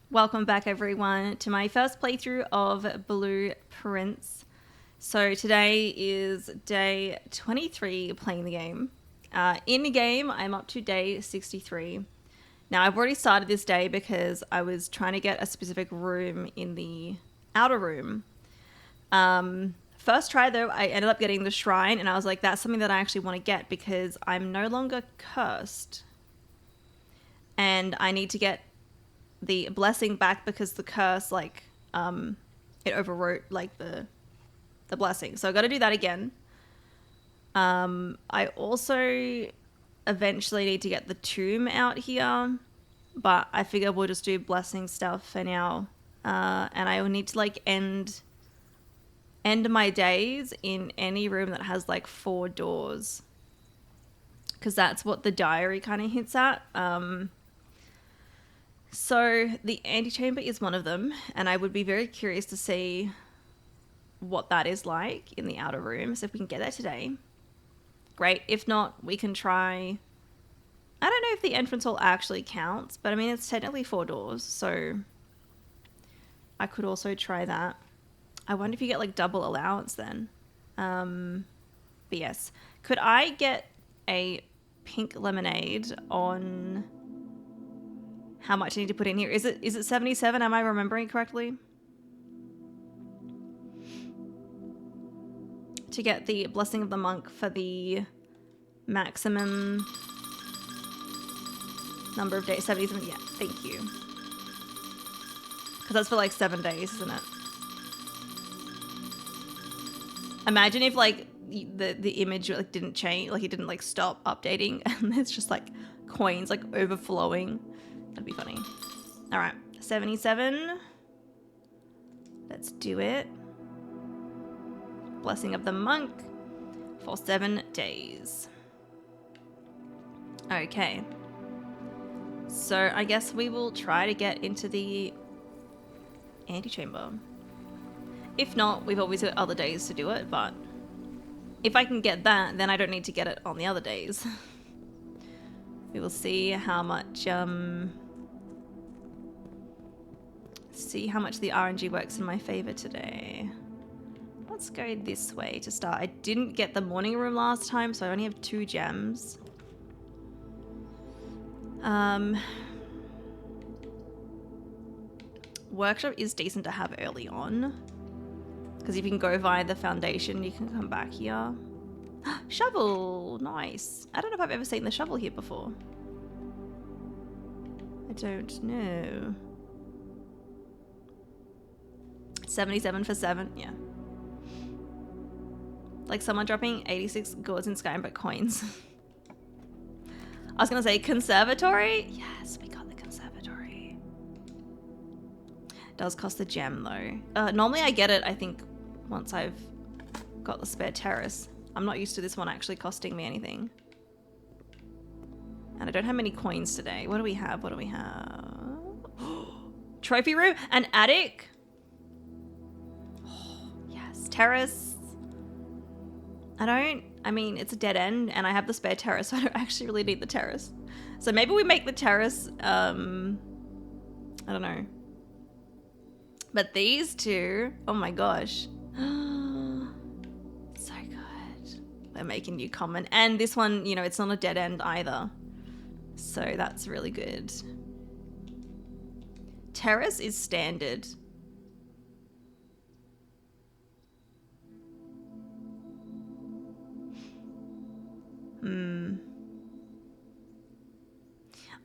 Welcome back everyone to my first playthrough of Blueprints. So today is day 23 playing the game. In the game, I'm up to day 63. Now I've already started this day because I was trying to get a specific room in the outer room. First try though, I ended up getting the shrine and I was like, that's something that I actually want to get because I'm no longer cursed. And I need to get the blessing back because the curse it overwrote like the blessing, so I got to do that again. I also eventually need to get the tomb out here, but I figure we'll just do blessing stuff for now. And I will need to like end my days in any room that has like 4 doors, because that's what the diary kind of hints at. So the antechamber is one of them, and I would be very curious to see what that is like in the outer room. So if we can get there today, great. If not, we can try... I don't know if the entrance hall actually counts, but I mean, it's technically 4 doors, so I could also try that. I wonder if you get like double allowance then. But yes. Could I get a pink lemonade on... how much I need to put in here? Is it 77? Am I remembering correctly? To get the blessing of the monk for the maximum number of days. 77, yeah, thank you. Because that's for like 7 days, isn't it? Imagine if like the image like didn't change, like it didn't like stop updating and it's just like coins like overflowing. That'd be funny. All right, 77. Let's do it. Blessing of the monk for 7 days. Okay. So I guess we will try to get into the antechamber. If not, we've always got other days to do it, but if I can get that, then I don't need to get it on the other days. We will see how much see how much the RNG works in my favor today. Let's go this way to start. I didn't get the morning room last time, so I only have 2 gems. Workshop is decent to have early on, because if you can go via the foundation, you can come back here. Shovel! Nice. I don't know if I've ever seen the shovel here before. I don't know. 77 for 7, yeah. Like someone dropping 86 gourds in Skyrim but coins. I was gonna say conservatory? Yes, we got the conservatory. It does cost a gem though. Normally I get it, I think, once I've got the spare terrace. I'm not used to this one actually costing me anything. And I don't have many coins today. What do we have? What do we have? Trophy room? An attic? Terrace. I mean, it's a dead end and I have the spare terrace, so I don't actually really need the terrace. So maybe we make the terrace, I don't know. But these two, oh my gosh. So good. We're making new common. And this one, you know, it's not a dead end either. So that's really good. Terrace is standard.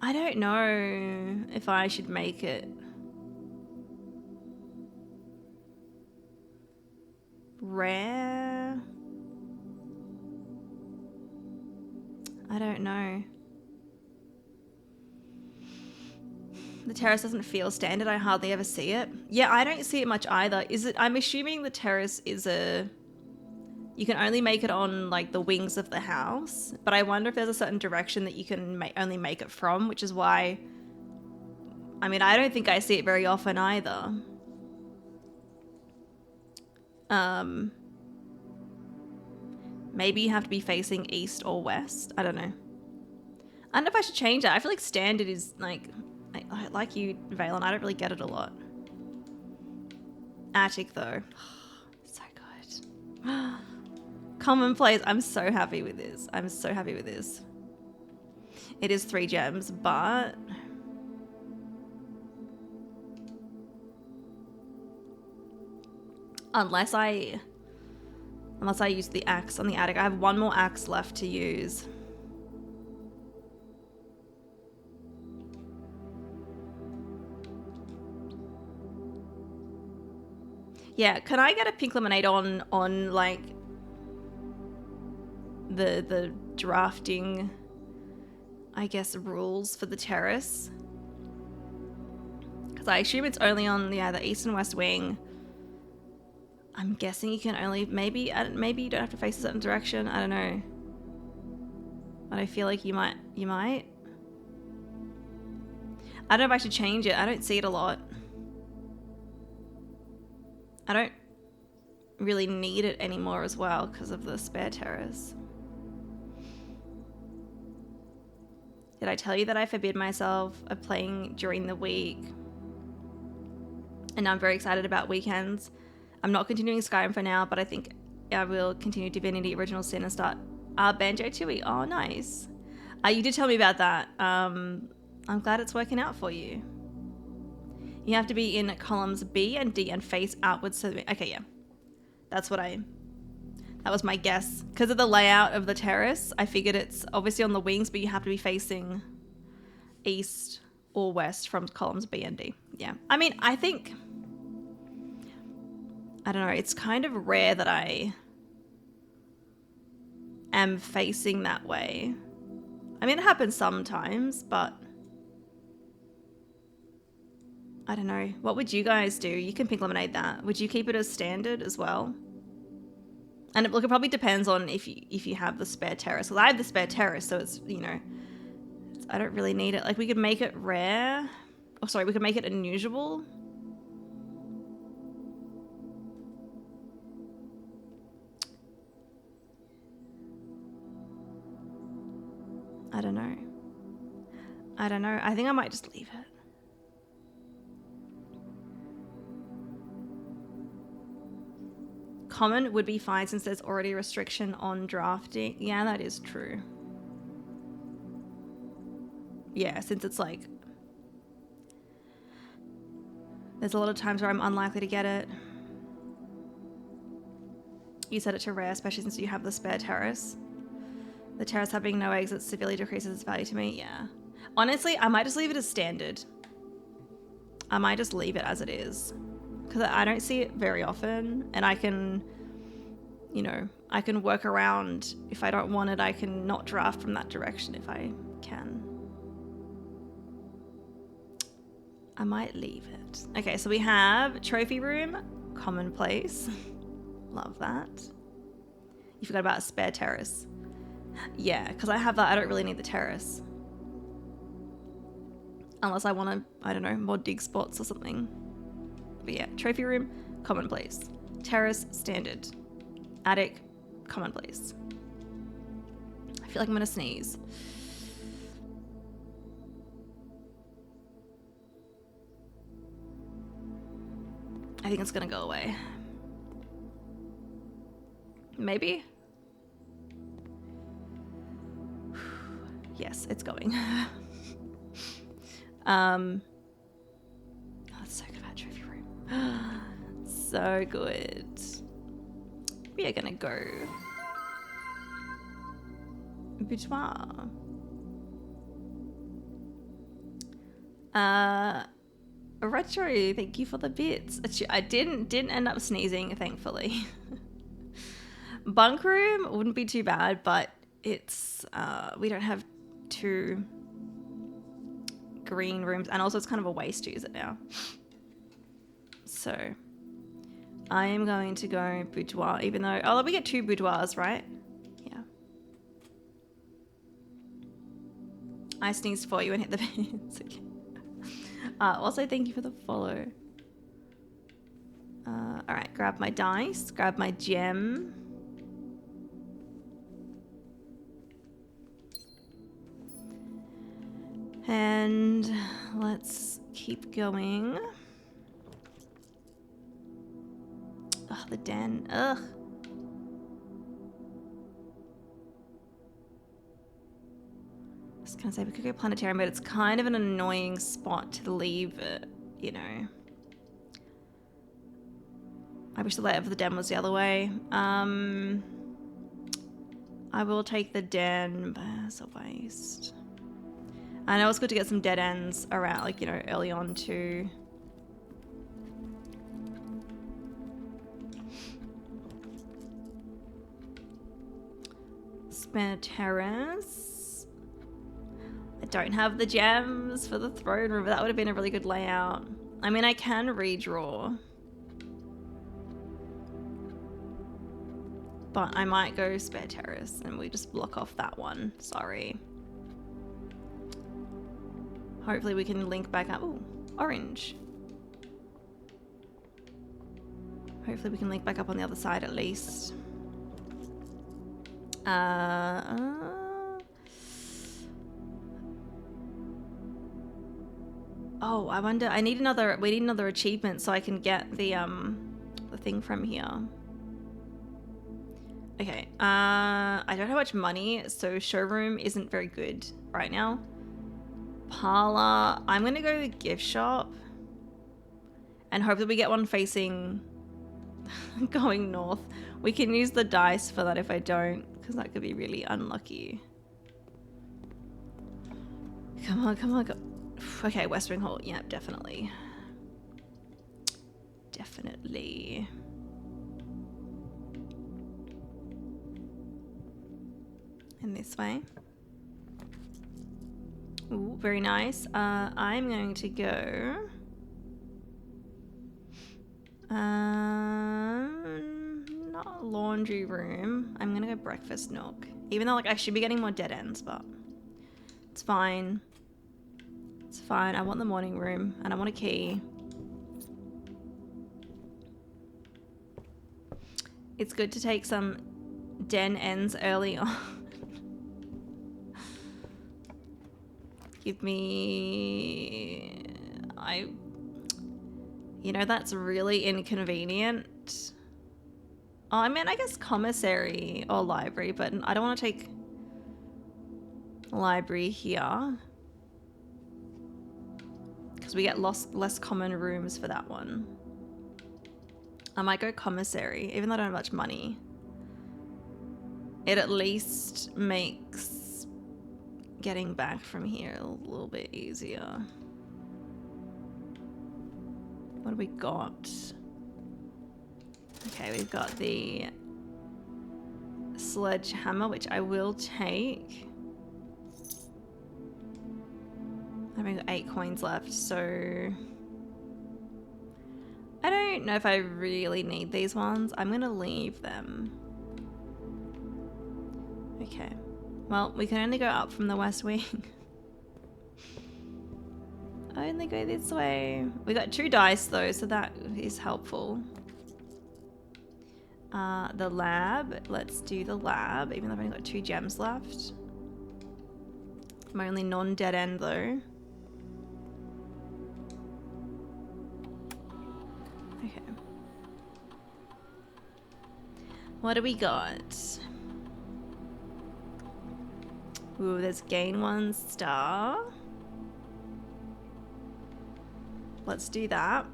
I don't know if I should make it rare. I don't know. The terrace doesn't feel standard. I hardly ever see it. Yeah, I don't see it much either. Is it? I'm assuming the terrace is a... you can only make it on like the wings of the house, but I wonder if there's a certain direction that you can only make it from, which is why, I mean, I don't think I see it very often either. Maybe you have to be facing east or west. I don't know. I don't know if I should change that. I feel like standard is like I like you, Valen. I don't really get it a lot. Attic, though. So good. Commonplace. I'm so happy with this. I'm so happy with this. It is 3 gems, but... Unless I use the axe on the attic. I have 1 more axe left to use. Yeah, can I get a pink lemonade on like the drafting, I guess, rules for the terrace? Because I assume it's only on the east and west wing. I'm guessing you can only maybe you don't have to face a certain direction. I don't know, but I feel like you might. I don't know if I should change it. I don't see it a lot. I don't really need it anymore as well because of the spare terrace. Did I tell you that I forbid myself of playing during the week? And now I'm very excited about weekends. I'm not continuing Skyrim for now, but I think I will continue Divinity Original Sin and start Banjo Tooie. Oh, nice. You did tell me about that. I'm glad it's working out for you. You have to be in columns B and D and face outwards. So okay, yeah. That was my guess. Because of the layout of the terrace, I figured it's obviously on the wings, but you have to be facing east or west from columns B and D. Yeah. I mean, I don't know. It's kind of rare that I am facing that way. I mean, it happens sometimes, but I don't know. What would you guys do? You can pink lemonade that. Would you keep it as standard as well? And look, it probably depends on if you have the spare terrace. Well, I have the spare terrace, so it's, you know, I don't really need it. Like, we could make it rare. Oh, sorry, we could make it unusual. I don't know. I think I might just leave it. Common would be fine since there's already a restriction on drafting. Yeah, that is true. Yeah, since it's like... There's a lot of times where I'm unlikely to get it. You set it to rare, especially since you have the spare terrace. The terrace having no exits severely decreases its value to me. Yeah. Honestly, I might just leave it as standard. I might just leave it as it is. Because I don't see it very often. And I can, you know, I can work around. If I don't want it, I can not draft from that direction if I can. I might leave it. Okay, so we have trophy room, commonplace. Love that. You forgot about a spare terrace. Yeah, because I have that. I don't really need the terrace. Unless I want to, I don't know, mod dig spots or something. But yeah, trophy room, commonplace. Terrace, standard. Attic, commonplace. I feel like I'm going to sneeze. I think it's going to go away. Maybe? Yes, it's going. Oh, that's so good about trophy room. So good. We are gonna go boudoir. Retro, thank you for the bits. I didn't end up sneezing, thankfully. Bunk room wouldn't be too bad, but it's we don't have 2 green rooms, and also it's kind of a waste to use it now. So I am going to go boudoir, even though we get 2 boudoirs, right? Yeah. I sneezed for you and hit the pins again. Also, thank you for the follow. All right, grab my dice, grab my gem. And let's keep going. Ugh, the den. Ugh. I was gonna say we could go planetarium, but it's kind of an annoying spot to leave it, you know. I wish the layout of the den was the other way. I will take the den, but it's a waste. I know it's good to get some dead ends around, like, you know, early on too. Spare terrace. I don't have the gems for the throne room, but that would have been a really good layout. I mean, I can redraw. But I might go spare terrace and we just block off that one. Sorry. Hopefully we can link back up. Ooh, orange. Hopefully we can link back up on the other side at least. Oh, I wonder. We need another achievement so I can get the thing from here. Okay. I don't have much money, so showroom isn't very good right now. Parlor. I'm gonna go to the gift shop and hope that we get one facing going north. We can use the dice for that if I don't, because that could be really unlucky. Come on, come on, go. Okay, Western Hall. Yep, definitely. Definitely. And this way. Ooh, very nice. I'm going to go... not laundry room. I'm gonna go breakfast nook. Even though, like, I should be getting more dead ends, but it's fine. It's fine. I want the morning room and I want a key. It's good to take some den ends early on. Give me... You know, that's really inconvenient. Oh, I mean, I guess commissary or library, but I don't want to take library here. Because we get less common rooms for that one. I might go commissary, even though I don't have much money. It at least makes getting back from here a little bit easier. What do we got? Okay, we've got the sledgehammer, which I will take. I've only got 8 coins left, so... I don't know if I really need these ones. I'm gonna leave them. Okay. Well, we can only go up from the west wing. I only go this way. We got 2 dice though, so that is helpful. The lab. Let's do the lab, even though I've only got 2 gems left. My only non-dead end though. Okay. What do we got? Ooh, there's gain 1 star. Let's do that.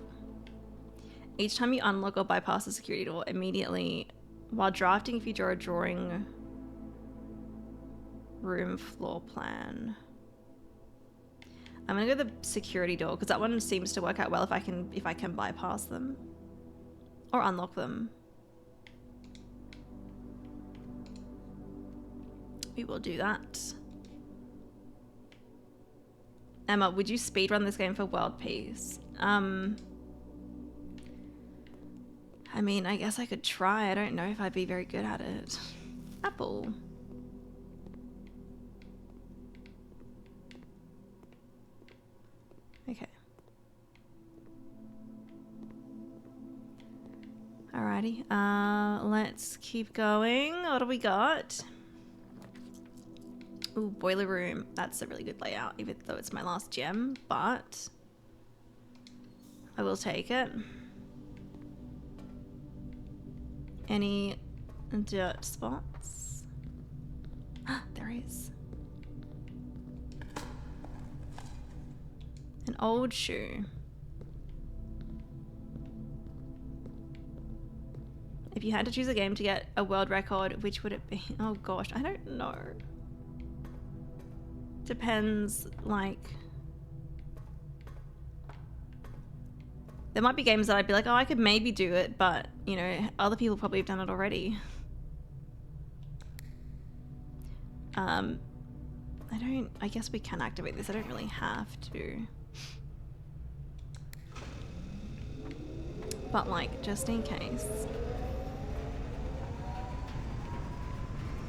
Each time you unlock or bypass a security door, immediately, while drafting, if you draw a drawing room floor plan. I'm gonna go the security door because that one seems to work out well if I can bypass them or unlock them. We will do that. Emma, would you speedrun this game for world peace? I mean, I guess I could try. I don't know if I'd be very good at it. Apple. Okay. Alrighty. Let's keep going. What do we got? Ooh, boiler room. That's a really good layout, even though it's my last gem, but I will take it. Any dirt spots? There is. An old shoe. If you had to choose a game to get a world record, which would it be? Oh gosh, I don't know. Depends, like... There might be games that I'd be like, oh, I could maybe do it, but, you know, other people probably have done it already. I guess we can activate this. I don't really have to. But, like, just in case.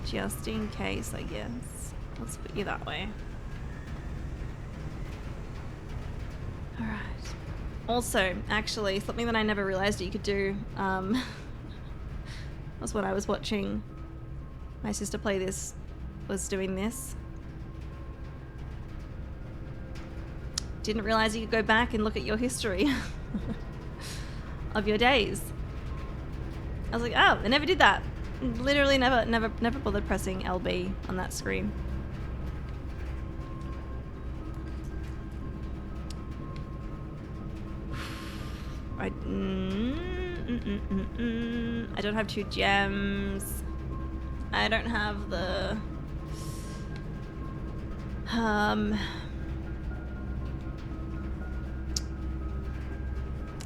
Just in case, I guess. Let's put you that way. Alright. Also, actually, something that I never realized you could do was when I was watching my sister play this, was doing this. Didn't realize you could go back and look at your history of your days. I was like, oh, I never did that. Literally never bothered pressing LB on that screen. I don't have 2 gems. I don't have the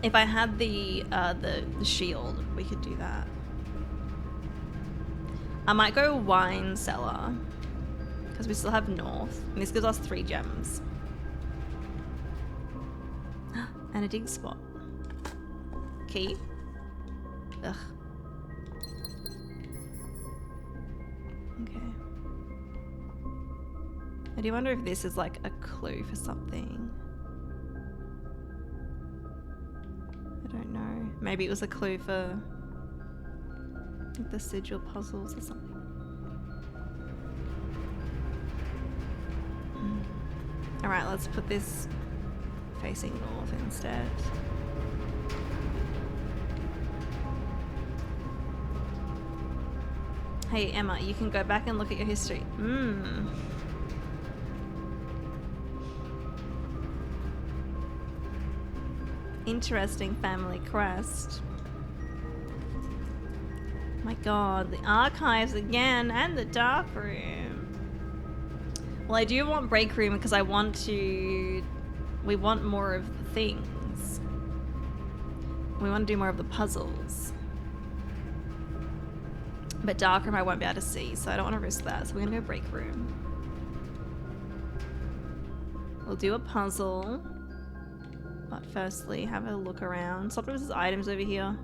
if I had the shield, we could do that. I might go wine cellar because we still have north, and this gives us 3 gems and a dig spot. Key. Ugh. Okay. I do wonder if this is like a clue for something. I don't know. Maybe it was a clue for like the sigil puzzles or something. Alright, let's put this facing north instead. Hey Emma, you can go back and look at your history. Interesting family crest. My god, the archives again and the dark room. Well, I do want break room because I want to... We want more of the things. We want to do more of the puzzles. But dark room I won't be able to see, so I don't want to risk that. So we're gonna go break room. We'll do a puzzle. But firstly, have a look around. Sometimes there's items over here.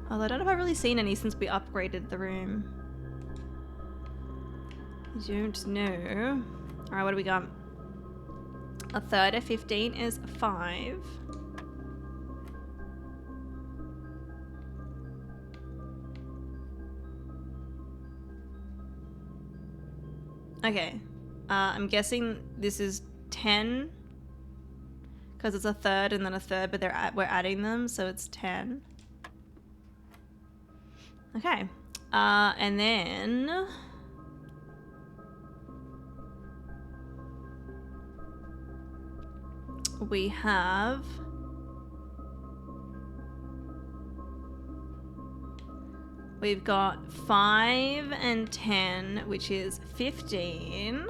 Although I don't know if I've really seen any since we upgraded the room. I don't know. Alright, what do we got? A third of 15 is 5. Okay. I'm guessing this is 10. Because it's a third and then a third, but we're adding them, so it's 10. Okay. And then... we have... We've got 5 and 10, which is 15.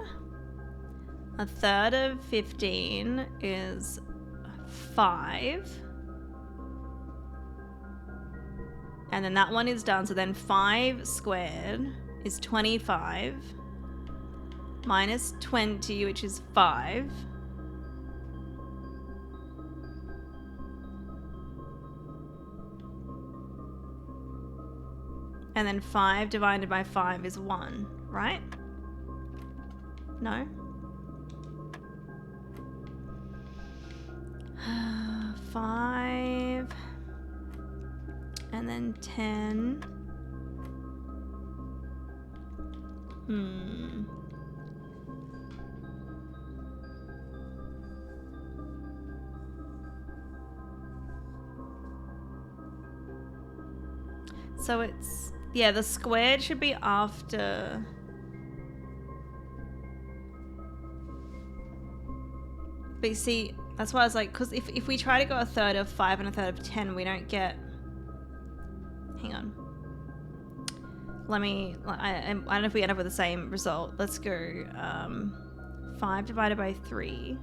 A third of 15 is 5. And then that one is done. So then 5 squared is 25. Minus 20, which is 5. And then 5 divided by 5 is 1, right? No? 5 and then 10 Hmm. So it's, yeah, the squared should be after. But you see, that's why I was like, because if we try to go a third of 5 and a third of 10, we don't get. Hang on. Let me. I don't know if we end up with the same result. Let's go. 5 divided by 3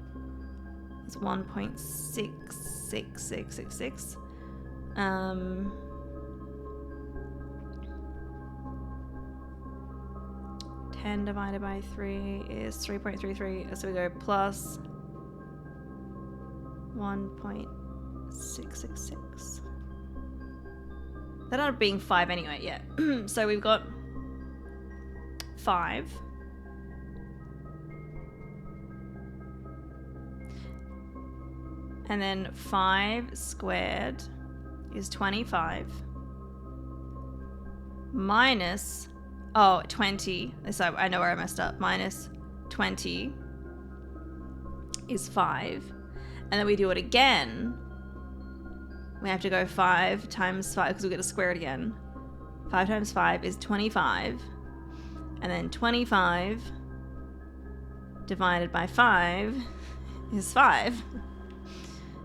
is 1.66666. 10 divided by 3 is 3.33. So we go plus 1.666. That ended up being 5 anyway, yeah. So we've got 5. And then 5 squared is 25. Minus, 20. So I know where I messed up. Minus 20 is 5. And then we do it again. We have to go 5 times 5 because we get to square it again. 5 times 5 is 25. And then 25 divided by 5 is 5.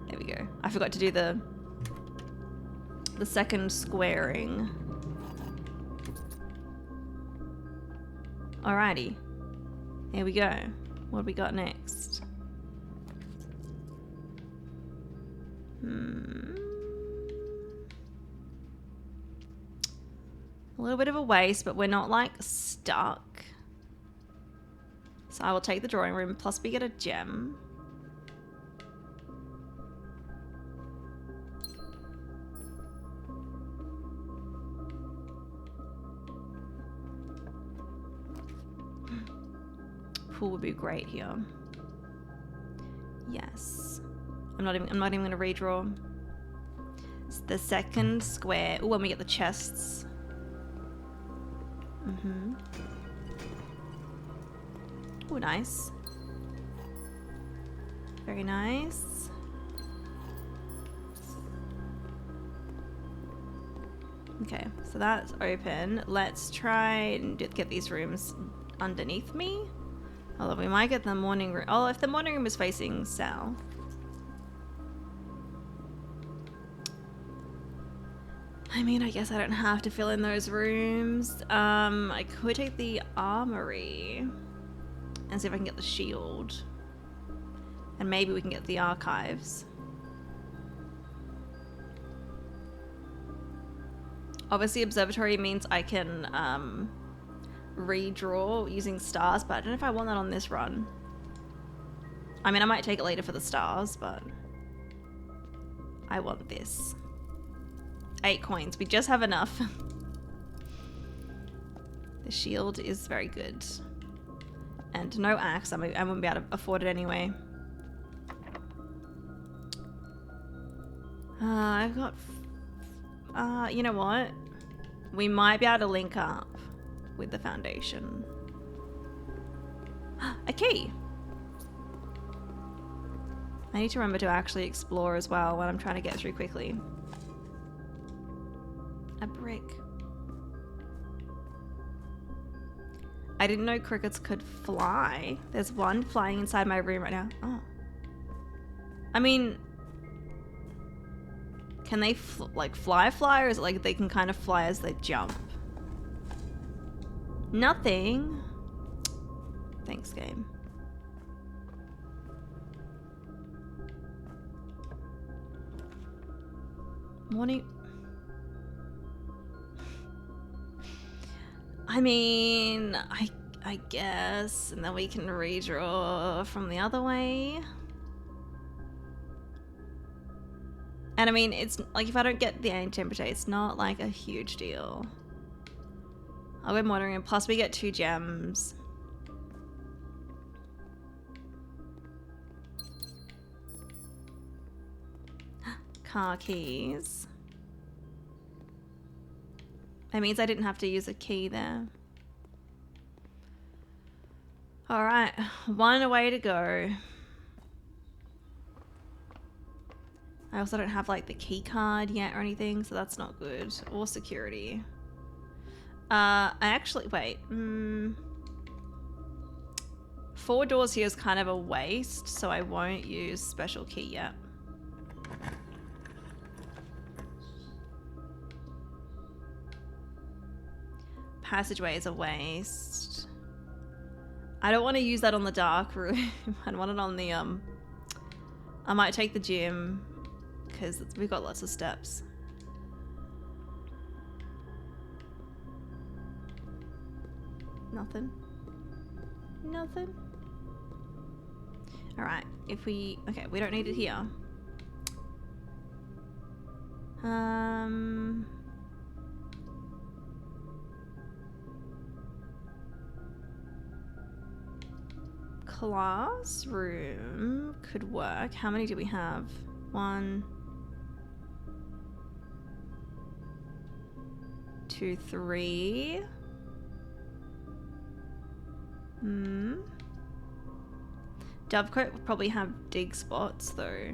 There we go. I forgot to do the second squaring. Alrighty. Here we go. What have we got next? A little bit of a waste, but we're not like stuck. So I will take the drawing room, plus we get a gem. Pool would be great here. Yes. I'm not even gonna redraw. It's the second square. Oh, when we get the chests. Oh, nice. Very nice. Okay, so that's open. Let's try and get these rooms underneath me. Although we might get the morning room. Oh, if the morning room is facing south. I mean, I guess I don't have to fill in those rooms. I could take the armory and see if I can get the shield. And maybe we can get the archives. Obviously, observatory means I can redraw using stars, but I don't know if I want that on this run. I mean, I might take it later for the stars, but I want this. 8 coins. We just have enough. The shield is very good. And no axe. I wouldn't be able to afford it anyway. I've got... you know what? We might be able to link up with the foundation. A key! I need to remember to actually explore as well when I'm trying to get through quickly. A brick. I didn't know crickets could fly. There's one flying inside my room right now. Oh. I mean... Can they like fly, or is it like they can kind of fly as they jump? Nothing. Thanks, game. Morning. I mean, I guess, and then we can redraw from the other way. And I mean, it's like if I don't get the aim temperature, it's not like a huge deal. I'll go monitoring, and plus we get 2 gems. Car keys. That means I didn't have to use a key there. All right, one way to go. I also don't have like the key card yet or anything, so that's not good. Or security. I actually, wait. 4 doors here is kind of a waste, so I won't use special key yet. Passageway is a waste. I don't want to use that on the dark room. I want it on the, I might take the gym, because we've got lots of steps. Nothing. Nothing. Alright, if we... Okay, we don't need it here. Classroom could work. How many do we have? 1, 2, 3. Dovecote will probably have dig spots though.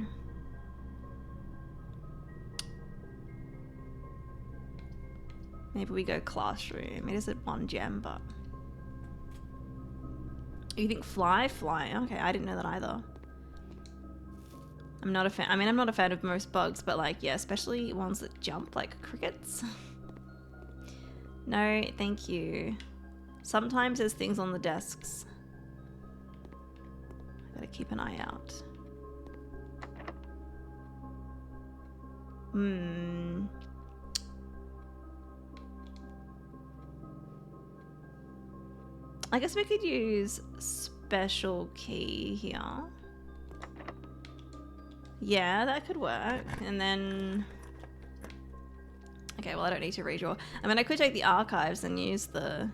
Maybe we go classroom. It is at 1 gem, but... You think fly? Fly. Okay, I didn't know that either. I'm not a fan. I mean, I'm not a fan of most bugs, but like, yeah, especially ones that jump like crickets. No, thank you. Sometimes there's things on the desks. I gotta keep an eye out. I guess we could use special key here. Yeah, that could work. And then... Okay, well I don't need to redraw. I mean, I could take the archives and use the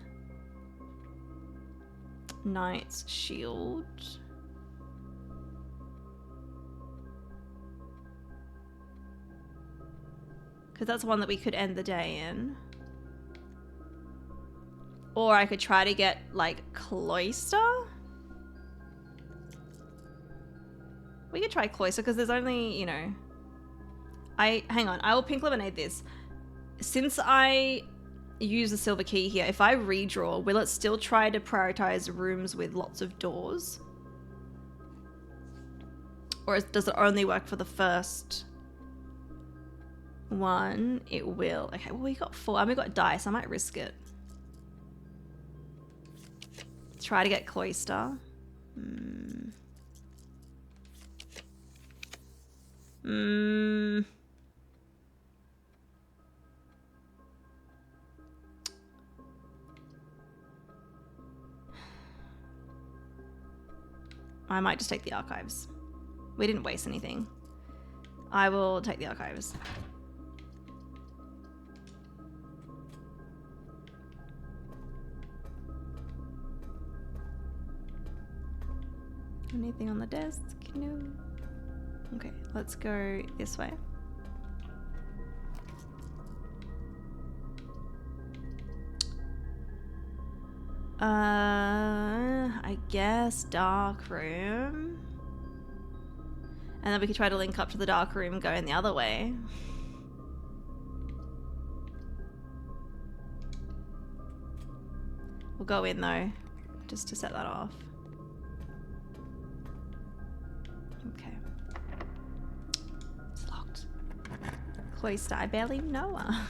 Knight's Shield. Because that's one that we could end the day in. Or I could try to get, like, Cloister? We could try Cloister, because there's only, you know... Hang on, I will pink lemonade this. Since I use the silver key here, if I redraw, will it still try to prioritize rooms with lots of doors? Or does it only work for the first one? It will. Okay, well we got 4, and we got dice, I might risk it. Try to get Cloister. I might just take the archives. We didn't waste anything. I will take the archives. Anything on the desk? No. Okay, let's go this way. I guess dark room. And then we could try to link up to the dark room going the other way. We'll go in though, just to set that off. Okay. It's locked. Cloister, I barely know her.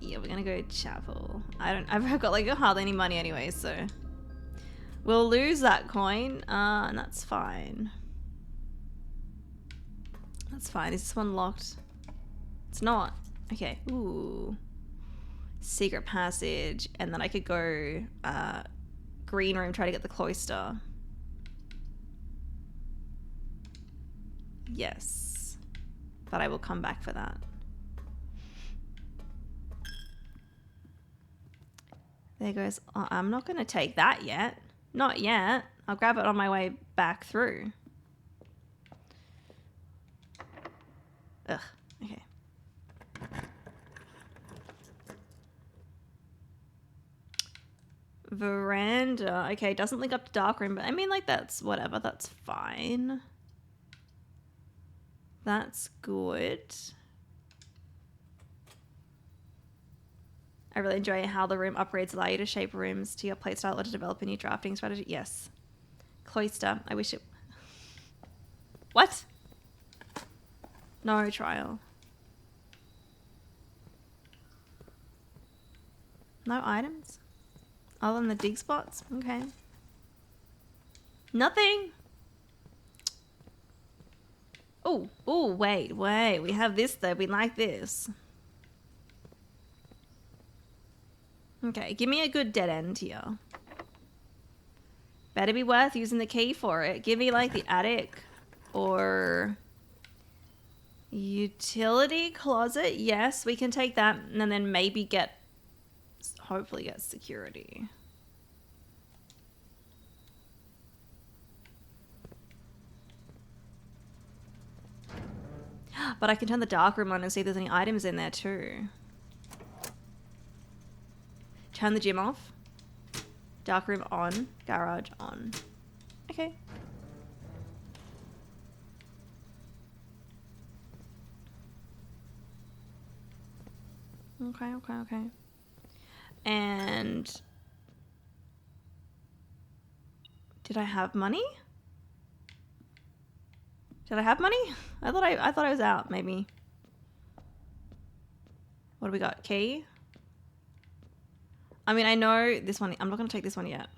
Yeah, we're gonna go chapel. I've got like hardly any money anyway, so we'll lose that coin, and that's fine. That's fine. Is this one locked? It's not. Okay. Ooh. Secret passage, and then I could go green room, try to get the cloister. Yes, but I will come back for that. There goes. Oh, I'm not going to take that yet. Not yet. I'll grab it on my way back through. Ugh. Okay. Veranda. Okay, doesn't link up to dark room, but I mean, like, that's whatever. That's fine. That's good. I really enjoy how the room upgrades allow you to shape rooms to your playstyle or to develop a new drafting strategy. Yes. Cloister. I wish it... What? No trial. No items? Other than the dig spots? Okay. Nothing! Oh, wait. We have this though. We like this. Okay, give me a good dead end here. Better be worth using the key for it. Give me like the attic or utility closet. Yes, we can take that and then maybe hopefully get security. But I can turn the dark room on and see if there's any items in there too. Turn the gym off. Dark room on. Garage on. Okay. Okay. And did I have money? Did I have money? I thought I was out, maybe. What do we got? Key? I mean, I know this one. I'm not going to take this one yet.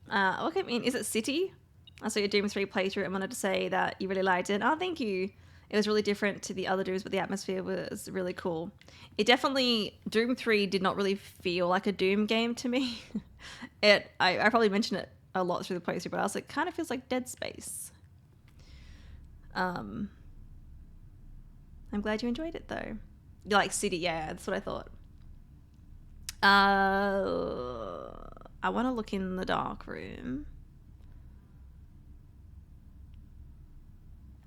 Look, I mean, is it City? I saw your Doom 3 playthrough and wanted to say that you really liked it. Oh, thank you. It was really different to the other Dooms, but the atmosphere was really cool. It definitely... Doom 3 did not really feel like a Doom game to me. I probably mentioned it a lot through the playthrough, but I was like, kind of feels like Dead Space. I'm glad you enjoyed it, though. You like City, yeah, that's what I thought. I want to look in the dark room.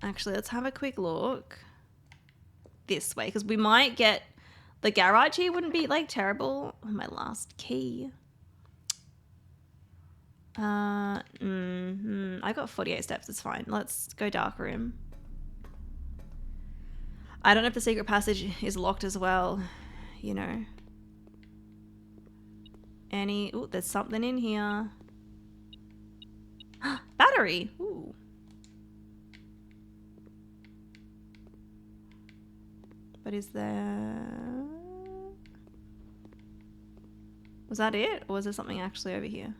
Actually, let's have a quick look this way, because we might get... The garage here wouldn't be, like, terrible. Oh, my last key. I got 48 steps, it's fine. Let's go dark room. I don't know if the secret passage is locked as well, you know. Ooh, there's something in here. Battery! Ooh. But is there... Was that it? Or was there something actually over here?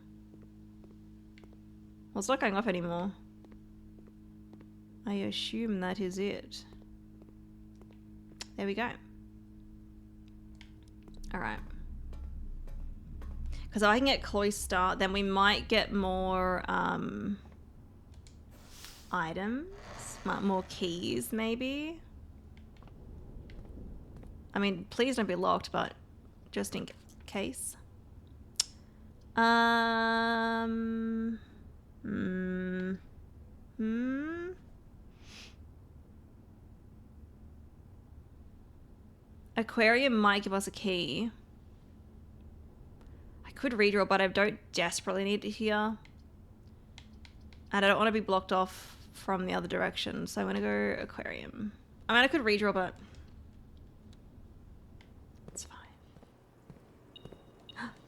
Well, it's not going off anymore. I assume that is it. There we go. Alright. Because if I can get Cloister, then we might get more items. More keys, maybe. I mean, please don't be locked, but just in case. Aquarium might give us a key. I could redraw, but I don't desperately need it here. And I don't want to be blocked off from the other direction, so I'm going to go aquarium. I mean, I could redraw, but it's fine.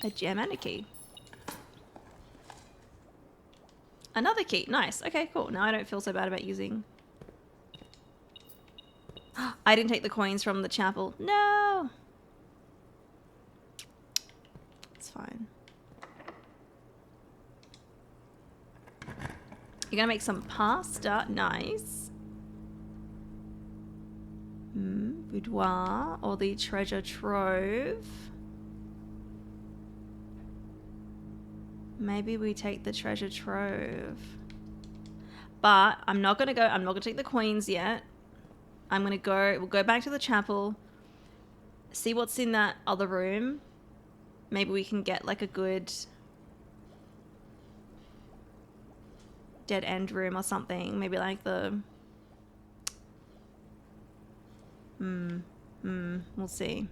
A gem and a key. Another key. Nice. Okay, cool. Now I don't feel so bad about using... I didn't take the coins from the chapel. No! It's fine. You're gonna make some pasta. Nice. Boudoir or the treasure trove. Maybe we take the treasure trove. But I'm not gonna take the coins yet. we'll go back to the chapel, see what's in that other room. Maybe we can get like a good dead end room or something. Maybe like the... we'll see.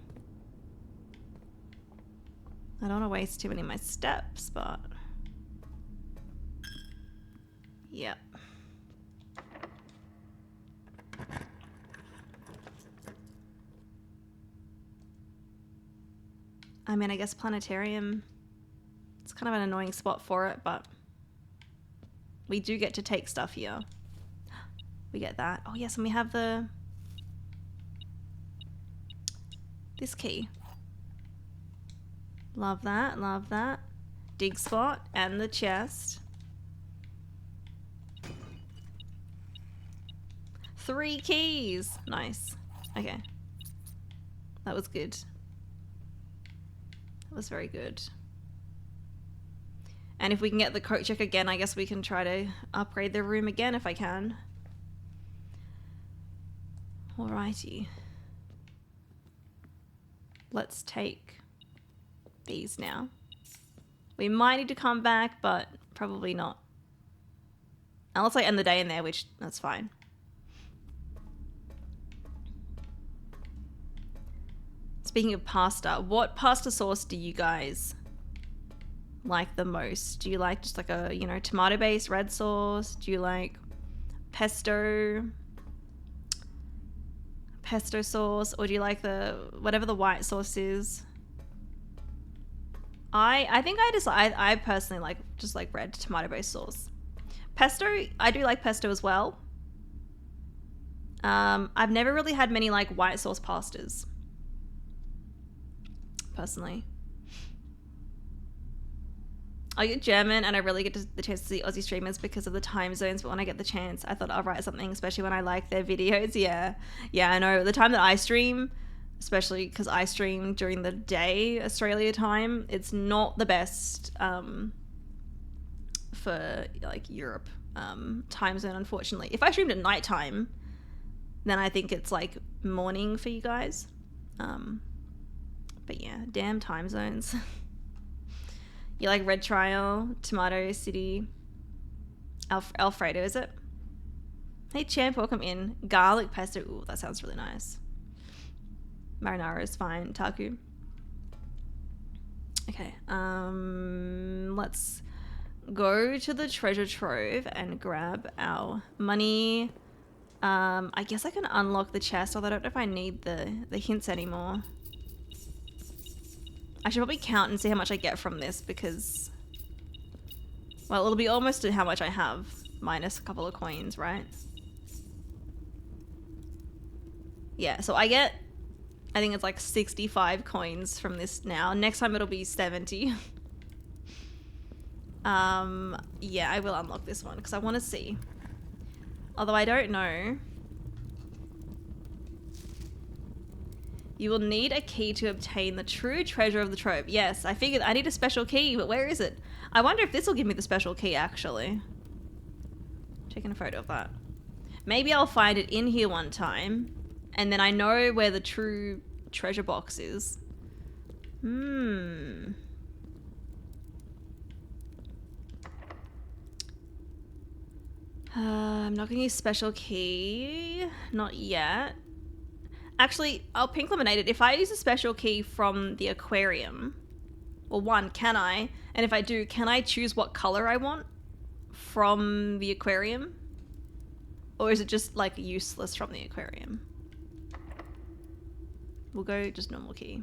I don't want to waste too many of my steps, but... Yep. I mean, I guess planetarium, it's kind of an annoying spot for it, but we do get to take stuff here. We get that. Oh yes, and we have this key. Love that, love that. Dig spot and the chest. 3 keys. Nice. Okay. That was good. That was very good. And if we can get the coat check again, I guess we can try to upgrade the room again if I can. Alrighty. Let's take these now. We might need to come back, but probably not. Unless I end the day in there, which that's fine. Speaking of pasta, what pasta sauce do you guys like the most? Do you like just like a, you know, tomato-based red sauce? Do you like pesto sauce? Or do you like the, whatever the white sauce is? I think I personally like just like red tomato-based sauce. Pesto, I do like pesto as well. I've never really had many like white sauce pastas. Personally. I get German and I really get the chance to see Aussie streamers because of the time zones, but when I get the chance, I thought I'll write something, especially when I like their videos. Yeah, I know. The time that I stream, especially because I stream during the day, Australia time, it's not the best for like Europe time zone, unfortunately. If I streamed at nighttime, then I think it's like morning for you guys. But yeah, damn time zones. You like red trial, tomato city, Alfredo, is it? Hey champ, welcome in. Garlic pesto, ooh, that sounds really nice. Marinara is fine. Taku. Okay, let's go to the treasure trove and grab our money. I guess I can unlock the chest, although I don't know if I need the hints anymore. I should probably count and see how much I get from this because, well, it'll be almost to how much I have, minus a couple of coins, right? Yeah, so I get, I think it's like 65 coins from this now. Next time it'll be 70. Yeah, I will unlock this one because I want to see. Although I don't know. You will need a key to obtain the true treasure of the trove. Yes, I figured I need a special key, but where is it? I wonder if this will give me the special key, actually. Taking a photo of that. Maybe I'll find it in here one time, and then I know where the true treasure box is. I'm not going to use special key. Not yet. Actually, I'll pink lemonade it. If I use a special key from the aquarium, well, one, can I? And if I do, can I choose what color I want from the aquarium? Or is it just like useless from the aquarium? We'll go just normal key.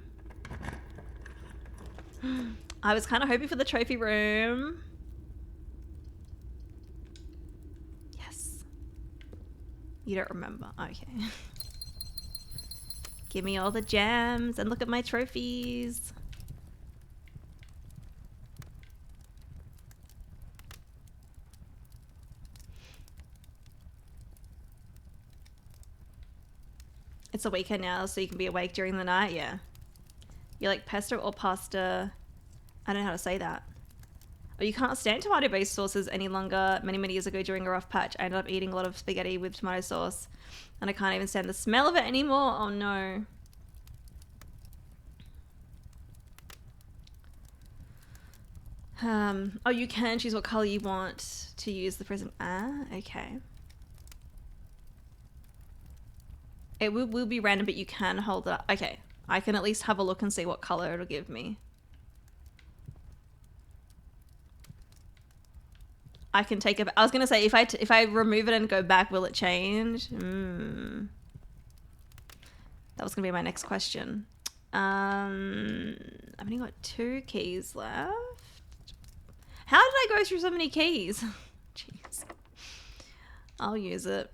I was kind of hoping for the trophy room. Yes. You don't remember. Okay. Give me all the gems and look at my trophies. It's a weekend now, so you can be awake during the night, yeah. You like pesto or pasta? I don't know how to say that. Oh, you can't stand tomato-based sauces any longer. Many years ago during a rough patch, I ended up eating a lot of spaghetti with tomato sauce. And I can't even stand the smell of it anymore. Oh no. Oh, you can choose what color you want to use the prism. Ah, okay. It will be random, but you can hold it up. Okay, I can at least have a look and see what color it'll give me. I can take it. I was gonna say if I remove it and go back, will it change? That was gonna be my next question. I've only got 2 keys left. How did I go through so many keys? Jeez. I'll use it.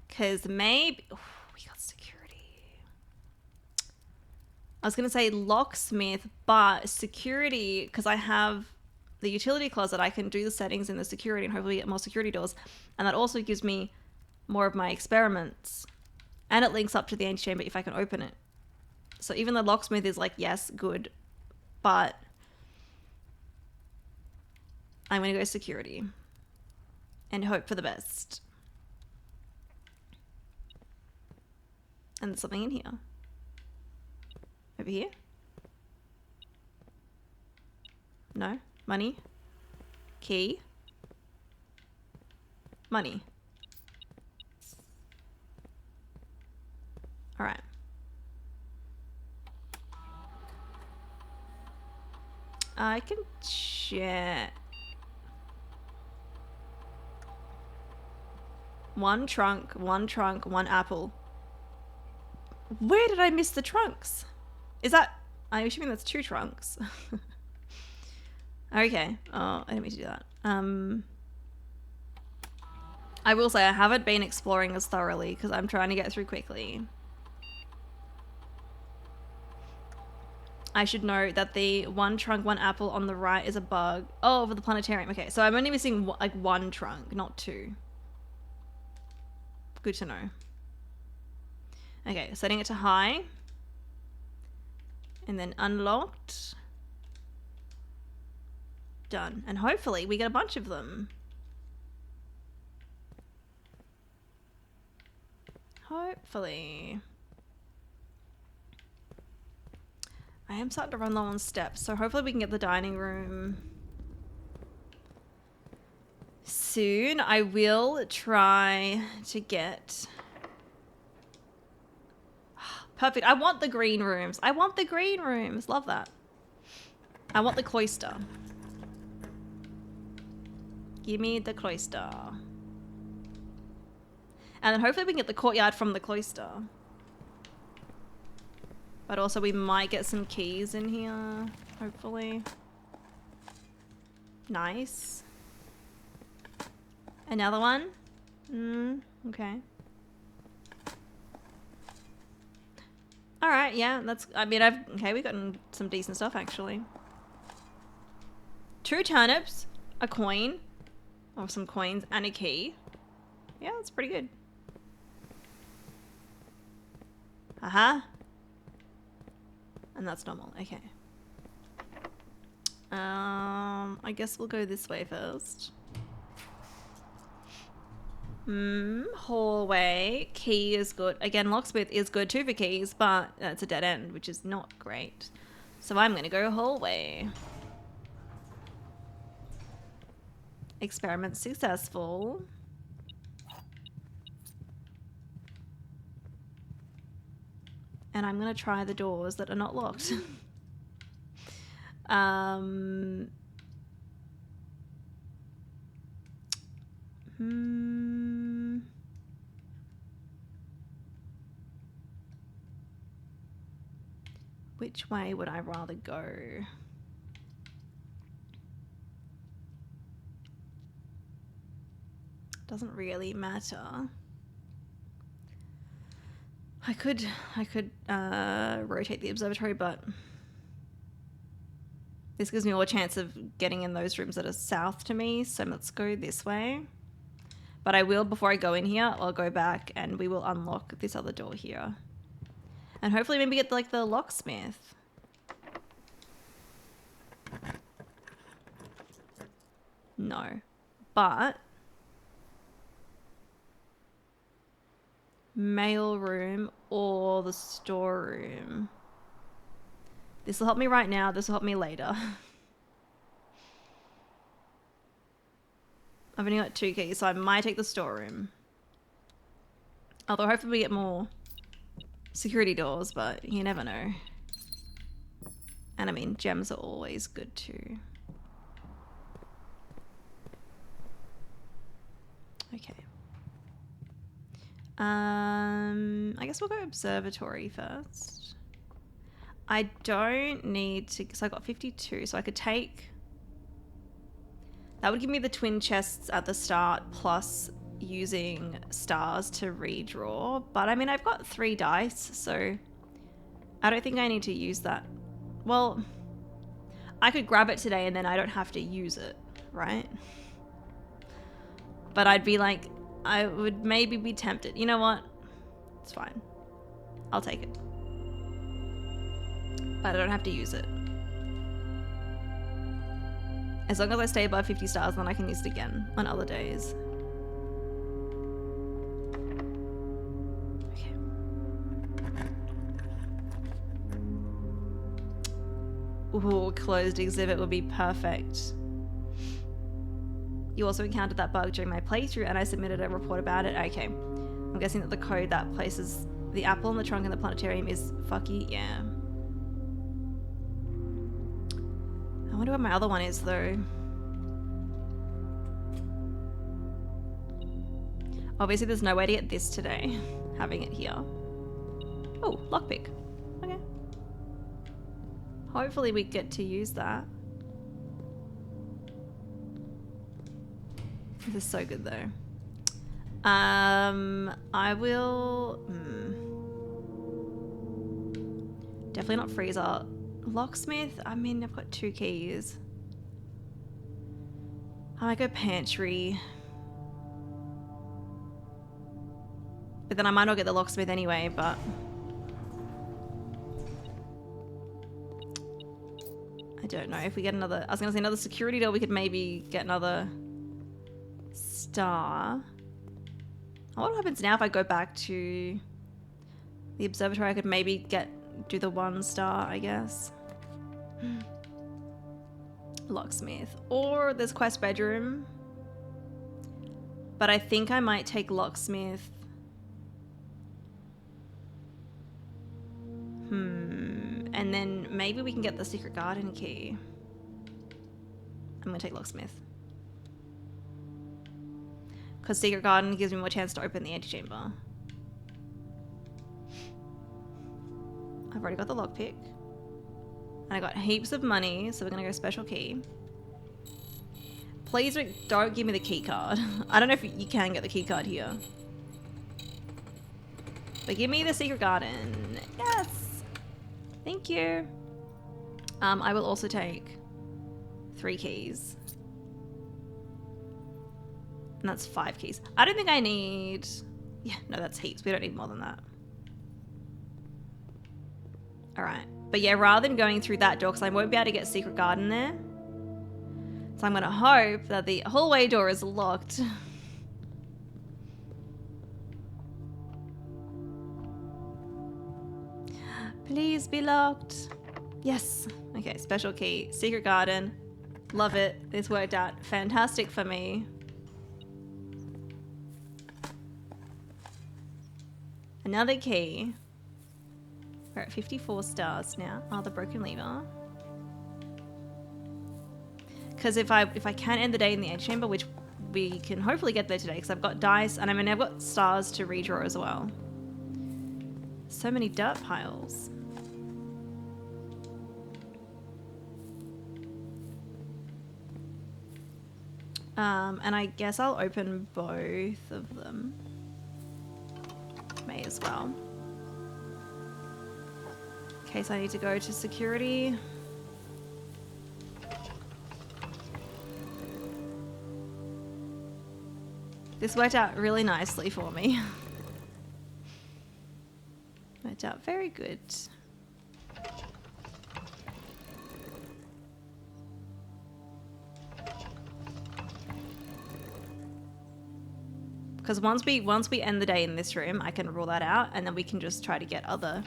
Because maybe... Oh, we got security. I was going to say locksmith, but security, because I have the utility closet, I can do the settings in the security and hopefully get more security doors. And that also gives me more of my experiments. And it links up to the antechamber if I can open it. So even the locksmith is like, yes, good. But I'm going to go security and hope for the best. And there's something in here. Over here? No? Money? Key? Money. Alright. I can check. 1 trunk, 1 apple. Where did I miss the trunks? Is that... I'm assuming that's 2 trunks. Okay. Oh, I didn't mean to do that. I will say I haven't been exploring as thoroughly because I'm trying to get through quickly. I should note that the 1 trunk, 1 apple on the right is a bug. Oh, over the planetarium. Okay, so I'm only missing like 1 trunk, not 2. Good to know. Okay, setting it to high. And then unlocked. Done. And hopefully we get a bunch of them. Hopefully. I am starting to run low on steps, so hopefully we can get the dining room soon. I will try to get... Perfect. I want the green rooms. I want the green rooms. Love that. I want the cloister. Give me the cloister. And then hopefully we can get the courtyard from the cloister. But also we might get some keys in here. Hopefully. Nice. Another one? Okay. Alright, yeah, that's... I mean, okay, we've gotten some decent stuff, actually. 2 turnips, a coin, or some coins, and a key. Yeah, that's pretty good. Aha. And that's normal, okay. I guess we'll go this way first. Hallway. Key is good. Again, locksmith is good too for keys, but that's a dead end, which is not great. So I'm gonna go hallway. Experiment successful. And I'm gonna try the doors that are not locked. Which way would I rather go? Doesn't really matter. I could rotate the observatory, but this gives me more chance of getting in those rooms that are south to me, so let's go this way. But I will, before I go in here, I'll go back and we will unlock this other door here. And hopefully maybe get like the locksmith. No. But mail room or the storeroom. This will help me right now, this will help me later. I've only got 2 keys, so I might take the storeroom. Although hopefully we get more security doors, but you never know. And I mean, gems are always good too. Okay. I guess we'll go observatory first. I don't need to, so I got 52, so I could take, that would give me the twin chests at the start plus using stars to redraw. But I mean, I've got 3 dice, so I don't think I need to use that. Well, I could grab it today and then I don't have to use it, right? But I'd be like, I would maybe be tempted. You know what? It's fine. I'll take it. But I don't have to use it. As long as I stay above 50 stars, then I can use it again on other days. Okay. Ooh, closed exhibit would be perfect. You also encountered that bug during my playthrough and I submitted a report about it. Okay. I'm guessing that the code that places the apple in the trunk in the planetarium is fucky. Yeah. I wonder what my other one is though. Obviously there's no way to get this today, having it here. Oh, lockpick. Okay. Hopefully we get to use that. This is so good though. I will... Definitely not freezer. Locksmith? I mean, I've got 2 keys. I might go pantry. But then I might not get the locksmith anyway, but... I don't know if we get another... I was going to say another security door, we could maybe get another star. Oh, what happens now if I go back to the observatory? I could maybe do the 1 star, I guess. Locksmith. Or there's quest bedroom. But I think I might take locksmith. And then maybe we can get the secret garden key. I'm gonna take locksmith. Because secret garden gives me more chance to open the antechamber. I've already got the lockpick. And I got heaps of money, so we're gonna go special key. Please don't give me the key card. I don't know if you can get the key card here. But give me the secret garden. Yes! Thank you. I will also take 3 keys. And that's 5 keys. I don't think I need... Yeah, no, that's heaps. We don't need more than that. Alright. But yeah, rather than going through that door, because I won't be able to get secret garden there. So I'm going to hope that the hallway door is locked. Please be locked. Yes. Okay, special key. Secret garden. Love it. This worked out fantastic for me. Another key. We're at 54 stars now. Oh, the broken lever. Because if I can end the day in the antechamber, which we can hopefully get there today, because I've got dice, and I mean I've got stars to redraw as well. So many dirt piles. And I guess I'll open both of them. May as well. In case I need to go to security. This worked out really nicely for me. Worked out very good. Because once we end the day in this room, I can rule that out, and then we can just try to get other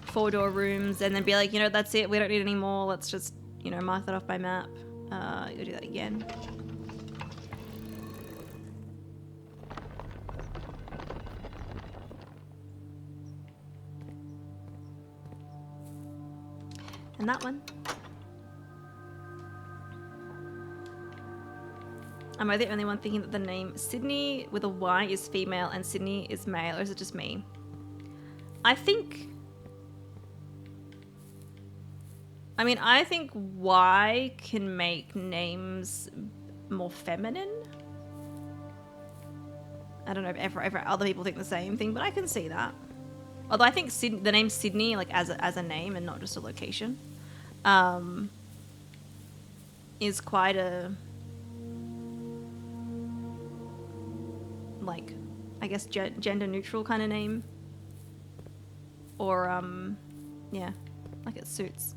4-door rooms, and then be like, you know, that's it. We don't need any more. Let's just, you know, mark that off my map. You'll do that again. And that one. Am I the only one thinking that the name Sydney with a Y is female and Sydney is male, or is it just me? I think Y can make names more feminine. I don't know if other people think the same thing, but I can see that. Although I think the name Sydney, like as a name and not just a location, is quite a, like, I guess gender neutral kind of name. Or yeah, like it suits.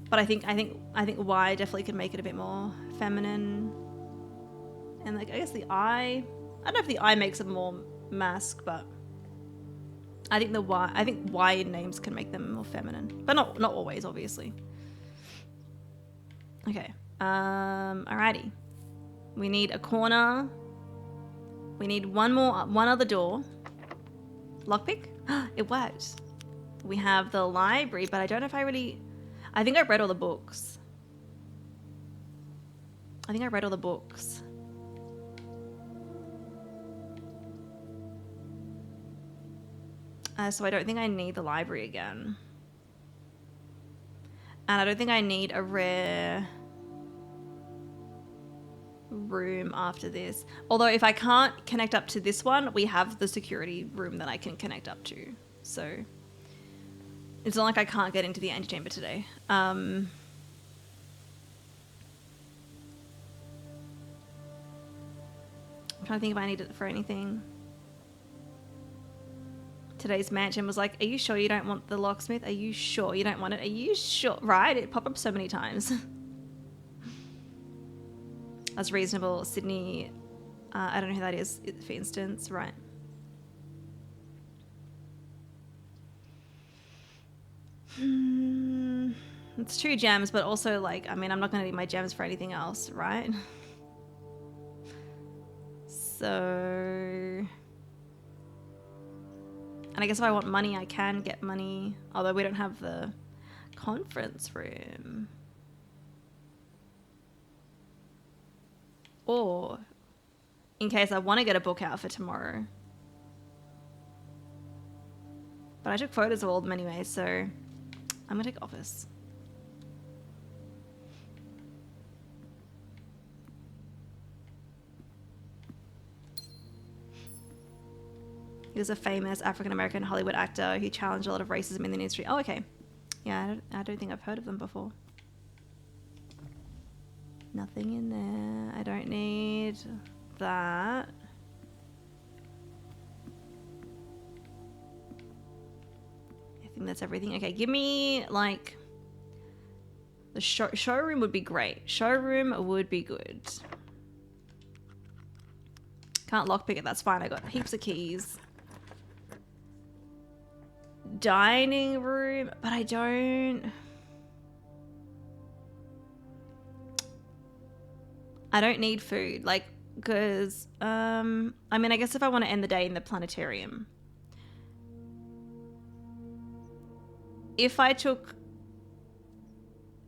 But I think Y definitely could make it a bit more feminine. And like I guess the I don't know if the I makes it more masc, but I think Y names can make them more feminine. But not always, obviously. Okay. Alrighty. We need a corner. We need one other door. Lockpick? It worked. We have the library, but I don't know if I think I read all the books. So I don't think I need the library again. And I don't think I need a rare room after this. Although if I can't connect up to this one, we have the security room that I can connect up to. So it's not like I can't get into the antechamber today. I'm trying to think if I need it for anything. Today's mansion was like, are you sure you don't want the locksmith? Are you sure you don't want it? Are you sure? Right? It popped up so many times. That's reasonable. Sydney, I don't know who that is, for instance. Right. It's 2 gems, but also, like, I mean, I'm not going to need my gems for anything else, right? So... And I guess if I want money, I can get money. Although we don't have the conference room. Or, in case I want to get a book out for tomorrow. But I took photos of all of them anyway, so I'm going to take office. He was a famous African-American Hollywood actor who challenged a lot of racism in the industry. Oh, okay. Yeah, I don't think I've heard of them before. Nothing in there. I don't need that. I think that's everything. Okay, give me, like... The showroom would be great. Showroom would be good. Can't lockpick it, that's fine. I got heaps of keys. Dining room, but I don't need food, like, because I mean, I guess if I want to end the day in the planetarium, if I don't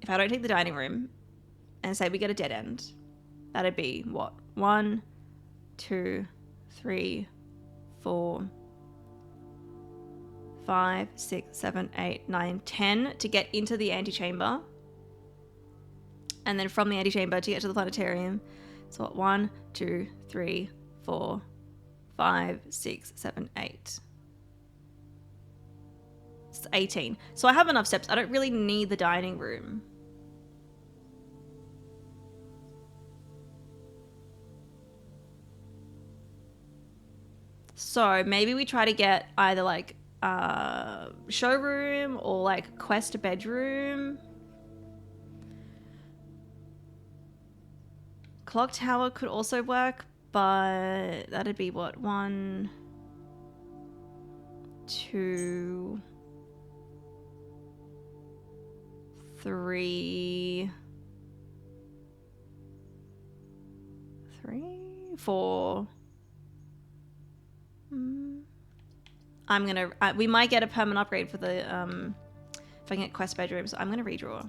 take the dining room and say we get a dead end, that'd be what, 1, 2, 3, 4, 5, 6, 7, 8, 9, 10 to get into the antechamber. And then from the antechamber to get to the planetarium. So what, 1, 2, 3, 4, 5, 6, 7, 8. It's 18. So I have enough steps. I don't really need the dining room. So maybe we try to get either like showroom or like quest bedroom. Clock tower could also work, but that'd be what, 1, 2, 3, 4. We might get a permanent upgrade for the If I can get quest bedrooms, I'm gonna redraw.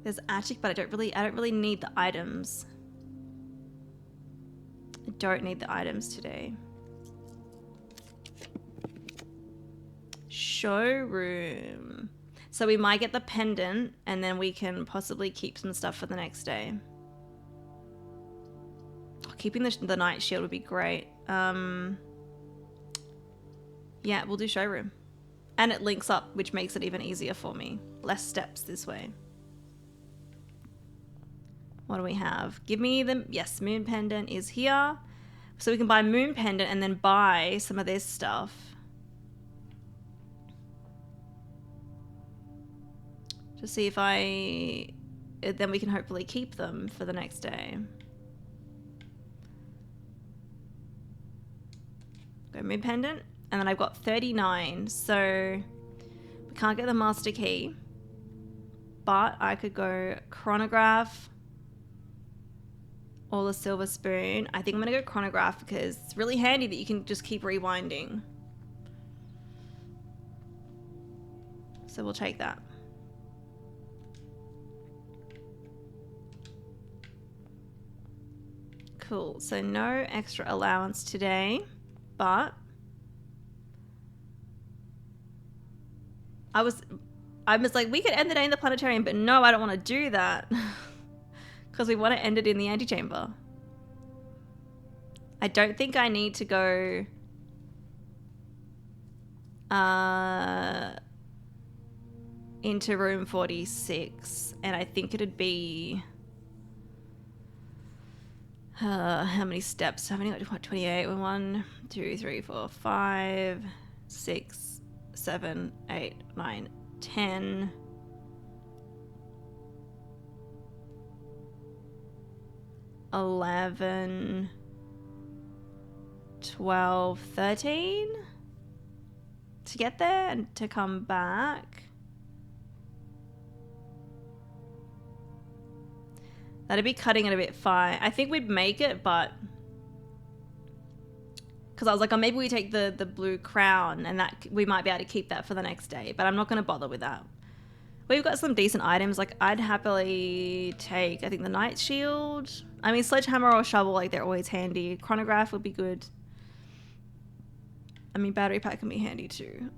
There's attic, but I don't really need the items. I don't need the items today. Showroom. So we might get the pendant and then we can possibly keep some stuff for the next day. Oh, keeping the night shield would be great. Yeah, we'll do showroom. And it links up, which makes it even easier for me. Less steps this way. What do we have? Give me the... Yes, moon pendant is here. So we can buy moon pendant and then buy some of this stuff. To see if then we can hopefully keep them for the next day. Go moon pendant. And then I've got 39. So we can't get the master key. But I could go chronograph. Or the silver spoon. I think I'm going to go chronograph because it's really handy that you can just keep rewinding. So we'll take that. Cool. So no extra allowance today, but I was like, we could end the day in the planetarium, but no, I don't want to do that. Because we want to end it in the antechamber. I don't think I need to go into room 46. And I think it'd be... how many steps? How many? What, 28? 1, 2, 3, 4, 5, 6, 7, 8, 9, 10... 11, 12, 13 to get there and to come back. That'd be cutting it a bit fine. I think we'd make it, but because I was like, oh, maybe we take the blue crown and that we might be able to keep that for the next day, but I'm not going to bother with that. We've got some decent items. Like, I'd happily take, I think, the night shield. I mean, sledgehammer or shovel, like, they're always handy. Chronograph would be good. I mean, battery pack can be handy too.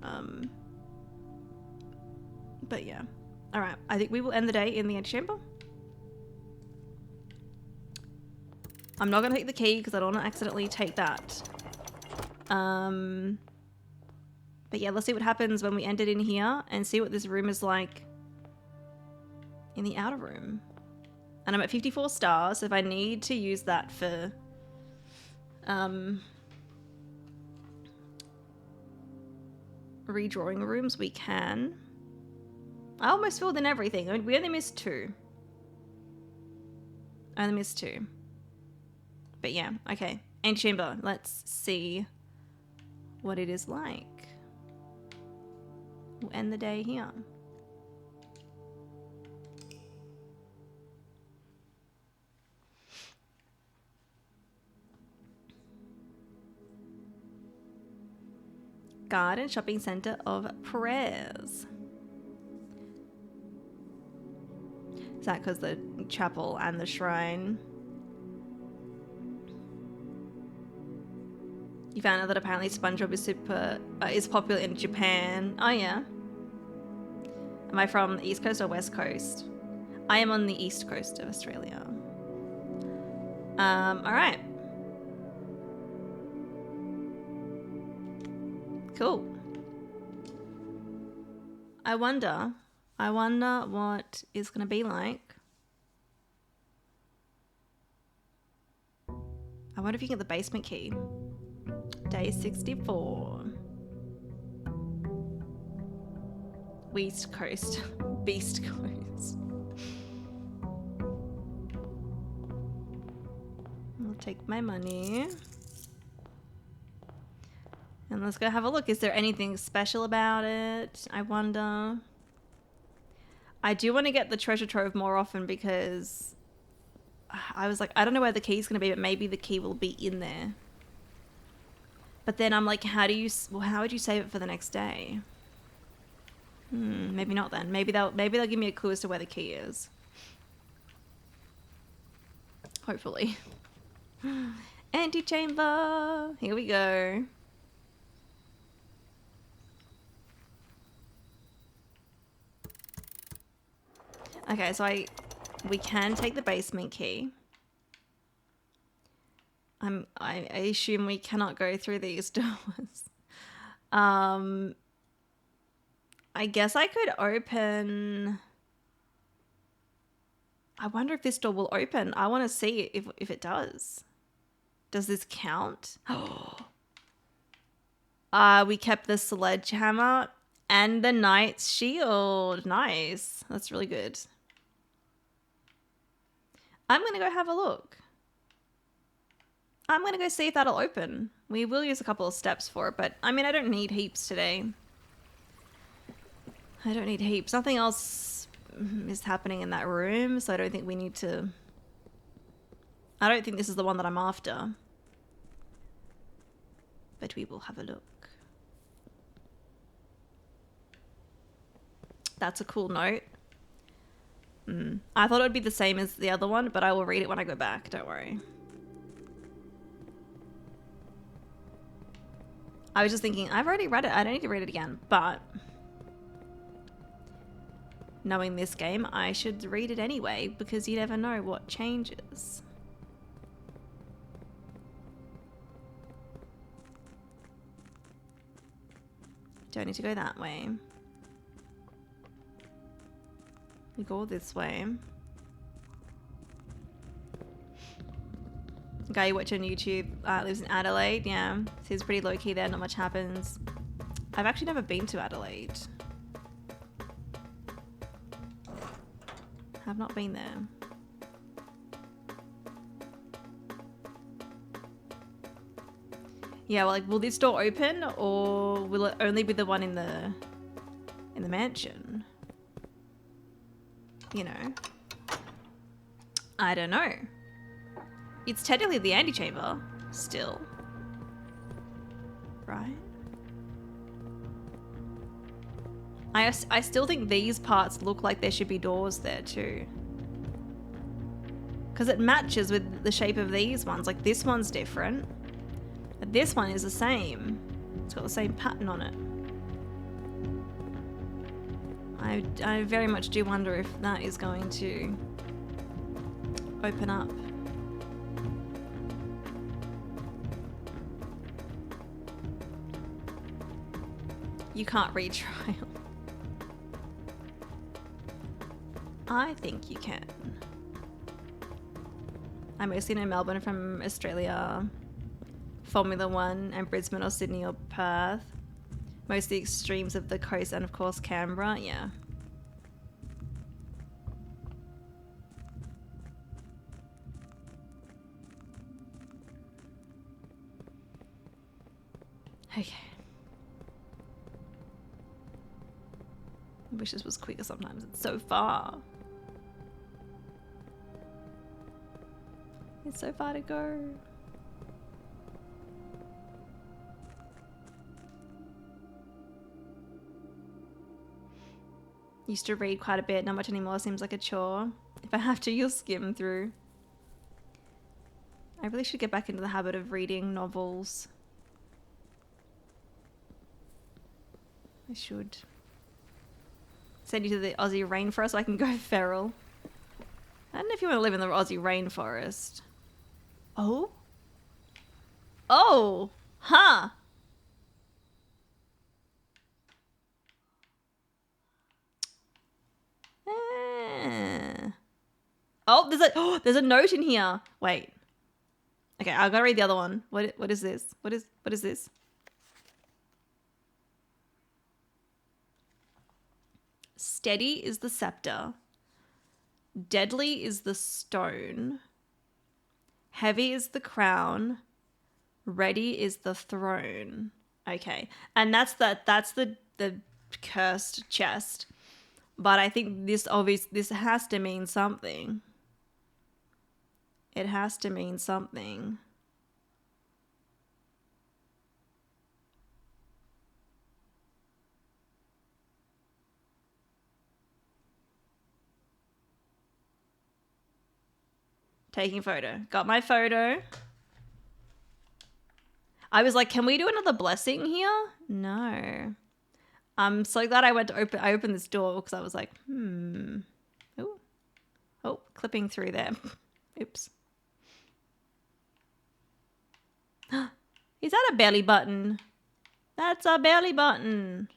But yeah. All right. I think we will end the day in the antechamber. I'm not going to take the key because I don't want to accidentally take that. But yeah, let's see what happens when we end it in here and see what this room is like in the outer room. And I'm at 54 stars, so if I need to use that for redrawing rooms, we can. I almost filled in everything. I mean, we only missed 2. I only missed 2. But yeah, okay. Antechamber, let's see what it is like. We'll end the day here. Garden Shopping Centre of Prayers. Is that because the chapel and the shrine? You found out that apparently SpongeBob is popular in Japan. Oh yeah. Am I from the East Coast or West Coast? I am on the East Coast of Australia. All right. Cool. I wonder what it's gonna be like. I wonder if you can get the basement key. Day 64. West Coast. Beast Coast. I'll take my money. And let's go have a look. Is there anything special about it? I wonder. I do want to get the treasure trove more often because I was like, I don't know where the key's going to be, but maybe the key will be in there. But then I'm like, how would you save it for the next day? Maybe not then. Maybe they'll give me a clue as to where the key is. Hopefully. Antechamber. Here we go. Okay, so we can take the basement key. I assume we cannot go through these doors. I guess I could open. I wonder if this door will open. I want to see if it does. Does this count? We kept the sledgehammer and the knight's shield. Nice. That's really good. I'm going to go have a look. I'm going to go see if that'll open. We will use a couple of steps for it, but I mean, I don't need heaps today. I don't need heaps. Nothing else is happening in that room, so I don't think we need to... I don't think this is the one that I'm after. But we will have a look. That's a cool note. I thought it would be the same as the other one, but I will read it when I go back. Don't worry. I was just thinking, I've already read it. I don't need to read it again, but knowing this game, I should read it anyway because you never know what changes. Don't need to go that way. We go this way. Guy you watch on YouTube lives in Adelaide. Yeah, seems pretty low key there. Not much happens. I've actually never been to Adelaide. Have not been there. Yeah, well, like, will this door open or will it only be the one in the mansion? You know, I don't know. It's technically the antechamber still, right? I still think these parts look like there should be doors there too, because it matches with the shape of these ones. Like this one's different, but this one is the same. It's got the same pattern on it. I very much do wonder if that is going to open up. You can't retrial. I think you can. I mostly know Melbourne from Australia, Formula 1 and Brisbane or Sydney or Perth. Most of the extremes of the coast and of course Canberra, yeah. Okay. I wish this was quicker sometimes. It's so far. It's so far to go. Used to read quite a bit, not much anymore, seems like a chore. If I have to, you'll skim through. I really should get back into the habit of reading novels. I should. Send you to the Aussie rainforest so I can go feral. I don't know if you want to live in the Aussie rainforest. Oh? Oh! Huh! Oh, there's a note in here. Wait. Okay, I've got to read the other one. What is this? What is this? Steady is the scepter. Deadly is the stone. Heavy is the crown. Ready is the throne. Okay. And that's the cursed chest. But I think this has to mean something. It has to mean something. Taking photo. Got my photo. I was like, can we do another blessing here? No. I'm so glad I went to open. I opened this door because I was like, Oh, clipping through there. Oops. Is that a belly button? That's a belly button.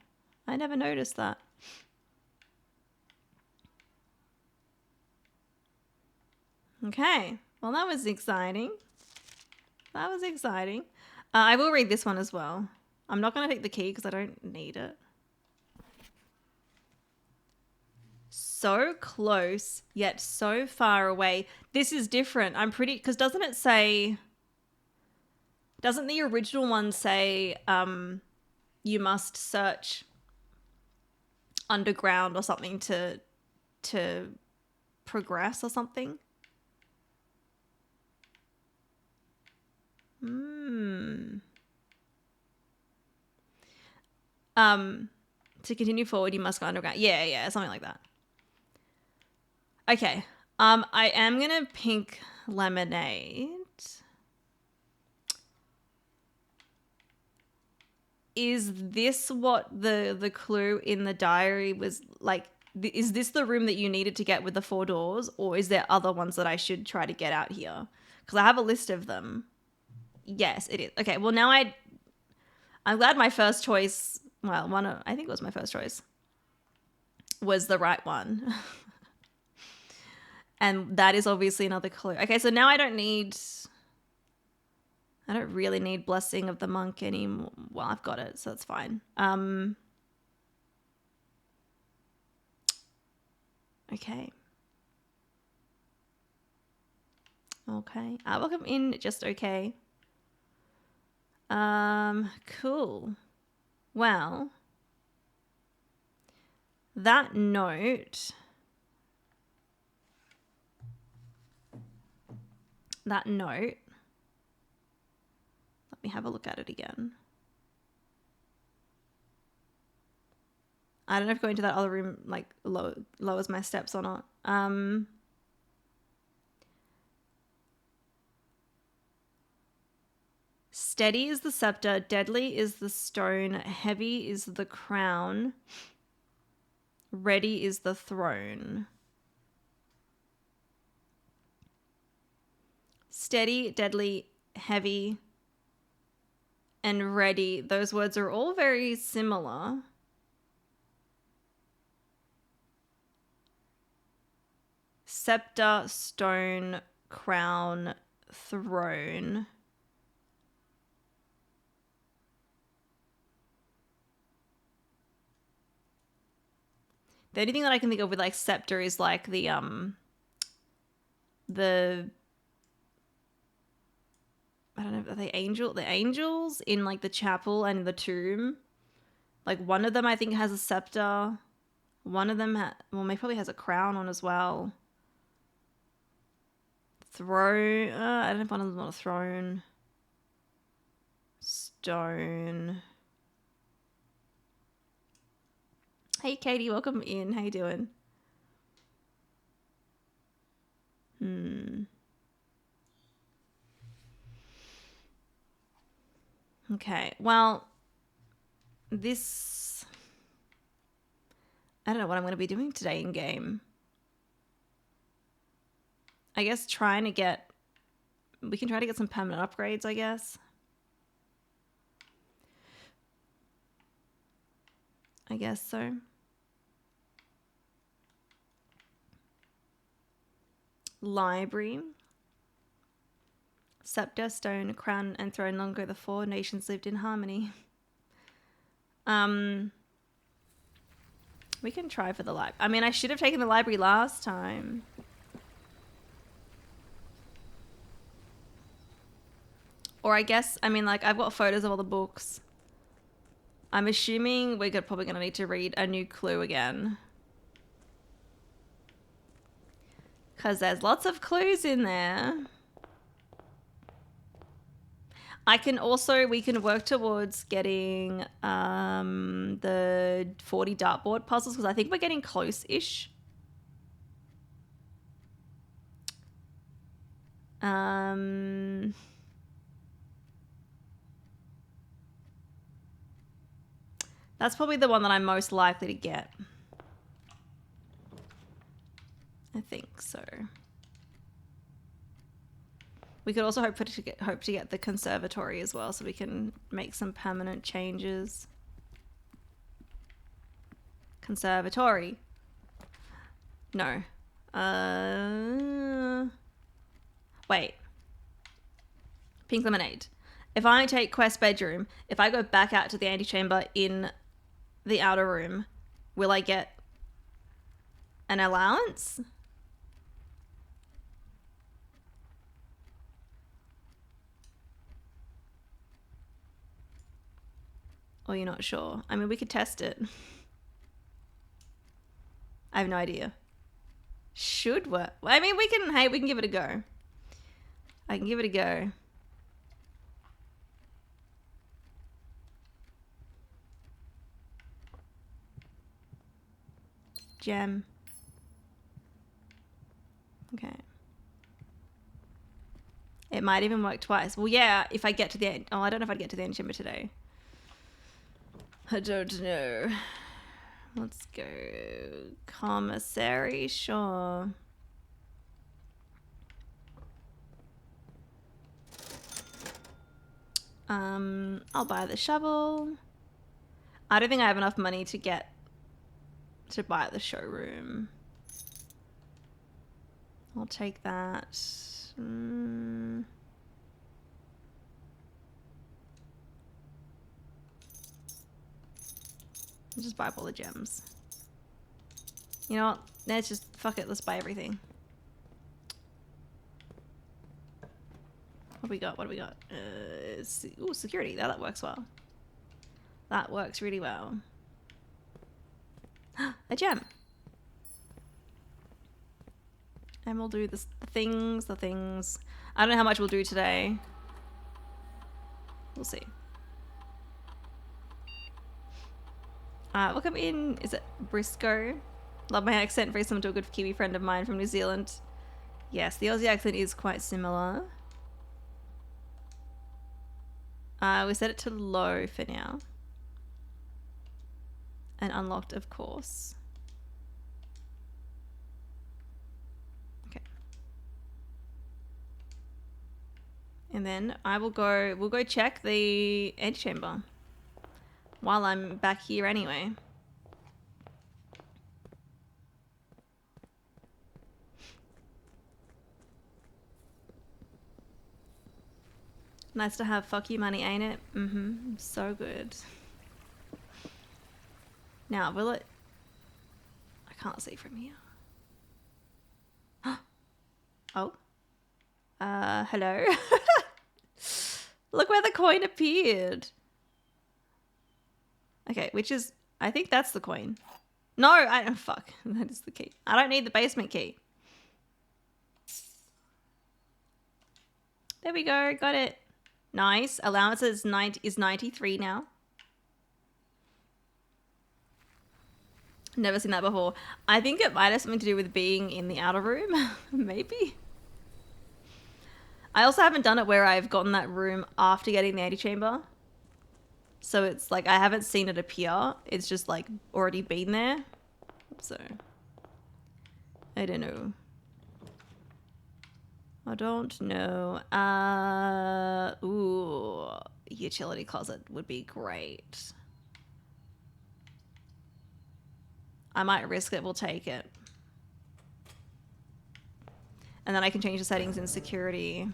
I never noticed that. Okay. Well, that was exciting. That was exciting. I will read this one as well. I'm not going to take the key because I don't need it. So close, yet so far away. This is different. I'm pretty... Because doesn't it say... Doesn't the original one say you must search underground or something to progress or something? To continue forward, you must go underground. Yeah, something like that. Okay. I am gonna pink lemonade. Is this what the clue in the diary was like? Is this the room that you needed to get with the 4 doors, or is there other ones that I should try to get out here? Because I have a list of them. Yes, it is. Okay, well now I'm glad my first choice, well, I think it was my first choice, was the right one. And that is obviously another clue. Okay, so now I don't really need Blessing of the Monk anymore. Well, I've got it, so it's fine. Okay. Okay. Welcome in, just okay. Cool. Well, that note... Let me have a look at it again. I don't know if going to that other room like lowers my steps or not. Steady is the scepter, deadly is the stone, heavy is the crown, ready is the throne. Steady, deadly, heavy, and ready. Those words are all very similar. Scepter, stone, crown, throne. The only thing that I can think of with like scepter is like the I don't know, are they the angels in like the chapel and the tomb? Like one of them I think has a scepter. One of them probably has a crown on as well. Throne, I don't know if one of them's on a throne. Stone. Hey Katie, welcome in. How you doing? Okay, well, this... I don't know what I'm going to be doing today in game. I guess we can try to get some permanent upgrades, I guess. I guess so. Library. Scepter, stone, crown, and throne. Long ago the 4 nations lived in harmony. We can try for the library. I mean, I should have taken the library last time. Or I guess, I mean, like, I've got photos of all the books. I'm assuming we're probably going to need to read a new clue again. Because there's lots of clues in there. We can work towards getting the 40 dartboard puzzles because I think we're getting close-ish. That's probably the one that I'm most likely to get. I think so. We could also hope to get the conservatory as well, so we can make some permanent changes. Conservatory. No. Wait. Pink lemonade. If I take quest bedroom, if I go back out to the antechamber in the outer room, will I get an allowance? Or you're not sure? I mean, we could test it. I have no idea. Should work. I mean, we can give it a go. I can give it a go. Gem. Okay. It might even work twice. Well, yeah, if I get to the end. Oh, I don't know if I'd get to the end chamber today. I don't know. Let's go. Commissary, sure. I'll buy the shovel. I don't think I have enough money to buy the showroom. I'll take that. I'll just buy up all the gems. You know what? Let's just fuck it. Let's buy everything. What do we got? What do we got? Ooh, security. That works well. That works really well. A gem. And we'll do the things. I don't know how much we'll do today. We'll see. Look, I'm in. Is it Briscoe? Love my accent. Very similar to a good Kiwi friend of mine from New Zealand. Yes, the Aussie accent is quite similar. We set it to low for now. And unlocked, of course. Okay. And then we'll go check the antechamber while I'm back here anyway. Nice to have fuck you money, ain't it? Mm-hmm. So good. Now, will it... I can't see from here. Oh. Hello? Look where the coin appeared. Okay, which is... I think that's the coin. No, fuck. That is the key. I don't need the basement key. There we go. Got it. Nice. Allowance is 93 now. Never seen that before. I think it might have something to do with being in the outer room. Maybe. I also haven't done it where I've gotten that room after getting the antechamber. So it's like I haven't seen it appear. It's just like already been there. So I don't know. I don't know. Ooh, utility closet would be great. I might risk it. We'll take it. And then I can change the settings in security.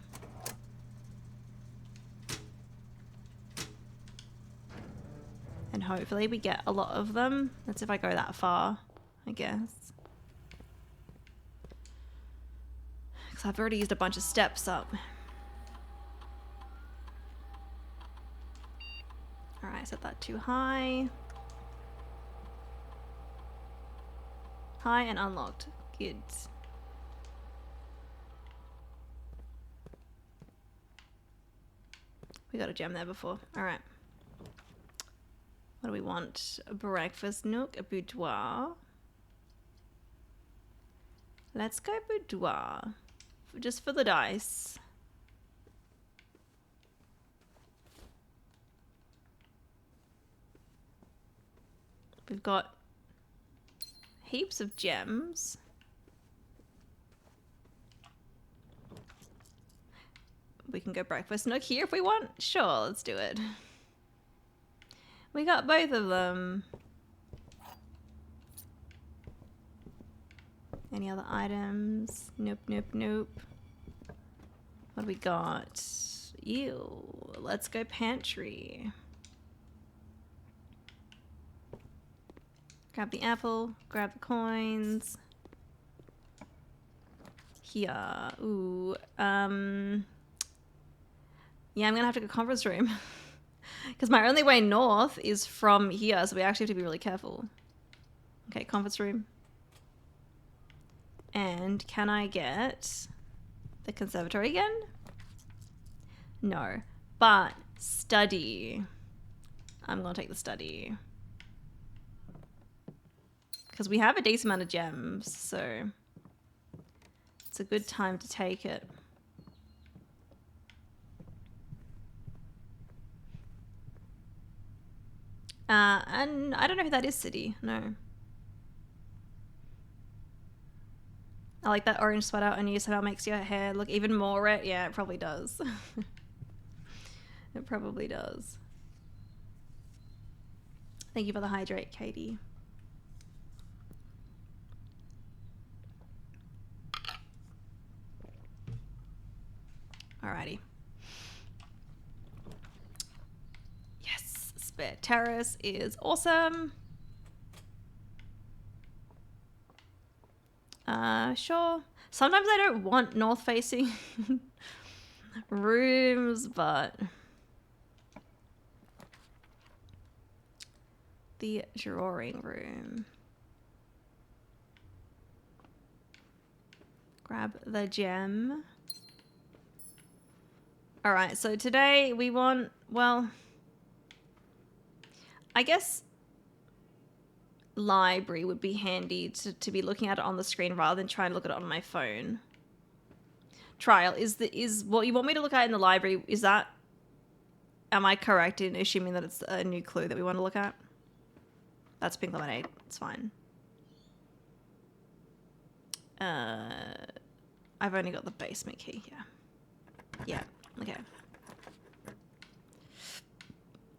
And hopefully we get a lot of them. That's if I go that far, I guess. Because I've already used a bunch of steps up. Alright, set that too high. High and unlocked. Good. We got a gem there before. Alright. What do we want? A breakfast nook, a boudoir. Let's go boudoir just for the dice. We've got heaps of gems. We can go breakfast nook here if we want. Sure, let's do it. We got both of them. Any other items? Nope, nope, nope. What do we got? Ew. Let's go pantry. Grab the apple. Grab the coins. Here. Ooh. Yeah, I'm gonna have to go conference room. Because my only way north is from here, so we actually have to be really careful. Okay, conference room. And can I get the conservatory again? No. But study. I'm going to take the study. Because we have a decent amount of gems, so it's a good time to take it. And I don't know who that is, City. No. I like that orange sweater on you, somehow makes your hair look even more red. Yeah, it probably does. It probably does. Thank you for the hydrate, Katie. Alrighty. Yes, spare terrace is awesome. Sure. Sometimes I don't want north-facing rooms, but the drawing room. Grab the gem. All right, so today we want, well, I guess library would be handy to be looking at it on the screen rather than trying to look at it on my phone. Trial is what you want me to look at in the library. Is that, am I correct in assuming that it's a new clue that we want to look at? That's pink lemonade. It's fine. I've only got the basement key here. Yeah. Okay.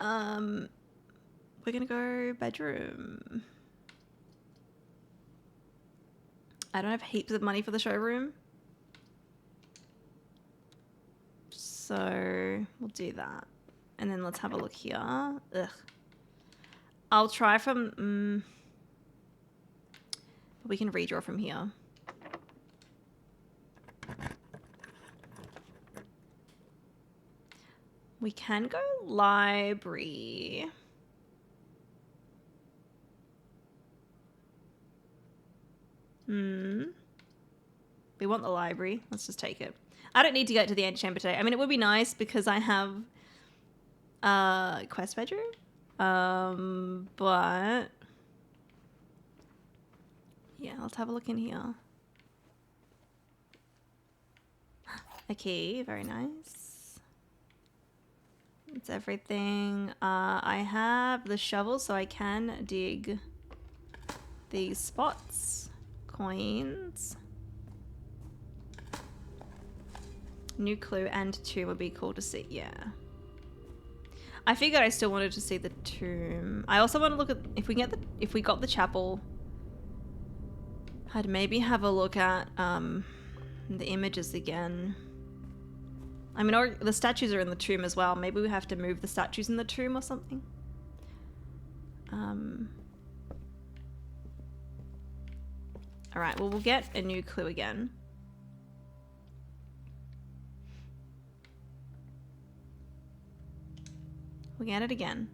We're gonna go bedroom. I don't have heaps of money for the showroom, so we'll do that. And then let's have a look here. Ugh. I'll try from... but we can redraw from here. We can go library. We want the library. Let's just take it. I don't need to get to the antechamber today. I mean, it would be nice because I have quest bedroom. But yeah, let's have a look in here. A key, very nice. It's everything. I have the shovel, so I can dig these spots. Coins. New clue and tomb would be cool to see. Yeah. I figured I still wanted to see the tomb. I also want to look at if we got the chapel. I'd maybe have a look at the images again. I mean, or the statues are in the tomb as well. Maybe we have to move the statues in the tomb or something. All right. Well, we'll get a new clue again. We'll get it again.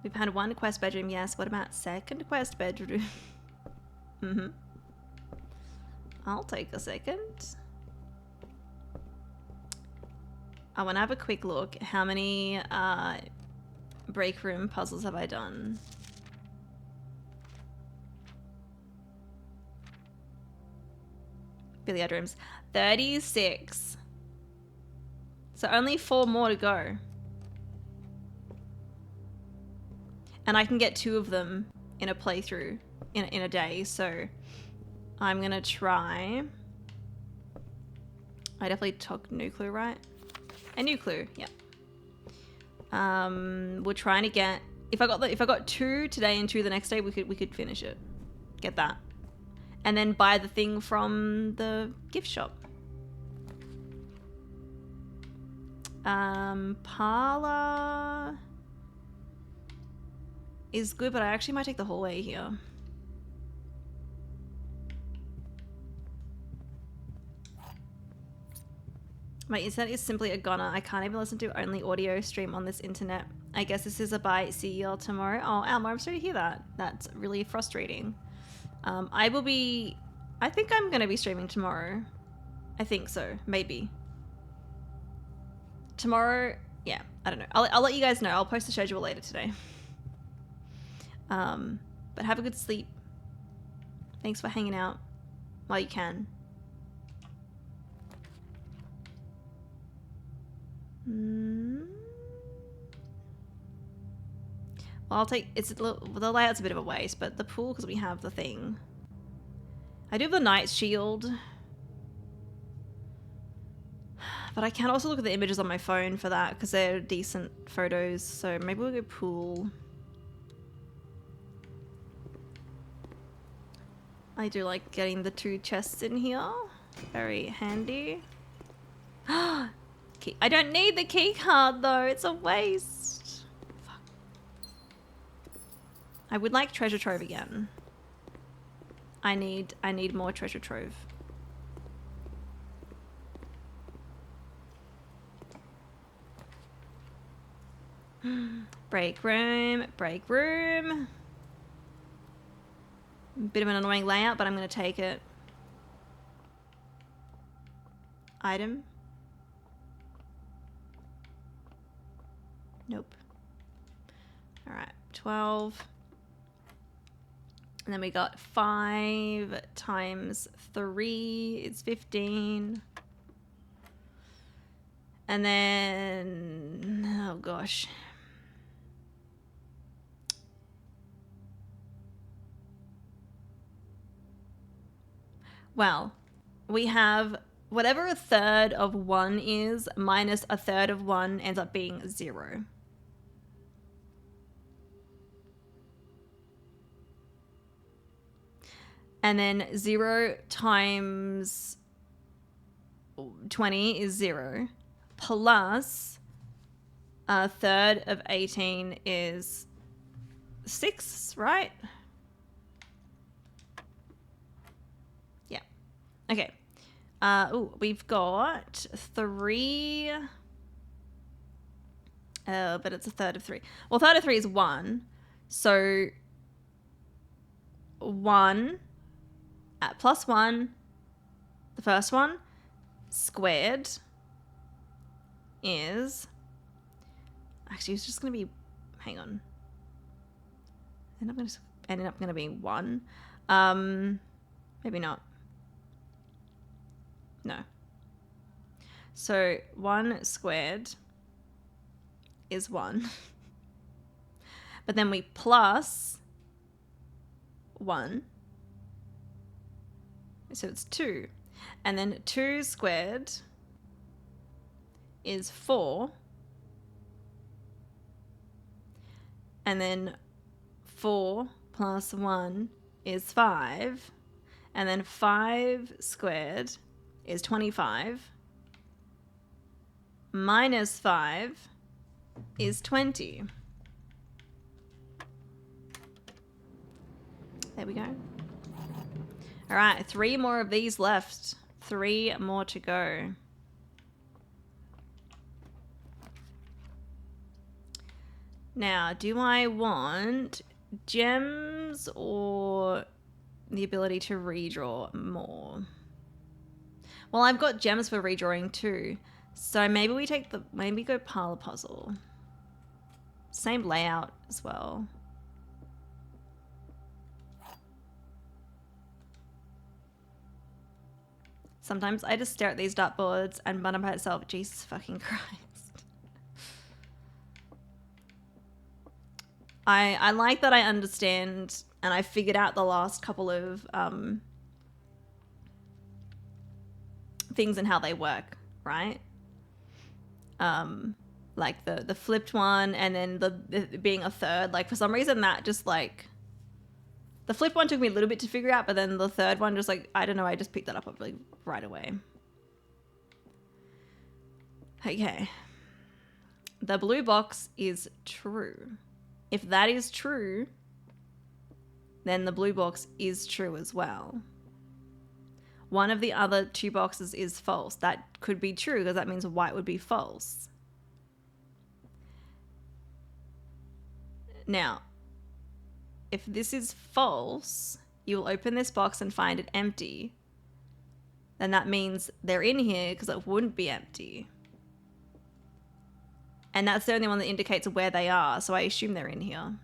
We've had one quest bedroom, yes. What about second quest bedroom? I'll take a second. I want to have a quick look. How many break room puzzles have I done? Billiard rooms. 36. So only 4 more to go. And I can get 2 of them in a playthrough in a day. So I'm going to try. I definitely took nuclear, right? A nuclear, yeah. We're trying to get, if I got 2 today and 2 the next day, we could finish it. Get that. And then buy the thing from the gift shop. Parlor is good, but I actually might take the hallway here. My internet is simply a goner. I can't even listen to only audio stream on this internet. I guess this is a bye. See y'all tomorrow. Oh, Alma, I'm sorry to hear that. That's really frustrating. I think I'm going to be streaming tomorrow. I think so. Maybe. Tomorrow, yeah, I don't know. I'll let you guys know. I'll post the schedule later today. But have a good sleep. Thanks for hanging out while you can. Well, I'll take, the layout's a bit of a waste, but the pool, because we have the thing. I do have the Knight's Shield. But I can also look at the images on my phone for that, because they're decent photos, so maybe we'll go pool. I do like getting the 2 chests in here. Very handy. I don't need the key card though, it's a waste. Fuck. I would like treasure trove again. I need more treasure trove. Break room, break room. Bit of an annoying layout, but I'm gonna take it. Item. Nope. All right, 12. And then we got 5 times 3 is 15. And then, oh gosh. Well, we have whatever a third of 1 is minus a third of 1 ends up being 0. And then 0 times 20 is 0. Plus a third of 18 is 6, right? Yeah. Okay. We've got 3. But it's a third of 3. Well, a third of 3 is 1. So 1 plus 1, the first one, squared is, actually it's just going to be, hang on, ended up going to be 1. Maybe not. No. So 1 squared is 1. But then we plus 1. So it's 2. And then 2 squared is 4. And then 4 plus 1 is 5. And then 5 squared is 25. Minus 5 is 20. There we go. All right, 3 more of these left. 3 more to go. Now, do I want gems or the ability to redraw more? Well, I've got gems for redrawing too. So maybe we maybe go parlor puzzle. Same layout as well. Sometimes I just stare at these dartboards and mutter by itself, Jesus fucking Christ. I like that I understand and I figured out the last couple of things and how they work, right? Like the flipped one and then the being a third. Like for some reason that just like the flipped one took me a little bit to figure out, but then the third one just like I don't know, I just picked that up like right away. Okay. The blue box is true. If that is true, then the blue box is true as well. One of the other two boxes is false. That could be true because that means white would be false. Now, if this is false, you will open this box and find it empty. Then that means they're in here because it wouldn't be empty. And that's the only one that indicates where they are, so I assume they're in here.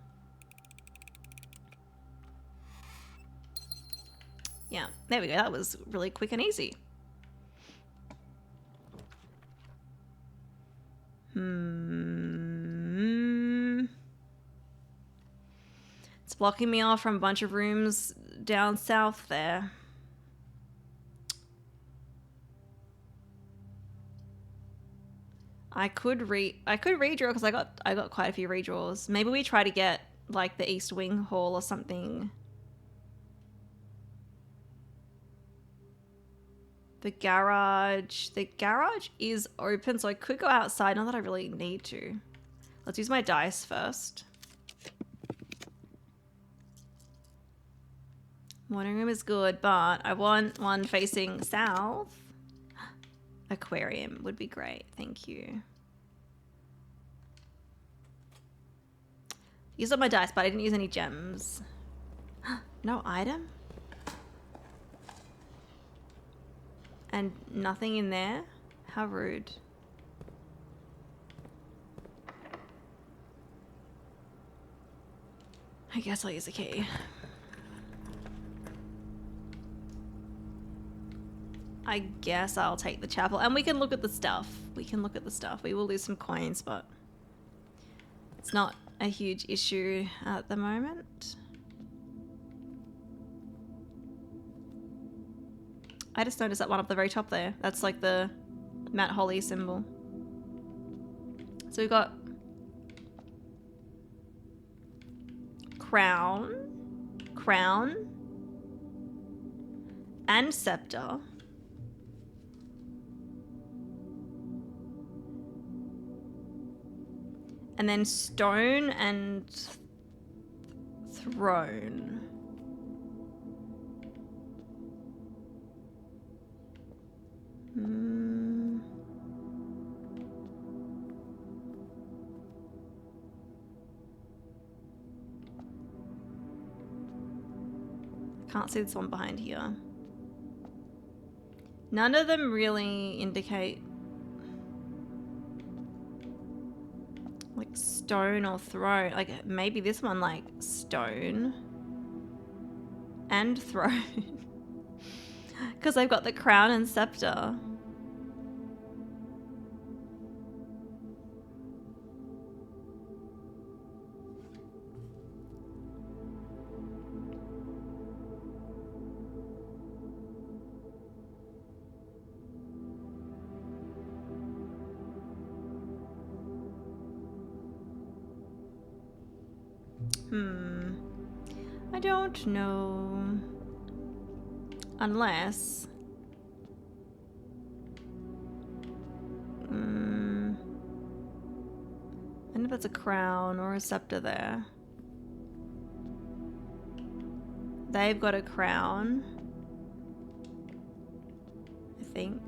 Yeah, there we go. That was really quick and easy. It's blocking me off from a bunch of rooms down south there. I could redraw because I got quite a few redraws. Maybe we try to get like the East Wing Hall or something. The garage is open, so I could go outside. Not that I really need to. Let's use my dice first. Morning room is good, but I want one facing south. Aquarium would be great. Thank you. Used up my dice, but I didn't use any gems. No item? And nothing in there? How rude. I guess I'll use a key. I guess I'll take the chapel. And we can look at the stuff. We will lose some coins, but it's not a huge issue at the moment. I just noticed that one up the very top there. That's like the Matt Holly symbol. So we've got crown, and scepter. And then stone and throne. Can't see this one behind here. None of them really indicate like stone or throne. Like maybe this one like stone and throne. Because I've got the crown and scepter. I don't know. Unless... I don't know if that's a crown or a scepter there. They've got a crown, I think.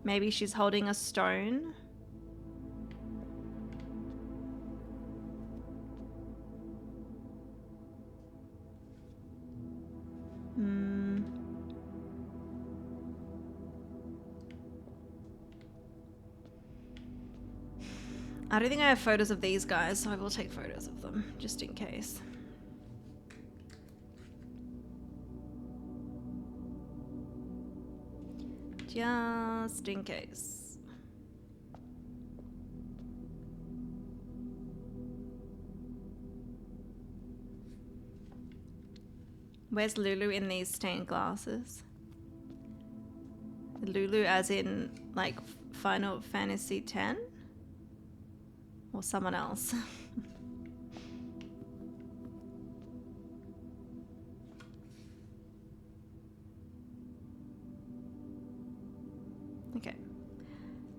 Maybe she's holding a stone. I don't think I have photos of these guys, so I will take photos of them, just in case. Just in case. Where's Lulu in these stained glasses? Lulu as in like Final Fantasy X? Or someone else? Okay.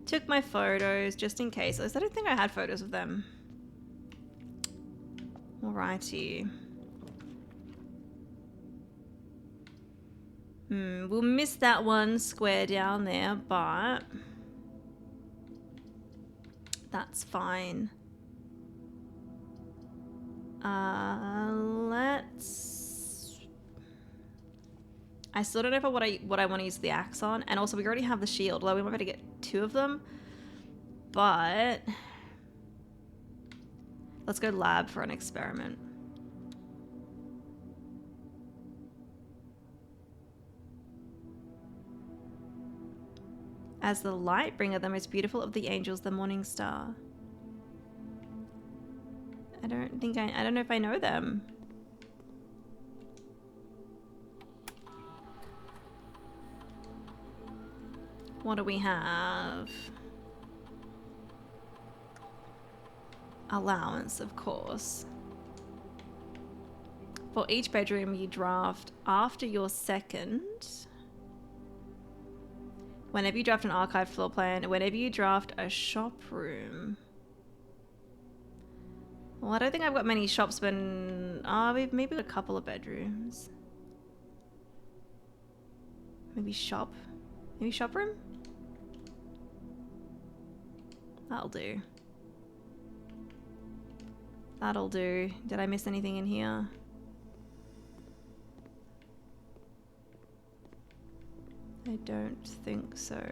Took my photos just in case. I don't think I had photos of them. Alrighty. We'll miss that one square down there, but that's fine. Let's... I still don't know what I want to use the axe on, and also we already have the shield, although we might be able to get 2 of them. But let's go lab for an experiment. As the light bringer, the most beautiful of the angels, the morning star. I don't know if I know them. What do we have? Allowance, of course. For each bedroom you draft after your second. Whenever you draft an archive floor plan, whenever you draft a shop room. Well, I don't think I've got many shops, but we've maybe got a couple of bedrooms. Maybe shop room? That'll do. That'll do. Did I miss anything in here? I don't think so.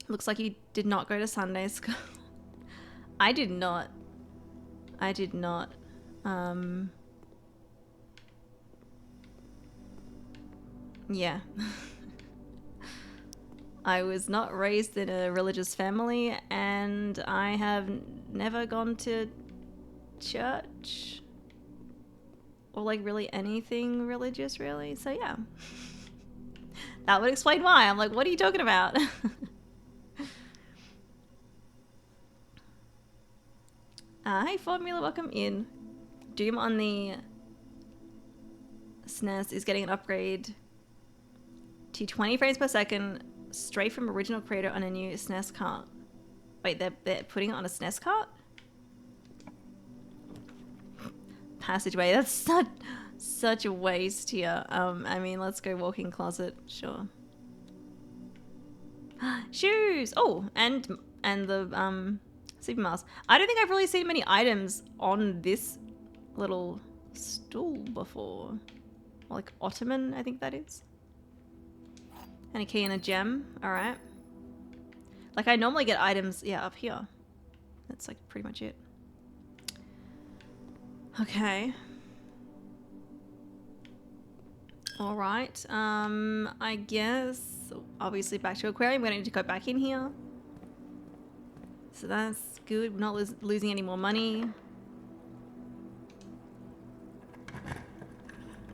Looks like you did not go to Sunday school. I did not. I did not. Yeah. I was not raised in a religious family, and I have never gone to church. Or like really anything religious, really. So yeah. That would explain why. I'm like, what are you talking about? Hey Formula, welcome in. Doom on the SNES is getting an upgrade to 20 frames per second straight from original creator on a new SNES cart. Wait, they're putting it on a SNES cart? Passageway, that's such a waste here. I mean, let's go walk-in closet, sure. Shoes! Oh, and the sleeping mask. I don't think I've really seen many items on this little stool before. Or like ottoman, I think that is. And a key and a gem, alright. Like I normally get items, yeah, up here. That's like pretty much it. Okay. Alright, I guess, obviously back to aquarium. We're gonna need to go back in here. So that's good, we're not losing any more money.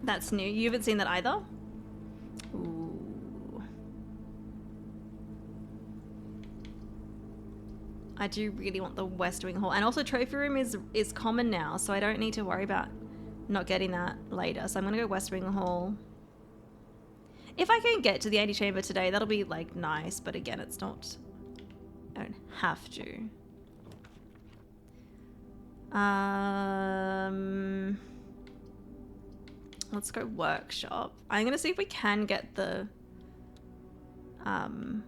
That's new, you haven't seen that either? Ooh. I do really want the West Wing Hall. And also trophy room is common now, so I don't need to worry about not getting that later. So I'm gonna go West Wing Hall. If I can get to the antechamber today, that'll be like nice, but again, it's not, I don't have to. Let's go workshop. I'm gonna see if we can get the, I mean,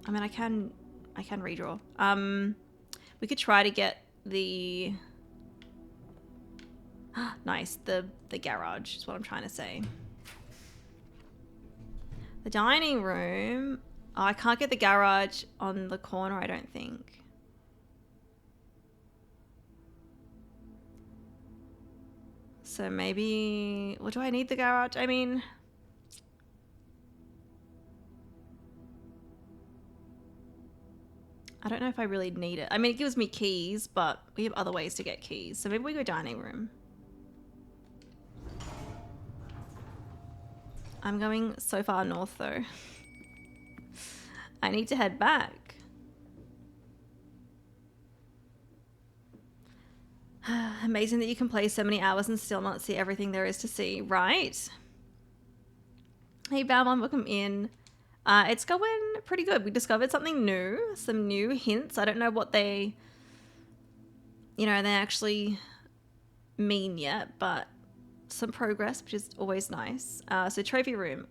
I can redraw. We could try to get the, nice, the garage is what I'm trying to say. The dining room, oh, I can't get the garage on the corner, I don't think. So maybe, what do I need the garage? I mean, I don't know if I really need it. I mean, it gives me keys, but we have other ways to get keys. So maybe we go dining room. I'm going so far north though. I need to head back. Amazing that you can play so many hours and still not see everything there is to see, right? Hey Bauman, welcome in. It's going pretty good. We discovered something new, some new hints. I don't know what they, they actually mean yet, but some progress, which is always nice. So trophy room.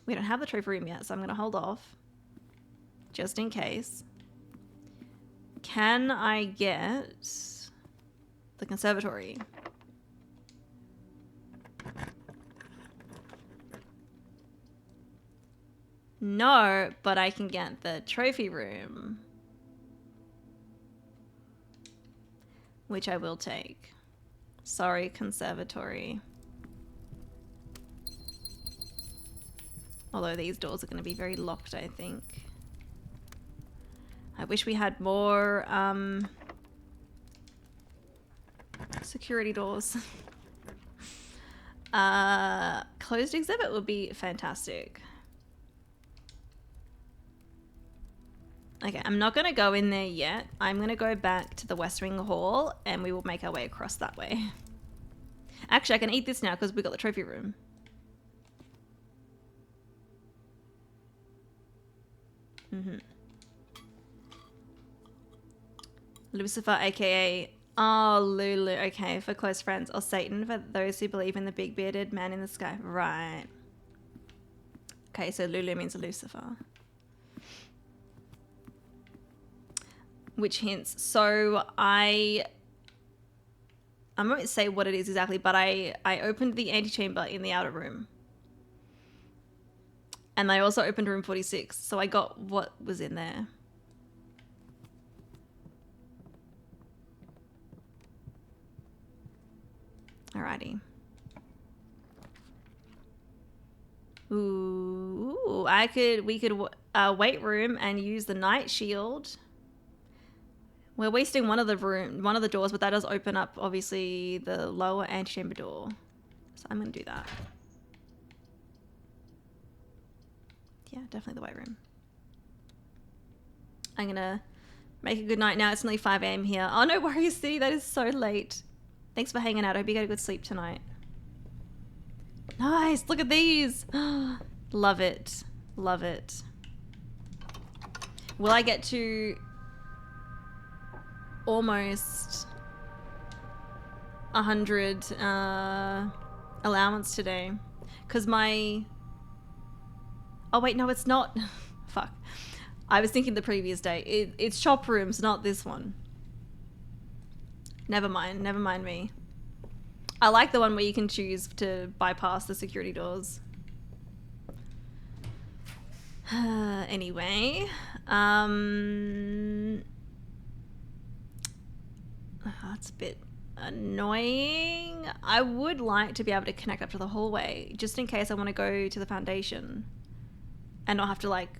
We don't have the trophy room yet, so I'm going to hold off just in case. Can I get the conservatory? No, but I can get the trophy room, which I will take. Sorry, conservatory. Although these doors are going to be very locked, I think. I wish we had more security doors. Closed exhibit would be fantastic. Okay, I'm not going to go in there yet. I'm going to go back to the West Wing Hall and we will make our way across that way. Actually, I can eat this now because we got the trophy room. Lucifer, aka... Oh, Lulu. Okay, for close friends. Or Satan, for those who believe in the big bearded man in the sky. Right. Okay, so Lulu means Lucifer. Which hints. So I won't say what it is exactly, but I opened the antechamber in the outer room. And I also opened room 46. So I got what was in there. Alrighty. Ooh, we could wait room and use the night shield. We're wasting one of the doors, but that does open up obviously the lower antechamber door. So I'm gonna do that. Yeah, definitely the white room. I'm gonna make a good night now. It's only 5 AM here. Oh, no worries, City. That is so late. Thanks for hanging out. I hope you get a good sleep tonight. Nice. Look at these. Love it. Love it. Will I get to almost 100 allowance today? Because my... Oh, wait, no, it's not. Fuck. I was thinking the previous day. It's shop rooms, not this one. Never mind me. I like the one where you can choose to bypass the security doors. Anyway. That's a bit annoying. I would like to be able to connect up to the hallway, just in case I want to go to the foundation and not have to, like,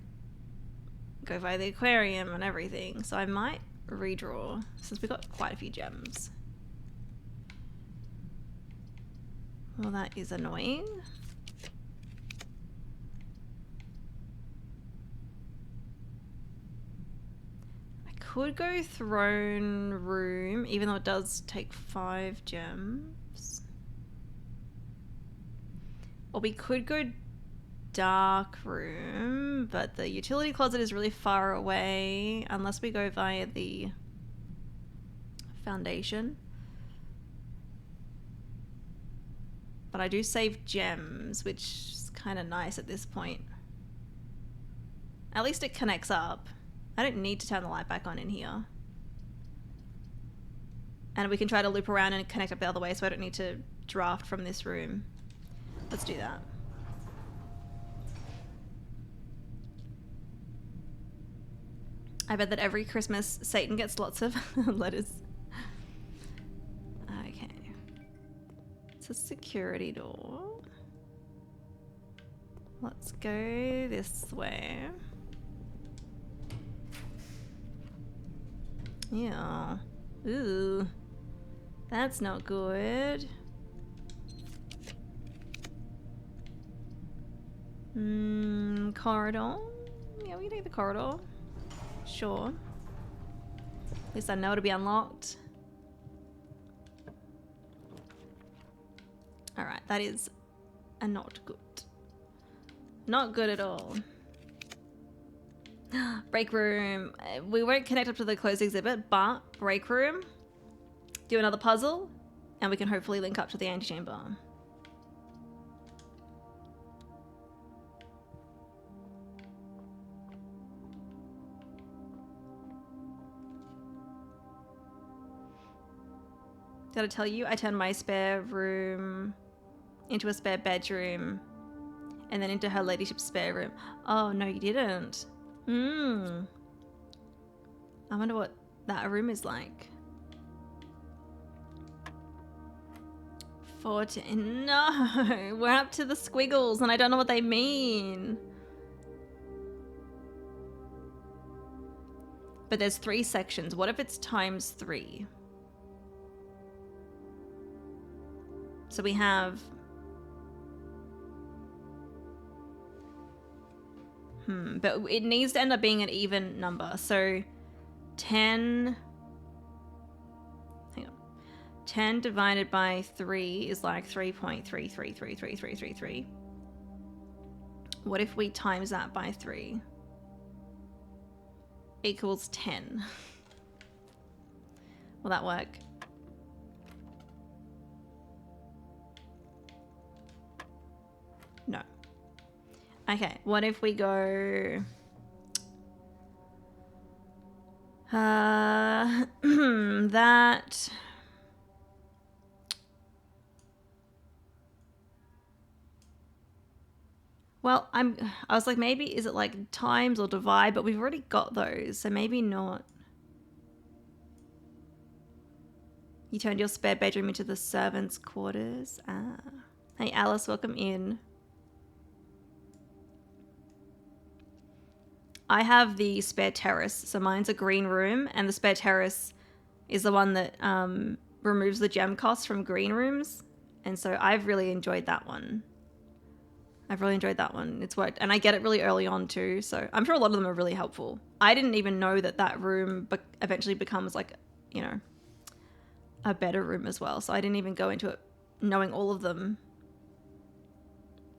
go via the aquarium and everything. So I might redraw, since we've got quite a few gems. Well, that is annoying. I could go throne room, even though it does take 5 gems. Or we could go dark room, but the utility closet is really far away unless we go via the foundation. But I do save gems, which is kind of nice at this point. At least it connects up. I don't need to turn the light back on in here. And we can try to loop around and connect up the other way, so I don't need to draft from this room. Let's do that. I bet that every Christmas Satan gets lots of letters. Okay. It's a security door. Let's go this way. Yeah. Ooh. That's not good. Corridor. Yeah, we can take the corridor. Sure. At least I know it'll be unlocked. Alright, that is a not good. Not good at all. Break room. We won't connect up to the closed exhibit, but break room. Do another puzzle, and we can hopefully link up to the antechamber. Did I tell you I turned my spare room into a spare bedroom and then into her ladyship's spare room? Oh, no, you didn't. I wonder what that room is like. 14. No, we're up to the squiggles and I don't know what they mean. But there's 3 sections. What if it's times 3? So we have... But it needs to end up being an even number. So 10... Hang on. 10 divided by 3 is like 3.33333333. What if we times that by 3? Equals 10. Will that work? No. Okay, what if we go... that... Well, I was like, maybe is it like times or divide, but we've already got those, so maybe not. You turned your spare bedroom into the servants' quarters. Ah. Hey, Alice, welcome in. I have the spare terrace, so mine's a green room, and the spare terrace is the one that removes the gem cost from green rooms, and so I've really enjoyed that one. It's worked, and I get it really early on too, so I'm sure a lot of them are really helpful. I didn't even know that that room eventually becomes like, you know, a better room as well, so I didn't even go into it knowing all of them.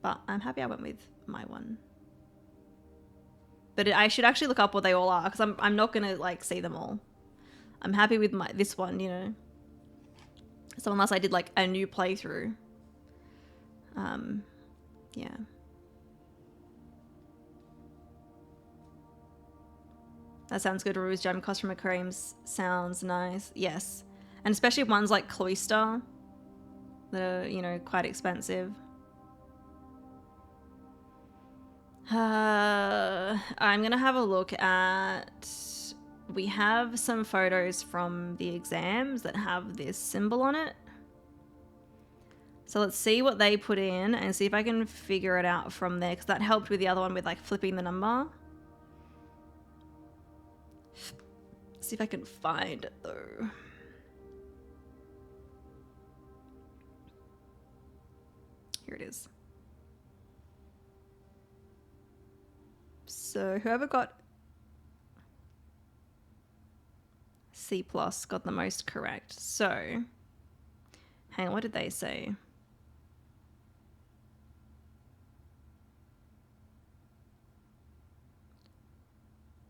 But I'm happy I went with my one. But I should actually look up what they all are, because I'm not going to like see them all. I'm happy with this one, you know. So unless I did like a new playthrough. Yeah. That sounds good. Rue's gem cost from aquariums sounds nice. Yes. And especially ones like Cloister that are, you know, quite expensive. I'm going to have a look at... We have some photos from the exams that have this symbol on it. So let's see what they put in and see if I can figure it out from there, because that helped with the other one with like flipping the number. See if I can find it though. Here it is. So whoever got C+ got the most correct. So, hang on, what did they say?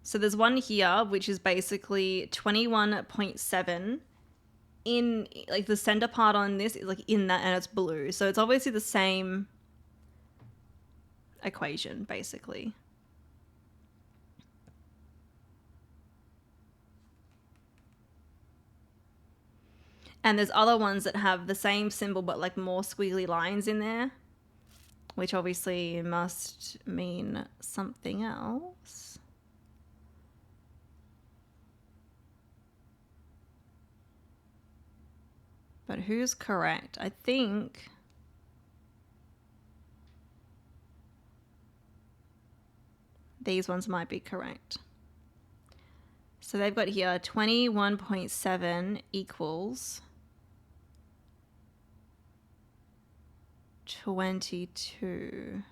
So there's one here, which is basically 21.7. In, like, the center part on this is, like, in that, and it's blue. So it's obviously the same equation, basically. And there's other ones that have the same symbol, but, like, more squiggly lines in there, which obviously must mean something else. But who's correct? I think... these ones might be correct. So they've got here 21.7 equals 22.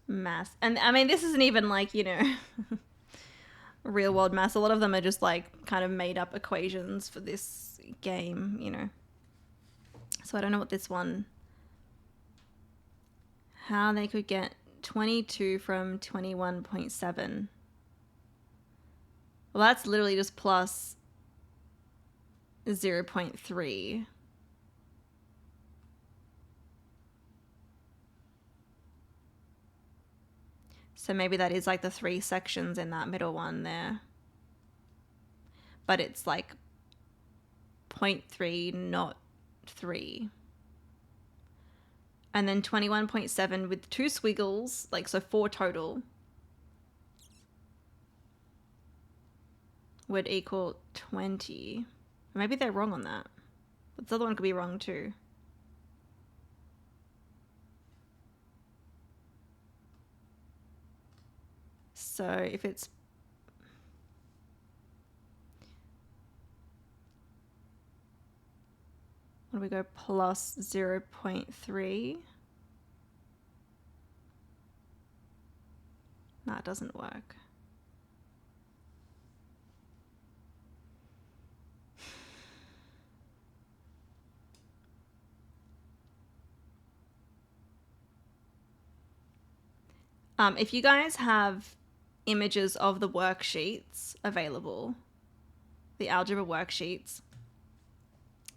Math. And I mean, this isn't even like, you know, real world maths. A lot of them are just like kind of made up equations for this game, you know. So I don't know what this one, how they could get 22 from 21.7. Well, that's literally just plus 0.3. So maybe that is like the 3 sections in that middle one there. But it's like 0.3, not 3. And then 21.7 with 2 squiggles, like so 4 total, would equal 20. Maybe they're wrong on that. But the other one could be wrong too. So if it's when we go plus 0.3, that doesn't work. If you guys have images of the worksheets available, the algebra worksheets,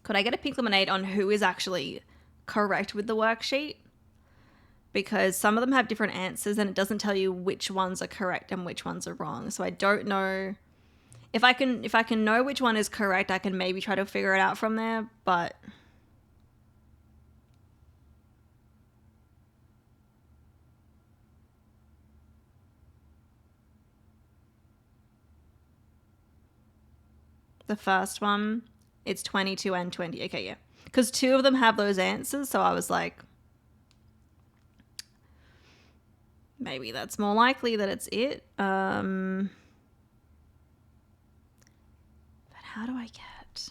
could I get a pink lemonade on who is actually correct with the worksheet? Because some of them have different answers and it doesn't tell you which ones are correct and which ones are wrong. So I don't know if I can know which one is correct, I can maybe try to figure it out from there, but the first one, it's 22 and 20. Okay, yeah. Because 2 of them have those answers, so I was like, maybe that's more likely that it's it. But how do I get...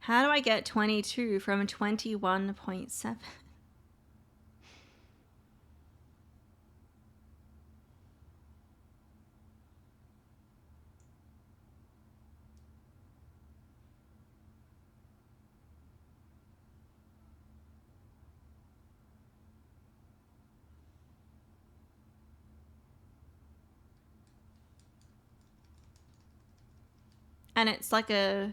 How do I get 22 from 21.7? And it's like it's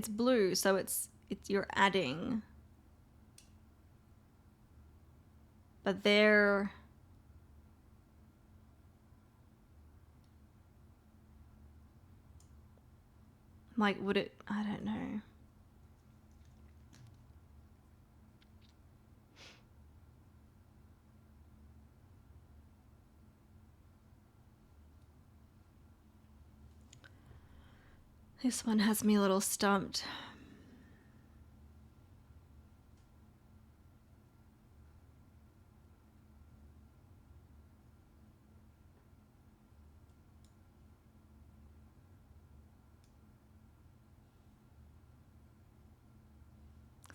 blue, so it's you're adding. But they're... Like, would it... I don't know. This one has me a little stumped.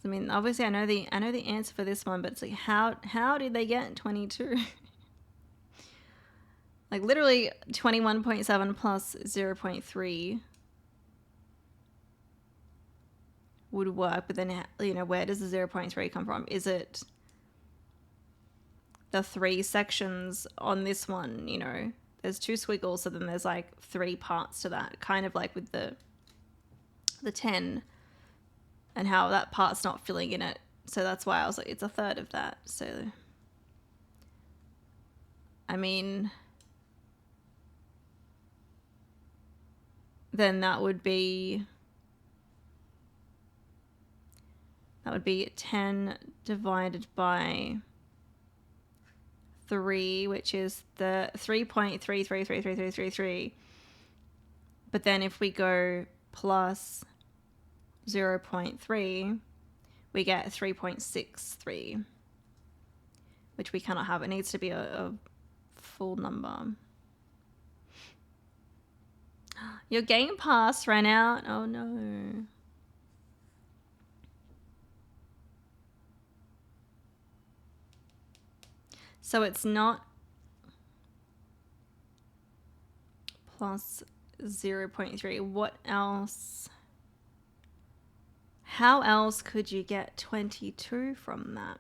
I mean, obviously I know the answer for this one, but it's like how did they get 22? Like literally 21.7 plus 0.3 would work, but then, you know, where does the 0.3 come from? Is it the 3 sections on this one? You know, there's 2 squiggles, so then there's like 3 parts to that, kind of like with the 10 and how that part's not filling in it. So that's why I was like, it's a third of that. So I mean, then that would be 10 divided by 3, which is the 3.333333. But then if we go plus 0.3, we get 3.63, which we cannot have. It needs to be a full number. Your game pass ran out. Oh no. So it's not plus 0.3. What else? How else could you get 22 from that?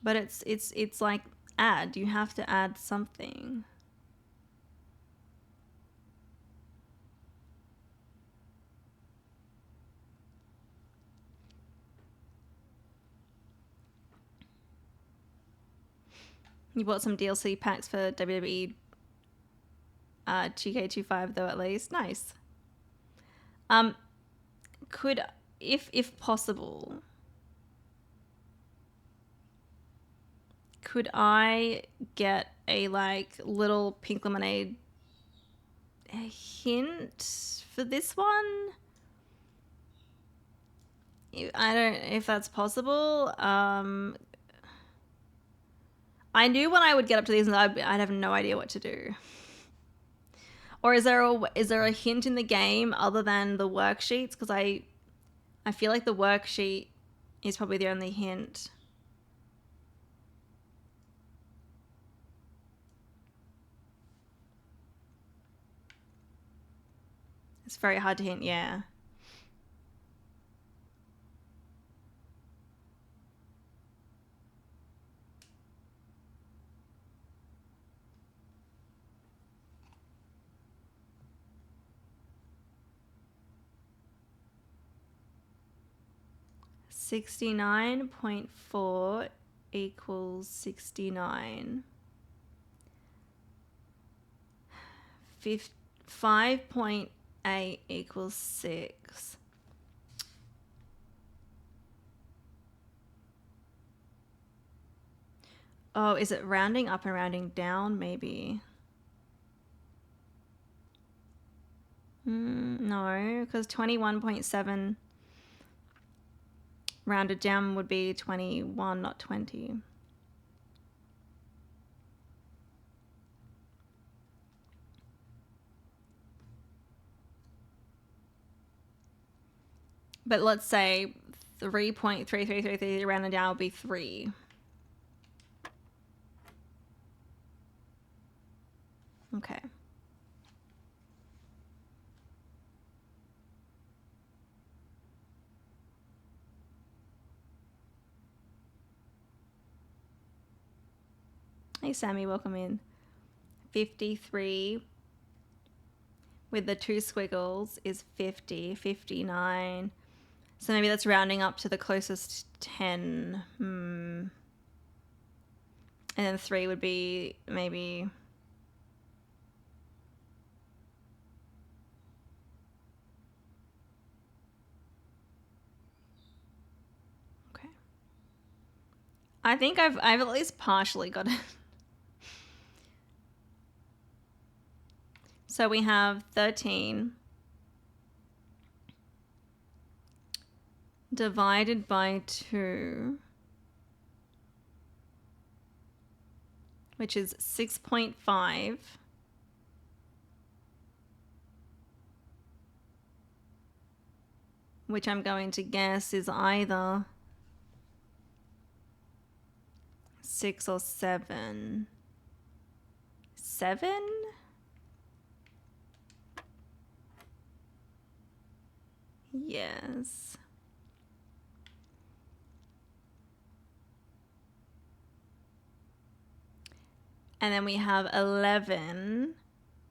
But it's like add. You have to add something. You bought some DLC packs for WWE 2K25 though, at least. Nice. Could, if possible, could I get a like little pink lemonade hint for this one? I don't know if that's possible. I knew when I would get up to these, I'd have no idea what to do. Or is there a hint in the game other than the worksheets? Because I feel like the worksheet is probably the only hint. It's very hard to hint, yeah. $69.4 equals 69. 5.8 equals 6. Oh, is it rounding up and rounding down? Maybe. No, because 21.7 rounded down would be 21, not 20. But let's say 3.3333 rounded down would be 3. Okay. Hey Sammy, welcome in. 53 with the 2 squiggles is 50, 59. So maybe that's rounding up to the closest 10. And then 3 would be maybe... Okay. I think I've at least partially got it. So we have 13 divided by 2, which is 6.5. Which I'm going to guess is either 6 or 7. 7? Yes. And then we have 11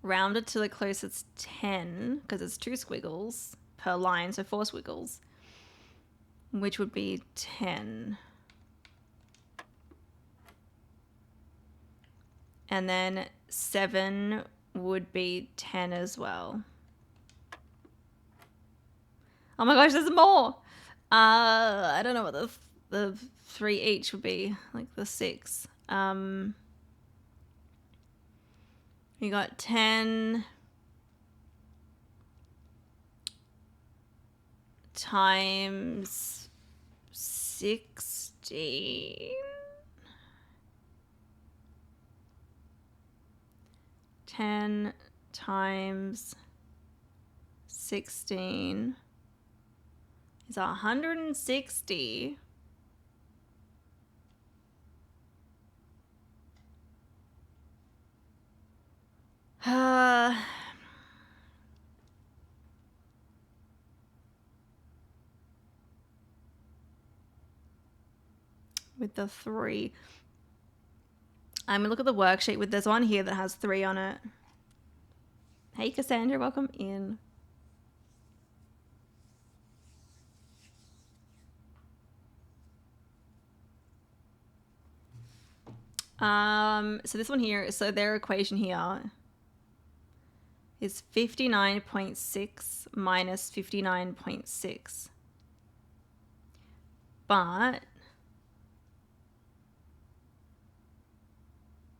rounded to the closest 10 because it's 2 squiggles per line, so 4 squiggles. which would be 10. And then 7 would be 10 as well. Oh my gosh, there's more. I don't know what the 3 each would be, like the 6. You got 10 times 16. 10 times 16 is 160. With the 3. I'm gonna look at the worksheet. There's one here that has 3 on it. Hey Cassandra, welcome in. So this one here, so their equation here is 59.6 minus 59.6. But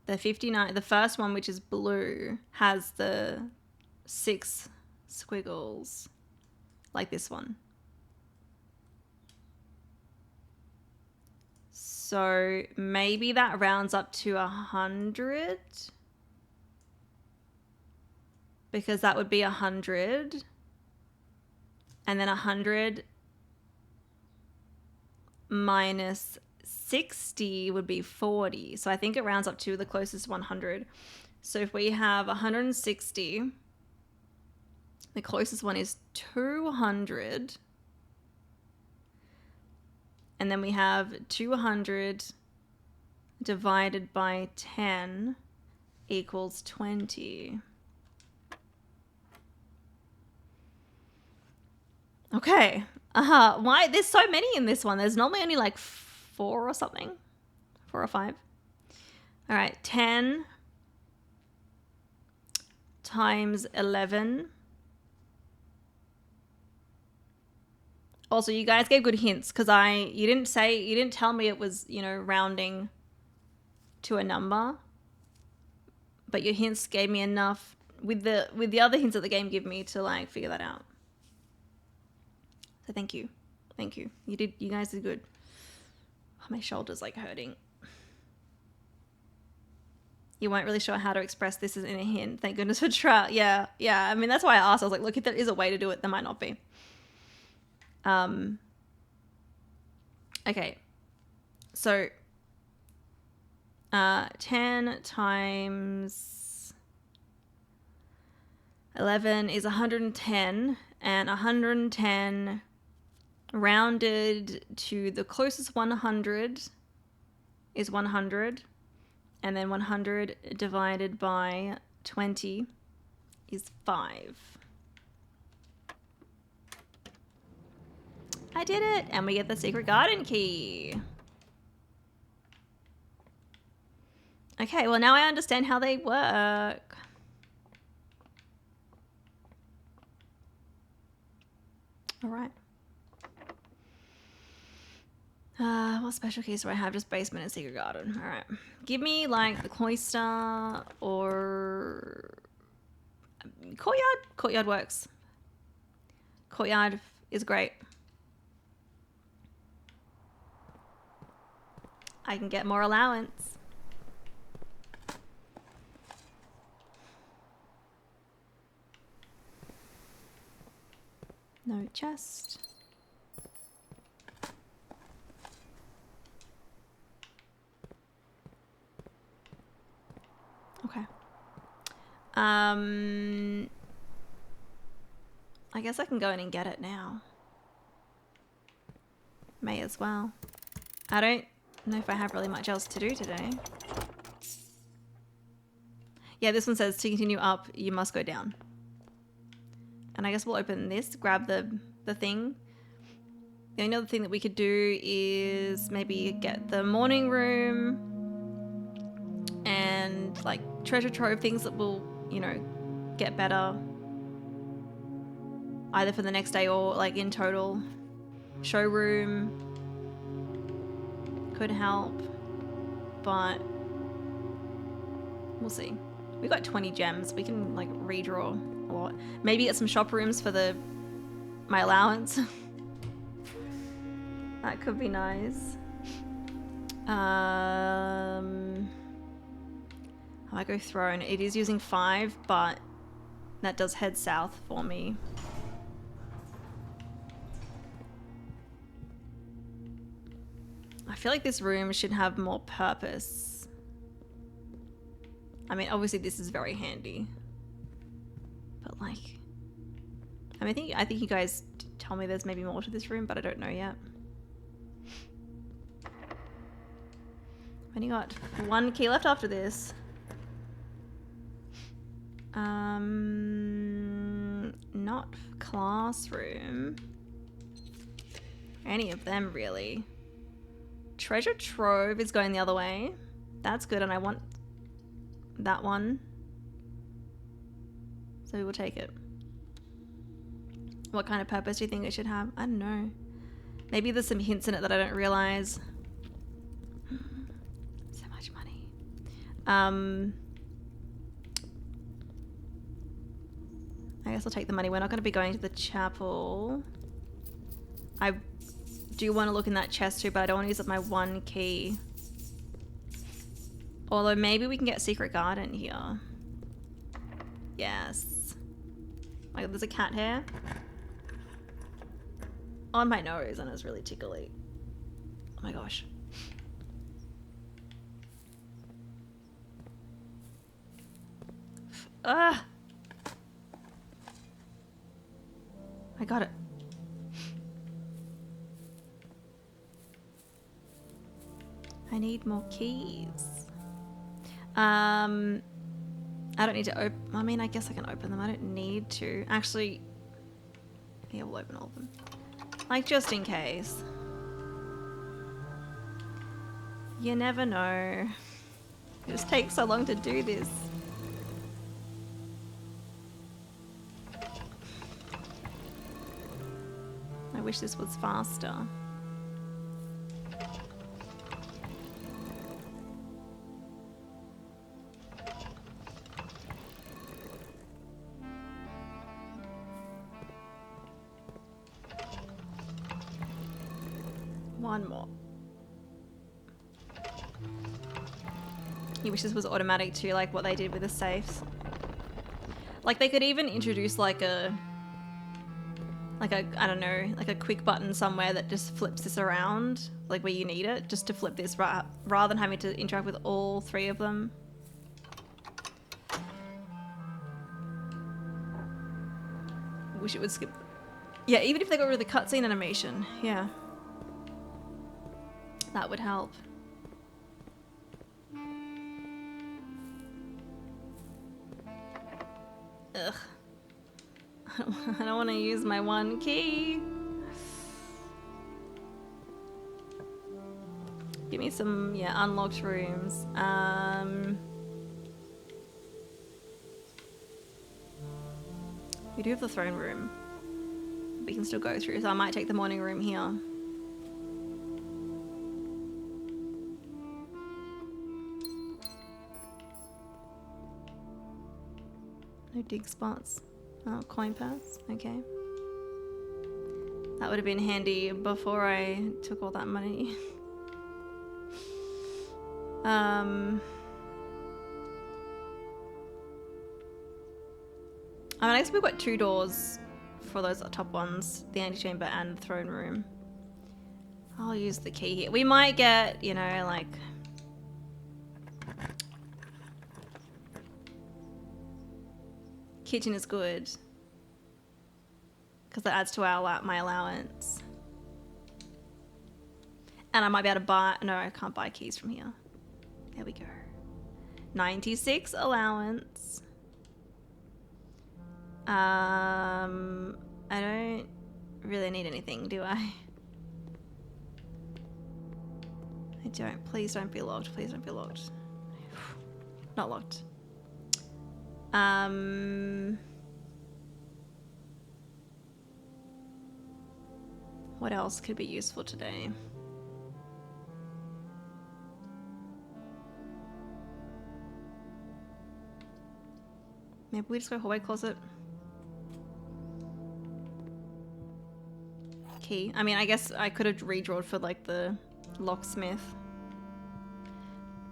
the first one, which is blue, has the 6 squiggles, like this one. So maybe that rounds up to 100, because that would be 100, and then 100 minus 60 would be 40. So I think it rounds up to the closest 100. So if we have 160, the closest one is 200. And then we have 200 divided by 10 equals 20. Okay. Why? There's so many in this one. There's normally only like 4 or something. 4 or 5. All right. 10 times 11. Also, you guys gave good hints, because you didn't tell me it was, rounding to a number. But your hints gave me enough with the other hints that the game gave me to like figure that out. So thank you. Thank you. You guys did good. Oh, my shoulder's like hurting. You weren't really sure how to express this as in a hint. Thank goodness for trial. Yeah. I mean, that's why I asked. I was like, look, if there is a way to do it, there might not be. Okay. So 10 times 11 is 110, and 110 rounded to the closest 100 is 100, and then 100 divided by 20 is 5. I did it, and we get the secret garden key. Okay, well now I understand how they work. All right. What special keys do I have? Just basement and secret garden. All right. Give me like the cloister or courtyard. Courtyard works. Courtyard is great. I can get more allowance. No chest. Okay. I guess I can go in and get it now. May as well. I don't know if I have really much else to do today. Yeah, this one says to continue up, you must go down. And I guess we'll open this, grab the thing. The only other thing that we could do is maybe get the morning room and like treasure trove, things that will, you know, get better either for the next day or like in total. Showroom could help, but we'll see. We got 20 gems. We can like redraw a lot. Maybe get some shop rooms for my allowance. That could be nice. I might go throne. It is using 5, but that does head south for me. I feel like this room should have more purpose. I mean, obviously this is very handy, but like, I mean, I think you guys tell me there's maybe more to this room, but I don't know yet. I've only got 1 key left after this. Not classroom. Any of them really. Treasure trove is going the other way. That's good, and I want that one. So we will take it. What kind of purpose do you think it should have? I don't know. Maybe there's some hints in it that I don't realize. So much money. I guess I'll take the money. We're not going to be going to the chapel. I do want to look in that chest too, but I don't want to use up my 1 key. Although maybe we can get Secret Garden here. Yes. Like, there's a cat hair on my nose and it's really tickly. Oh my gosh. Ah! I got it. I need more keys. I don't need to open. I mean, I guess I can open them. I don't need to. Actually, yeah, we'll open all of them. Like, just in case. You never know. It just takes so long to do this. I wish this was faster. One more. You wish this was automatic too, like what they did with the safes. Like they could even introduce like a, I don't know, like a quick button somewhere that just flips this around, like where you need it, just to flip this rather than having to interact with all 3 of them. Wish it would skip. Yeah, even if they got rid of the cutscene animation, yeah. That would help. Ugh. I don't want to use my 1 key. Give me some, yeah, unlocked rooms. We do have the throne room. We can still go through, so I might take the morning room here. No dig spots. Oh, coin pass. Okay. That would have been handy before I took all that money. I mean, I guess we've got 2 doors for those top ones, the antechamber and the throne room. I'll use the key here. We might get, you know, like... Kitchen is good. Because that adds to my allowance. And I might be able to buy... No, I can't buy keys from here. There we go. 96 allowance. I don't really need anything, do I? I don't. Please don't be locked. Please don't be locked. Not locked. What else could be useful today? Maybe we just go hallway closet. Key. I mean, I guess I could have redrawn for like the locksmith.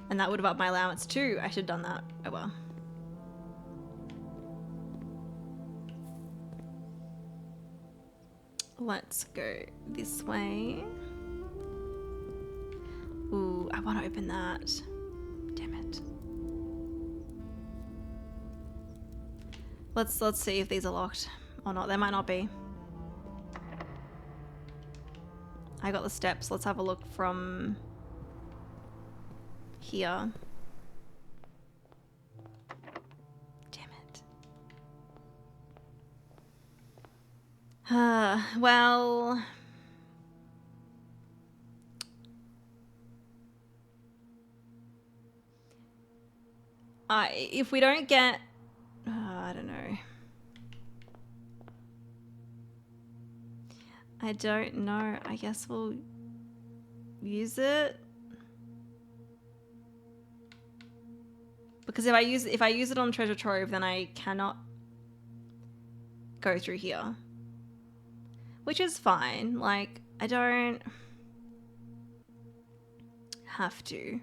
And that would have upped my allowance too. I should have done that. Oh well. Let's go this way. Ooh, I want to open that. Damn it. Let's see if these are locked or not. They might not be. I got the steps. Let's have a look from here. Damn it. Well, if we don't get, I don't know. I don't know. I guess we'll use it. Because if I use it on treasure trove, then I cannot go through here. Which is fine. Like, I don't have to.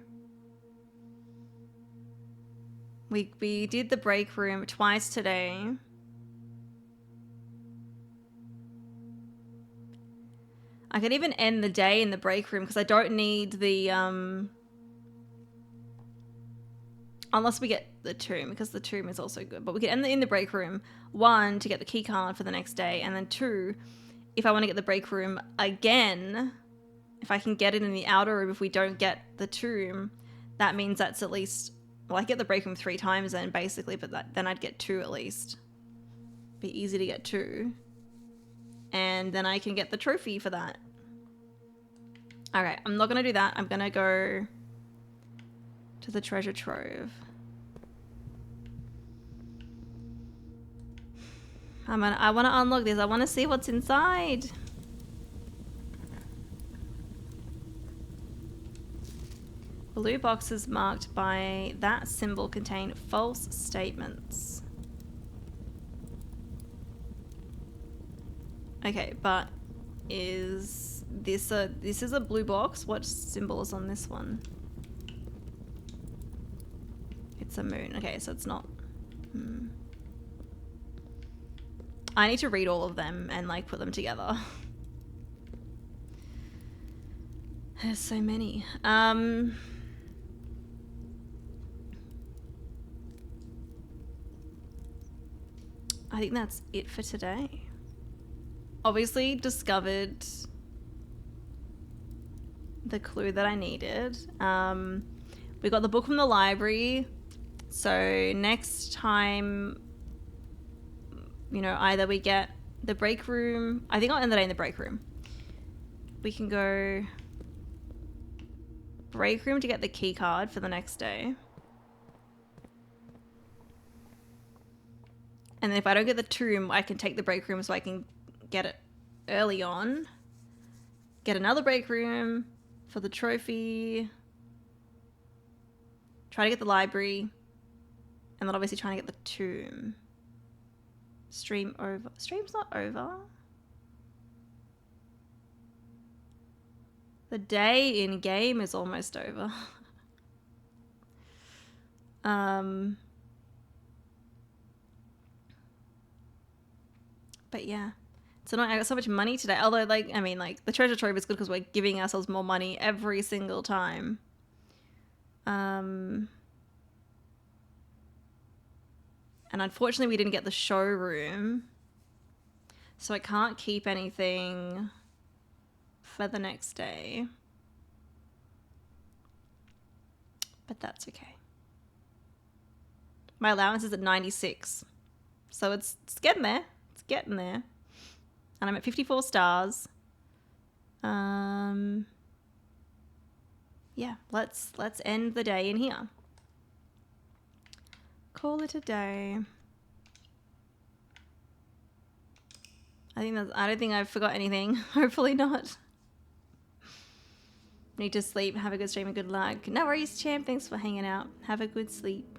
We did the break room twice today. I can even end the day in the break room because I don't need the unless we get the tomb, because the tomb is also good. But we can end in the break room, 1, to get the key card for the next day, and then 2, if I want to get the break room again, if I can get it in the outer room, if we don't get the tomb, that means that's at least, well, I get the break room 3 times then, basically, but then I'd get 2 at least. Be easy to get 2. And then I can get the trophy for that. Alright, I'm not going to do that. I'm going to go to the treasure trove. I want to unlock this. I want to see what's inside. Blue boxes marked by that symbol contain false statements. Okay, but is this is a blue box? What symbol is on this one? It's a moon. Okay, so it's not. I need to read all of them and like put them together. There's so many. I think that's it for today. Obviously discovered the clue that I needed. We got the book from the library. So next time, you know, either we get the break room. I think I'll end the day in the break room. We can go break room to get the key card for the next day. And then if I don't get the tomb, I can take the break room so I can get it early on. Get another break room for the trophy. Try to get the library. And then obviously trying to get the tomb. Stream over. Stream's not over. The day in game is almost over. But yeah. So I got so much money today. Although, like, I mean, like, the treasure trove is good because we're giving ourselves more money every single time. And unfortunately, we didn't get the showroom. So I can't keep anything for the next day. But that's okay. My allowance is at 96. So it's getting there. It's getting there. And I'm at 54 stars. Yeah. yeah, let's end the day in here. Call it a day. I don't think I've forgot anything. Hopefully not. Need to sleep. Have a good stream and good luck. No worries, champ. Thanks for hanging out. Have a good sleep.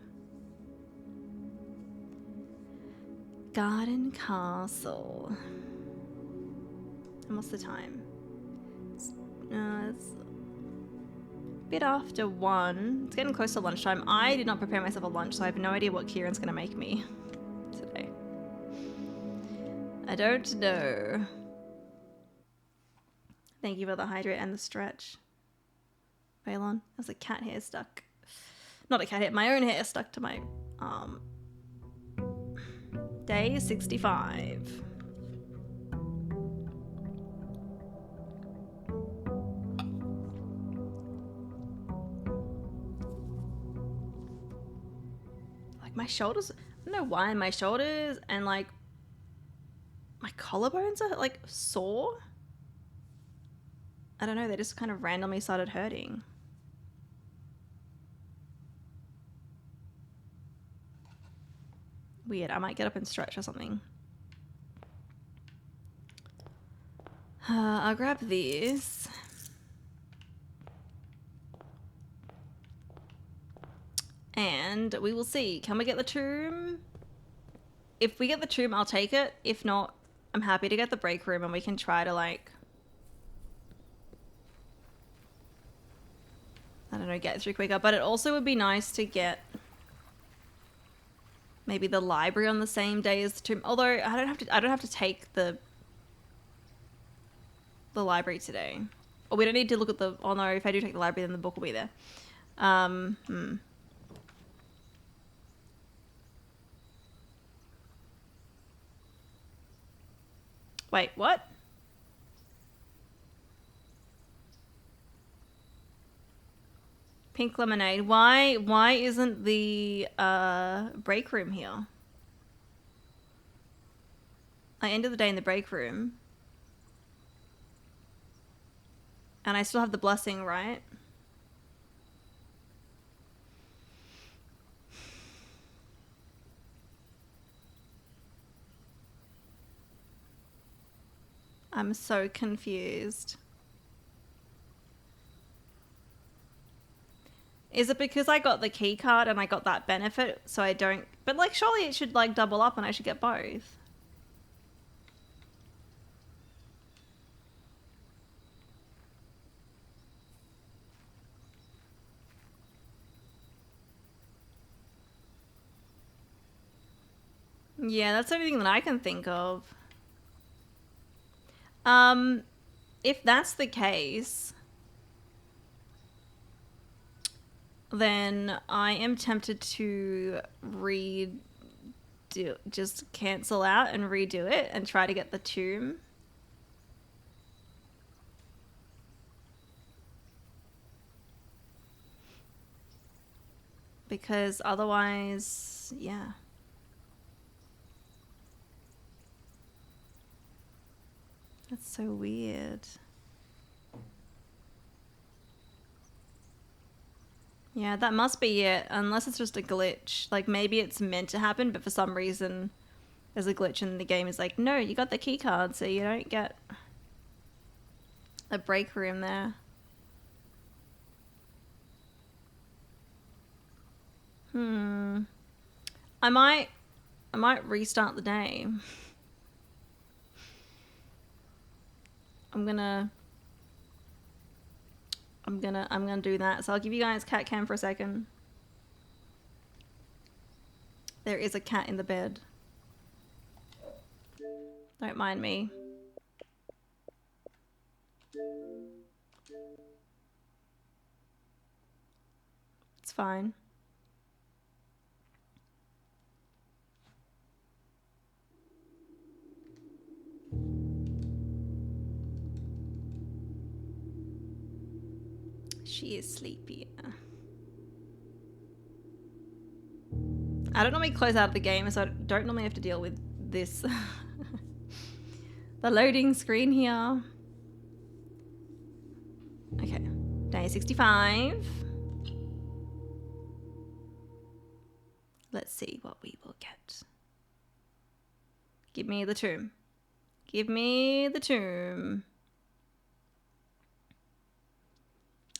Garden Castle. And what's the time? It's a bit after 1. It's getting close to lunchtime. I did not prepare myself a lunch, so I have no idea what Kieran's going to make me today. I don't know. Thank you for the hydrate and the stretch. Balon, there's a cat hair stuck. Not a cat hair, my own hair stuck to my arm. Day 65. Like my shoulders, I don't know why my shoulders and like my collarbones are like sore. I don't know, they just kind of randomly started hurting. Weird, I might get up and stretch or something. I'll grab these. And we will see. Can we get the tomb? If we get the tomb, I'll take it. If not, I'm happy to get the break room and we can try to like... I don't know, get through quicker. But it also would be nice to get... maybe the library on the same day as the tomb. Although I don't have to take the library today. Or we don't need to look at the... oh no, if I do take the library, then the book will be there. Wait, what? Pink lemonade. Why isn't the break room here? I ended the day in the break room. And I still have the blessing, right? I'm so confused. Is it because I got the key card and I got that benefit, so I don't... but like surely it should like double up and I should get both. Yeah, that's the only thing that I can think of. If that's the case, then I am tempted to just cancel out and redo it and try to get the tomb. Because otherwise, yeah. That's so weird. Yeah, that must be it, unless it's just a glitch. Like, maybe it's meant to happen, but for some reason there's a glitch and the game is like, no, you got the key card, so you don't get a break room there. I might restart the day. I'm gonna do that. So I'll give you guys cat cam for a second. There is a cat in the bed. Don't mind me. It's fine. She is sleepy. I don't normally close out of the game, so I don't normally have to deal with this. The loading screen here. Okay. Day 65. Let's see what we will get. Give me the tomb. Give me the tomb.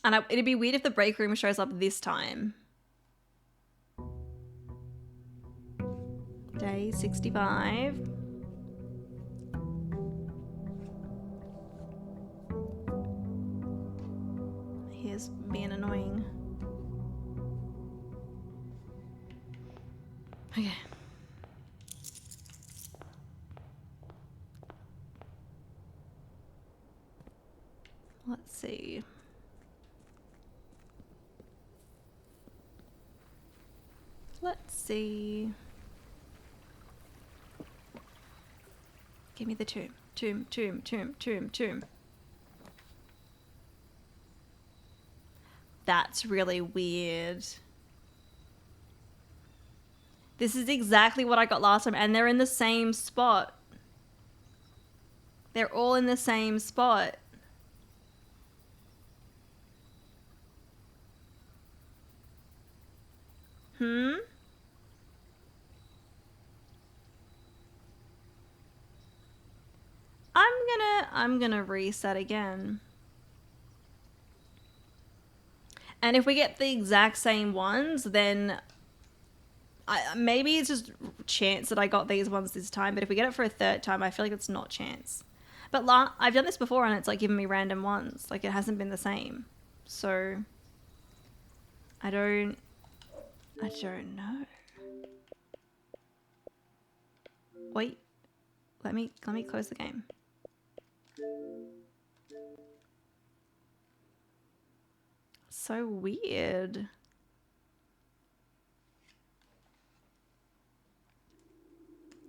And it'd be weird if the break room shows up this time. Day 65. Here's being annoying. Okay. Let's see. Let's see. Give me the tomb. Tomb. That's really weird. This is exactly what I got last time, and they're in the same spot. They're all in the same spot. I'm gonna reset again. And if we get the exact same ones, then maybe it's just chance that I got these ones this time. But if we get it for a third time, I feel like it's not chance. But I've done this before, and it's like giving me random ones. Like it hasn't been the same. So I don't know. Wait, let me close the game. So weird.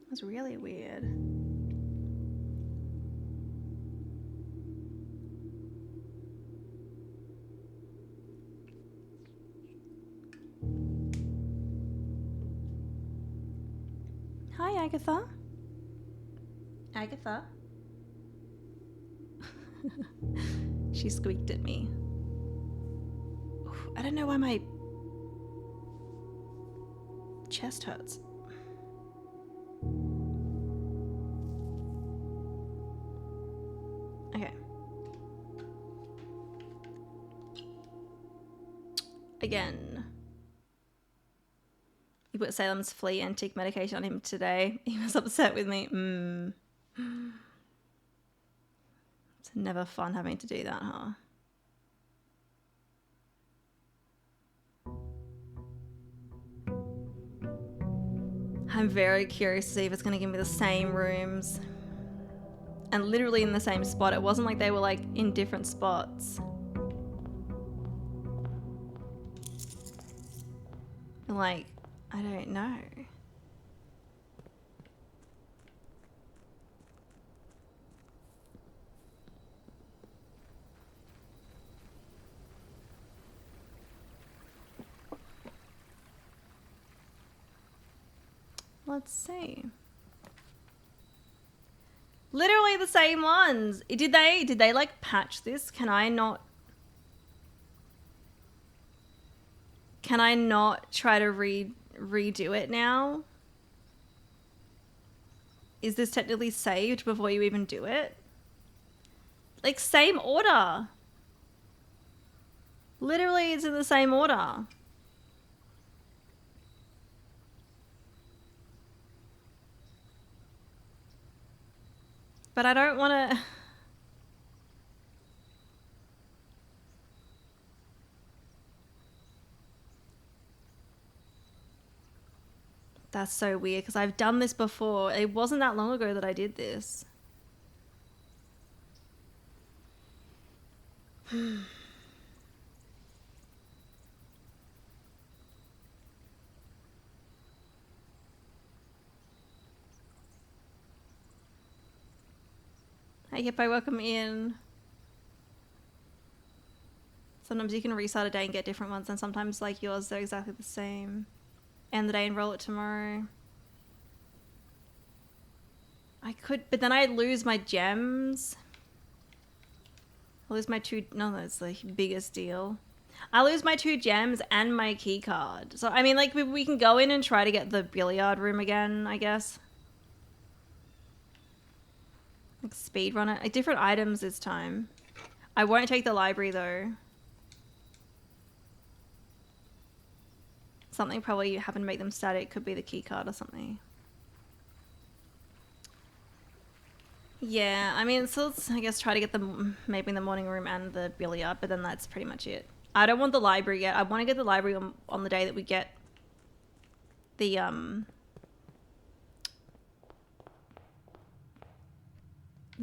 That's really weird. Hi, Agatha. Agatha. She squeaked at me. I don't know why my chest hurts. Okay. Again. You put Salem's flea antique medication on him today. He was upset with me. It's never fun having to do that, huh? I'm very curious to see if it's going to give me the same rooms. And literally in the same spot. It wasn't like they were like in different spots. Like, I don't know. Let's see. Literally the same ones. Did they like patch this? Can I not try to redo it now? Is this technically saved before you even do it? Like, same order. Literally, it's in the same order. But I don't want to... That's so weird, because I've done this before. It wasn't that long ago that I did this. Hey, Hippo, welcome in. Sometimes you can restart a day and get different ones, and sometimes, like yours, they're exactly the same. End the day and roll it tomorrow. I could, but then I'd lose my gems. I lose my 2... No, that's the biggest deal. I lose my 2 gems and my key card. So, I mean, like, we can go in and try to get the billiard room again, I guess. Like, speed run it. Like, different items this time. I won't take the library, though. Something probably happened to make them static. Could be the key card or something. Yeah, I mean, so let's, I guess, try to get the maybe in the morning room and the billiard, but then that's pretty much it. I don't want the library yet. I want to get the library on the day that we get the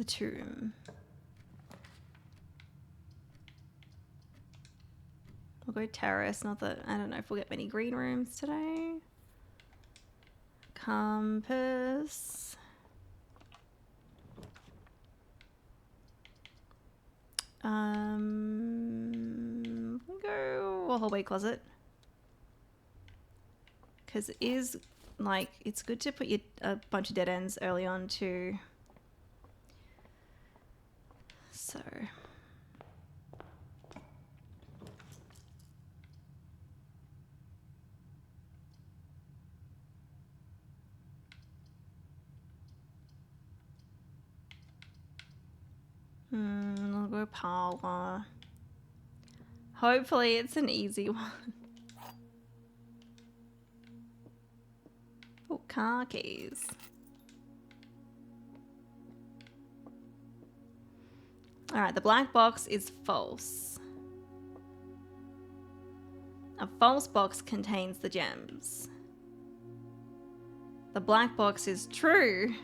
tomb. We'll go terrace. Not that I don't know if we'll get many green rooms today. Compass. We'll go a hallway closet. Because it is, like, it's good to put a bunch of dead ends early on too. So. I'll go parlor. Hopefully it's an easy one. Oh, car keys. Alright, the black box is false. A false box contains the gems. The black box is true.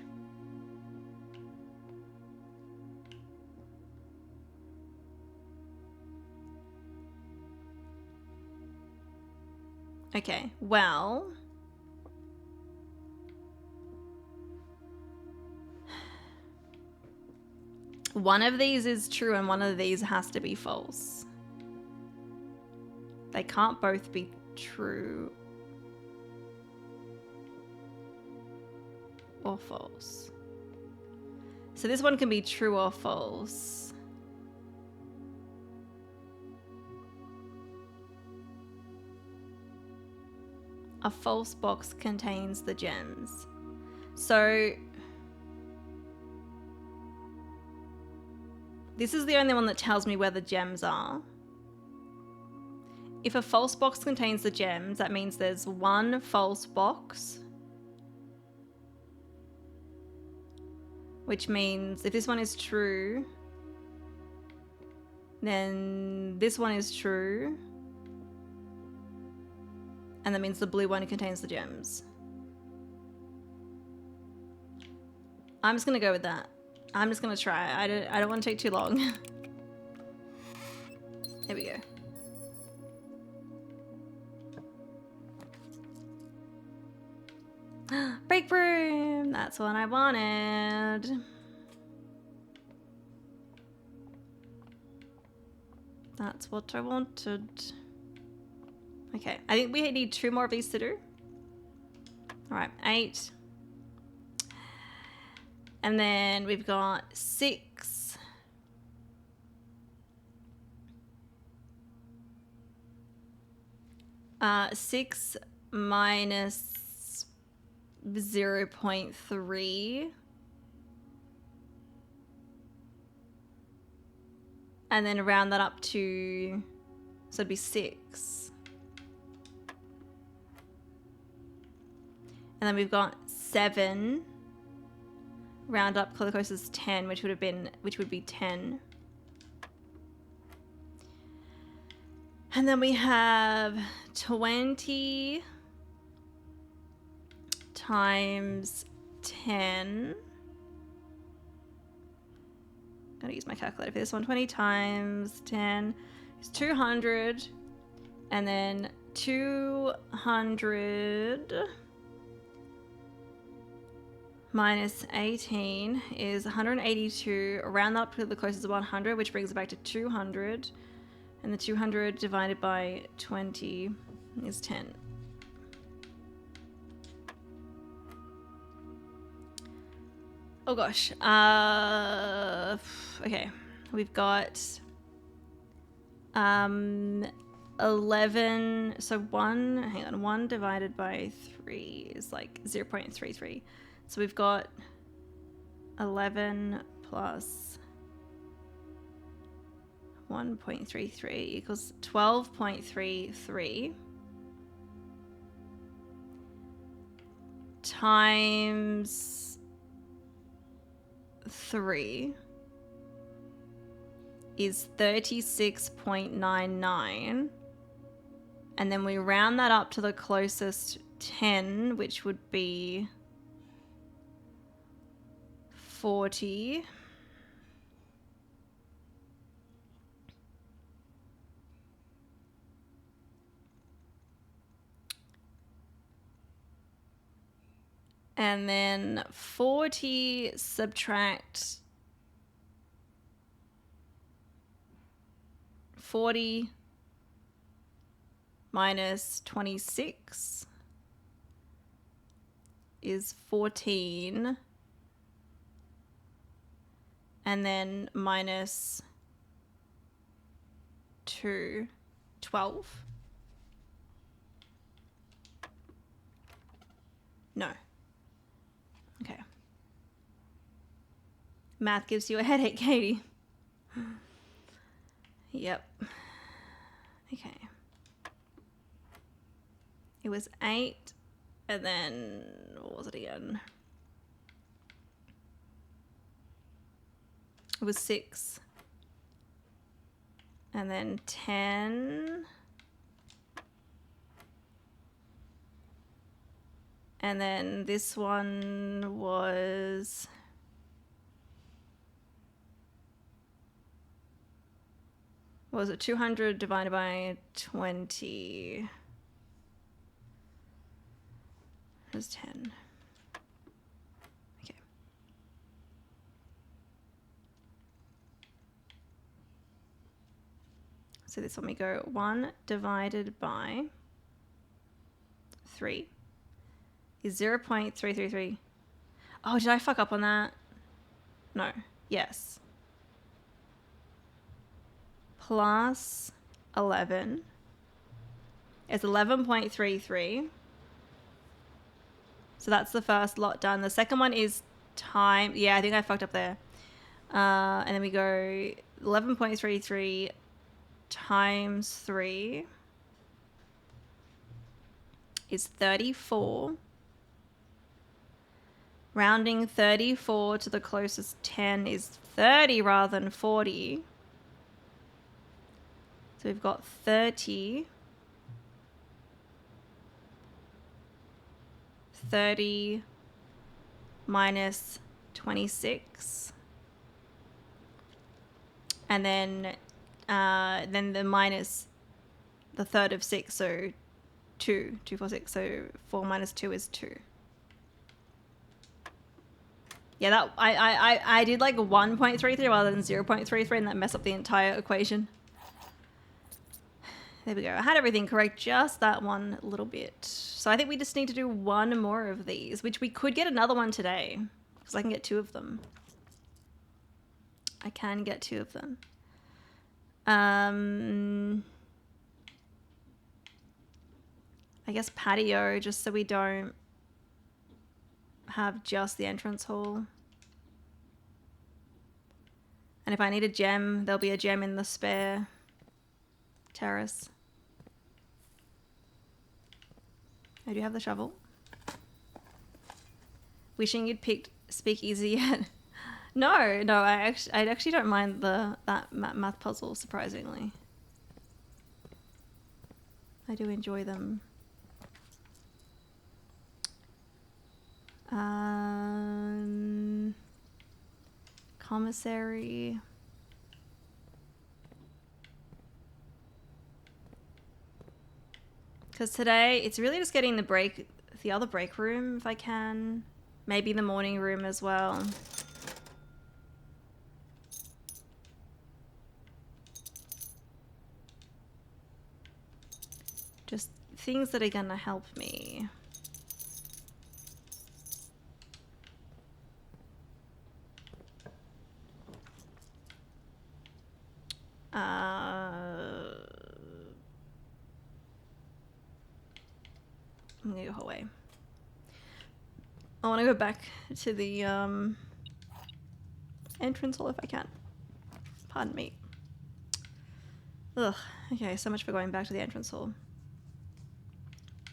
Okay, well... one of these is true and one of these has to be false. They can't both be true or false. So this one can be true or false. A false box contains the gems. So this is the only one that tells me where the gems are. If a false box contains the gems, that means there's one false box. Which means if this one is true, then this one is true. And that means the blue one contains the gems. I'm just gonna go with that. I'm just gonna try. I don't want to take too long. There we go. Break room! That's what I wanted. That's what I wanted. Okay, I think we need 2 more of these to do. Alright, 8. And then we've got 6. Six minus 0.3. And then round that up to, so it'd be 6. And then we've got 7. Round up close is 10, which would be 10. And then we have 20 times 10. Gotta use my calculator for this one. 20 times 10 is 200. And then 200 minus 18 is 182. Round that up to the closest of 100, which brings it back to 200. And the 200 divided by 20 is 10. Oh gosh. Okay. We've got 11, so 1 divided by 3 is like 0.33. So we've got 11 plus 1.33 equals 12.33 times 3 is 36.99, and then we round that up to the closest 10, which would be 40. And then 40 subtract 40 minus 26 is 14. And then minus 2, 12. No. Okay. Math gives you a headache, Katie. Yep. Okay. It was 8, and then what was it again? It was 6, and then 10, and then this one was it 200 divided by 20 is 10. Okay. So this one we go 1 divided by 3 is 0.333. Oh, did I fuck up on that? No. Yes. Plus 11 is 11.33. So that's the first lot done. The second one is time. Yeah, I think I fucked up there. And then we go 11.33 times 3 is 34. Rounding 34 to the closest 10 is 30 rather than 40. So we've got 30. 30 minus 26. And then the minus the third of 6, so 2, 2, 4, 6. So 4 minus 2 is 2. Yeah, that I did like 1.33 rather than 0.33, and that messed up the entire equation. There we go. I had everything correct, just that one little bit. So I think we just need to do one more of these, which we could get another one today, because I can get 2 of them. I can get 2 of them. I guess patio, just so we don't have just the entrance hall. And if I need a gem, there'll be a gem in the spare terrace. I do have the shovel. Wishing you'd picked Speakeasy yet. No, I actually don't mind that math puzzle, surprisingly. I do enjoy them. Commissary. Because today, it's really just getting the other break room, if I can. Maybe the morning room as well. Just things that are going to help me. I'm gonna go hallway. I want to go back to the entrance hall if I can. Pardon me. Ugh. Okay, so much for going back to the entrance hall.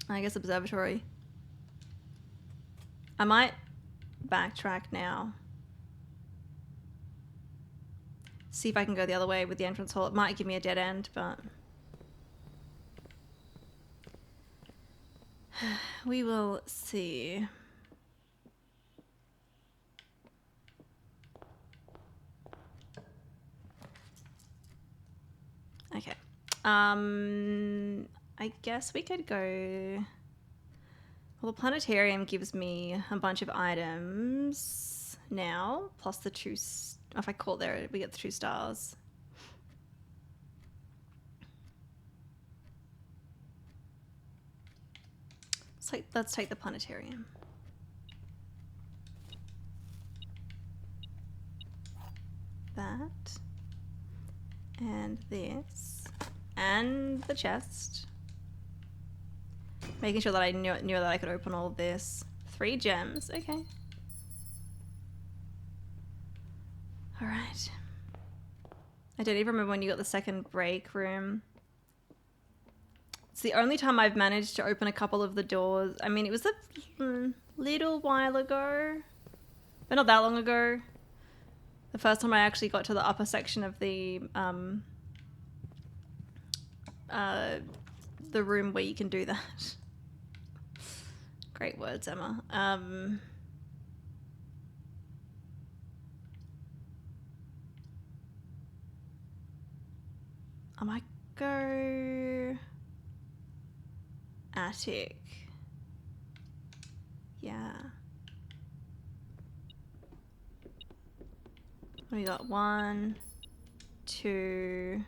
I guess observatory. I might backtrack now. See if I can go the other way with the entrance hall. It might give me a dead end, but... we will see. Okay. I guess we could go... Well, the planetarium gives me a bunch of items now, plus the two... If I call it there, we get the 2 stars. Let's take the planetarium. That. And this. And the chest. Making sure that I knew that I could open all of this. 3 gems. Okay. Alright. I don't even remember when you got the second break room. It's the only time I've managed to open a couple of the doors. I mean, it was a little while ago. But not that long ago. The first time I actually got to the upper section of the room where you can do that. Great words, Emma. I might go attic. Yeah. We got 1, 2,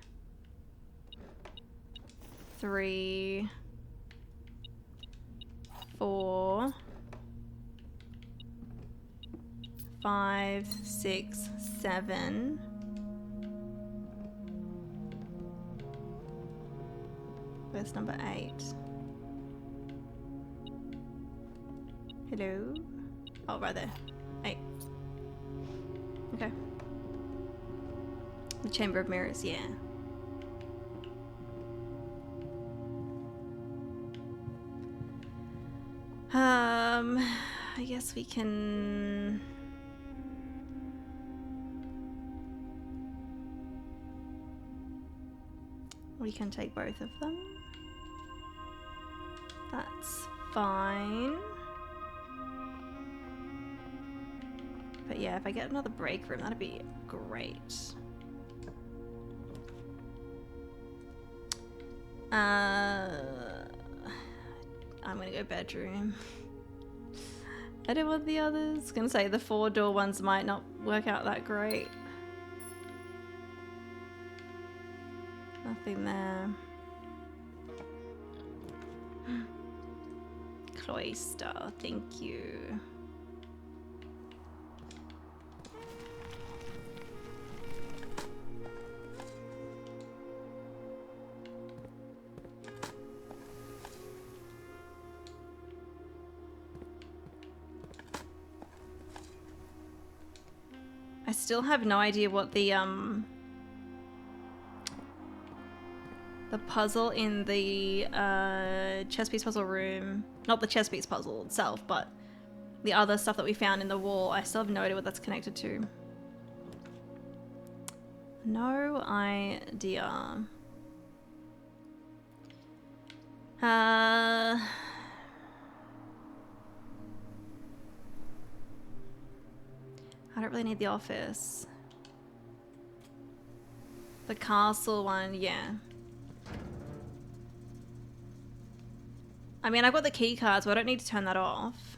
3, 4, 5, 6, 7. Where's number 8? Hello? Oh, right there. 8. Okay. The Chamber of Mirrors, yeah. I guess we can... We can take both of them. That's fine. But yeah, if I get another break room, that'd be great. I'm gonna go bedroom. I don't want the others. Gonna say the 4-door ones might not work out that great. Nothing there. Cloister, thank you. I still have no idea what the puzzle in the chess piece puzzle room, not the chess piece puzzle itself, but the other stuff that we found in the wall. I still have no idea what that's connected to. No idea. I don't really need the office. The castle one, yeah. I mean, I've got the key card, so I don't need to turn that off.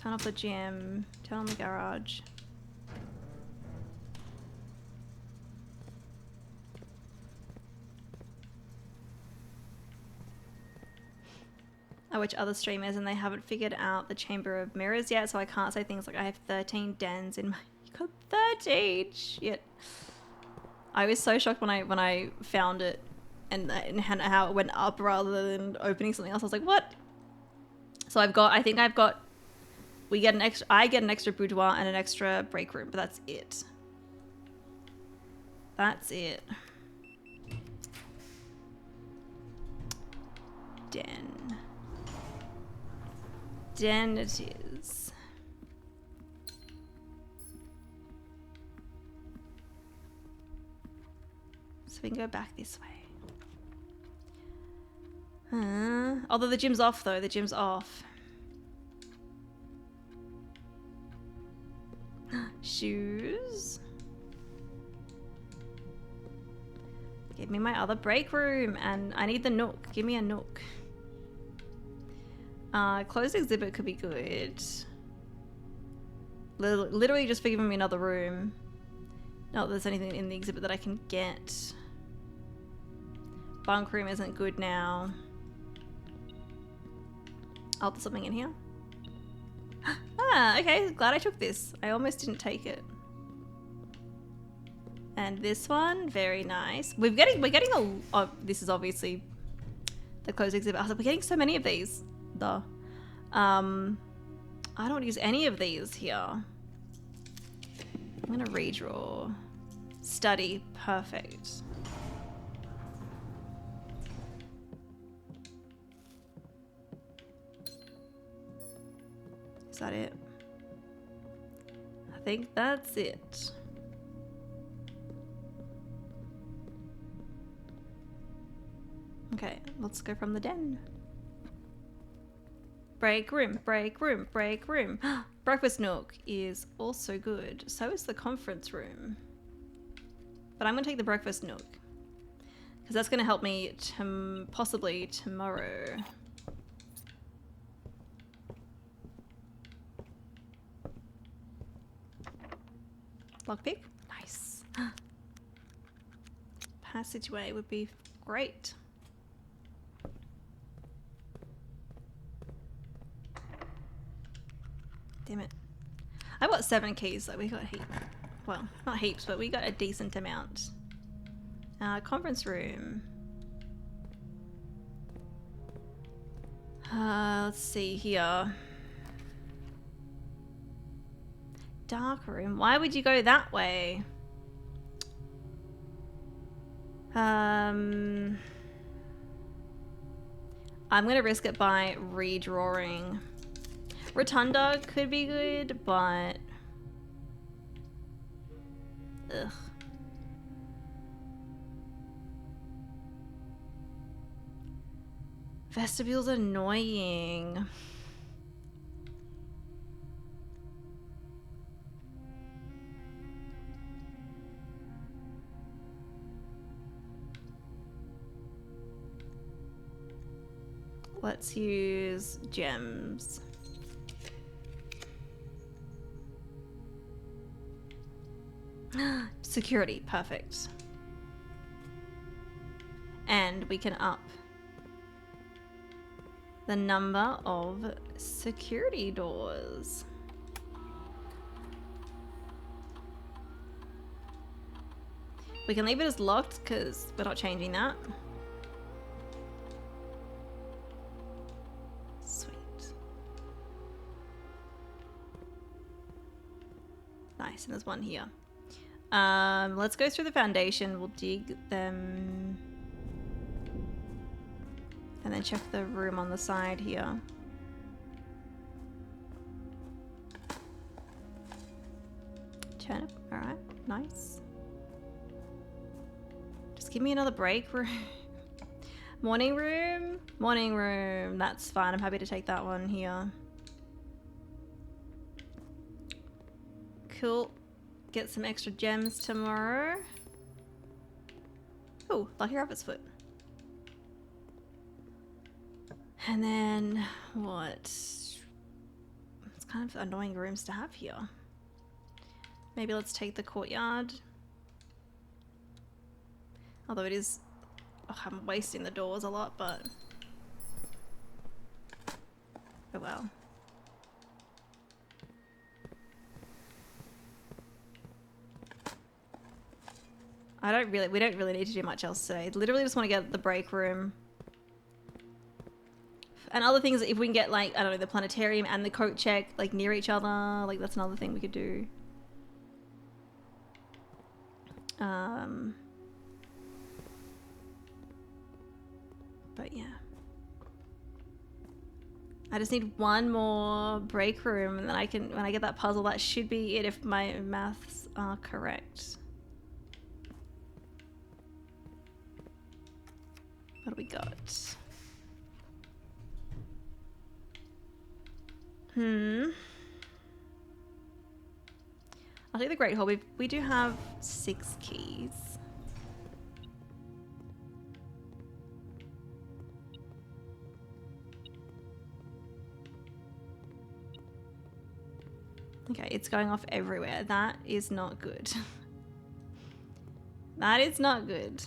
Turn off the gym. Turn on the garage. I watch other streamers and they haven't figured out the Chamber of Mirrors yet, so I can't say things like I have 13 dens in my... You got 13! Shit. I was so shocked when I found it and how it went up rather than opening something else. I was like, what? So I think I've got, I get an extra boudoir and an extra break room, but that's it. That's it. Den it is. So we can go back this way. Although the gym's off though, the gym's off. Shoes. Give me my other break room, and I need the nook. Give me a nook. Closed exhibit could be good. Literally just for giving me another room. Not that there's anything in the exhibit that I can get. Bunk room isn't good now. Oh, there's something in here. Ah, okay. Glad I took this. I almost didn't take it. And this one, very nice. We're getting a. This is obviously the closed exhibit. I was like, we're getting so many of these. I don't use any of these here. I'm gonna redraw. Study, perfect. Is that it? I think that's it. Okay, let's go from the den. Break room, break room, break room. Breakfast nook is also good. So is the conference room. But I'm going to take the breakfast nook. Because that's going to help me possibly tomorrow. Lockpick? Nice. Passageway would be great. Damn it. I've got 7 keys, so we got heaps. Well, not heaps, but we got a decent amount. Conference room. Let's see here. Dark room. Why would you go that way? I'm gonna risk it by redrawing. Rotunda could be good, but ugh. Vestibule's annoying. Let's use gems. Security, perfect. And we can up the number of security doors. We can leave it as locked because we're not changing that. Sweet. Nice, and there's one here. Let's go through the foundation. We'll dig them. And then check the room on the side here. Turnip, alright, nice. Just give me another break room. Morning room? Morning room, that's fine. I'm happy to take that one here. Cool. Get some extra gems tomorrow. Oh, lucky rabbit's foot. And then what? It's kind of annoying rooms to have here. Maybe let's take the courtyard. Although it is, oh, I'm wasting the doors a lot, but oh well. We don't really need to do much else today. Literally just want to get the break room. And other things, if we can get like, I don't know, the planetarium and the coat check like near each other, like that's another thing we could do. But yeah. I just need one more break room and then I can, when I get that puzzle, that should be it if my maths are correct. What do we got? I'll take the Great Hall. We do have 6 keys. Okay, it's going off everywhere. That is not good. That is not good.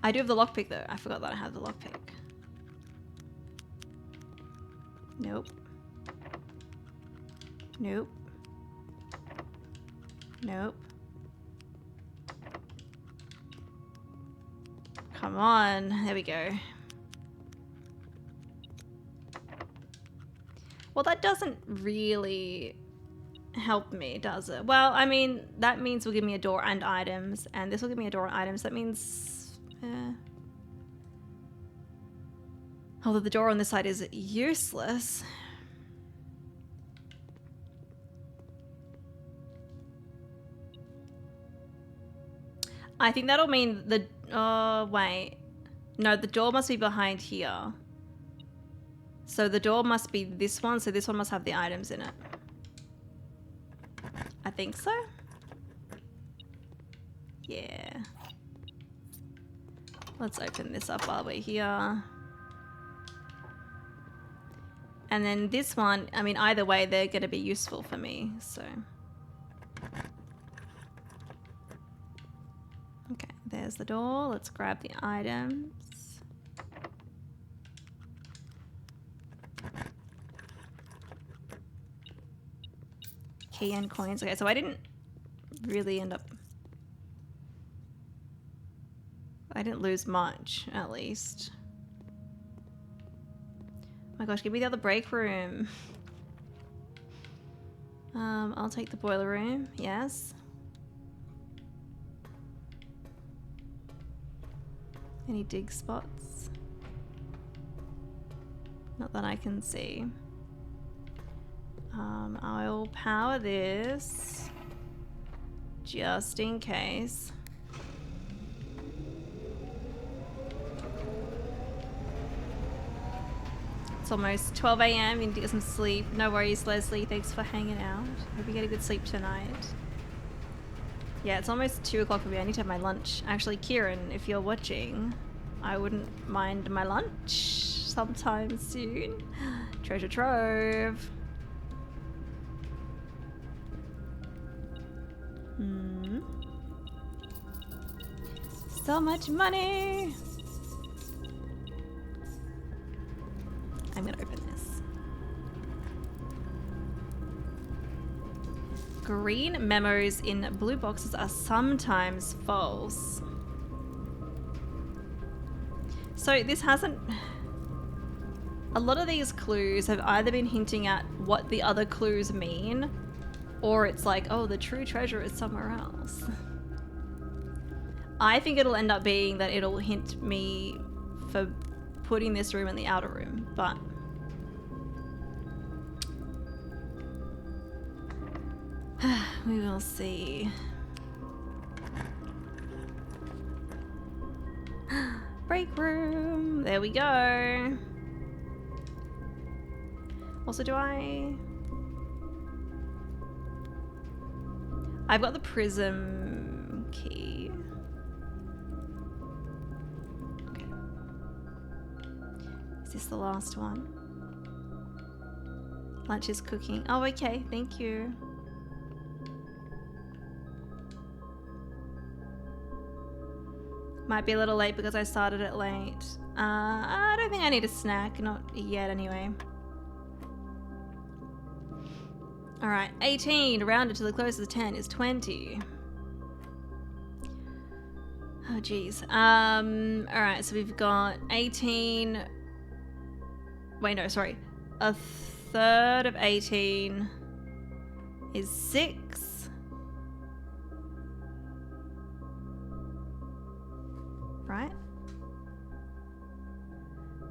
I do have the lockpick though. I forgot that I have the lockpick. Nope. Nope. Nope. Come on. There we go. Well, that doesn't really help me, does it? Well, I mean, that means will give me a door and items, and this will give me a door and items. That means... although the door on this side is useless. I think that'll mean the... oh, wait. No, the door must be behind here. So the door must be this one, so this one must have the items in it. I think so. Yeah. Let's open this up while we're here. And then this one, I mean, either way, they're going to be useful for me, so. Okay, there's the door. Let's grab the items. Key and coins. Okay, so I didn't really end up... I didn't lose much, at least. Oh my gosh, give me the other break room. I'll take the boiler room, yes. Any dig spots? Not that I can see. I'll power this just in case. It's almost 12 a.m. You need to get some sleep. No worries, Leslie. Thanks for hanging out. Hope you get a good sleep tonight. Yeah, it's almost 2 o'clock for me. I need to have my lunch. Actually, Kieran, if you're watching, I wouldn't mind my lunch sometime soon. Treasure trove. So much money. I'm gonna open this. Green memos in blue boxes are sometimes false. So this hasn't... A lot of these clues have either been hinting at what the other clues mean, or it's like, oh, the true treasure is somewhere else. I think it'll end up being that it'll hint me for putting this room in the outer room, but... we will see. Break room! There we go! Also, do I... I've got the prism key. Okay. Is this the last one? Lunch is cooking. Oh, okay. Thank you. Might be a little late because I started it late. I don't think I need a snack. Not yet, anyway. Alright, 18 rounded to the closest 10 is 20. Oh, geez. All right, so we've got 18. Wait, no, sorry. A third of 18 is 6. Right?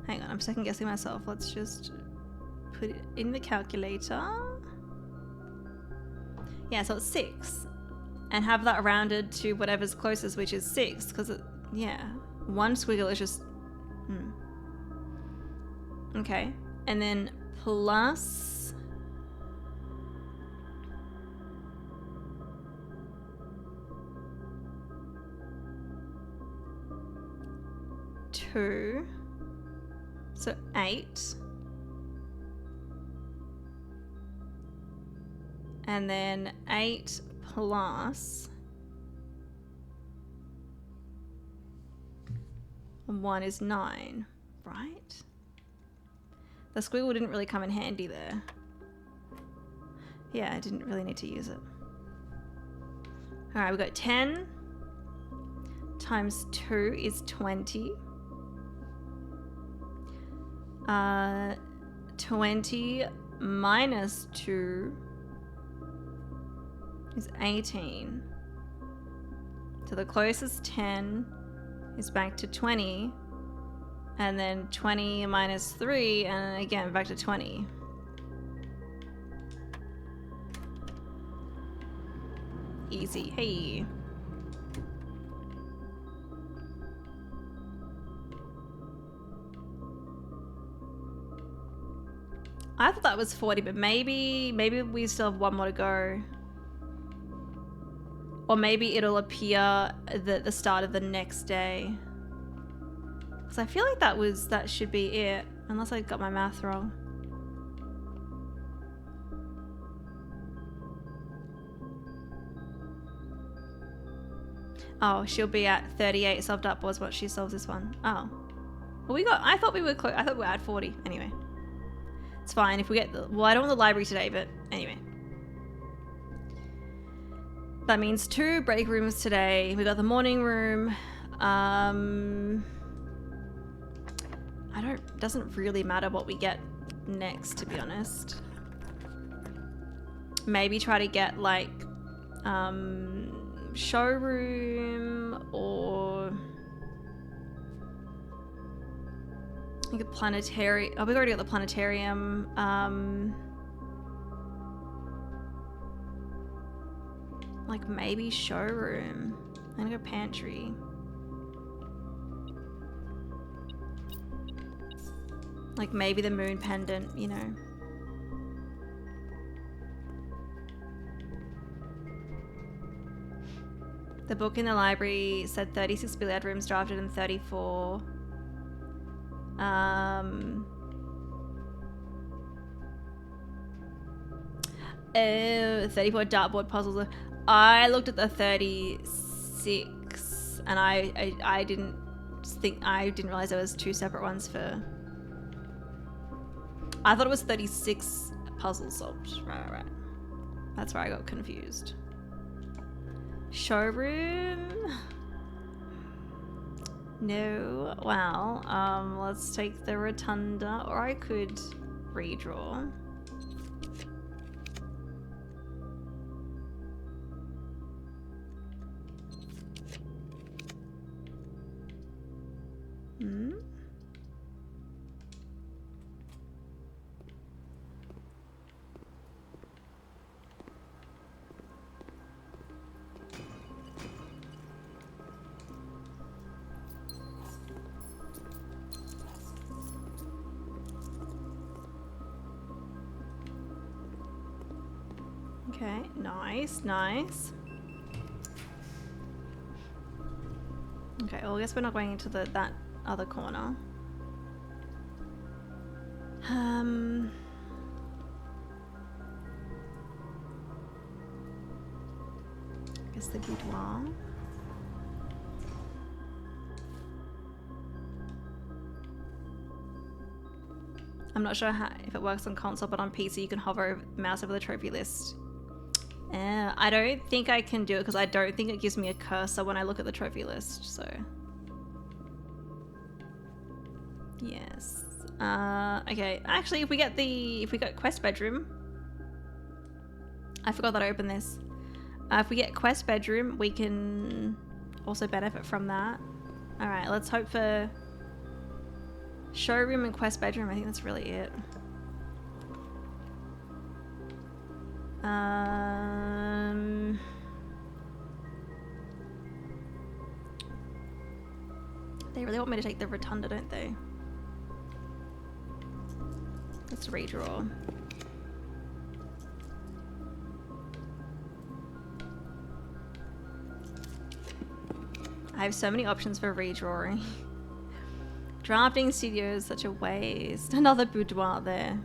Hang on, I'm second guessing myself. Let's just put it in the calculator. Yeah, so it's 6. And have that rounded to whatever's closest, which is 6. Because, yeah, one squiggle is just... Okay. And then plus... two. So 8. And then 8 plus 1 is 9, right? The squiggle didn't really come in handy there. Yeah, I didn't really need to use it. All right, we've got 10 times 2 is 20. 20 minus 2 is 18. So the closest 10 is back to 20. And then 20 minus 3, and again, back to 20. Easy. Hey. I thought that was 40, but maybe we still have one more to go. Or maybe it'll appear at the start of the next day. Because I feel like that should be it. Unless I got my math wrong. Oh, she'll be at 38 solved up was what she solves this one. Oh. Well, I thought we were close. I thought we were at 40. Anyway. It's fine if we get well, I don't want the library today, but anyway. That means 2 break rooms today. We got the morning room. Doesn't really matter what we get next, to be honest. Maybe try to get like showroom or like a planetarium. Oh, we've already got the planetarium. Like maybe showroom. I'm gonna go pantry. Like maybe the moon pendant, you know. The book in the library said 36 billiard rooms drafted in 34. 34 dartboard puzzles. I looked at the 36 and I didn't realize there was 2 separate ones for... I thought it was 36 puzzles solved. Right. That's where I got confused. Showroom? No. Well, let's take the rotunda, or I could redraw. Okay, nice. Okay, well, I guess we're not going into that other corner. I guess the boudoir. I'm not sure if it works on console, but on PC you can hover mouse over the trophy list. I don't think I can do it because I don't think it gives me a cursor when I look at the trophy list, so. Yes. Okay, actually if we get quest bedroom. I forgot that I opened this. If we get quest bedroom, we can also benefit from that. Alright, let's hope for showroom and quest bedroom. I think that's really it. They really want me to take the rotunda, don't they? Let's redraw. I have so many options for redrawing. Drafting studio is such a waste. Another boudoir there.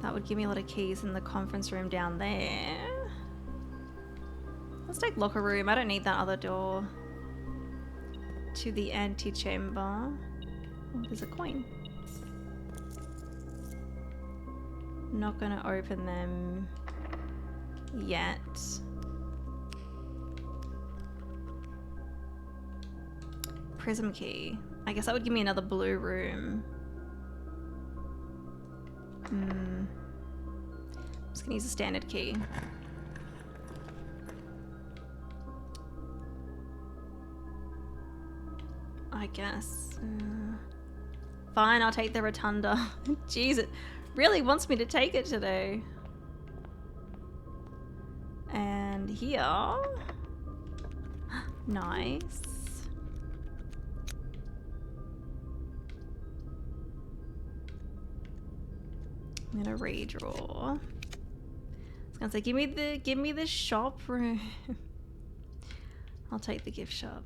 That would give me a lot of keys in the conference room down there. Let's take locker room. I don't need that other door. To the antechamber. Oh, there's a coin. Not gonna open them yet. Prism key. I guess that would give me another blue room. I'm just gonna use a standard key. I guess. Fine, I'll take the rotunda. Jeez, it really wants me to take it today. And here. Nice. I'm gonna redraw. I was gonna say, give me the shop room. I'll take the gift shop.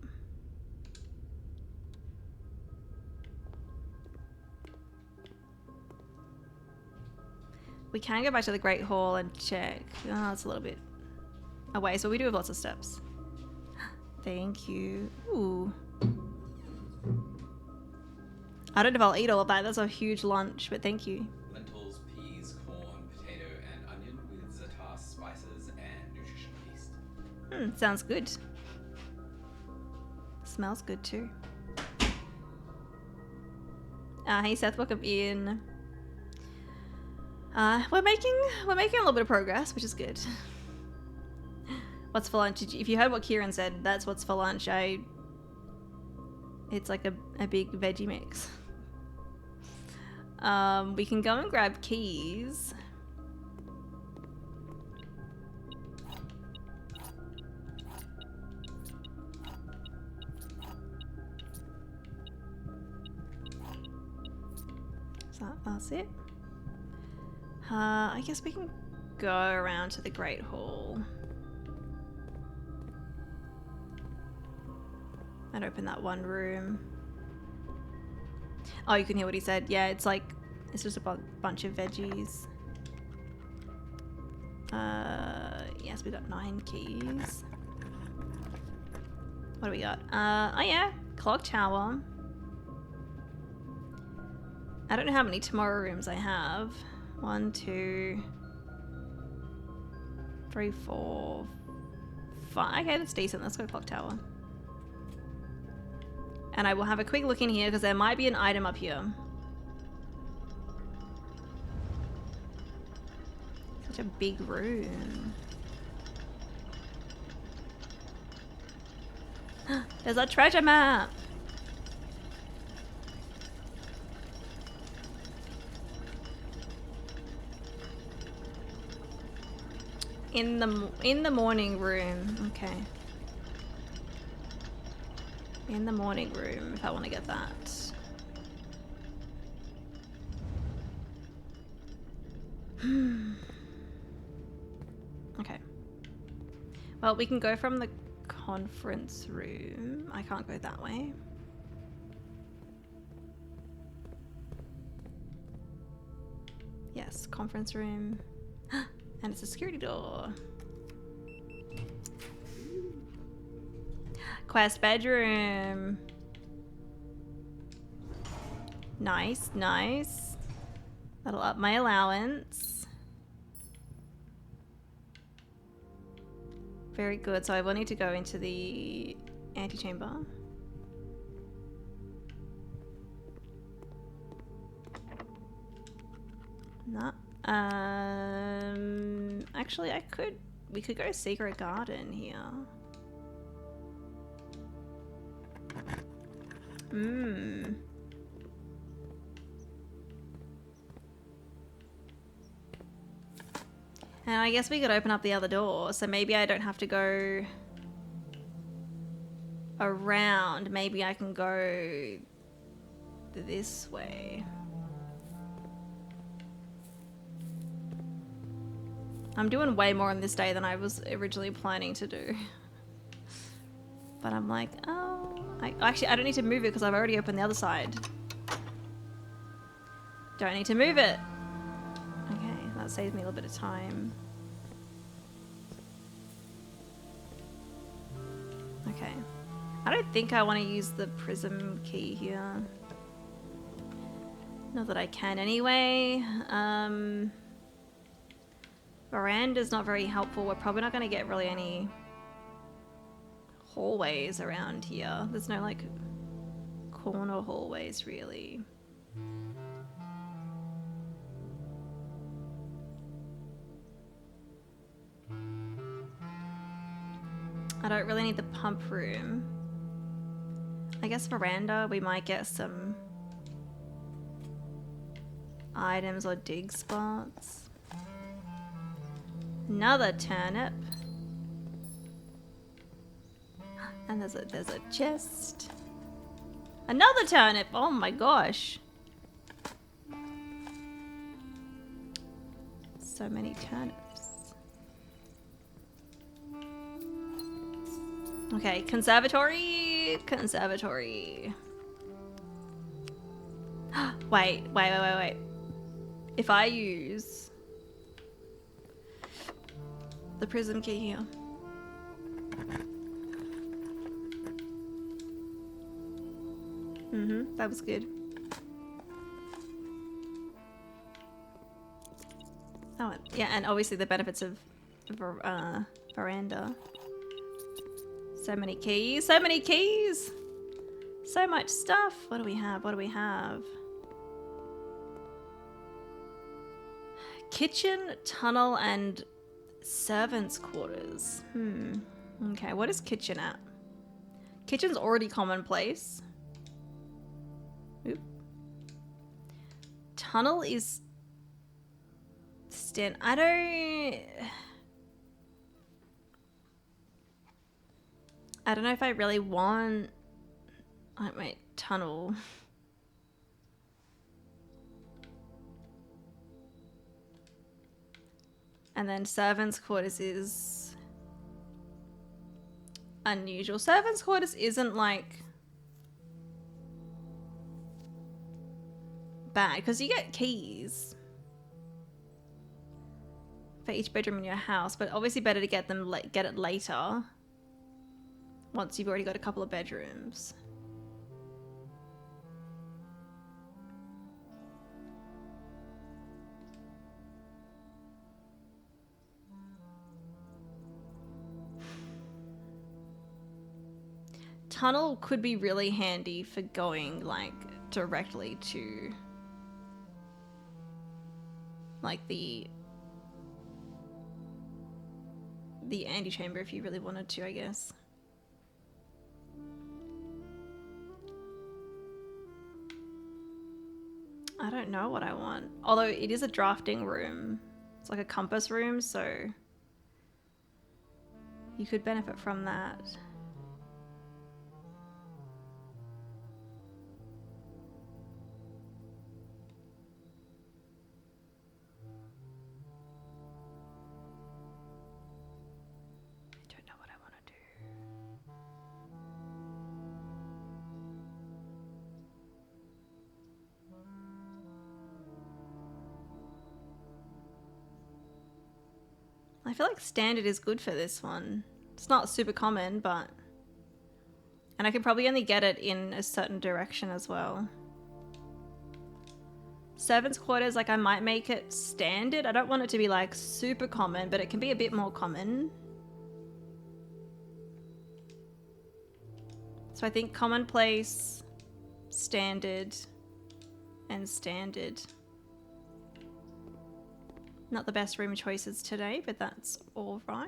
We can go back to the Great Hall and check. Oh, it's a little bit away, so we do have lots of steps. Thank you. Ooh. I don't know if I'll eat all of that. That's a huge lunch, but thank you. Lentils, peas, corn, potato, and onion with za'atar spices and nutrition yeast. Sounds good. Smells good too. Hey Seth, welcome in. We're making a little bit of progress, which is good. What's for lunch? If you heard what Kieran said, that's what's for lunch. It's like a big veggie mix. We can go and grab keys. So that's it. I guess we can go around to the Great Hall. And open that one room. Oh, you can hear what he said. Yeah, it's like, it's just a bunch of veggies. Yes, we got 9 keys. What do we got? Oh yeah, clock tower. I don't know how many tomorrow rooms I have. 1, 2, 3, 4, 5. Okay, that's decent. Let's go clock tower. And I will have a quick look in here because there might be an item up here. Such a big room. There's a treasure map. In the morning room. Okay. In the morning room, if I want to get that. Okay. Well, we can go from the conference room. I can't go that way. Yes, conference room. And it's a security door. Quest bedroom. Nice, nice. That'll up my allowance. Very good. So I will need to go into the antechamber. No. Actually, we could go secret garden here. And I guess we could open up the other door, so maybe I don't have to go around. Maybe I can go this way. I'm doing way more on this day than I was originally planning to do. But I'm like, oh... Actually, I don't need to move it because I've already opened the other side. Don't need to move it. Okay, that saves me a little bit of time. Okay. I don't think I want to use the prism key here. Not that I can anyway. Veranda's not very helpful. We're probably not going to get really any hallways around here. There's no like corner hallways really. I don't really need the pump room. I guess veranda, we might get some items or dig spots. Another turnip. And there's a chest. Another turnip! Oh my gosh. So many turnips. Okay, conservatory. Conservatory. Wait. If I use the prism key here. That was good. Oh, yeah, and obviously the benefits of veranda. So many keys, so many keys! So much stuff! What do we have? What do we have? Kitchen, tunnel, and servants' quarters. Okay, what is kitchen at? Kitchen's already commonplace. Oop. Tunnel is... I don't know if I really want... wait, tunnel. And then servants' quarters is unusual. Servants' quarters isn't like bad because you get keys for each bedroom in your house, but obviously better to get them get it later once you've already got a couple of bedrooms. Tunnel could be really handy for going like directly to like the antechamber if you really wanted to, I guess. I don't know what I want. Although it is a drafting room. It's like a compass room, so you could benefit from that. I feel like standard is good for this one. It's not super common, but And I can probably only get it in a certain direction as well. Servants' quarters, like I might make it standard. I don't want it to be like super common, but it can be a bit more common. So I think commonplace, standard, and standard. Not the best room choices today, but that's all right.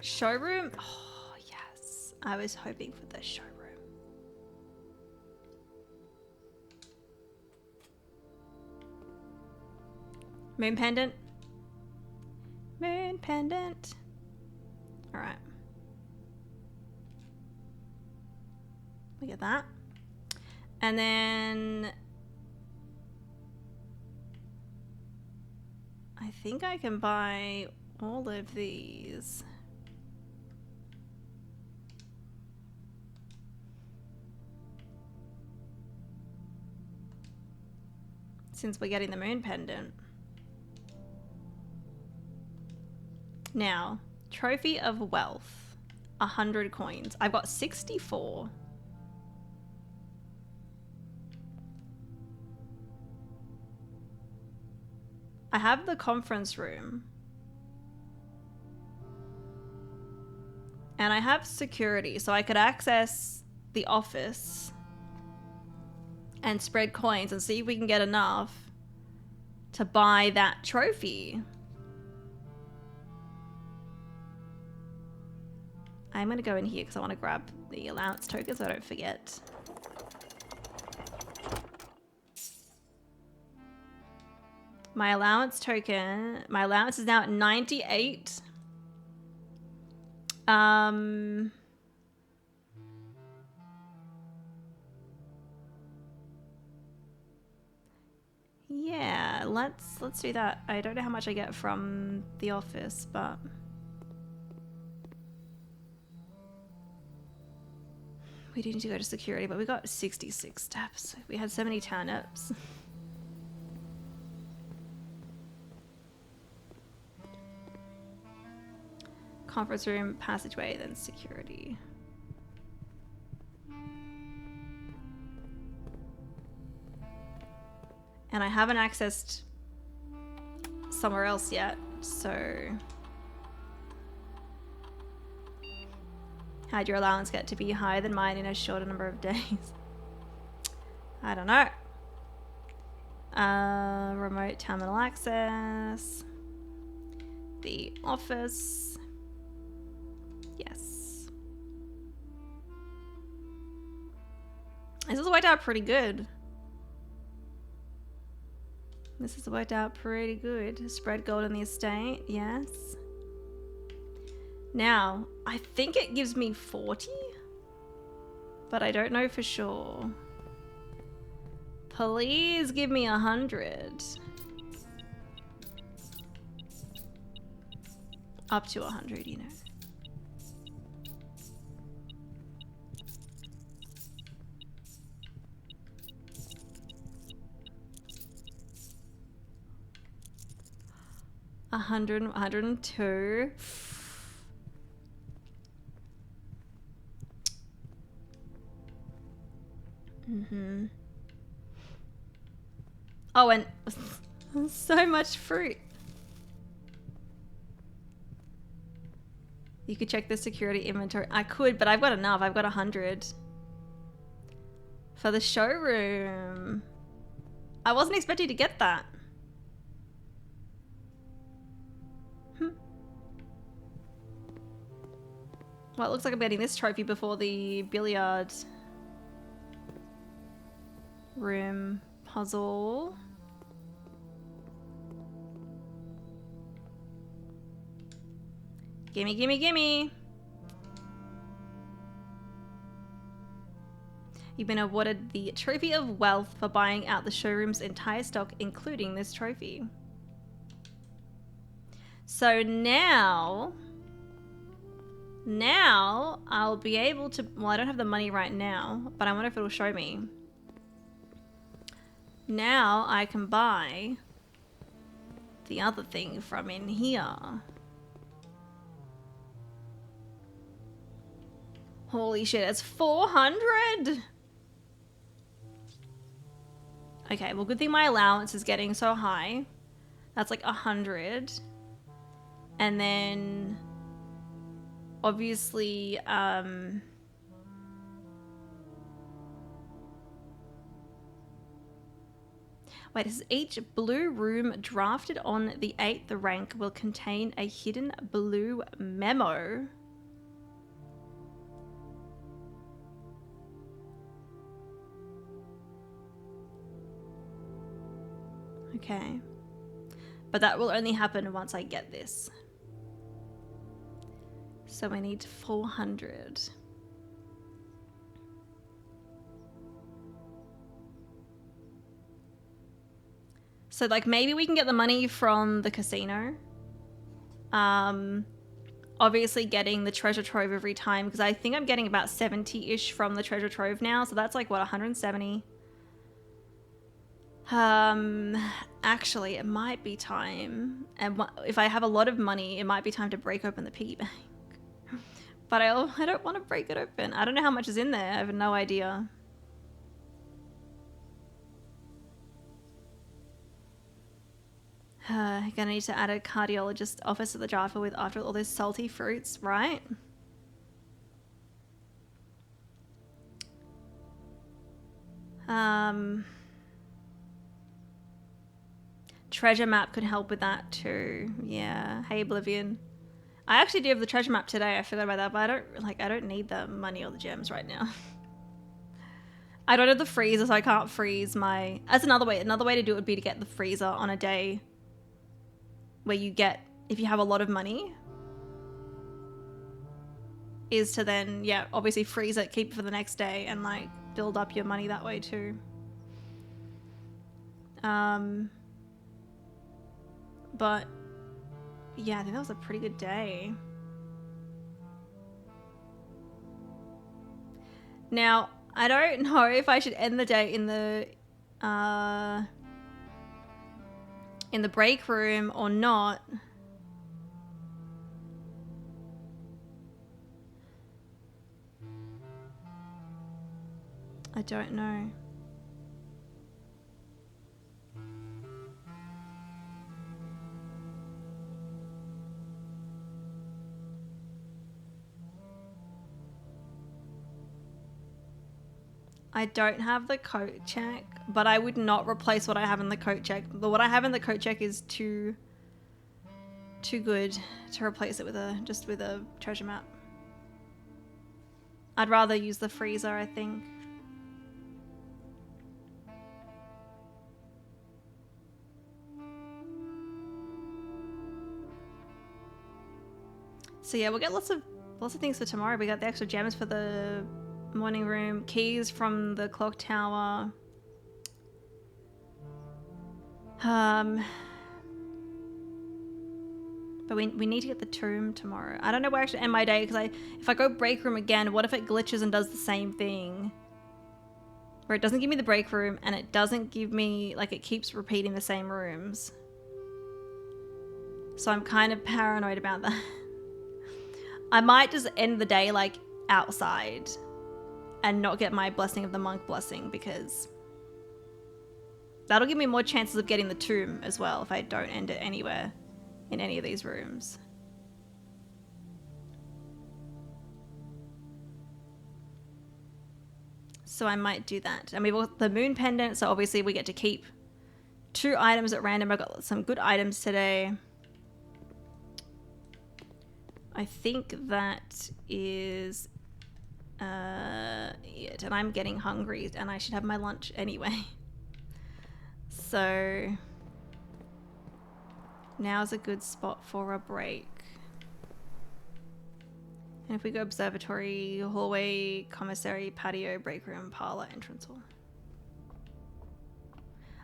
Showroom? Oh, yes. I was hoping for the showroom. Moon pendant. Moon pendant. All right. We get that. And then I think I can buy all of these. Since we're getting the moon pendant. Now, trophy of wealth, 100 coins. I've got 64. I have the conference room. And I have security, so I could access the office and spread coins and see if we can get enough to buy that trophy. I'm going to go in here because I want to grab the allowance token so I don't forget. My allowance token, my allowance is now at 98. Yeah, let's do that. I don't know how much I get from the office, but we do need to go to security, but we got 66 steps. We had so many turnips. Conference room, passageway, then security. And I haven't accessed somewhere else yet, so... How'd your allowance get to be higher than mine in a shorter number of days? I don't know. Remote terminal access. The office. Yes. This has worked out pretty good. This has worked out pretty good. Spread gold on the estate. Yes. Now, I think it gives me 40, but I don't know for sure. Please give me 100. Up to 100, you know. A 102. Mm-hmm. Oh, and so much fruit. You could check the security inventory. I could, but I've got enough. I've got 100. For the showroom. I wasn't expecting to get that. Well, it looks like I'm getting this trophy before the billiard room puzzle. Gimme, gimme, gimme. You've been awarded the Trophy of Wealth for buying out the showroom's entire stock, including this trophy. So now I'll be able to, well, I don't have the money right now, but I wonder if it'll show me. Now I can buy the other thing from in here. Holy shit, it's 400! Okay, well, good thing my allowance is getting so high. That's like 100. And then, obviously, wait, this is each blue room drafted on the 8th rank will contain a hidden blue memo. Okay. But that will only happen once I get this. So we need 400. So like maybe we can get the money from the casino. Obviously getting the treasure trove every time because I think I'm getting about 70-ish from the treasure trove now. So that's like what, 170? Actually, it might be time. And if I have a lot of money, it might be time to break open the piggy bank. But I don't want to break it open. I don't know how much is in there. I have no idea. Gonna need to add a cardiologist office at the draft with after all those salty fruits, right? Treasure map could help with that too. Yeah. Hey, Oblivion. I actually do have the treasure map today. I forgot about that, but I don't need the money or the gems right now. I don't have the freezer, so I can't freeze my. That's another way. Another way to do it would be to get the freezer on a day where you get, if you have a lot of money, is to then, yeah, obviously freeze it, keep it for the next day, and like build up your money that way too. But yeah, I think that was a pretty good day. Now, I don't know if I should end the day in the break room or not. I don't know. I don't have the coat check, but I would not replace what I have in the coat check. But what I have in the coat check is too good to replace it with just with a treasure map. I'd rather use the freezer, I think. So yeah, we'll get lots of things for tomorrow. We got the extra gems for the morning room, keys from the clock tower. But we need to get the tomb tomorrow. I don't know where I should end my day because if I go break room again, what if it glitches and does the same thing? Where it doesn't give me the break room and it doesn't give me, like, it keeps repeating the same rooms. So I'm kind of paranoid about that. I might just end the day like outside and not get my blessing of the monk blessing because that'll give me more chances of getting the tomb as well if I don't end it anywhere in any of these rooms. So I might do that. And we've got the moon pendant, so obviously we get to keep 2 items at random. I got some good items today. I think that is it. And I'm getting hungry and I should have my lunch anyway. So now's a good spot for a break. And if we go observatory, hallway, commissary, patio, break room, parlor, entrance hall.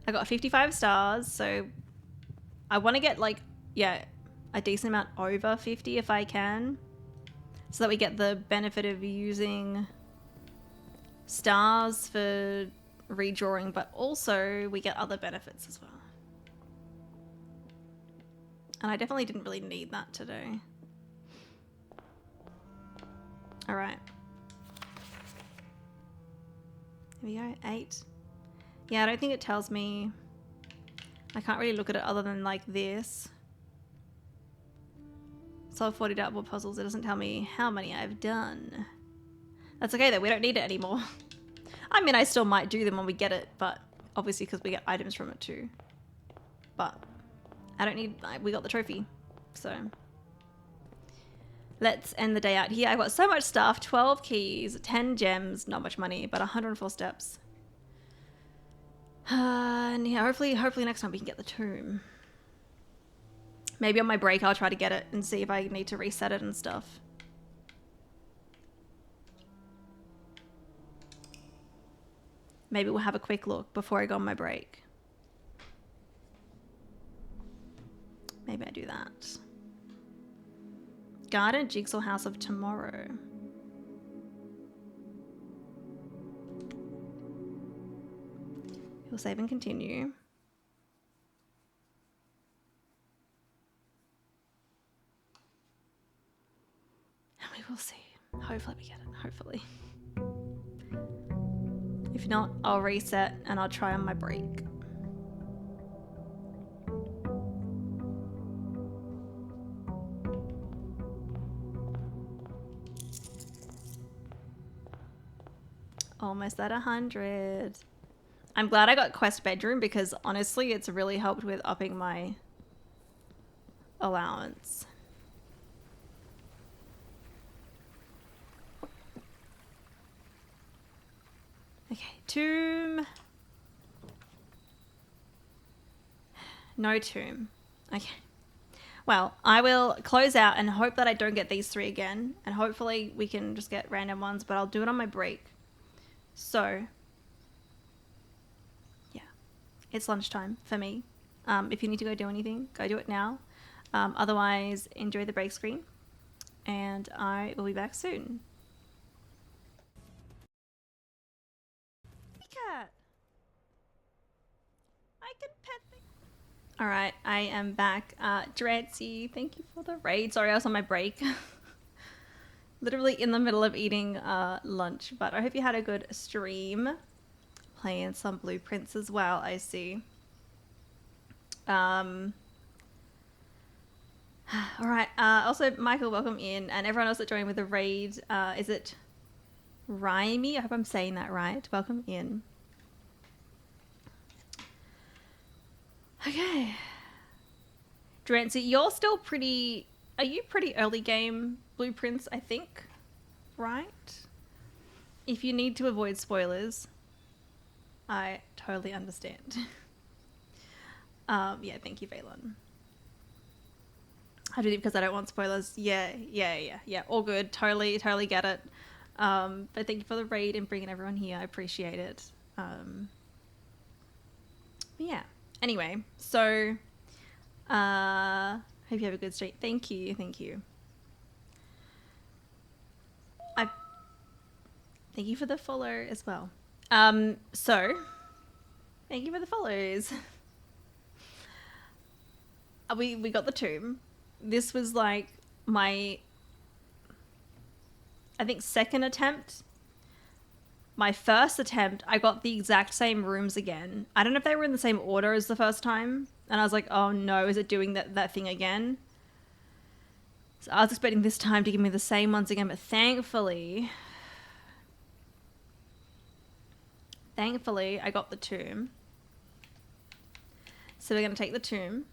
I got 55 stars, so I want to get like, yeah, a decent amount over 50 if I can. So that we get the benefit of using stars for redrawing, but also we get other benefits as well. And I definitely didn't really need that today. All right, There we go, 8. Yeah, I don't think it tells me. I can't really look at it other than like this. Solve 40 dartboard puzzles. It doesn't tell me how many I've done. That's okay though, we don't need it anymore. I mean, I still might do them when we get it, but obviously because we get items from it too. But I don't need, we got the trophy, so. Let's end the day out here. I got so much stuff, 12 keys, 10 gems, not much money, but 104 steps. And yeah, hopefully next time we can get the tomb. Maybe on my break I'll try to get it and see if I need to reset it and stuff. Maybe we'll have a quick look before I go on my break. Maybe I do that. Garden Jigsaw House of Tomorrow. We'll save and continue. And we will see. Hopefully we get it. Hopefully. If not, I'll reset and I'll try on my break. Almost at 100. I'm glad I got Quest Bedroom because honestly, it's really helped with upping my allowance. Okay, tomb. No tomb. Okay. Well, I will close out and hope that I don't get these 3 again. And hopefully we can just get random ones, but I'll do it on my break. So, yeah, it's lunchtime for me. If you need to go do anything, go do it now. Otherwise, enjoy the break screen, and I will be back soon. Cat, I can pet the... All right, I am back. Drancy, thank you for the raid. Sorry, I was on my break. Literally in the middle of eating lunch, but I hope you had a good stream. Playing some blueprints as well, I see. All right. Also, Michael, welcome in, and everyone else that joined with the raid. Is it Rhymy? I hope I'm saying that right. Welcome in. Okay. Drancy, you're still pretty... Are you pretty early game blueprints, I think? Right? If you need to avoid spoilers, I totally understand. Yeah, thank you, Valen. I do it because I don't want spoilers. Yeah. All good. Totally get it. But thank you for the raid and bringing everyone here. I appreciate it. Yeah. Anyway, so hope you have a good stream. Thank you. Thank you for the follow as well. So thank you for the follows. We got the tomb. This was like my, I think, second attempt. My first attempt, I got the exact same rooms again. I don't know if they were in the same order as the first time. And I was like, oh no, is it doing that thing again? So I was expecting this time to give me the same ones again, but thankfully, I got the tomb. So we're going to take the tomb.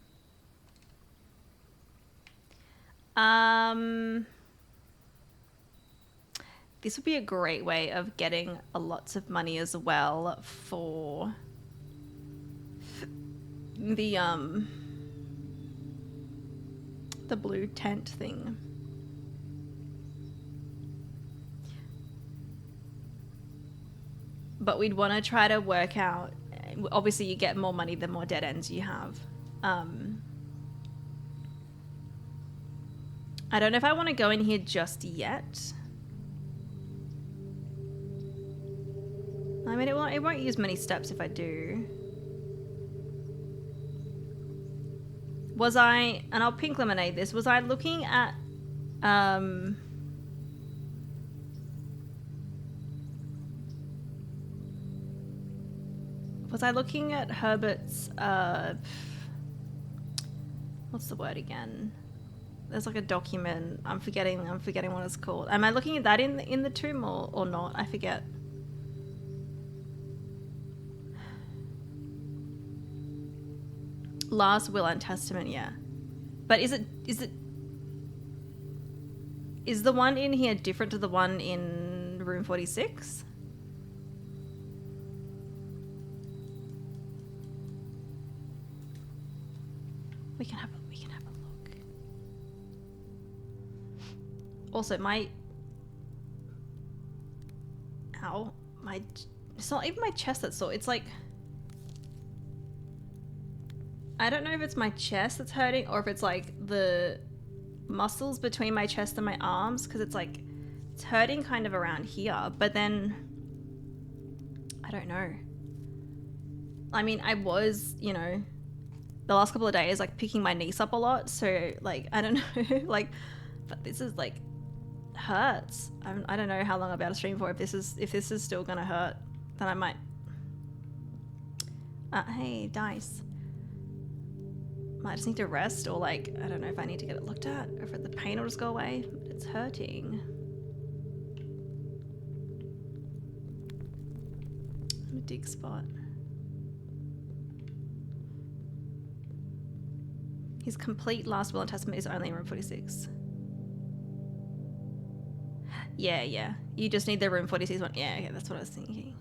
This would be a great way of getting lots of money as well for the blue tent thing. But we'd want to try to work out, obviously you get more money the more dead ends you have. I don't know if I want to go in here just yet. I mean, it won't use many steps if I do. Was I, and I'll pink lemonade this, was I looking at, Was I looking at Herbert's, what's the word again? There's like a document. I'm forgetting what it's called. Am I looking at that in the tomb or not? I forget. Last will and testament, yeah. But is the one in here different to the one in room 46? We can have a look. Also, it's not even my chest that's sore. It's like, I don't know if it's my chest that's hurting or if it's like the muscles between my chest and my arms, because it's like, it's hurting kind of around here, but then I don't know. I mean, I was, you know, the last couple of days like picking my niece up a lot, so like I don't know, like, but this is like hurts. I don't know how long I'll be able to stream for. If this is still gonna hurt, then I might. Hey, dice. Might just need to rest, or like, I don't know if I need to get it looked at, or if the pain will just go away. But it's hurting. A dig spot. His complete last will and testament is only in room 46. Yeah. You just need the room 46 one. Yeah, okay, that's what I was thinking.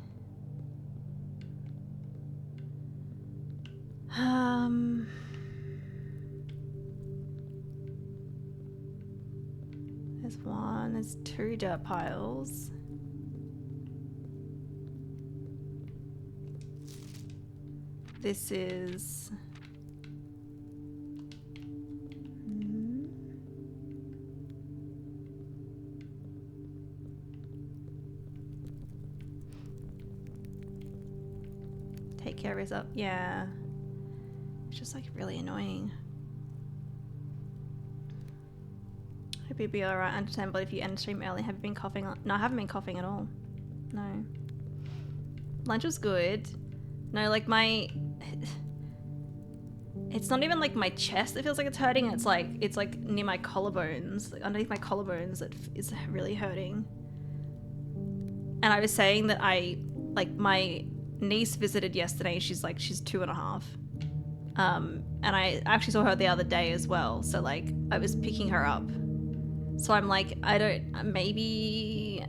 There's two dirt piles. This is... Take care of yourself. Yeah. It's just like really annoying. Hope you'll be alright. Understand, but if you end stream early, have you been coughing? No, I haven't been coughing at all. No. Lunch was good. No, like my... It's not even like my chest that feels like it's hurting. It's like near my collarbones, like underneath my collarbones, that is really hurting. And I was saying that my niece visited yesterday. She's 2.5. And I actually saw her the other day as well. So like I was picking her up. So I'm like, maybe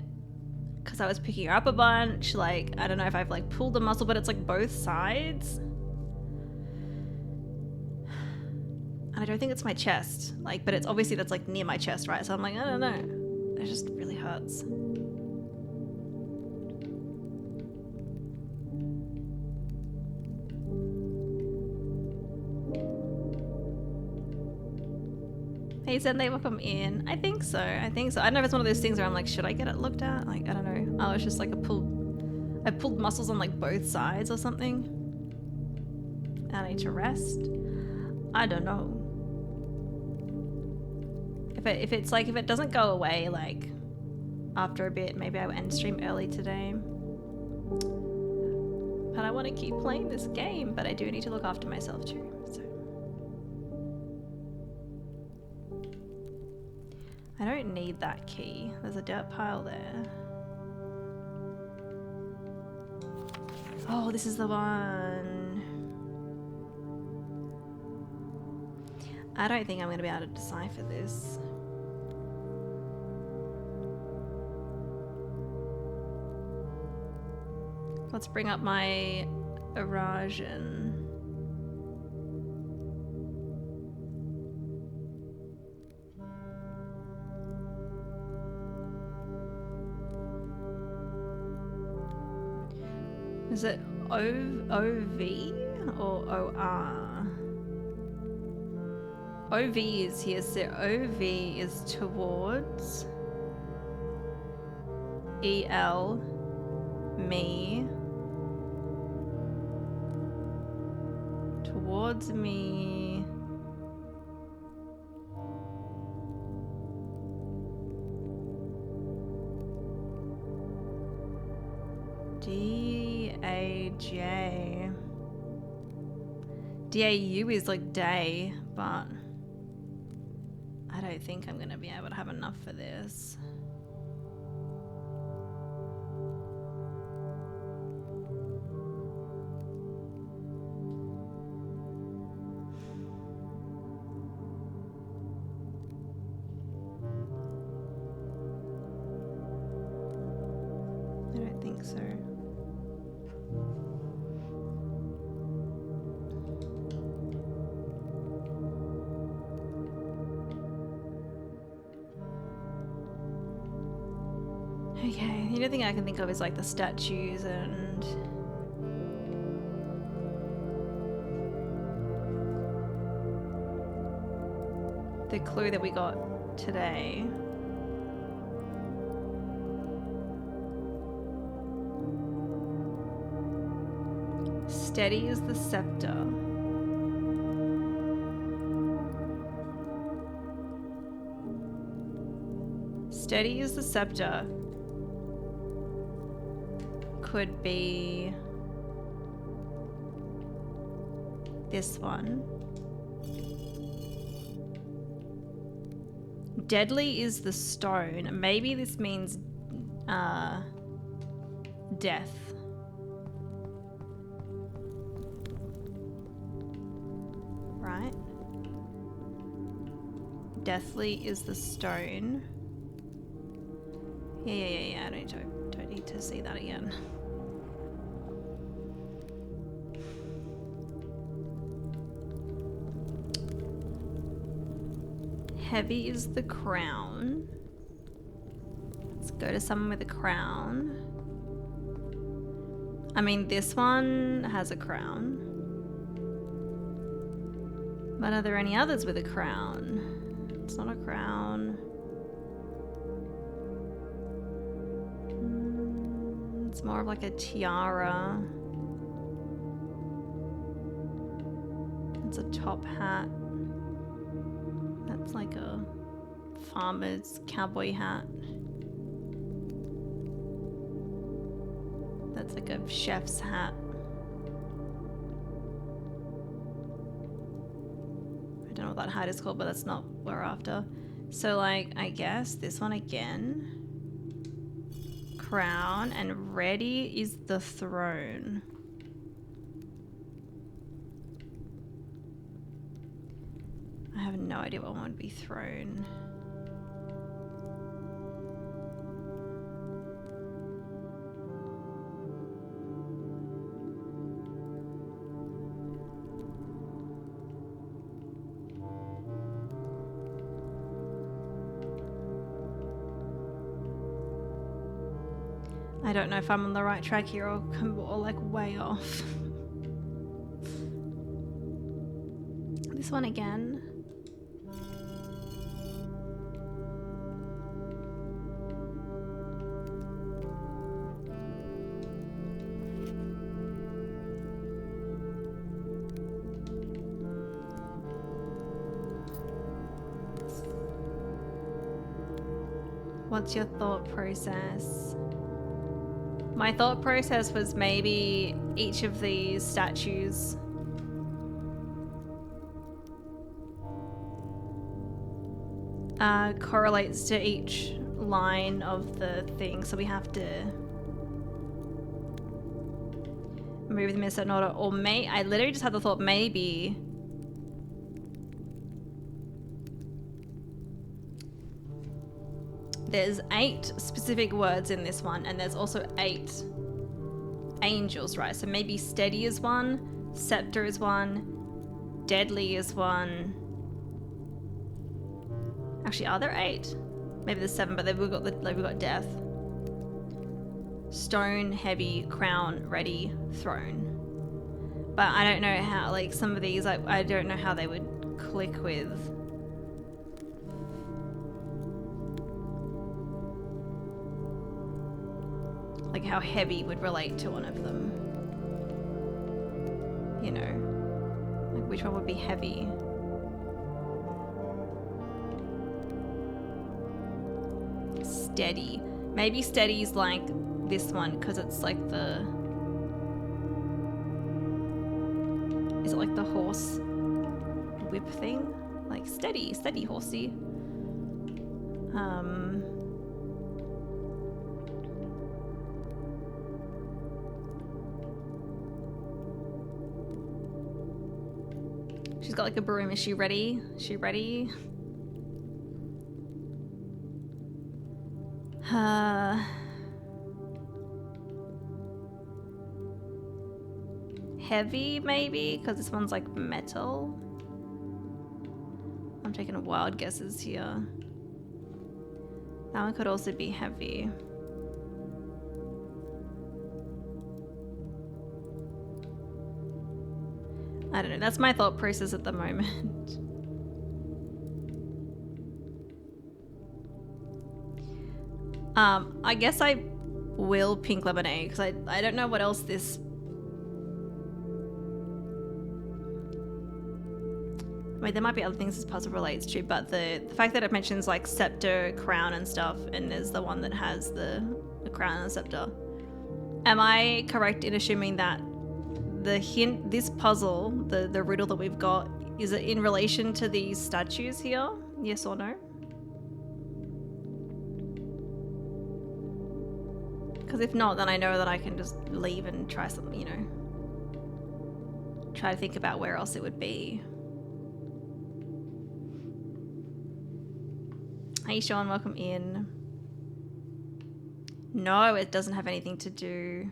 because I was picking her up a bunch, like, I don't know if I've like pulled the muscle, but it's like both sides. And I don't think it's my chest, like, but it's obviously that's like near my chest, right? So I'm like, I don't know. It just really hurts. Hey, Sunday, welcome in. I think so. I don't know if it's one of those things where I'm like, should I get it looked at? Like, I don't know. Oh, it's just like I pulled muscles on like both sides or something. I need to rest. I don't know. If it doesn't go away like after a bit, maybe I will end stream early today. But I want to keep playing this game, but I do need to look after myself too. So. I don't need that key. There's a dirt pile there. Oh, this is the one. I don't think I'm going to be able to decipher this. Let's bring up my Erasion. Is it O-V or O-R? O-V is here, so O-V is towards E-L, me, towards me, D D-A-J. D-A-U is like day, but I don't think I'm going to be able to have enough for this. I don't think so. Okay, the only thing I can think of is like the statues and the clue that we got today. Steady is the scepter. Steady is the scepter. Could be this one. Deadly is the stone. Maybe this means death. Right? Deathly is the stone. Yeah. I don't need to see that again. Heavy is the crown. Let's go to someone with a crown. I mean, this one has a crown. But are there any others with a crown? It's not a crown. It's more of like a tiara. It's a top hat. That's like a farmer's cowboy hat. That's like a chef's hat. I don't know what that hat is called, but that's not what we're after. So like, I guess this one again. Crown, and ready is the throne. I have no idea what one would be thrown. I don't know if I'm on the right track here or like way off. This one again. What's your thought process? My thought process was maybe each of these statues correlates to each line of the thing, so we have to move them in a certain order. Or I literally just had the thought maybe there's 8 specific words in this one, and there's also 8 angels, right? So maybe steady is one, scepter is one, deadly is one. Actually, are there 8? Maybe there's 7, but then we've got death. Stone, heavy, crown, ready, throne. But I don't know how, like some of these, I don't know how they would click with. Like how heavy would relate to one of them. You know, like which one would be heavy? Steady. Maybe steady's like this one because it's like the Is it like the horse whip thing? Like steady, steady horsey. She's got like a broom. Is she ready? Is she ready? Heavy, maybe? Because this one's like metal. I'm taking wild guesses here. That one could also be heavy. I don't know. That's my thought process at the moment. I guess I will pink lemonade because I don't know what else this... I mean, there might be other things this puzzle relates to, but the fact that it mentions like scepter, crown and stuff, and there's the one that has the crown and the scepter. Am I correct in assuming that the hint, this puzzle, the riddle that we've got, is it in relation to these statues here? Yes or no? Because if not, then I know that I can just leave and try something, you know. Try to think about where else it would be. Hey Sean, welcome in. No, it doesn't have anything to do...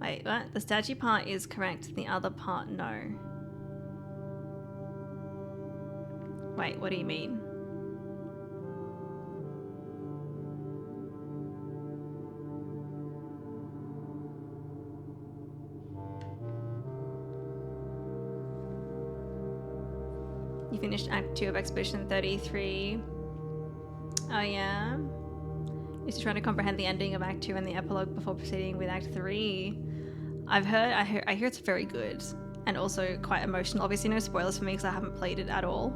Wait, what? The statue part is correct, the other part, no. Wait, what do you mean? You finished Act 2 of Expedition 33. Oh yeah? You're just trying to comprehend the ending of Act 2 and the epilogue before proceeding with Act 3. I hear it's very good and also quite emotional. Obviously no spoilers for me because I haven't played it at all.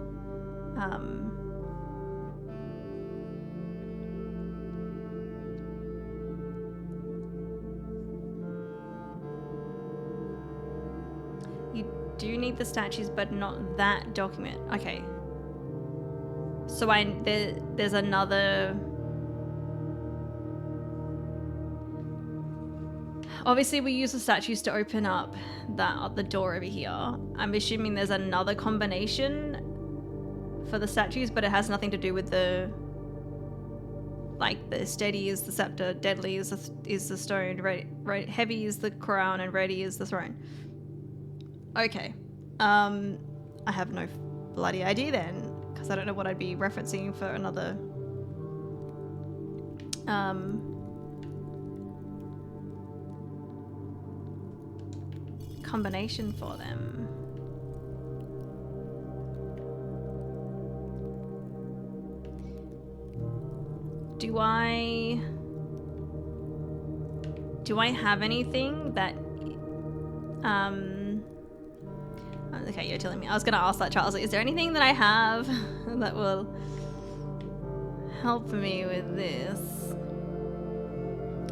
You do need the statues, but not that document. Okay. So there's another... Obviously we use the statues to open up the door over here. I'm assuming there's another combination for the statues, but it has nothing to do with the... Like, the steady is the scepter, deadly is the stone, right, heavy is the crown, and ready is the throne. Okay. I have no bloody idea then, because I don't know what I'd be referencing for another... combination for them. Do I have anything that okay, you're telling me. I was gonna ask that, Charles. Is there anything that I have that will help me with this?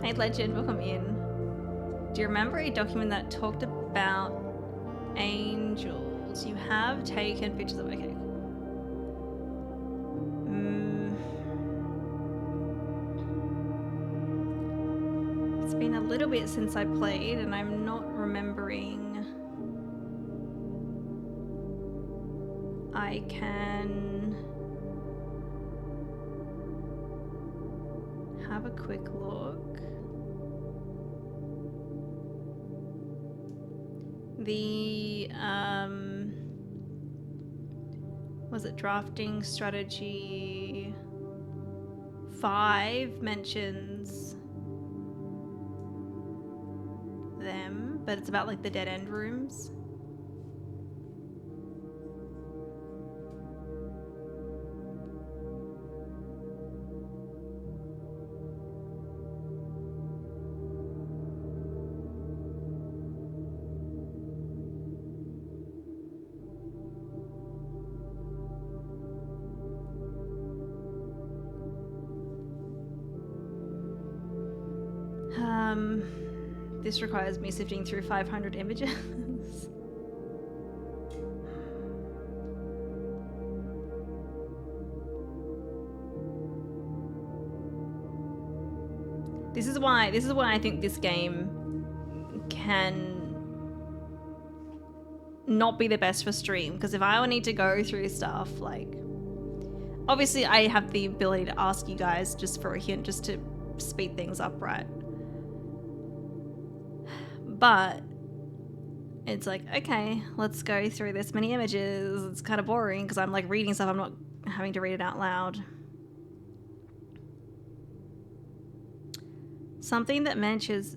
Hey Legend, welcome in. Do you remember a document that talked about angels? You have taken pictures of... Okay, cool. It's been a little bit since I played and I'm not remembering. I can have a quick look. The was it drafting strategy 5 mentions them, but it's about like the dead end rooms. This requires me sifting through 500 images. This is why I think this game can not be the best for stream, because if I need to go through stuff, like, obviously I have the ability to ask you guys just for a hint, just to speed things up, right? But it's like, okay, let's go through this many images. It's kind of boring because I'm like reading stuff, I'm not having to read it out loud. Something that mentions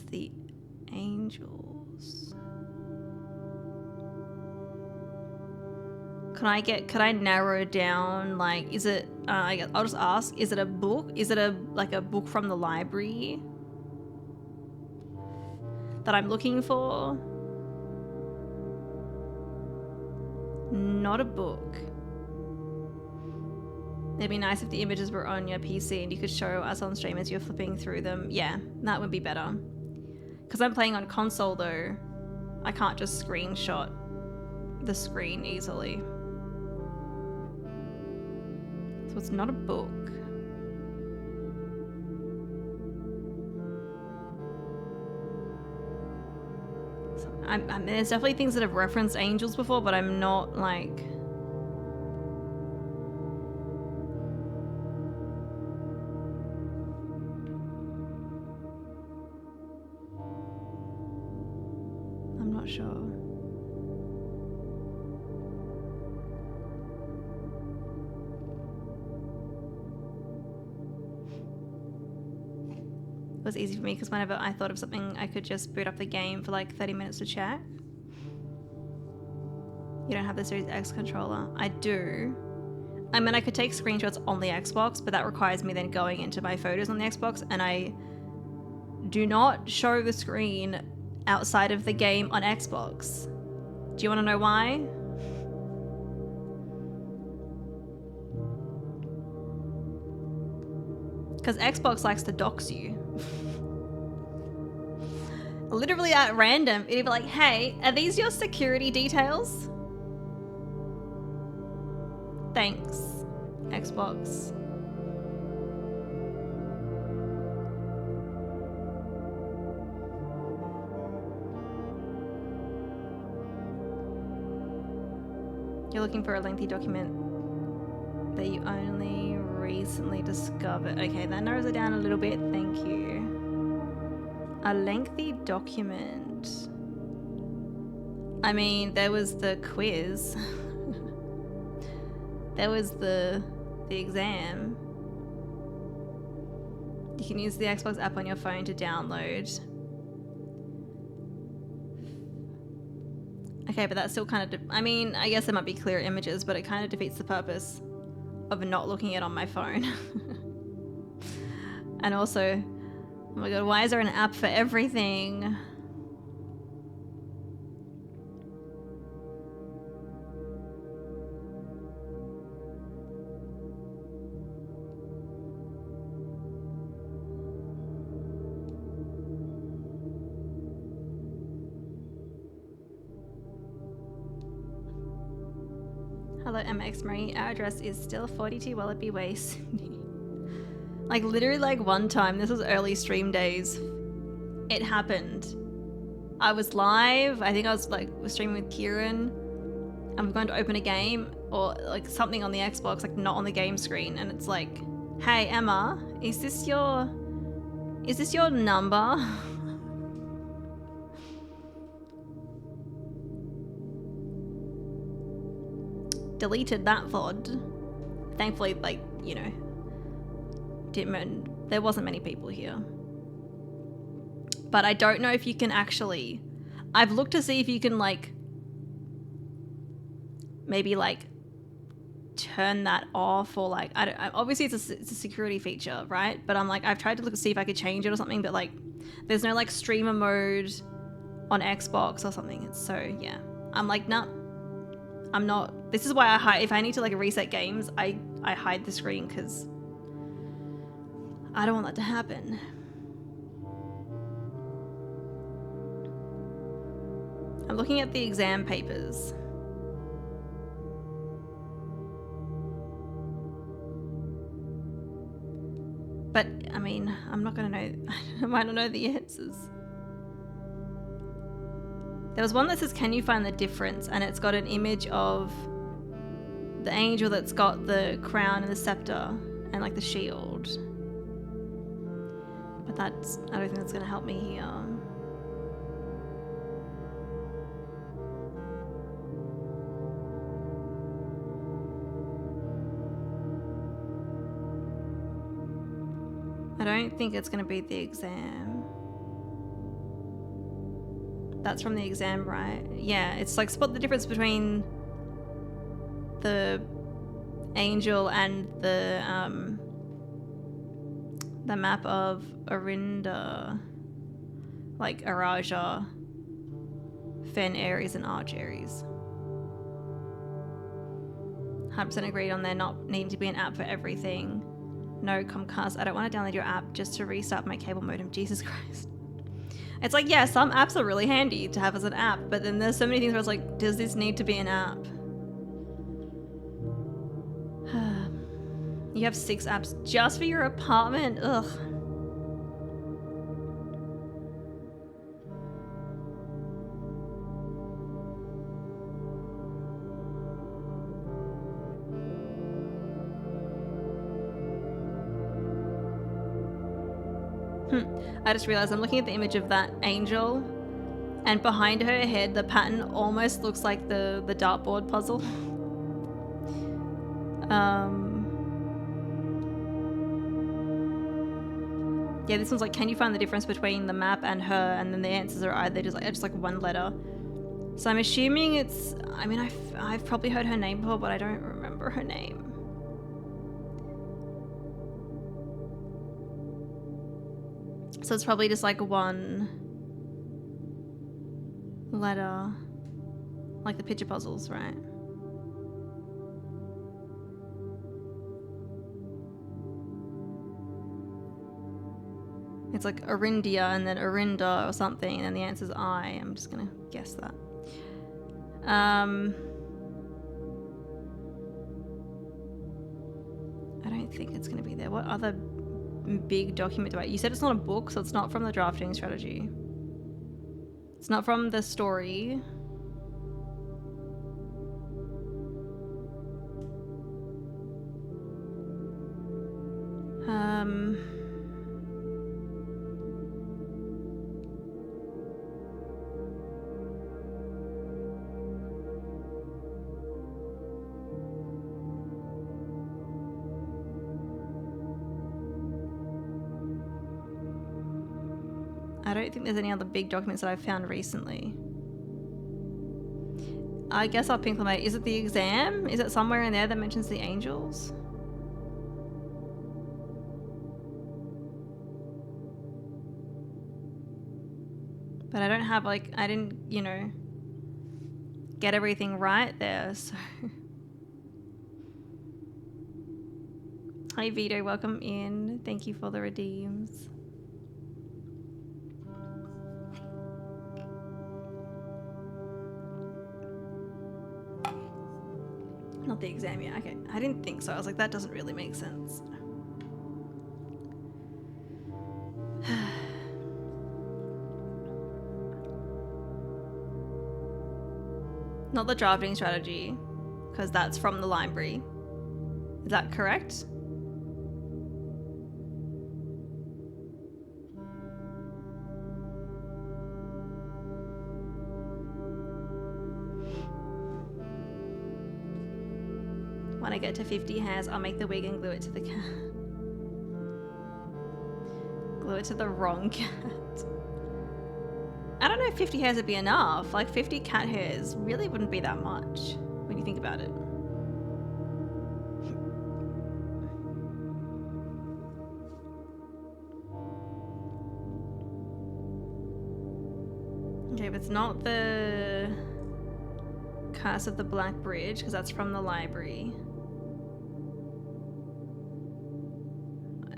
the angels. Could I narrow down, like, is it, I'll just ask, is it a book? Is it like a book from the library that I'm looking for? Not a book. It'd be nice if the images were on your PC and you could show us on stream as you're flipping through them. Yeah, that would be better. Because I'm playing on console though, I can't just screenshot the screen easily. So it's not a book. So there's definitely things that have referenced angels before, but I'm not like... I'm not sure. It was easy for me because whenever I thought of something, I could just boot up the game for like 30 minutes to check. You don't have the Series X controller. I do. I mean, I could take screenshots on the Xbox, but that requires me then going into my photos on the Xbox, and I do not show the screen outside of the game on Xbox. Do you want to know why? Because Xbox likes to dox you. Literally at random, it'd be like, hey, are these your security details? Thanks, Xbox. You're looking for a lengthy document that you only recently discovered. Okay, that narrows it down a little bit. Thank you. A lengthy document. I mean, there was the quiz. There was the exam. You can use the Xbox app on your phone to download. Okay, but that still kind of... I mean, I guess there might be clear images, but it kind of defeats the purpose of not looking at it on my phone. And also, oh my god, why is there an app for everything? Hello, MX Marie. Our address is still 42 Wallaby Way, Sydney. Like, literally, like, one time, this was early stream days, it happened. I was live, I think I was, like, streaming with Kieran. I'm going to open a game, or, like, something on the Xbox, like, not on the game screen, and it's like, hey, Emma, is this your number? Deleted that VOD. Thankfully, like, you know, there wasn't many people here. But I don't know if you can actually... I've looked to see if you can, like, maybe, like, turn that off, or, like, obviously it's a security feature, right? But I'm like, I've tried to look to see if I could change it or something, but, like, there's no, like, streamer mode on Xbox or something. It's so, yeah. I'm like, nah. I'm not... This is why I hide... If I need to, like, reset games, I hide the screen, because I don't want that to happen. I'm looking at the exam papers. But, I mean, I'm not going to know. I might not know the answers. There was one that says, can you find the difference? And it's got an image of the angel that's got the crown and the scepter and like the shield. But I don't think that's going to help me here. I don't think it's going to beat the exam. That's from the exam, right? Yeah, it's like spot the difference between the angel and the map of Arinda, like Araja, Fen Aries, and Arch Aries. 100% agreed on there not needing to be an app for everything. No, Comcast, I don't want to download your app just to restart my cable modem. Jesus Christ. It's like, yeah, some apps are really handy to have as an app, but then there's so many things where it's like, does this need to be an app? You have 6 apps just for your apartment? Ugh. I just realized I'm looking at the image of that angel, and behind her head, the pattern almost looks like the dartboard puzzle. Yeah, this one's like, can you find the difference between the map and her? And then the answers are either just like one letter. So I'm assuming it's, I mean, I've probably heard her name before, but I don't remember her name. So it's probably just like one letter, like the picture puzzles, right? It's like Arindia and then Arinda or something, and then the answer's I. I'm just gonna guess that. I don't think it's gonna be there. What other big document do I... You said it's not a book, so it's not from the drafting strategy. It's not from the story. I don't think there's any other big documents that I've found recently. I guess I'll pinklimate. Is it the exam? Is it somewhere in there that mentions the angels? But I don't have, like, I didn't, you know, get everything right there, so. Hi Vito, welcome in. Thank you for the redeems. Not the exam yet. Okay, I didn't think so. I was like, that doesn't really make sense. Not the drafting strategy, because that's from the library. Is that correct? When I get to 50 hairs, I'll make the wig and glue it to the cat. Glue it to the wrong cat. I don't know if 50 hairs would be enough. Like 50 cat hairs really wouldn't be that much when you think about it. Okay, but it's not the Curse of the Black Bridge, because that's from the library.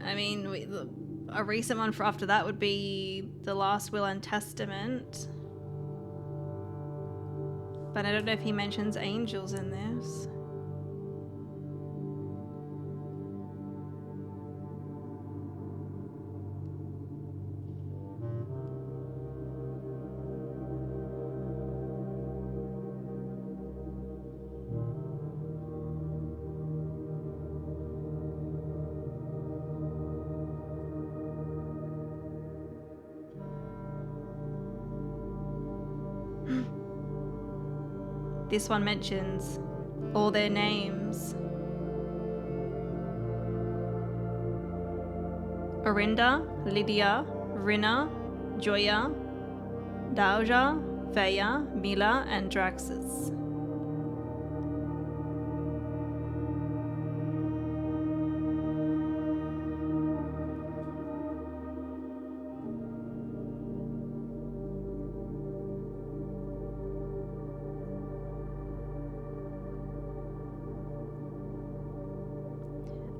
I mean, a recent one for after that would be The Last Will and Testament. But I don't know if he mentions angels in this. This one mentions all their names. Orinda, Lydia, Rina, Joya, Dauja, Feya, Mila, and Draxus.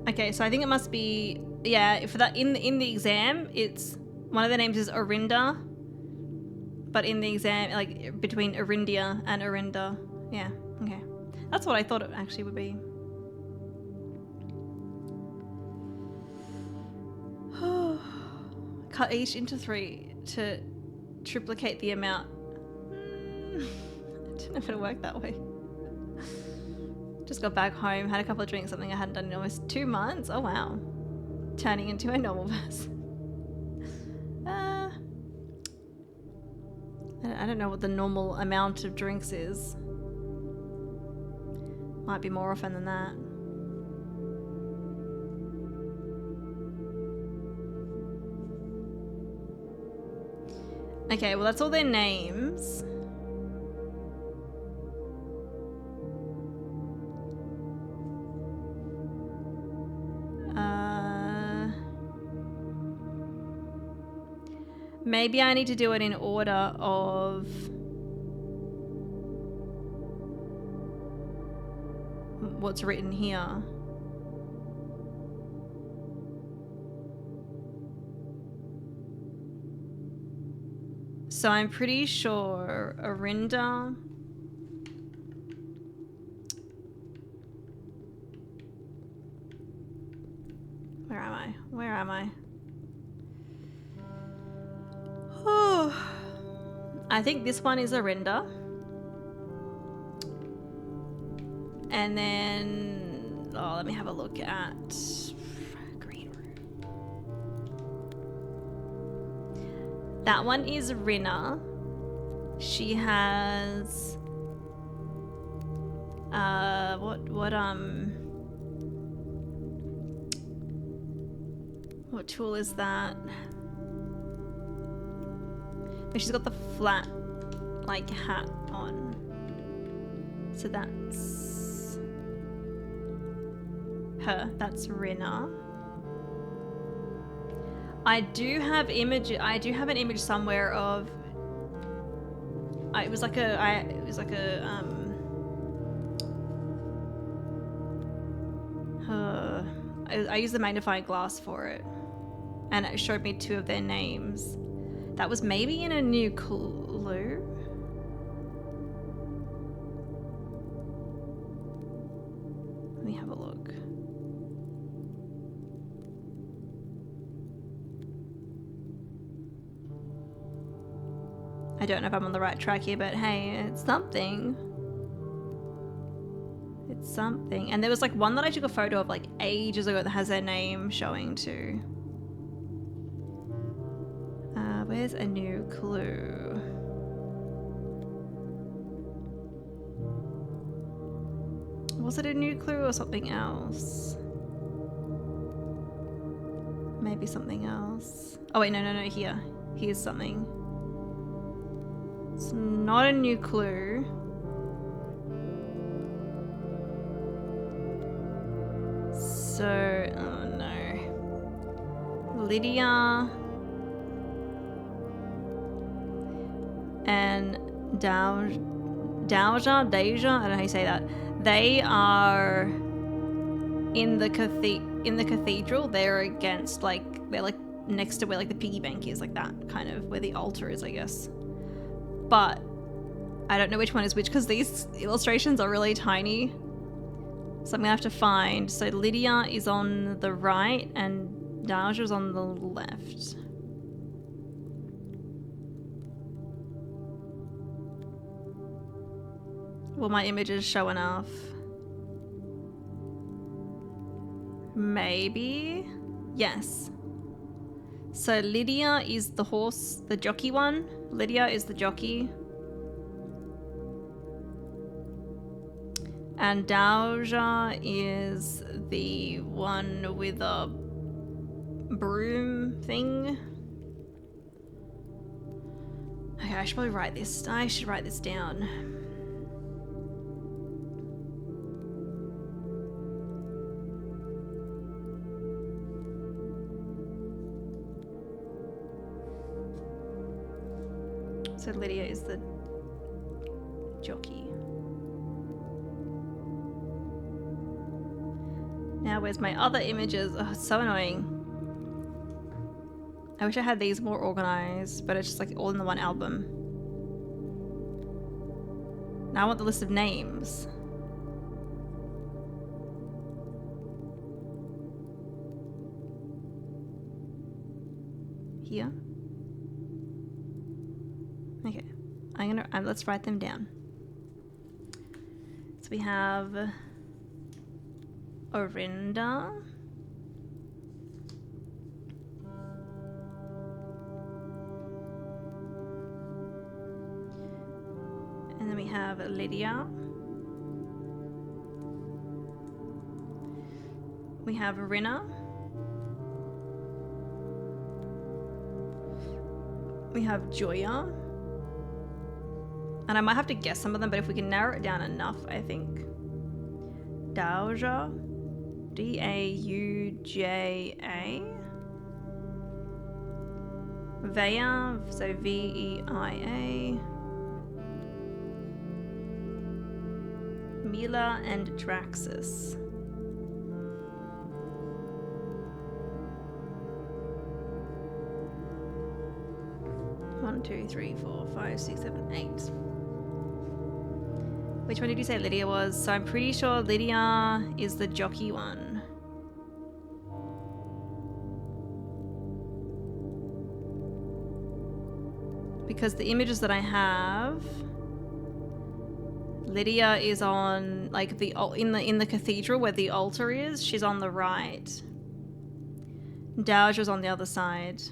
Okay, so I think it must be, yeah, for that in the exam, it's one of the names is Orinda, but in the exam, like between Orindia and Orinda. Yeah, okay. That's what I thought it actually would be. Cut each into 3 to triplicate the amount. I don't know if it'll work that way. Just got back home, had a couple of drinks, something I hadn't done in almost 2 months. Oh wow. Turning into a normal person. I don't know what the normal amount of drinks is. Might be more often than that. Okay, well that's all their names. Maybe I need to do it in order of what's written here. So I'm pretty sure Orinda. Where am I? Where am I? Oh, I think this one is Orinda. And then, oh, let me have a look at green room. That one is Rina. She has what tool is that? But she's got the flat like hat on. So that's her. That's Rina. I do have an image somewhere of I used the magnifying glass for it, and it showed me 2 of their names. That was maybe in a new clue. Let me have a look. I don't know if I'm on the right track here, but hey, it's something. It's something. And there was like one that I took a photo of like ages ago that has their name showing too. Where's a new clue? Was it a new clue or something else? Maybe something else. Oh wait, no, here. Here's something. It's not a new clue. So, oh no. Lydia and Deja, I don't know how you say that. They are in the cathedral. They're against they're like next to where like the piggy bank is, like that kind of where the altar is, I guess. But I don't know which one is which because these illustrations are really tiny. So I'm gonna have to find. So Lydia is on the right and Daja's on the left. Will my images show enough? Maybe. Yes. So Lydia is the horse, the jockey one. Lydia is the jockey. And Daja is the one with a broom thing. Okay, I should probably write this. I should write this down. So Lydia is the jockey. Now where's my other images? Oh, it's so annoying. I wish I had these more organized, but it's just like all in the one album. Now I want the list of names. Here. Okay, let's write them down. So we have Orinda. And then we have Lydia. We have Rina. We have Joya. And I might have to guess some of them, but if we can narrow it down enough, I think. Dauja. D-A-U-J-A. Veia, so V-E-I-A. Mila and Draxus. One, two, three, four, five, six, seven, 8. Which one did you say Lydia was? So I'm pretty sure Lydia is the jockey one. Because the images that I have, Lydia is on like the in the cathedral where the altar is. She's on the right. Dauja's on the other side.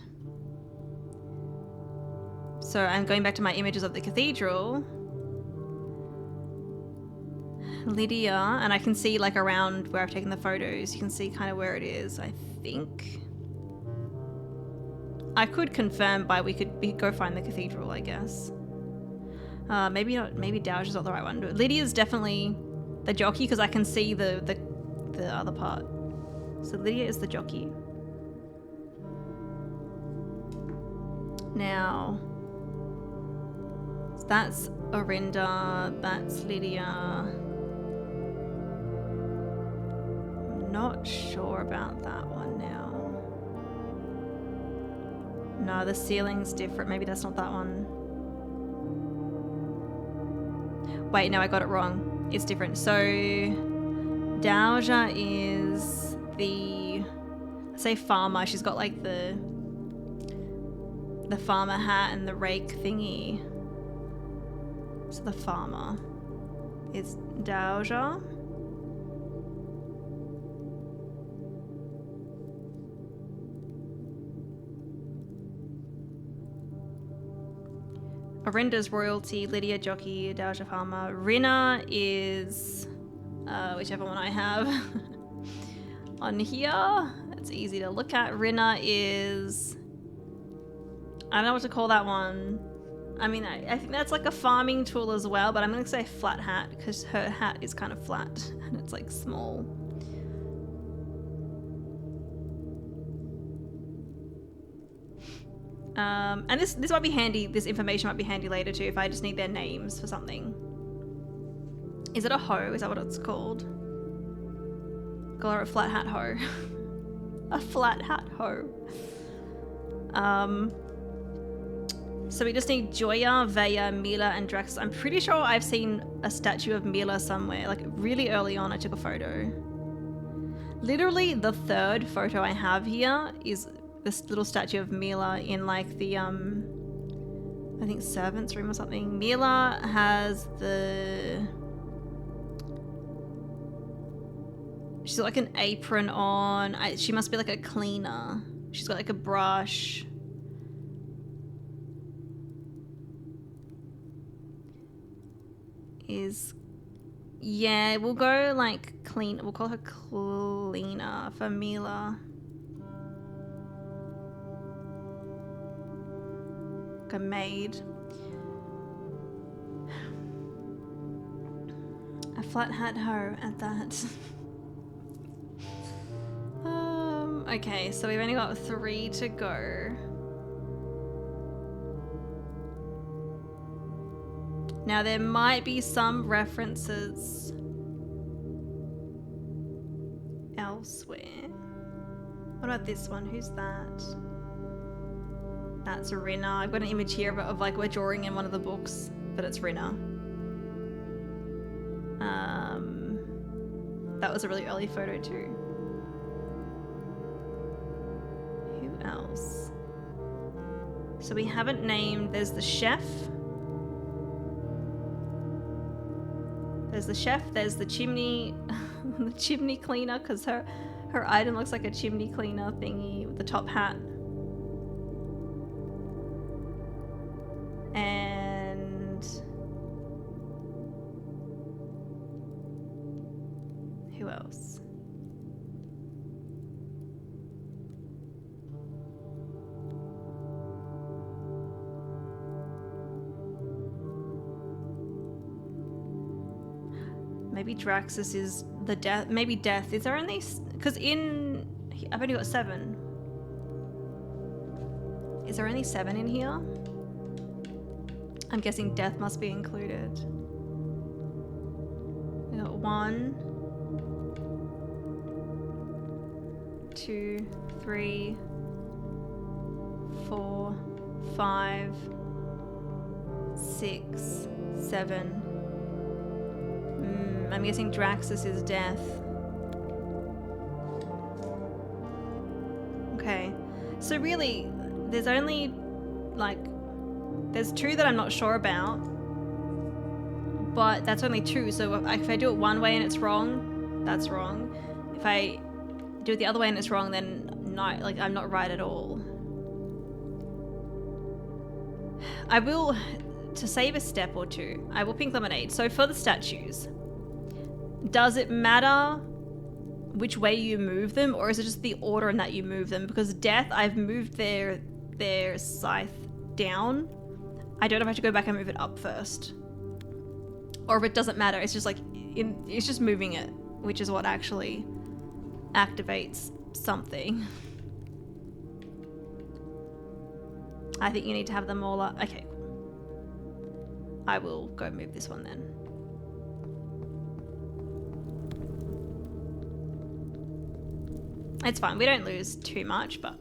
So I'm going back to my images of the cathedral. Lydia, and I can see like around where I've taken the photos, you can see kind of where it is, I think. I could confirm by we could go find the cathedral, I guess. Maybe not, maybe Dauja's not the right one. Lydia's definitely the jockey because I can see the other part. So Lydia is the jockey. Now, that's Orinda, that's Lydia. Not sure about that one now. No, the ceiling's different. Maybe that's not that one. Wait, no, I got it wrong. It's different. So Dauja is the, let's say farmer. She's got like the farmer hat and the rake thingy. So the farmer is Dauja. Orinda's royalty, Lydia jockey, Dauja farmer. Rina is whichever one I have on here. It's easy to look at. Rina is, I don't know what to call that one. I mean, I think that's like a farming tool as well, but I'm going to say flat hat because her hat is kind of flat and it's like small. And this might be handy, this information might be handy later too if I just need their names for something. Is it a hoe? Is that what it's called? Call her a flat hat hoe. A flat hat hoe. So we just need Joya, Vaya, Mila, and Drax. I'm pretty sure I've seen a statue of Mila somewhere. Like really early on, I took a photo. Literally the third photo I have here is this little statue of Mila in like the I think servant's room or something. Mila has she's got like an apron on. She must be like a cleaner. She's got like a brush. Yeah, we'll go like clean. We'll call her cleaner for Mila. Like a maid. A flat hat hoe at that. Okay, so we've only got 3 to go. Now there might be some references elsewhere. What about this one? Who's that? That's Rinna. I've got an image here of like we're drawing in one of the books, but it's Rinna. That was a really early photo too. Who else? So we haven't named, there's the chef. There's the chef, there's the chimney, the chimney cleaner, because her item looks like a chimney cleaner thingy with the top hat. And who else? Maybe Draxus is the death. Maybe death. Is there only? Because I've only got 7. Is there only 7 in here? I'm guessing death must be included. We got 1, 2, 3, 4, 5, 6, 7. I'm guessing Draxus is death. Okay. So really, there's only, like, there's 2 that I'm not sure about. But that's only 2, so if I do it one way and it's wrong, that's wrong. If I do it the other way and it's wrong, then no, like, I'm not right at all. I will, to save a step or 2, I will pink lemonade. So for the statues, does it matter which way you move them, or is it just the order in that you move them? Because death, I've moved their scythe down. I don't know if I have to go back and move it up first, or if it doesn't matter. It's just like it's just moving it, which is what actually activates something. I think you need to have them all up. Okay, I will go move this one then. It's fine, we don't lose too much, but...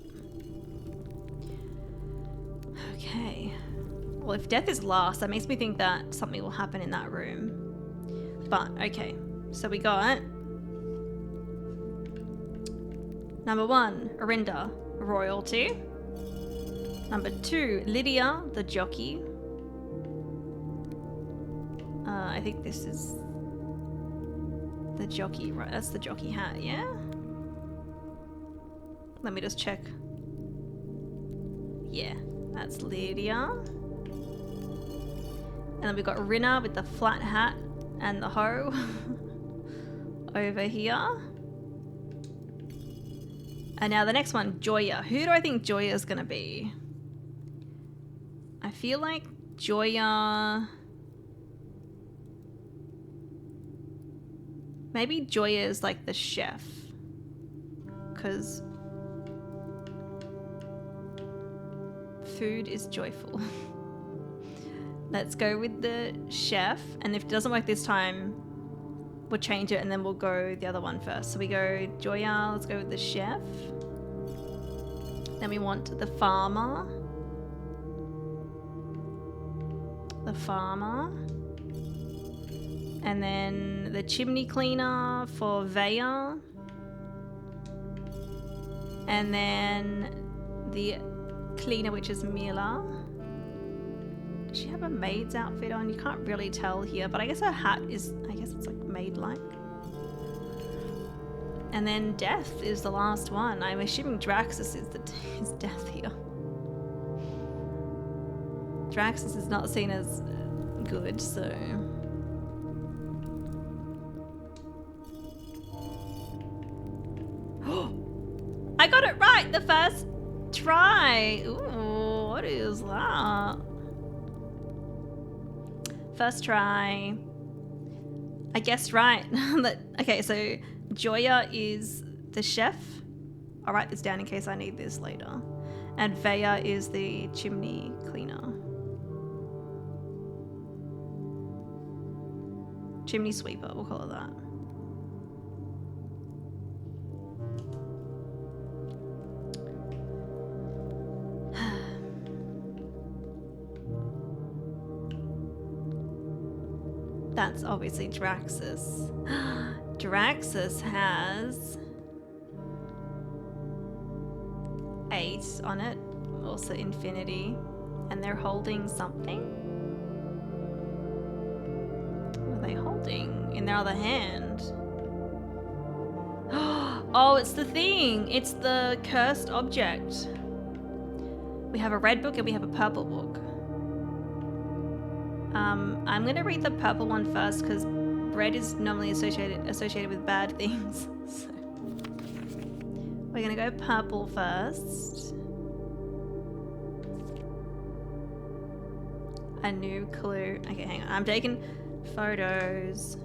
Okay. Well, if death is last, that makes me think that something will happen in that room. But, okay. So we got... Number 1, Arinda, royalty. Number 2, Lydia, the jockey. I think this is... the jockey, right? That's the jockey hat, yeah? Let me just check. Yeah, that's Lydia. And then we've got Rinna with the flat hat and the hoe over here. And now the next one, Joya. Who do I think Joya is going to be? I feel like Joya... Maybe Joya is like the chef. Because... food is joyful. Let's go with the chef, and if it doesn't work this time, we'll change it and then we'll go the other one first. So we go Joya, let's go with the chef. Then we want the farmer. the farmer. And then the chimney cleaner for Vaya. And then the cleaner, which is Mila. Does she have a maid's outfit on? You can't really tell here, but I guess her hat is, I guess it's like maid-like. And then Death is the last one. I'm assuming Draxus is Death here. Draxus is not seen as good, so... I got it right the first try. Ooh, what is that? First try. I guessed right. Okay, so Joya is the chef. I'll write this down in case I need this later. And Vaya is the chimney cleaner. Chimney sweeper, we'll call it that. That's obviously Draxus. Draxus has 8 on it, also infinity, and they're holding something. What are they holding in their other hand? Oh, it's the thing. It's the cursed object. We have a red book and we have a purple book. I'm gonna read the purple one first because red is normally associated with bad things. So we're gonna go purple first. A new clue. Okay, hang on. I'm taking photos.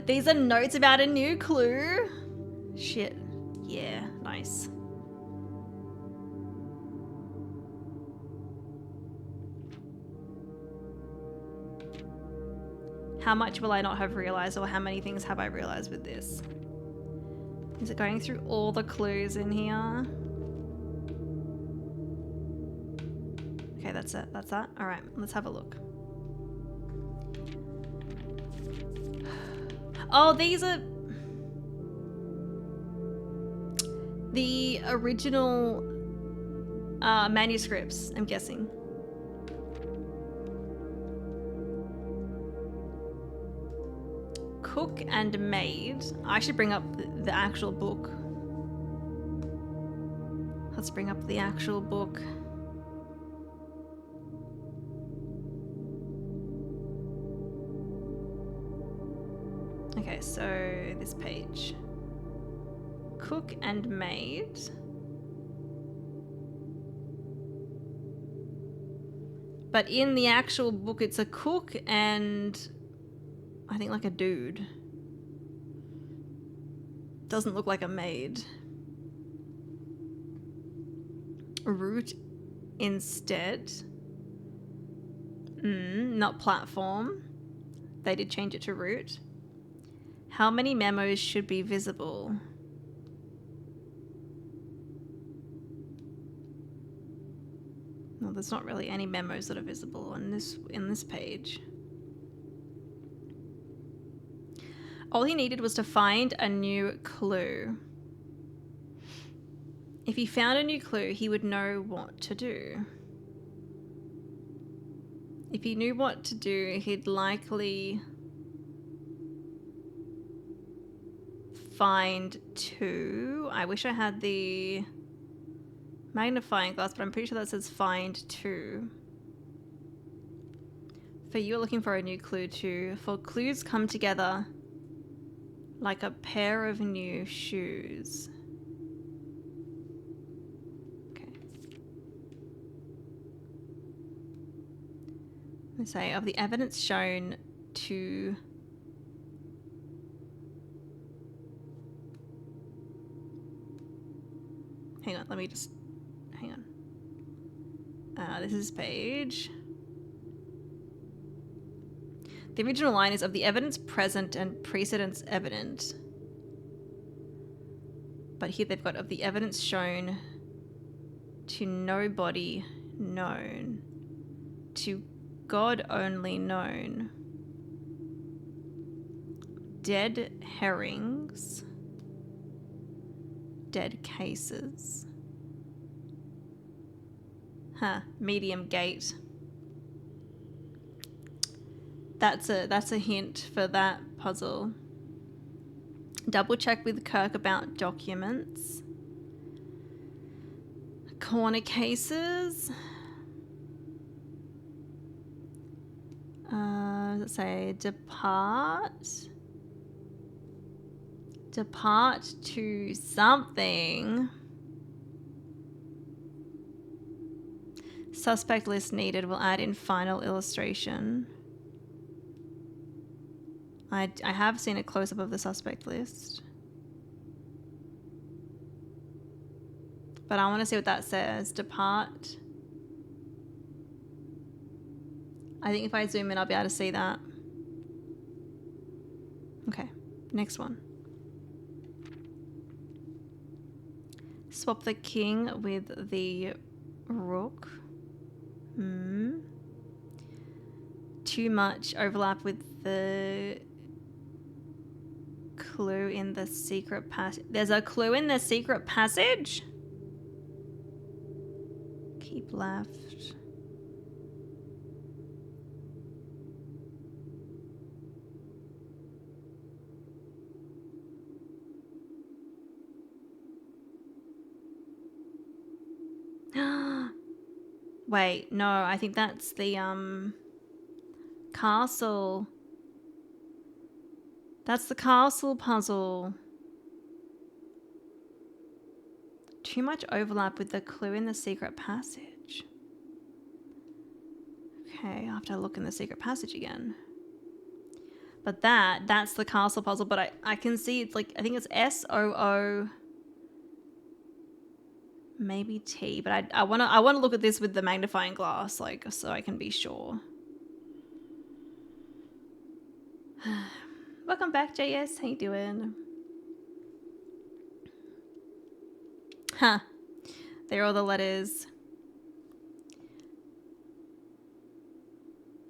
These are notes about a new clue. Shit. Yeah, nice. How much will I not have realized, or how many things have I realized with this? Is it going through all the clues in here? Okay, that's it. That's that. All right, let's have a look. Oh, these are the original manuscripts, I'm guessing. Cook and maid. I should bring up the actual book. Let's bring up the actual book. Okay, so this page. Cook and maid. But in the actual book, it's a cook and I think like a dude. Doesn't look like a maid. Root instead. Not platform. They did change it to root. How many memos should be visible? Well, there's not really any memos that are visible in this page. All he needed was to find a new clue. If he found a new clue, he would know what to do. If he knew what to do, he'd likely find 2. I wish I had the magnifying glass, but I'm pretty sure that says find 2. For you're looking for a new clue too. For clues come together like a pair of new shoes. Okay. They say of the evidence shown to hang on, let me just hang on. This is page. The original line is of the evidence present and precedents evident. But here they've got of the evidence shown to nobody known, to God only known, dead herrings, dead cases. Medium gate. That's a hint for that puzzle. Double check with Kirk about documents. Corner cases. Let's say depart to something. Suspect list needed. We'll add in final illustration. I have seen a close-up of the suspect list. But I want to see what that says. Depart. I think if I zoom in, I'll be able to see that. Okay, next one. Swap the king with the rook. Too much overlap with the clue in the secret passage. There's a clue in the secret passage? Keep left. Wait, no, I think that's the castle. That's the castle puzzle. Too much overlap with the clue in the secret passage. Okay, I'll have to look in the secret passage again. But that's the castle puzzle, but I can see it's like, I think it's SOO. Maybe T, but I wanna look at this with the magnifying glass, like, so I can be sure. Welcome back, JS. How you doing? Huh. There are all the letters.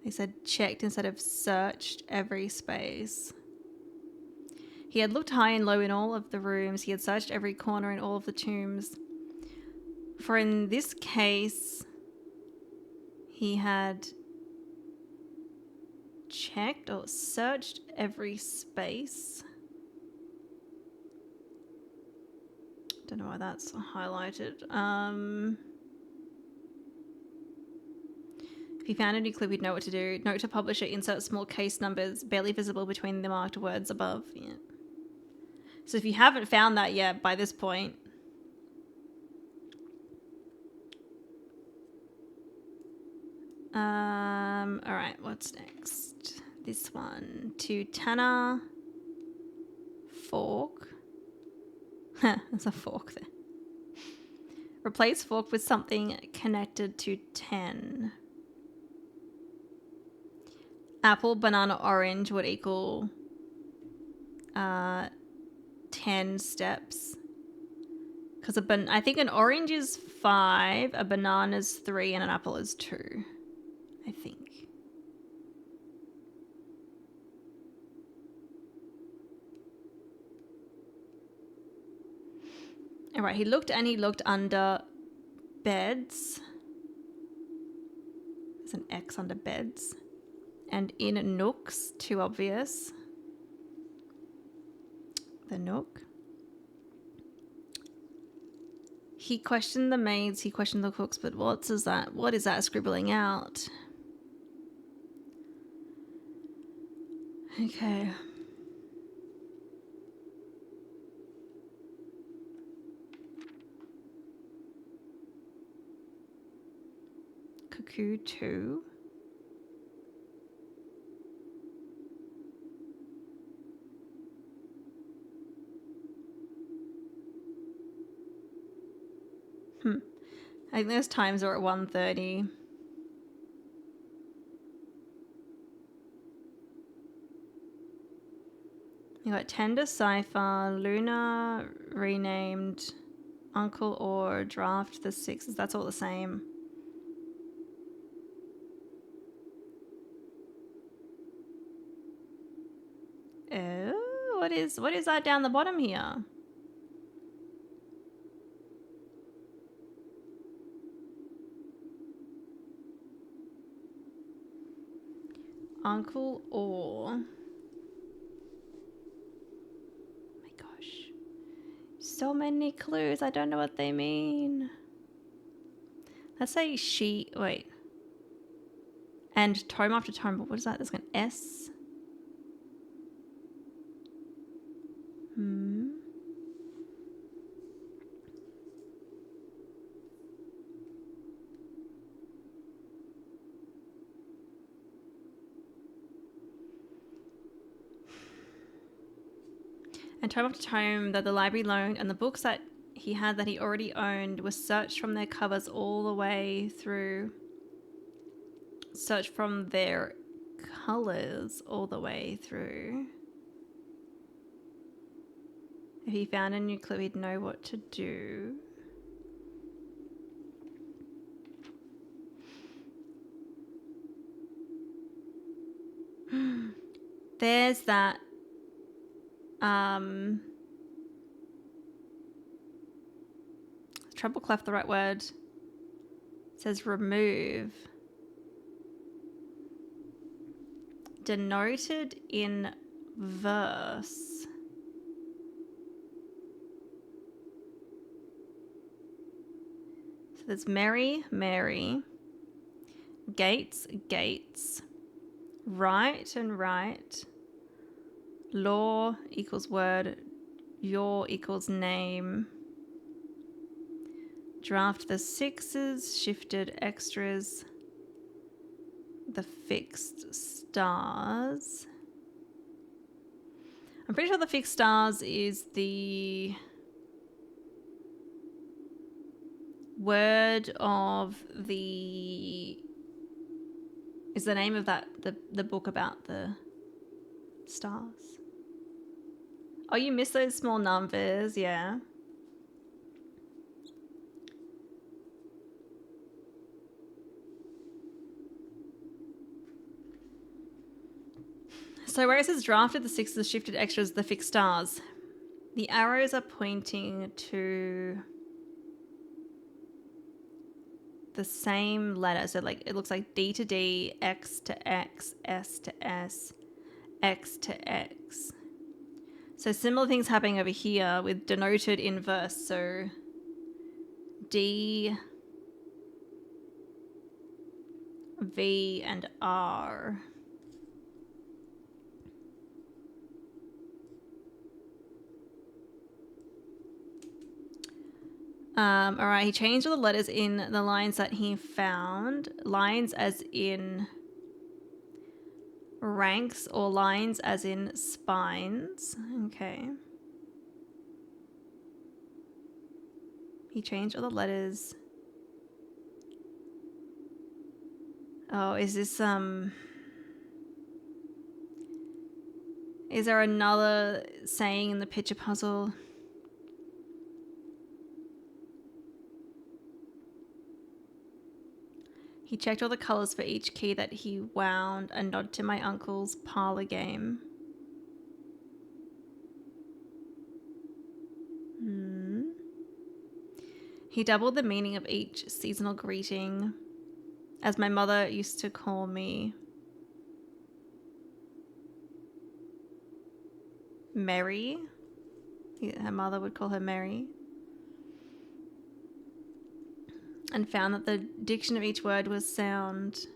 They said checked instead of searched every space. He had looked high and low in all of the rooms. He had searched every corner in all of the tombs. For in this case, he had checked or searched every space. Don't know why that's highlighted. If you found a new clue, you'd know what to do. Note to publisher, insert small case numbers barely visible between the marked words above. Yeah. So if you haven't found that yet by this point, all right, what's next? This one. To Tanner. Fork. There's a fork there. Replace fork with something connected to 10. Apple, banana, orange would equal 10 steps. Because I think an orange is 5, a banana is 3, and an apple is 2. I think. All right, he looked under beds. There's an X under beds. And in nooks, too obvious. The nook. He questioned the maids, he questioned the cooks, but what is that scribbling out? Okay. Cuckoo 2. I think those times are at 1:30. You got Tender Cipher, Luna renamed, Uncle or Draft the Sixes. That's all the same. Oh, what is that down the bottom here? Uncle or. My gosh. So many clues. I don't know what they mean. Let's say she. Wait. And tome after tome. But what is that? There's an S. And tome after tome that the library loaned, and the books that he had that he already owned were searched from their covers all the way through. Searched from their colors all the way through. If he found a new clue, he'd know what to do. There's that treble clef, the right word. It says remove. Denoted in verse. So there's Mary, Mary. Gates, gates. Right and right. Law equals word. Your equals name. Draft the sixes, shifted extras. The fixed stars. I'm pretty sure the fixed stars is the word of the is the name of that the book about the stars. Oh, you missed those small numbers, yeah. So where it says drafted the sixes, shifted extras, the fixed stars, the arrows are pointing to the same letter. So like it looks like D to D, X to X, S to S, X to X. So similar things happening over here with denoted in verse. So D, V, and R. All right, he changed all the letters in the lines that he found. Lines as in ranks or lines as in spines. Okay. He changed all the letters. Oh, is this is there another saying in the picture puzzle? He checked all the colors for each key that he wound and nodded to my uncle's parlor game. He doubled the meaning of each seasonal greeting, as my mother used to call me Mary. Her mother would call her Mary. And found that the diction of each word was sound.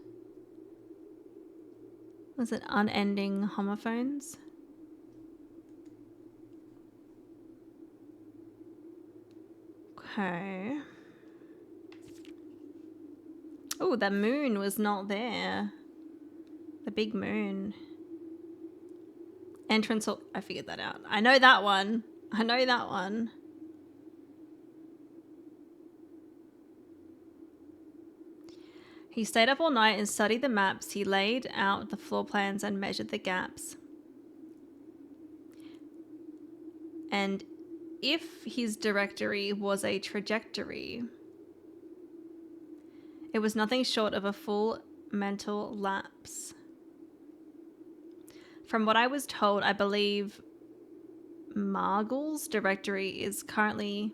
Was it unending homophones? Okay. Oh, the moon was not there. The big moon. Entrance. I figured that out. I know that one. He stayed up all night and studied the maps. He laid out the floor plans and measured the gaps. And if his directory was a trajectory, it was nothing short of a full mental lapse. From what I was told, I believe Margle's directory is currently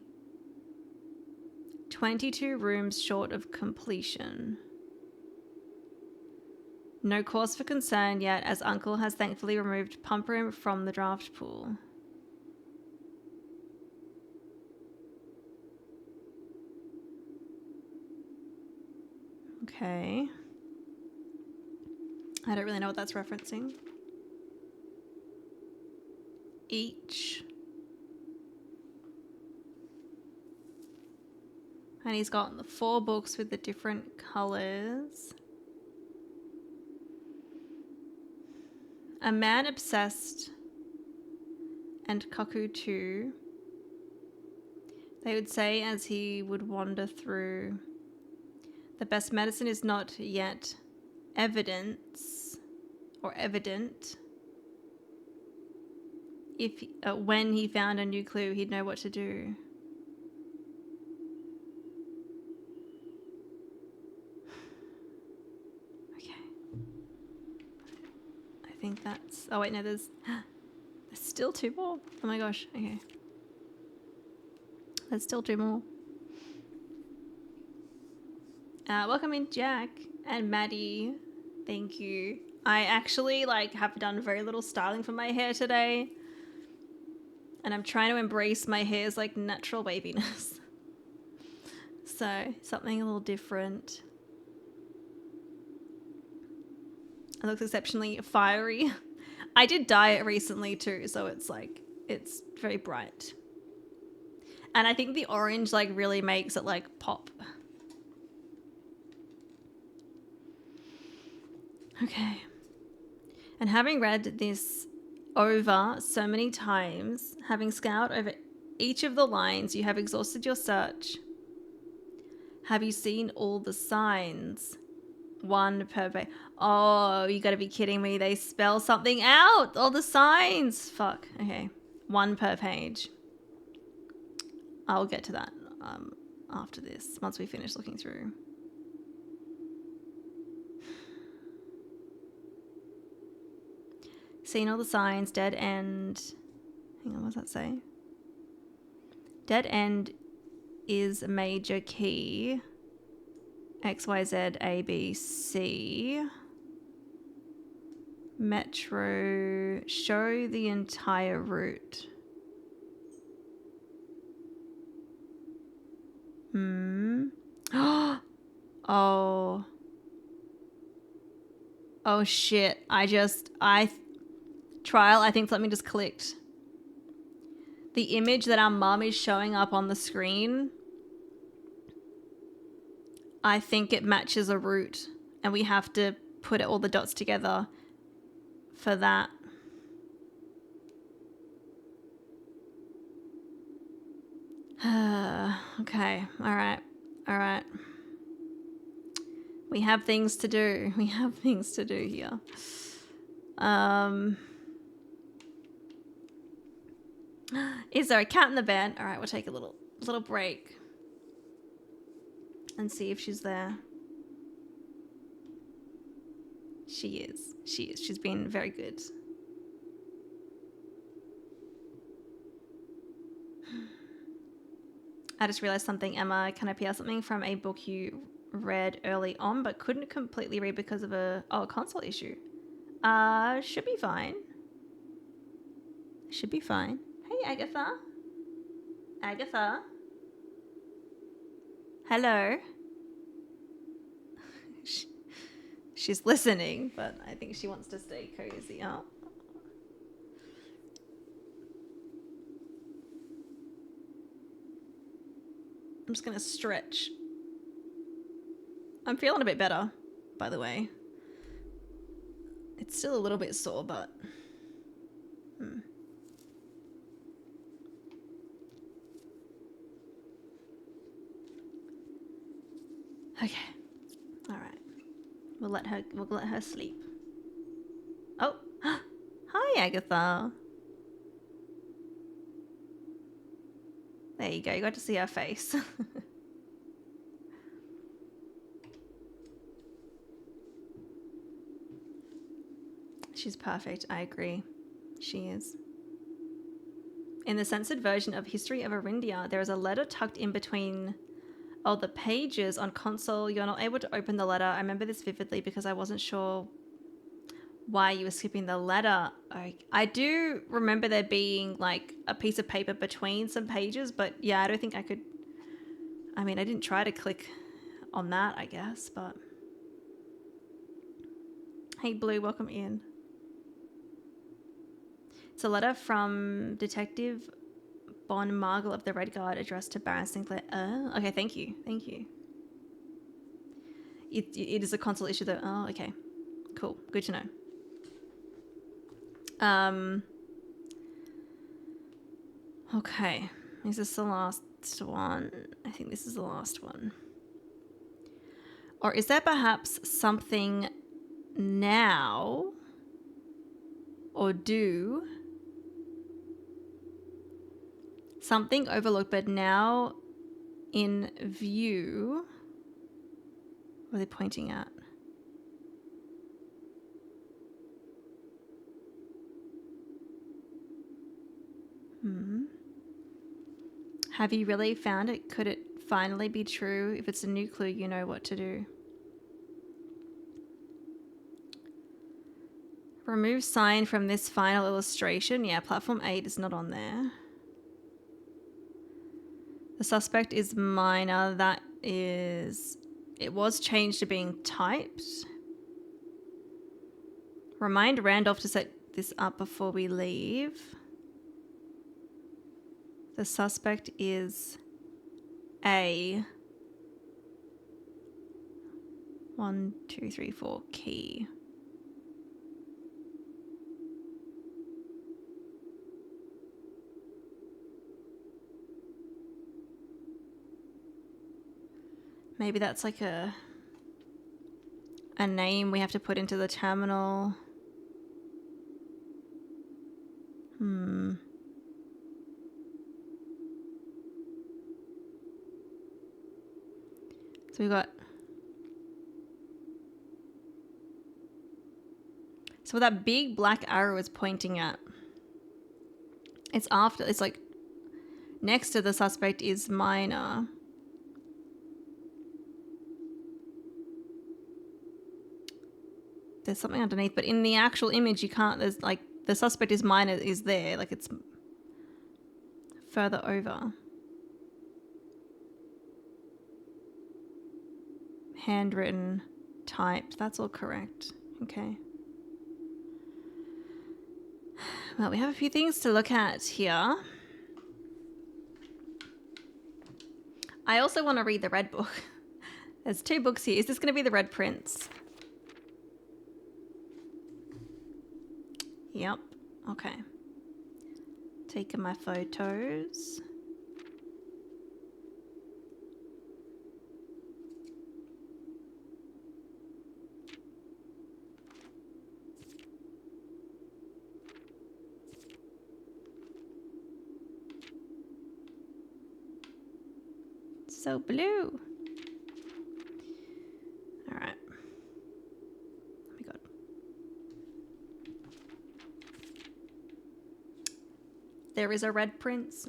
22 rooms short of completion. No cause for concern yet, as Uncle has thankfully removed Pump Room from the draft pool. Okay. I don't really know what that's referencing. Each. And he's got the 4 books with the different colors. A man obsessed and cuckoo too. They would say as he would wander through. The best medicine is not yet evidence or evident. If when he found a new clue, he'd know what to do. Okay. I think that's... Oh, wait, no, there's still 2 more. Oh my gosh, okay. There's still 2 more. Welcome in, Jack and Maddie. Thank you. I actually have done very little styling for my hair today. And I'm trying to embrace my hair's natural waviness. So something a little different. It looks exceptionally fiery. I did dye it recently too, so it's it's very bright. And I think the orange really makes it pop. Okay. And having read this over so many times, having scoured over each of the lines, you have exhausted your search. Have you seen all the signs? 1 per page. Oh, you gotta be kidding me. They spell something out. All the signs. Fuck. Okay. 1 per page. I'll get to that after this, once we finish looking through. Seen all the signs. Dead end. Hang on, what does that say? Dead end is a major key. X, Y, Z, A, B, C. Metro. Show the entire route. Oh. Oh shit. Trial, I think something just clicked. The image that our mum is showing up on the screen, I think it matches a route, and we have to put all the dots together for that. Okay, all right. We have things to do. We have things to do here. Is there a cat in the bed? All right, we'll take a little break and see if she's there. She is. She's been very good. I just realized something, Emma. Can I PR something from a book you read early on but couldn't completely read because of a console issue? Should be fine. Should be fine. Hey, Agatha. Agatha. Hello. She's listening, but I think she wants to stay cozy. Oh. I'm just going to stretch. I'm feeling a bit better, by the way. It's still a little bit sore, but... Okay. All right. We'll let her sleep. Oh. Hi, Agatha. There you go. You got to see her face. She's perfect. I agree. She is. In the censored version of History of Arindia, there is a letter tucked in between the pages on console. You're not able to open the letter. I remember this vividly because I wasn't sure why you were skipping the letter. I do remember there being like a piece of paper between some pages, but yeah, I don't think I could. I mean, I didn't try to click on that, I guess, but. Hey, Blue, welcome in. It's a letter from Detective Bon Margle of the Red Guard addressed to Baron Sinclair. Okay, thank you. Thank you. It is a console issue though. Oh, okay. Cool. Good to know. Okay. Is this the last one? I think this is the last one. Or is there perhaps something now or do something overlooked but now in view? What are they pointing at? Have you really found it? Could it finally be true? If it's a new clue, you know what to do. Remove sign from this final illustration. Yeah, platform 8 is not on there. The suspect is minor. That is... It was changed to being typed. Remind Randolph to set this up before we leave. The suspect is A. 1, 2, 3, 4 key. Maybe that's like a name we have to put into the terminal. So we got... So what that big black arrow is pointing at, it's after, it's like next to the suspect is minor. There's something underneath, but in the actual image you can't, there's like, the suspect is minor is there, like it's further over. Handwritten, typed, that's all correct. Okay. Well, we have a few things to look at here. I also want to read the red book. There's 2 books here. Is this going to be the Red Prince? Yep. Okay. Taking my photos. So blue. All right. Oh my God. There is a Red Prince.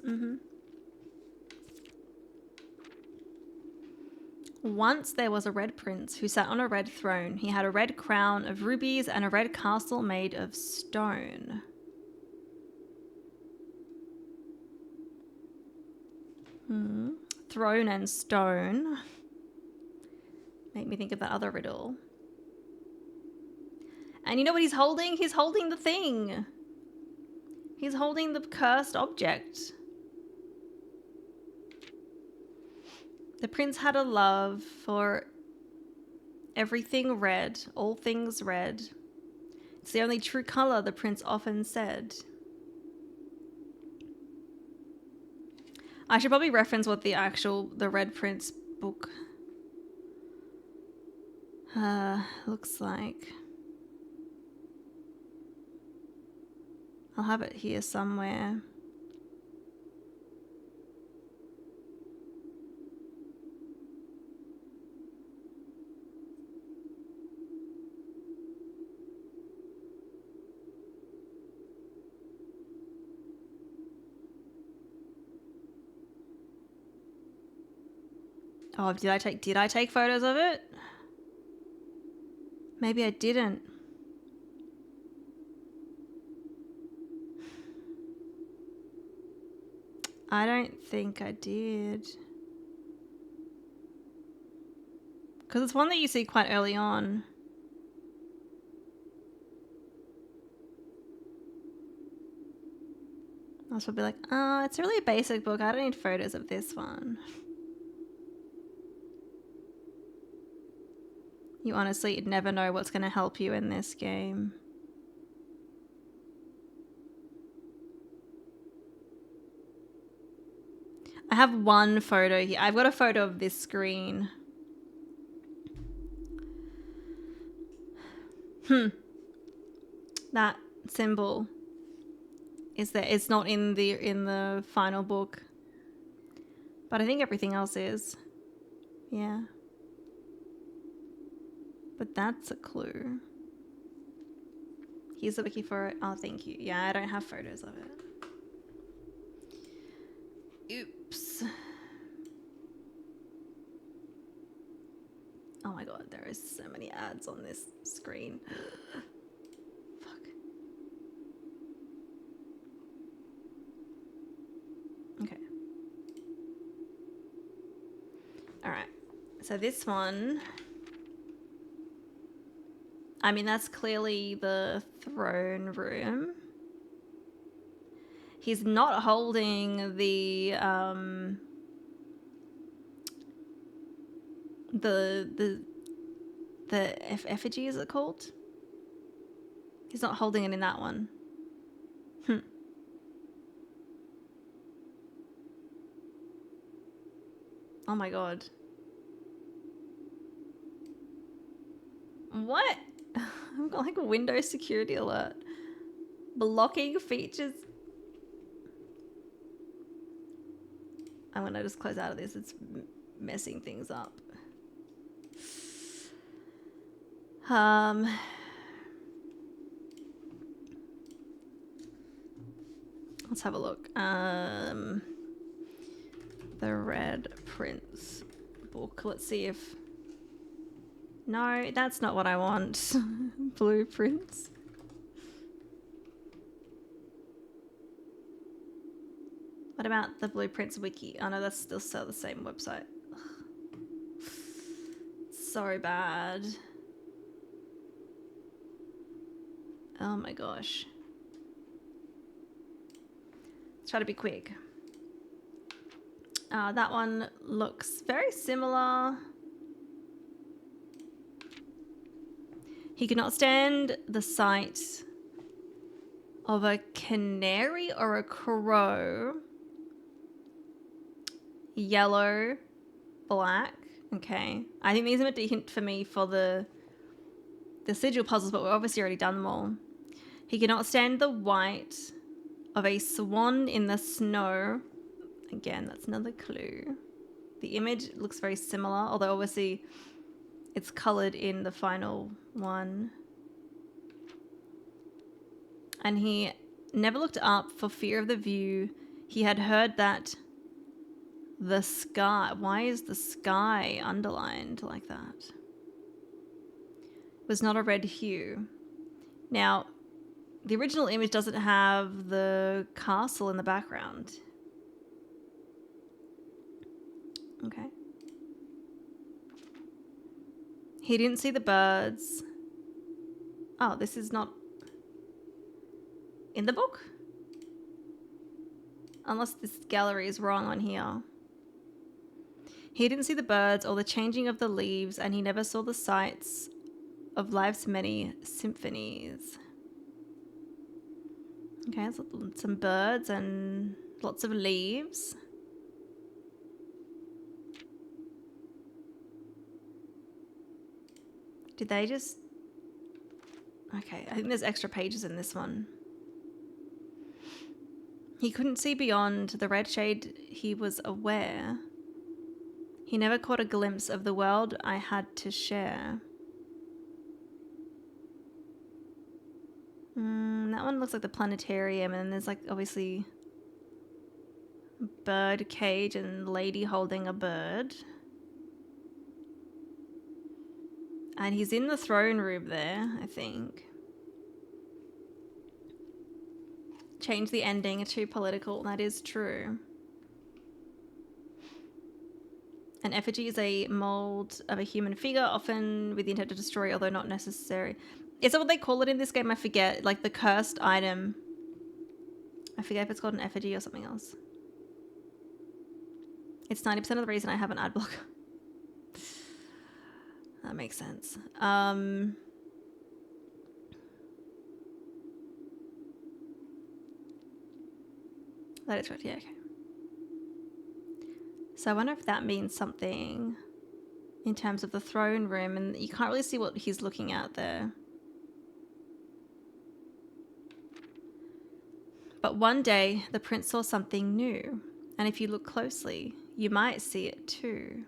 Once there was a red prince who sat on a red throne. He had a red crown of rubies and a red castle made of stone. Throne and stone. Make me think of that other riddle. And you know what he's holding? He's holding the thing. He's holding the cursed object. The prince had a love for everything red, all things red. It's the only true color, the prince often said. I should probably reference what the Red Prince book looks like. I'll have it here somewhere. Oh, did I take photos of it? Maybe I didn't. I don't think I did. Because it's one that you see quite early on. I was probably like, oh, it's a really basic book. I don't need photos of this one. You honestly never know what's going to help you in this game. I have one photo here. I've got a photo of this screen. That symbol is there. It's not in the final book. But I think everything else is. Yeah. But that's a clue. Here's the wiki for it. Oh, thank you. Yeah, I don't have photos of it. Oops. Oh my god, there is so many ads on this screen. Fuck. Okay. Alright. So this one... I mean, that's clearly the throne room. He's not holding the effigy, is it called? He's not holding it in that one. Oh my god. What? I've got like a Windows security alert. Blocking features. I'm gonna just close out of this. It's messing things up. Let's have a look. The Red Prince book. Let's see if... No, that's not what I want. Blueprints. What about the Blueprints wiki? Oh no, that's still the same website. Ugh. So bad. Oh my gosh. Let's try to be quick. That one looks very similar. He could not stand the sight of a canary or a crow. Yellow, black. Okay. I think these are meant to hint for me for the sigil puzzles, but we've obviously already done them all. He cannot stand the white of a swan in the snow. Again, that's another clue. The image looks very similar, although obviously it's coloured in the final one. And he never looked up for fear of the view. He had heard that the sky... Why is the sky underlined like that? It was not a red hue. Now, the original image doesn't have the castle in the background. Okay. He didn't see the birds. Oh, this is not in the book? Unless this gallery is wrong on here. He didn't see the birds or the changing of the leaves, and he never saw the sights of life's many symphonies. Okay, so some birds and lots of leaves. Did they just... Okay, I think there's extra pages in this one. He couldn't see beyond the red shade. He was aware. He never caught a glimpse of the world I had to share. That one looks like the planetarium, and there's like obviously a bird cage and lady holding a bird. And he's in the throne room there, I think. Change the ending, too political. That is true. An effigy is a mold of a human figure, often with the intent to destroy, although not necessary. Is that what they call it in this game? I forget. Like the cursed item. I forget if it's called an effigy or something else. It's 90% of the reason I have an ad block. That makes sense. That is right. Yeah, okay. So I wonder if that means something in terms of the throne room, and you can't really see what he's looking at there. But one day, the prince saw something new, and if you look closely, you might see it too.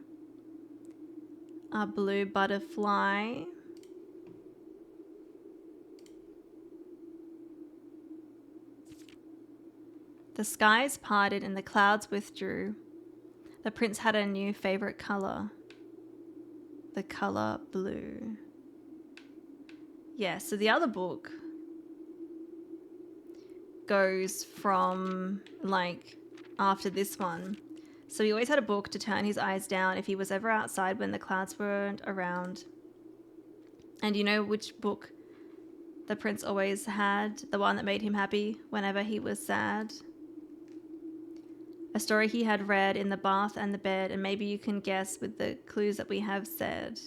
A blue butterfly. The skies parted and the clouds withdrew. The prince had a new favorite color. The color blue. Yeah, so the other book goes from like after this one. So he always had a book to turn his eyes down if he was ever outside when the clouds weren't around. And you know which book the prince always had? The one that made him happy whenever he was sad? A story he had read in the bath and the bed, and maybe you can guess with the clues that we have said.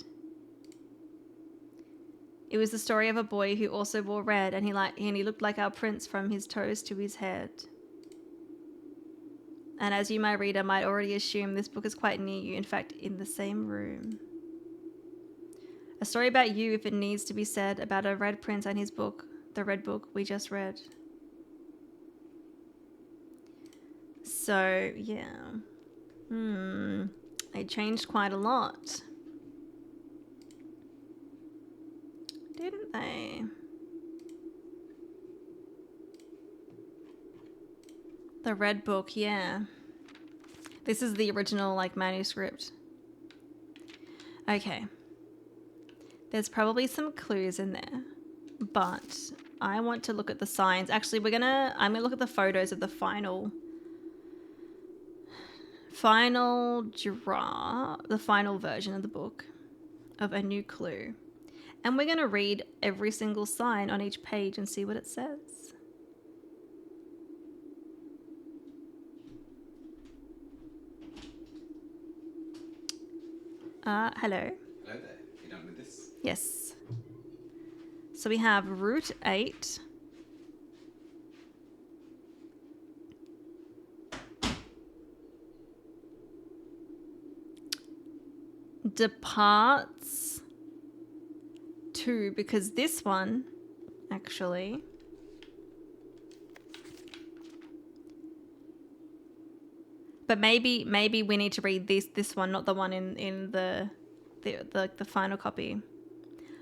It was the story of a boy who also wore red, and he looked like our prince from his toes to his head. And as you, my reader, might already assume, this book is quite near you, in fact, in the same room. A story about you, if it needs to be said, about a red prince and his book, the red book we just read. So, yeah. They changed quite a lot. Didn't they? The red book, yeah. This is the original, like, manuscript. Okay. There's probably some clues in there, but I want to look at the signs. Actually, I'm gonna look at the photos of the final draft, the final version of the book of A New Clue. And we're gonna read every single sign on each page and see what it says. Hello. Hello there. You done with this? Yes. So we have Route 8. Departs 2, because this one, actually, but maybe we need to read this one, not the one in the final copy.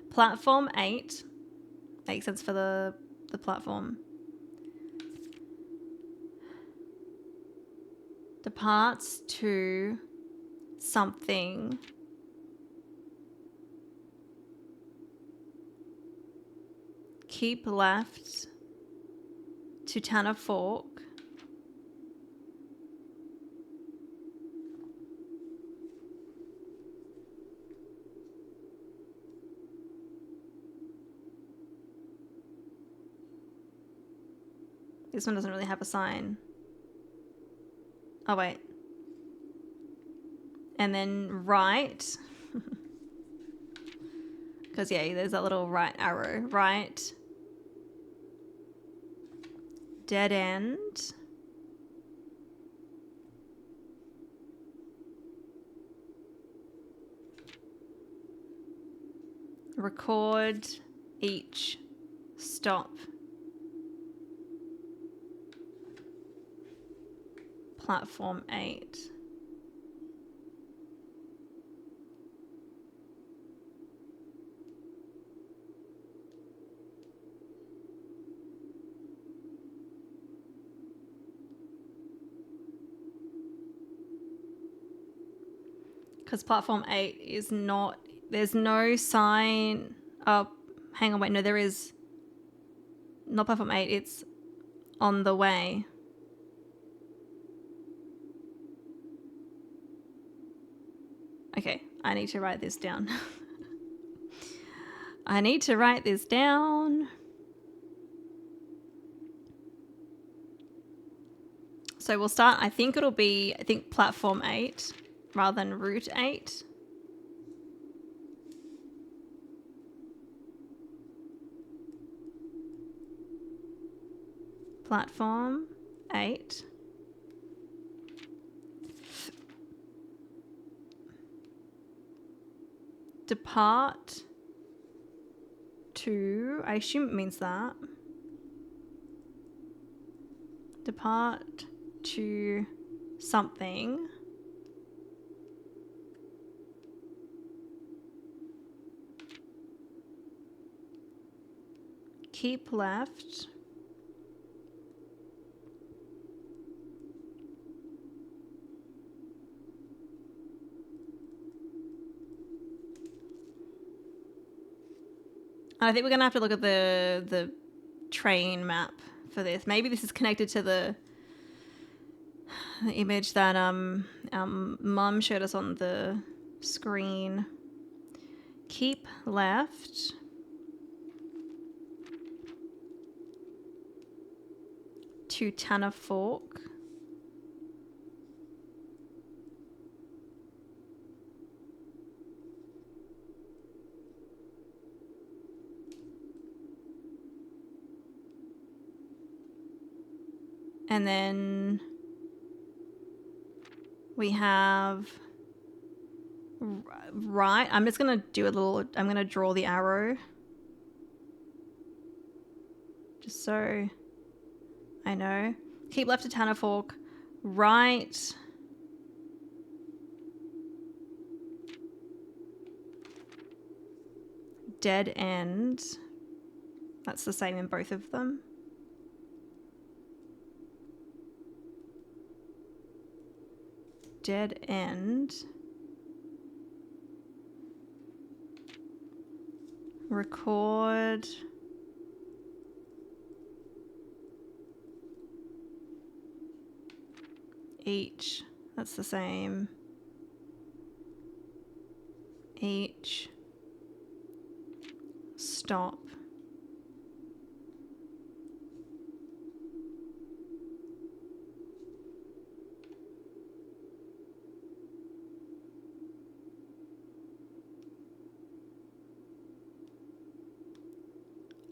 Platform 8 makes sense for the platform. Departs to something. Keep left to Tanner Fork. This one doesn't really have a sign. Oh, wait. And then right. Because, yeah, there's that little right arrow. Right. Dead end. Record each stop. Platform 8. Because platform 8 is not There's no sign. Oh, hang on, wait, no, there is. Not platform 8, it's on the way. Okay, I need to write this down. I need to write this down. So we'll start, I think it'll be, platform 8 rather than route 8. Platform 8. Depart to, I assume it means that. Depart to something. Keep left. I think we're going to have to look at the train map for this. Maybe this is connected to the image that Mum showed us on the screen. Keep left. To Tanner Fork. And then we have right. I'm just going to do a little, I'm going to draw the arrow. Just so I know. Keep left to Tanner Fork. Right. Dead end. That's the same in both of them. Dead end. Record. Each. That's the same. Each. Stop.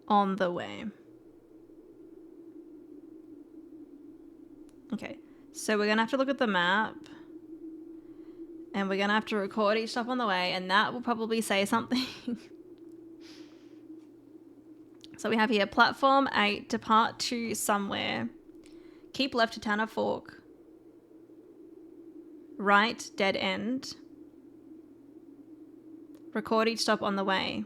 On the way. Okay, so we're gonna have to look at the map and we're gonna have to record each stop on the way, and that will probably say something. So we have here platform 8, depart to somewhere, keep left to Tanner Fork, right, dead end, record each stop on the way.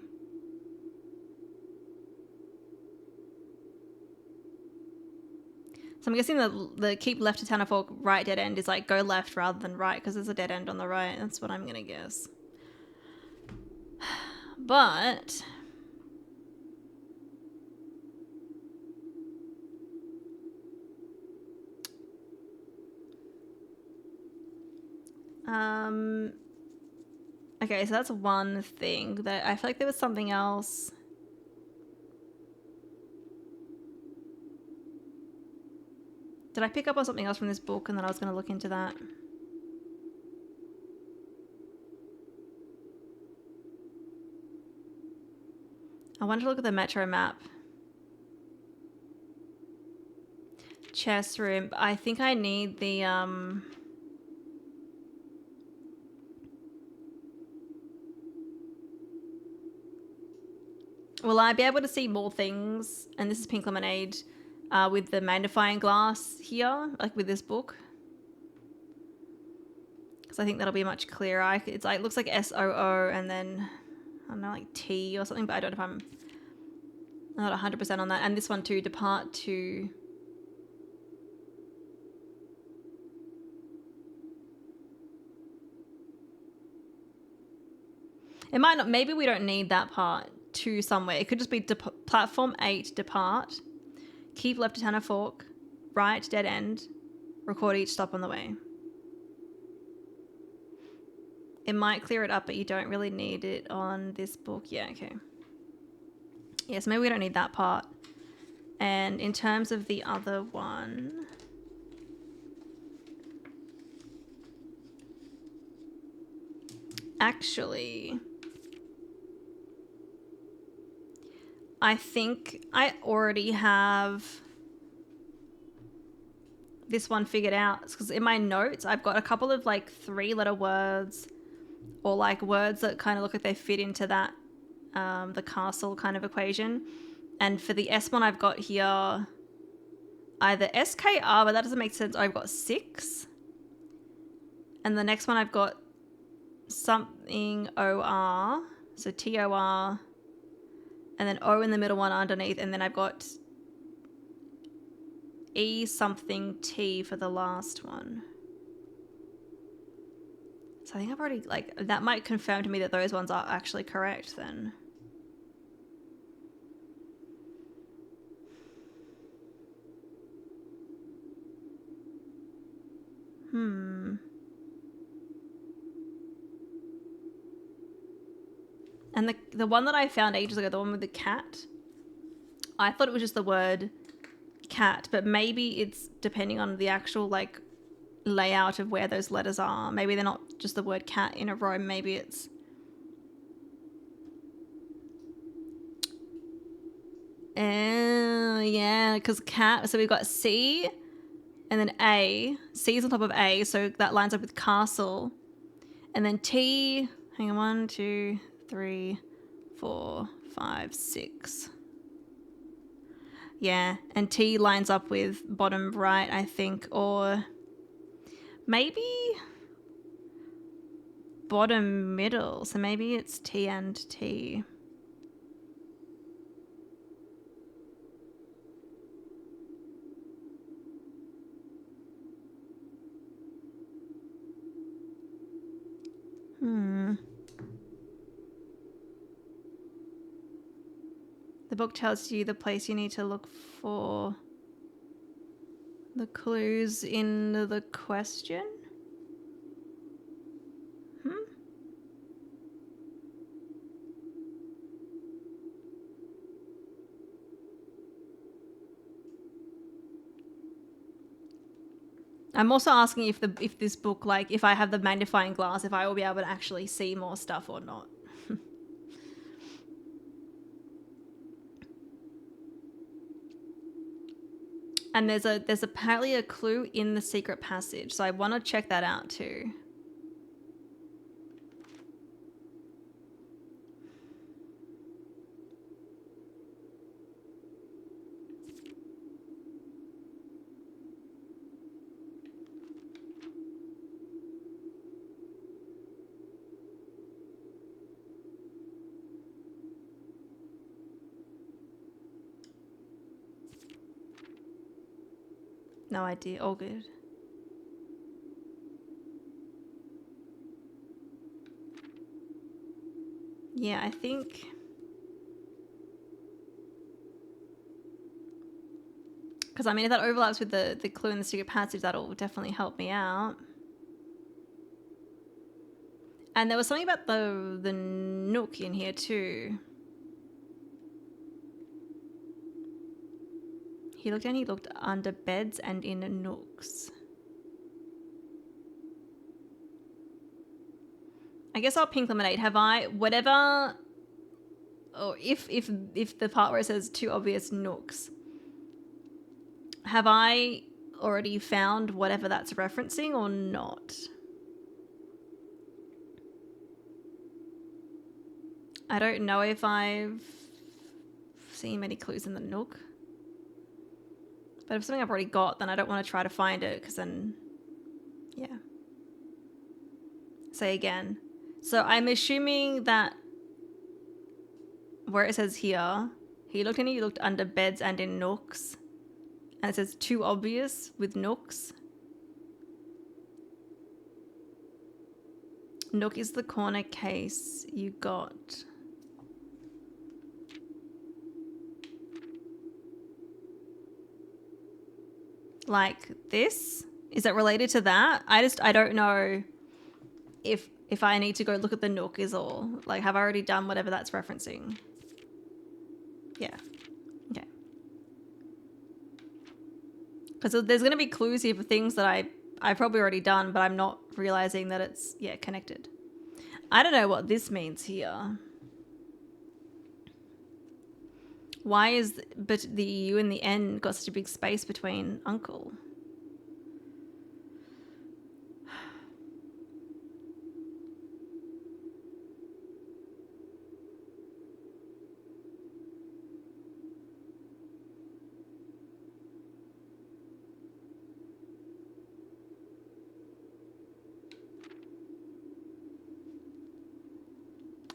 So I'm guessing the keep left to Tanner Fork, right, dead end is like go left rather than right because there's a dead end on the right. That's what I'm going to guess. But okay, so that's one thing that I feel like there was something else. Did I pick up on something else from this book and then I was going to look into that? I wanted to look at the metro map. Chess room. I think I need the will I be able to see more things? And this is Pink Lemonade with the magnifying glass here, like with this book. Because I think that'll be much clearer. It's like, it looks like SOO and then, I don't know, like T or something, but I don't know if I'm not 100% on that. And this one too, depart to... It might not, maybe we don't need that part to somewhere. It could just be platform 8, depart, keep left to Tanner Fork, right, dead end, record each stop on the way. It might clear it up, but you don't really need it on this book. Yeah, okay. Yes, maybe we don't need that part. And in terms of the other one... Actually... I think I already have this one figured out, because in my notes I've got a couple of like 3-letter words, or like words that kind of look like they fit into that the castle kind of equation. And for the S one I've got here either SKR, but that doesn't make sense. I've got 6, and the next one I've got something OR, so TOR, and then O in the middle one underneath, and then I've got E something T for the last one. So I think I've already, like, that might confirm to me that those ones are actually correct then. And the one that I found ages ago, the one with the cat, I thought it was just the word cat, but maybe it's depending on the actual like layout of where those letters are. Maybe they're not just the word cat in a row. Maybe it's... yeah, because cat, so we've got C and then A. C is on top of A, so that lines up with castle. And then T, hang on, 1, 2, 3, 4, 5, 6. Yeah, and T lines up with bottom right, I think, or maybe bottom middle. So maybe it's T and T. The book tells you the place you need to look for the clues in the question. I'm also asking if this book, like, if I have the magnifying glass, if I will be able to actually see more stuff or not. And there's apparently a clue in the secret passage, so I want to check that out too. No idea. All good. Yeah, I think... Because, I mean, if that overlaps with the clue in the secret passage, that'll definitely help me out. And there was something about the nook in here too. He looked under beds and in nooks. I guess I'll pink lemonade. Have I, whatever, or if the part where it says 2 obvious nooks, have I already found whatever that's referencing or not? I don't know if I've seen many clues in the nook. But if something I've already got, then I don't want to try to find it, because then, yeah. Say again. So I'm assuming that where it says here, he looked under beds and in nooks. And it says 2 obvious with nooks. Nook is the corner case. You got... like this? Is that related to that? I don't know if I need to go look at the Nook is all. Like, have I already done whatever that's referencing? Yeah. Okay. Because there's going to be clues here for things that I've probably already done, but I'm not realizing that it's, yeah, connected. I don't know what this means here. Why is but the U and the N got such a big space between uncle?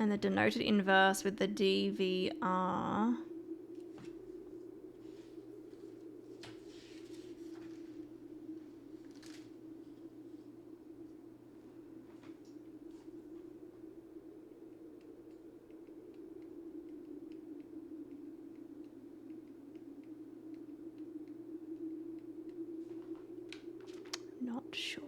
And the denoted inverse with the DVR. Not sure.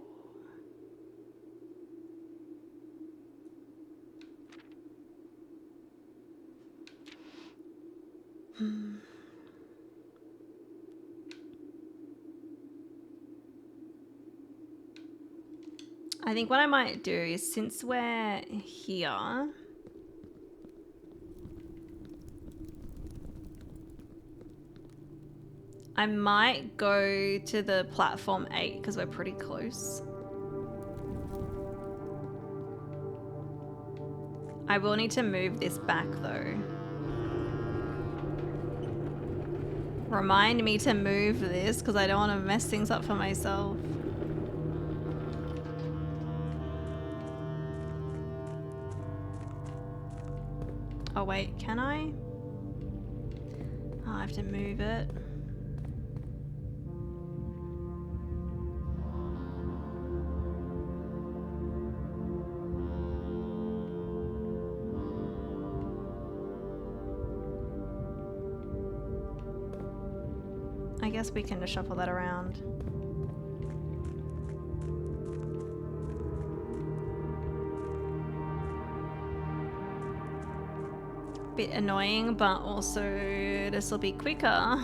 I think what I might do is, since we're here, I might go to the platform 8 because we're pretty close. I will need to move this back though. Remind me to move this because I don't want to mess things up for myself. Oh wait, can I? Oh, I have to move it. I guess we can just shuffle that around. Bit annoying, but also this will be quicker.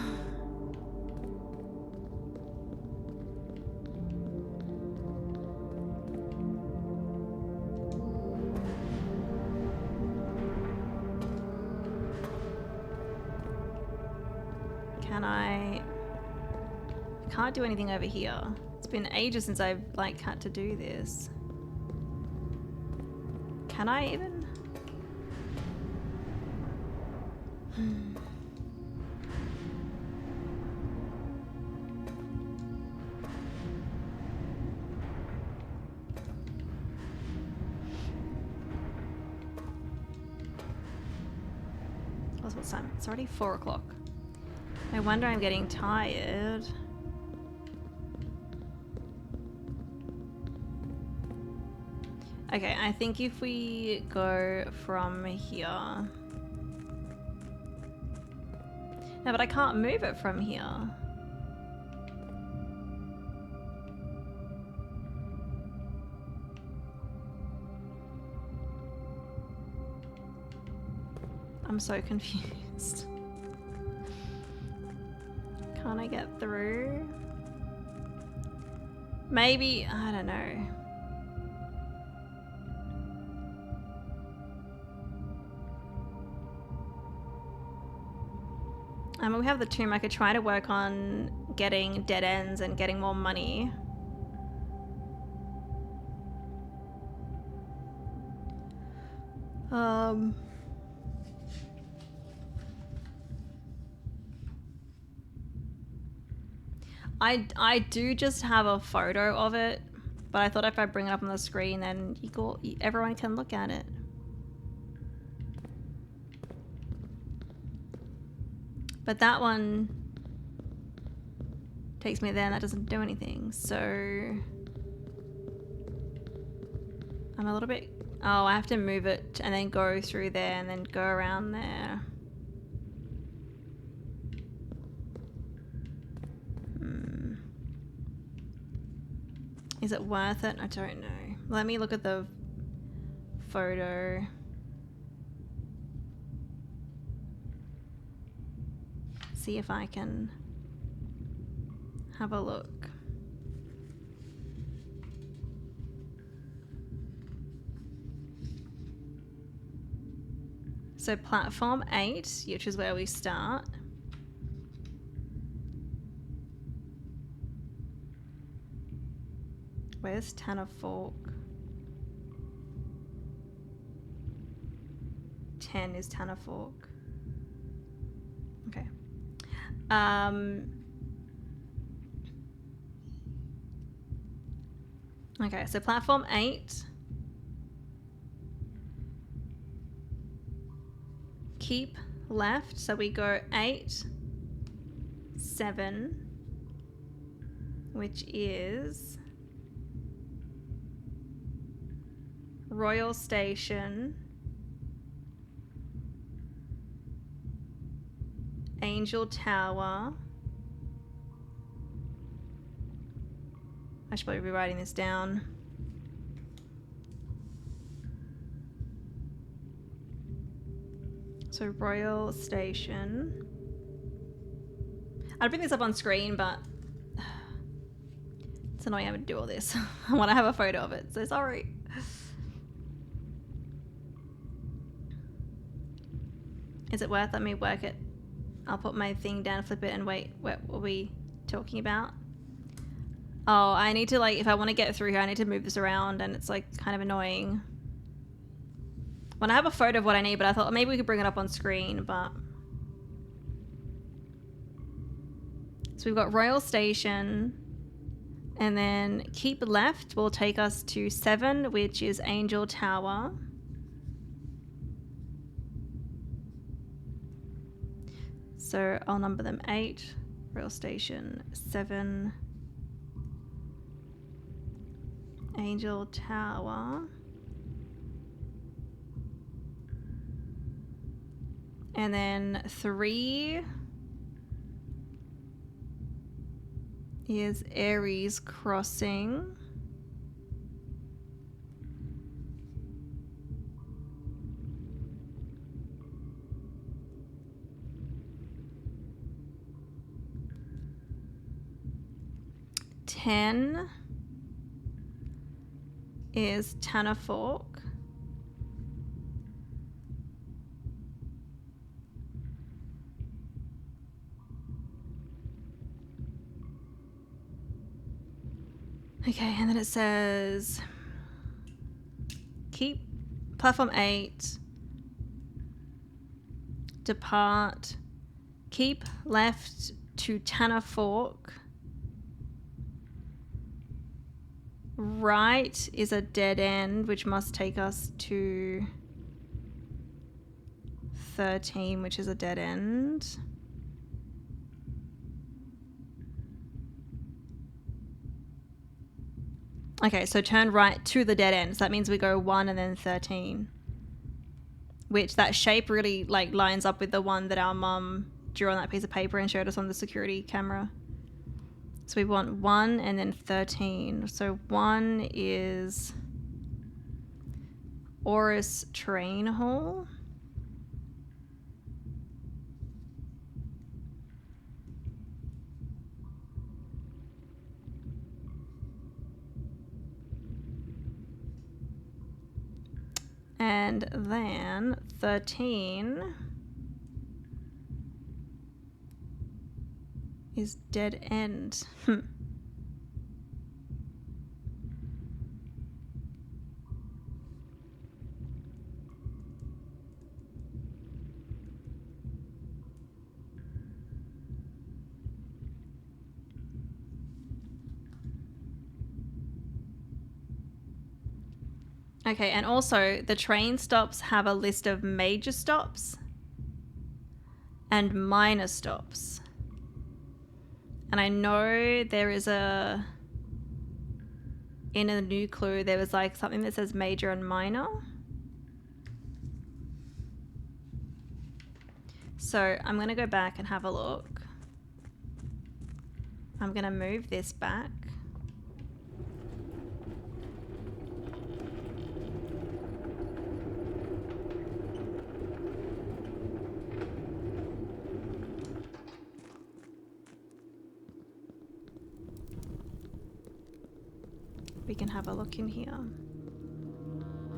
Can I can't do anything over here. It's been ages since I've like had to do this. Can I even? What's time? It's already 4 o'clock. No wonder I'm getting tired. Okay, I think if we go from here... No, but I can't move it from here. I'm so confused. Can't I get through? Maybe, I don't know. We have the tomb. I could try to work on getting dead ends and getting more money. I do just have a photo of it, but I thought if I bring it up on the screen, then everyone can look at it. But that one takes me there and that doesn't do anything, so... I'm a little bit... Oh, I have to move it and then go through there and then go around there. Is it worth it? I don't know. Let me look at the photo. See if I can have a look. So platform 8, which is where we start. Where's Tanner Fork? 10 is Tanner Fork. Okay. Okay, so platform 8. Keep left, so we go 8, 7, which is Royal Station, Angel Tower. I should probably be writing this down. So Royal Station. I'd bring this up on screen, but it's annoying having to do all this. I want to have a photo of it, so sorry. Is it worth? Let me work it. I'll put my thing down, flip it, and wait. What were we talking about? Oh, I need to, like, if I want to get through here, I need to move this around, and it's, like, kind of annoying. When I have a photo of what I need, but I thought maybe we could bring it up on screen, but... So we've got Royal Station, and then keep left will take us to 7, which is Angel Tower. So I'll number them 8, Royal Station, 7, Angel Tower. And then 3 is Aries Crossing. Ten is Tanner Fork. Okay, and then it says keep platform 8, depart, keep left to Tanner Fork. Right is a dead end, which must take us to 13, which is a dead end. Okay, so turn right to the dead end. So that means we go 1 and then 13. Which that shape really like lines up with the one that our mum drew on that piece of paper and showed us on the security camera. So we want 1 and then 13. So 1 is Oris Train Hall. And then 13 is dead end. Okay, and also the train stops have a list of major stops and minor stops. And I know there is a in a new clue, there was like something that says major and minor. So I'm going to go back and have a look. I'm going to move this back. We can have a look in here.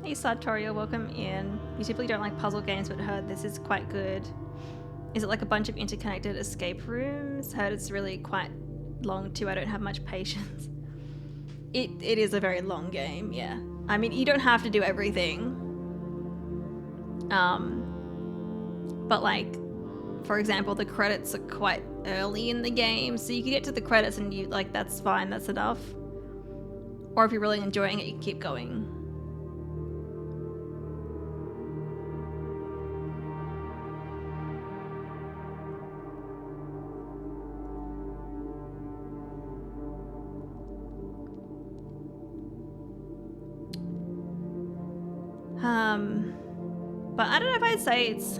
Hey Sartoria, welcome in. You typically don't like puzzle games, but heard this is quite good. Is it like a bunch of interconnected escape rooms? Heard it's really quite long too. I don't have much patience. It is a very long game, yeah. I mean, you don't have to do everything. But like, for example, the credits are quite early in the game, so you can get to the credits and you like that's fine, that's enough. Or if you're really enjoying it, you can keep going. But I don't know if I'd say it's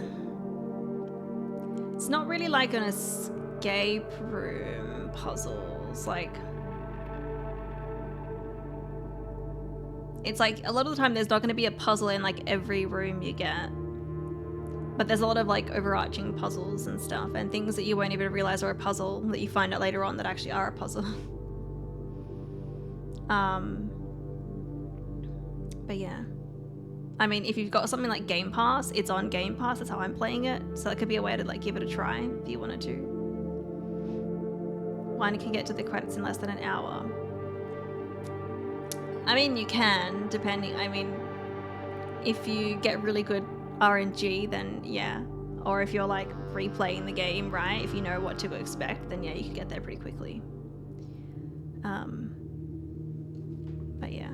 not really like an escape room puzzles. Like, it's like a lot of the time there's not going to be a puzzle in like every room you get, but there's a lot of like overarching puzzles and stuff and things that you won't even realize are a puzzle that you find out later on that actually are a puzzle. But yeah, I mean, if you've got something like Game Pass, it's on Game Pass. That's how I'm playing it. So that could be a way to like give it a try if you wanted to. One can get to the credits in less than an hour. I mean, you can, depending. I mean, if you get really good RNG, then yeah. Or if you're like replaying the game, right? If you know what to expect, then yeah, you can get there pretty quickly. But yeah.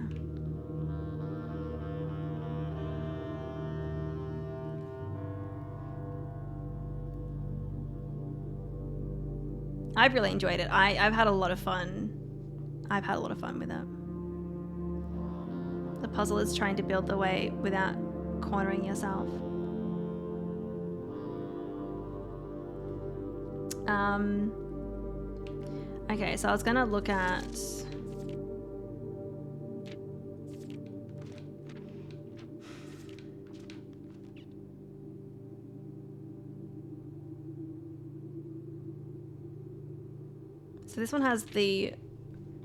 I've really enjoyed it. I've had a lot of fun. I've had a lot of fun with it. The puzzle is trying to build the way without cornering yourself. Okay, so I was gonna look at so this one has the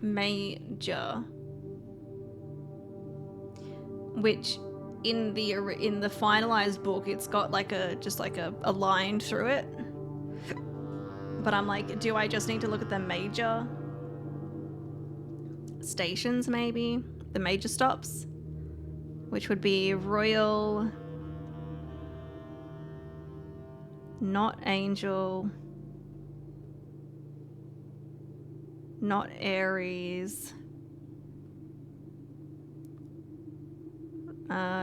major, which in the finalized book it's got like a line through it. But I'm like, do I just need to look at the major stations, maybe? The major stops? Which would be Royal, not Angel, not Aries.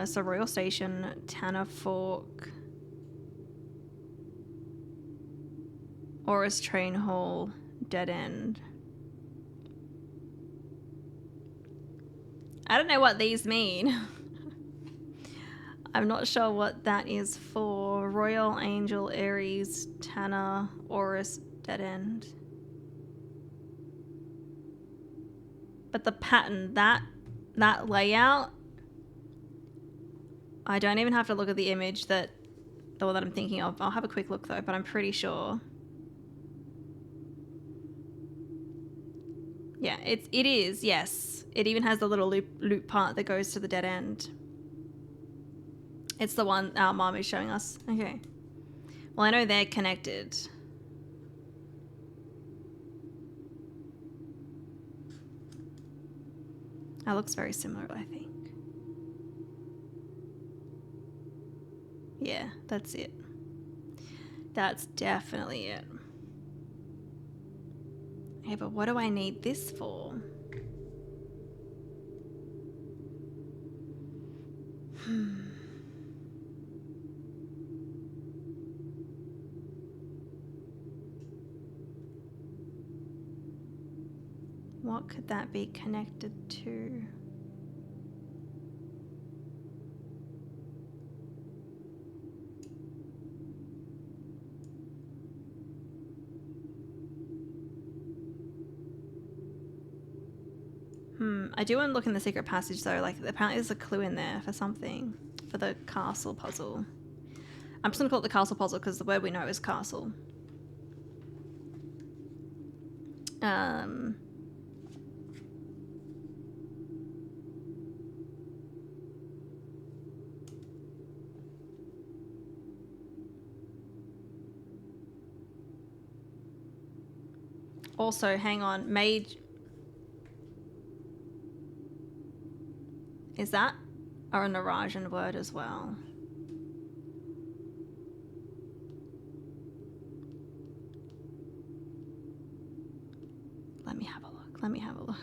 So Royal Station, Tanner Fork, Oris Train Hall, Dead End. I don't know what these mean. I'm not sure what that is for. Royal, Angel, Aries, Tanner, Oris, Dead End. But the pattern, that layout, I don't even have to look at the image that I'm thinking of. I'll have a quick look though, but I'm pretty sure. Yeah, it is, yes. It even has the little loop part that goes to the dead end. It's the one our mom is showing us. Okay. Well, I know they're connected. That looks very similar, I think. Yeah, that's it. That's definitely it. Okay, but what do I need this for? What could that be connected to? I do want to look in the secret passage though. Like, apparently there's a clue in there for something. For the castle puzzle. I'm just going to call it the castle puzzle because the word we know is castle. Also, hang on. Mage... Is that a Narajan word as well? Let me have a look. Let me have a look.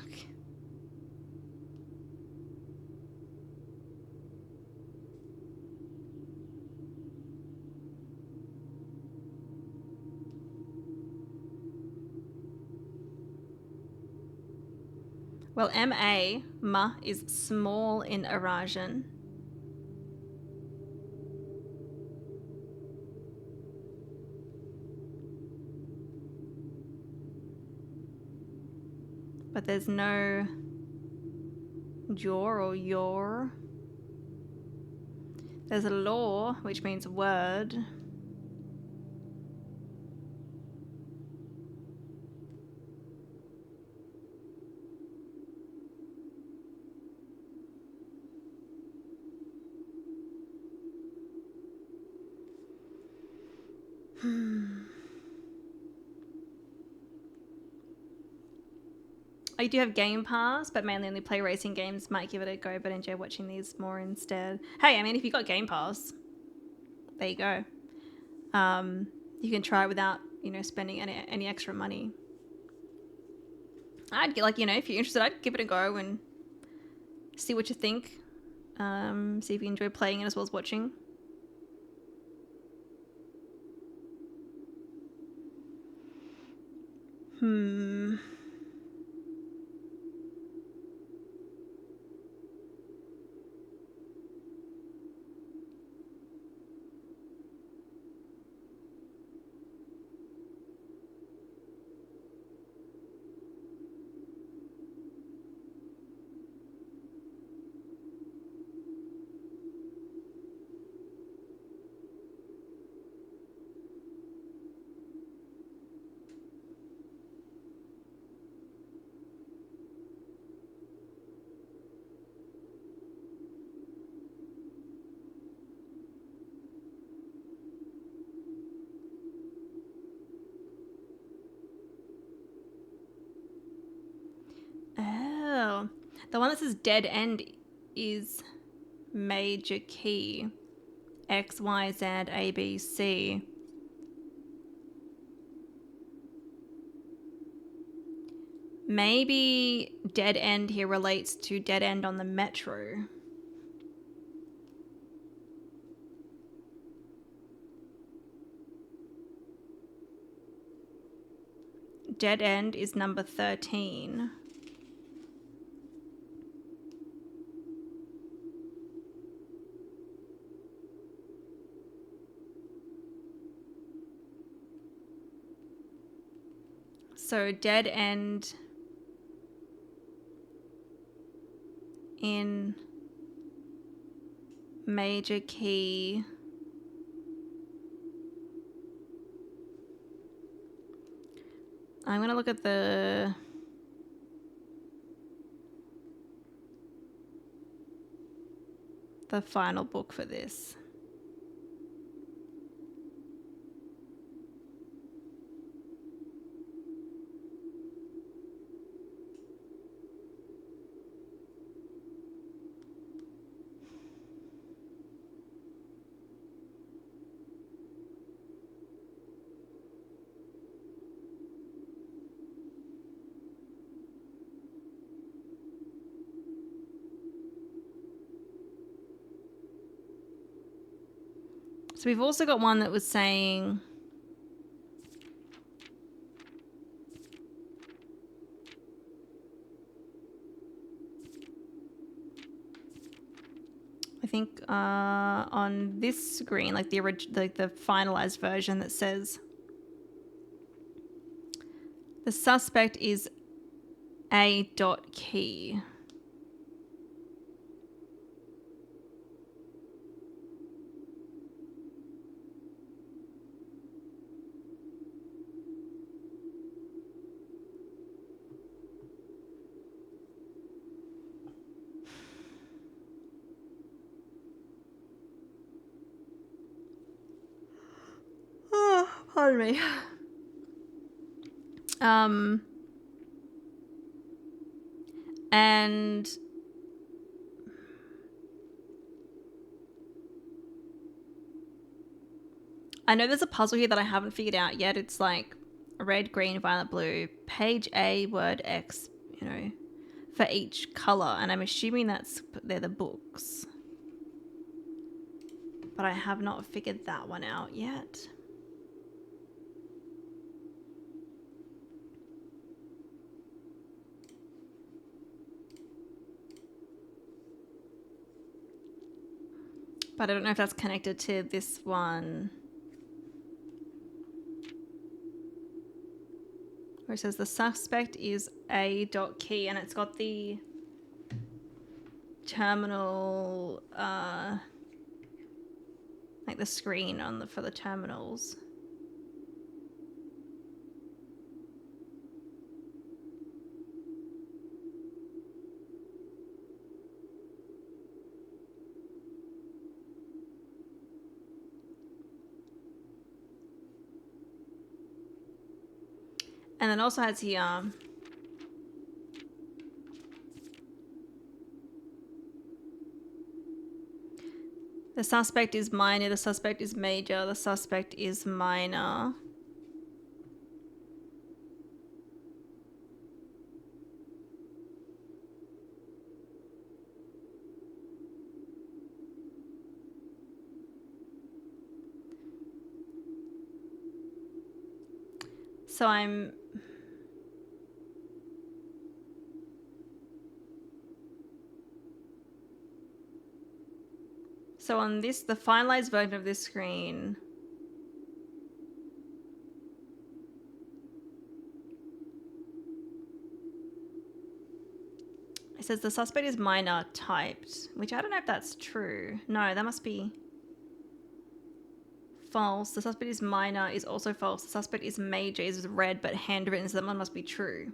Well, M-A, ma, is small in Arajan. But there's no jor or yor. There's a law, which means word. I do have Game Pass, but mainly only play racing games. Might give it a go, but enjoy watching these more instead. Hey, I mean, if you got Game Pass, there you go. You can try it without, spending any extra money. I'd get, like, if you're interested, I'd give it a go and see what you think. See if you enjoy playing it as well as watching. Oh, the one that says dead end is major key. X, Y, Z, A, B, C. Maybe dead end here relates to dead end on the metro. Dead end is number 13. So dead end in major key. I'm going to look at the final book for this. So we've also got one that was saying I think on this screen, like the finalized version, that says the suspect is a dot key. Oh, pardon me. And I know there's a puzzle here that I haven't figured out yet. It's like red, green, violet, blue, page A, word X, for each color. And I'm assuming they're the books. But I have not figured that one out yet. But I don't know if that's connected to this one. Where it says the suspect is a dot key, and it's got the terminal, like the screen for the terminals. And then also has here the suspect is minor, the suspect is major, the suspect is minor. So on this, the finalized version of this screen, it says the suspect is minor typed, which I don't know if that's true. No, that must be false. The suspect is minor is also false. The suspect is major is red but handwritten, so that one must be true.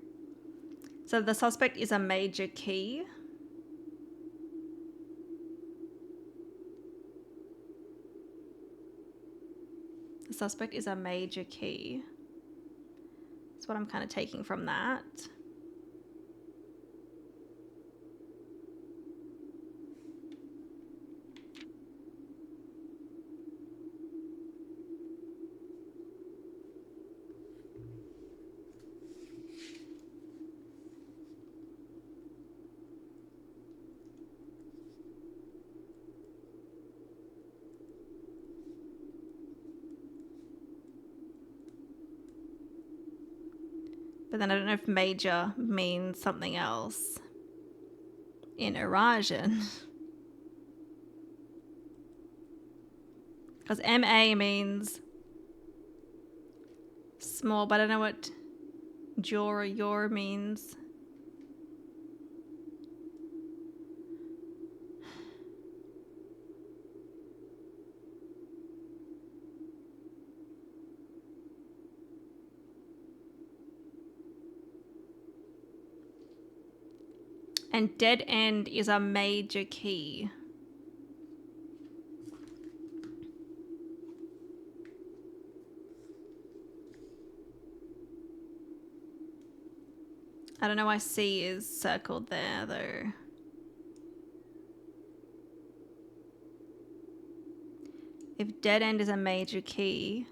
So the suspect is a major key. The suspect is a major key. That's what I'm kind of taking from that. But then I don't know if major means something else in Eurasian. Because MA means small, but I don't know what jaw or your means. And dead end is a major key. I don't know why C is circled there though. If dead end is a major key,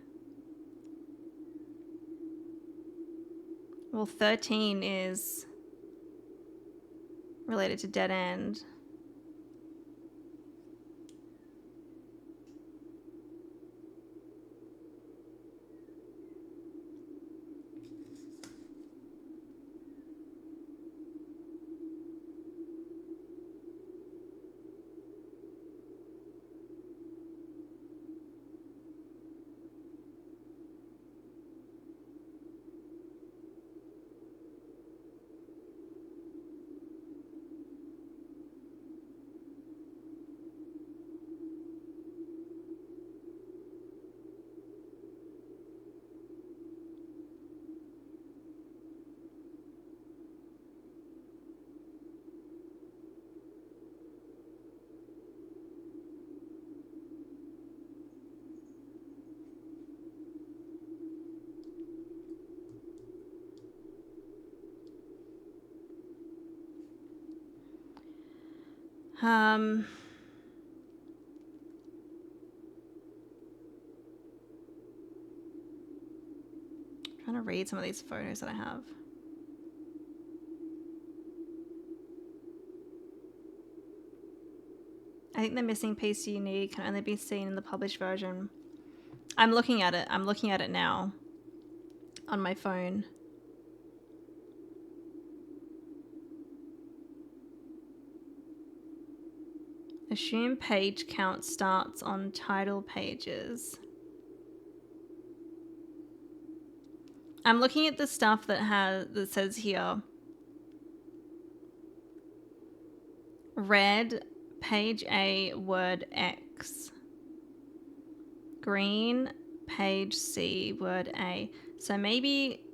well, 13 is related to dead end. Um, trying to read some of these photos that I have. I think the missing piece you need can only be seen in the published version. I'm looking at it. I'm looking at it now on my phone. Assume page count starts on title pages. I'm looking at the stuff that says here. Red, page A, word X. Green, page C, word A. So maybe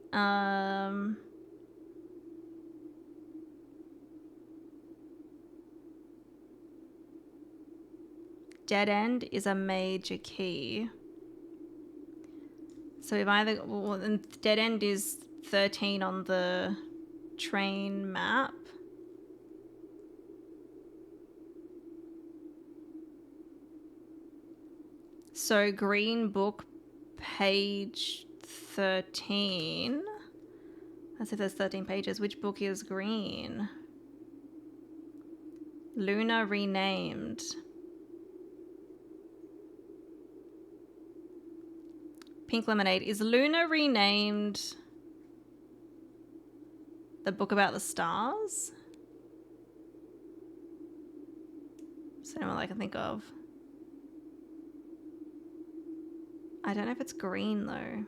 dead end is a major key. So if either, well, dead end is 13 on the train map. So green book, page 13. Let's see if there's 13 pages. Which book is green? Luna renamed. Pink Lemonade. Is Luna renamed the book about the stars? Is there anyone I can think of? I don't know if it's green though.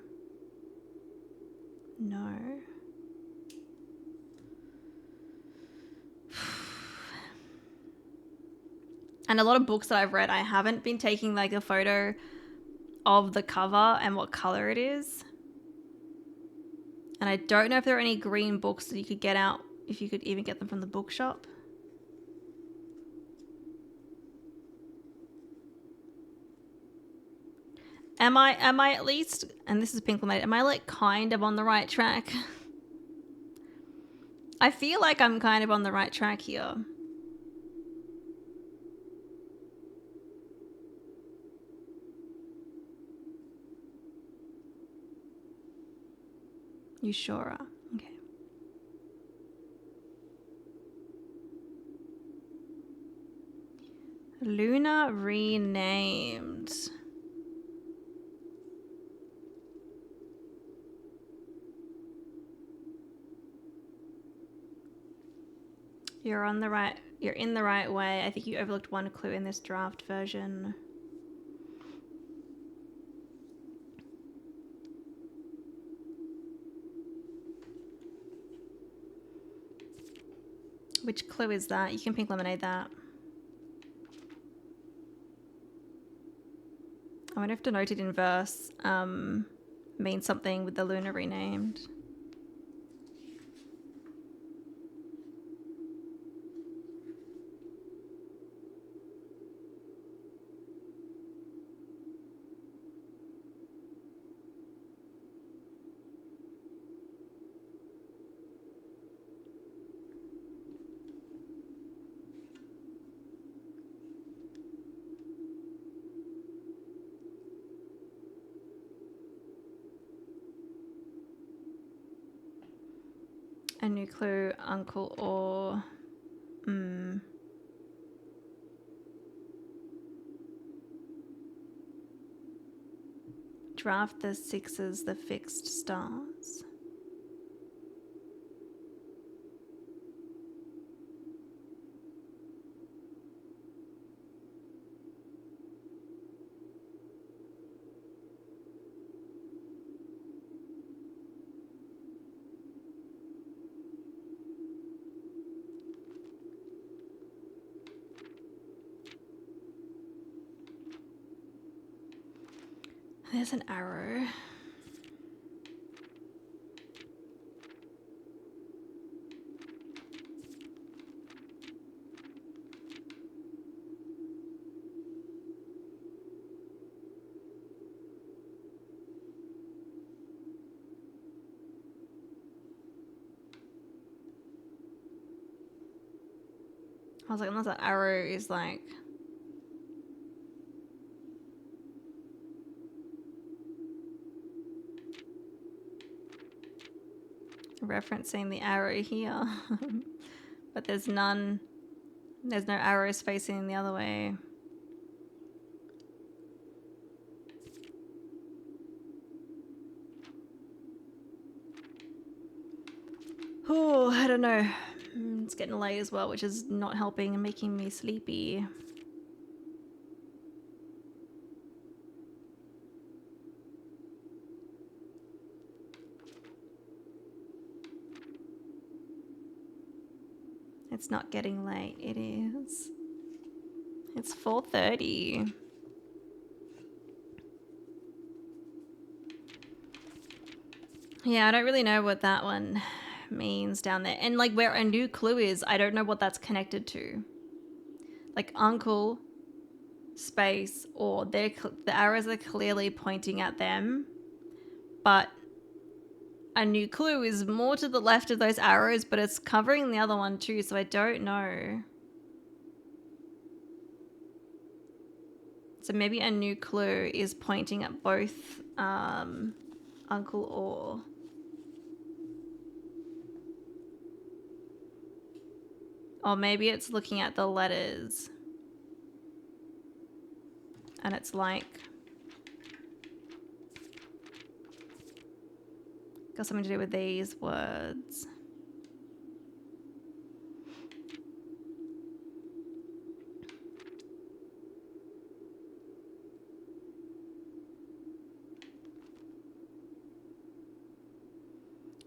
No. And a lot of books that I've read, I haven't been taking like a photo of the cover and what color it is. And I don't know if there are any green books that you could get out, if you could even get them from the bookshop. Am I at least, and this is Pink Lemonade, am I like kind of on the right track? I feel like I'm kind of on the right track here. You sure are? Okay. Luna renamed. You're in the right way. I think you overlooked one clue in this draft version. Which clue is that? You can Pink Lemonade that. I wonder if denoted in verse means something with the Luna renamed. A new clue, uncle or... Draft the sixes, the fixed stars. There's an arrow. I was like, unless that arrow is like... referencing the arrow here. But there's none. There's no arrows facing the other way. Oh, I don't know. It's getting late as well, which is not helping and making me sleepy. It's not getting late. It is. It's 4:30. Yeah, I don't really know what that one means down there. And like where a new clue is, I don't know what that's connected to. Like uncle, space, or the arrows are clearly pointing at them. But a new clue is more to the left of those arrows, but it's covering the other one too, so I don't know. So maybe a new clue is pointing at both uncle or maybe it's looking at the letters and it's like got something to do with these words.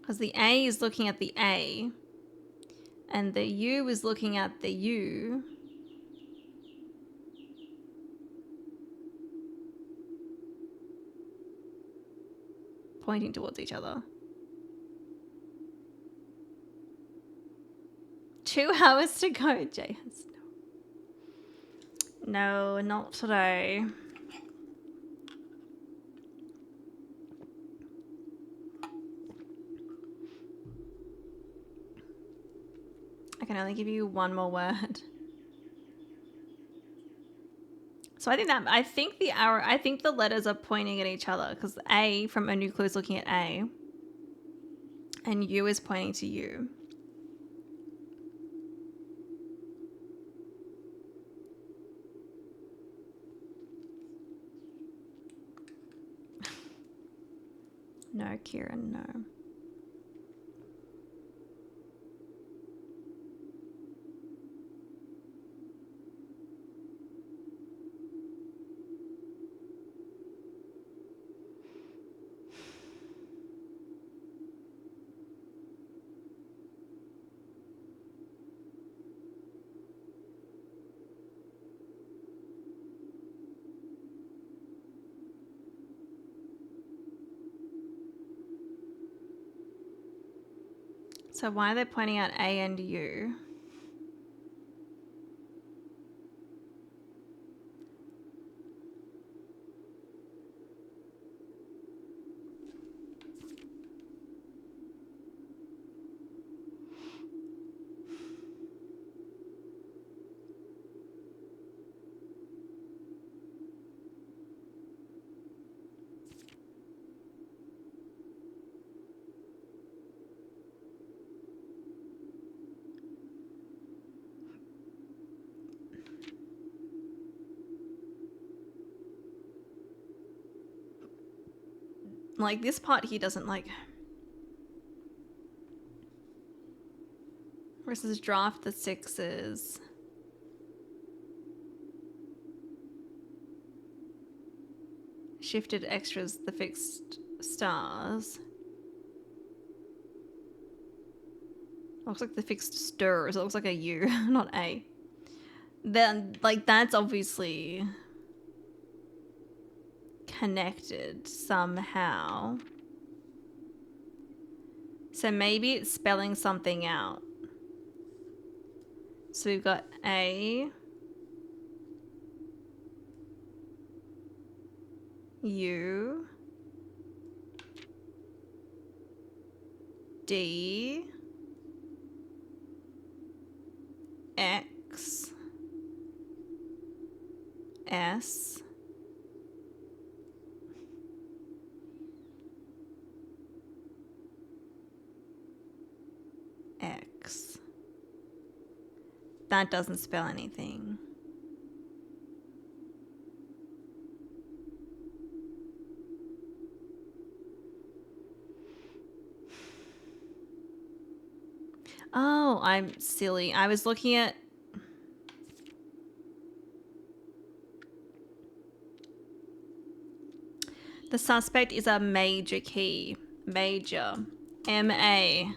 Because the A is looking at the A and the U is looking at the U. Pointing towards each other. 2 hours to go, James. No, not today. I can only give you one more word. So I think the letters are pointing at each other because A from a new clue is looking at A and U is pointing to U. No, Kieran, no. So why are they pointing at A and U? Like this part he doesn't like. Versus draft the sixes. Shifted extras the fixed stars. Looks like the fixed stirs. It looks like a U, not A. Then, like, that's obviously connected somehow. So maybe it's spelling something out. So we've got A, U, D, X, S X. That doesn't spell anything. Oh, I'm silly. I was looking at... The suspect is a major key. Major. M-A.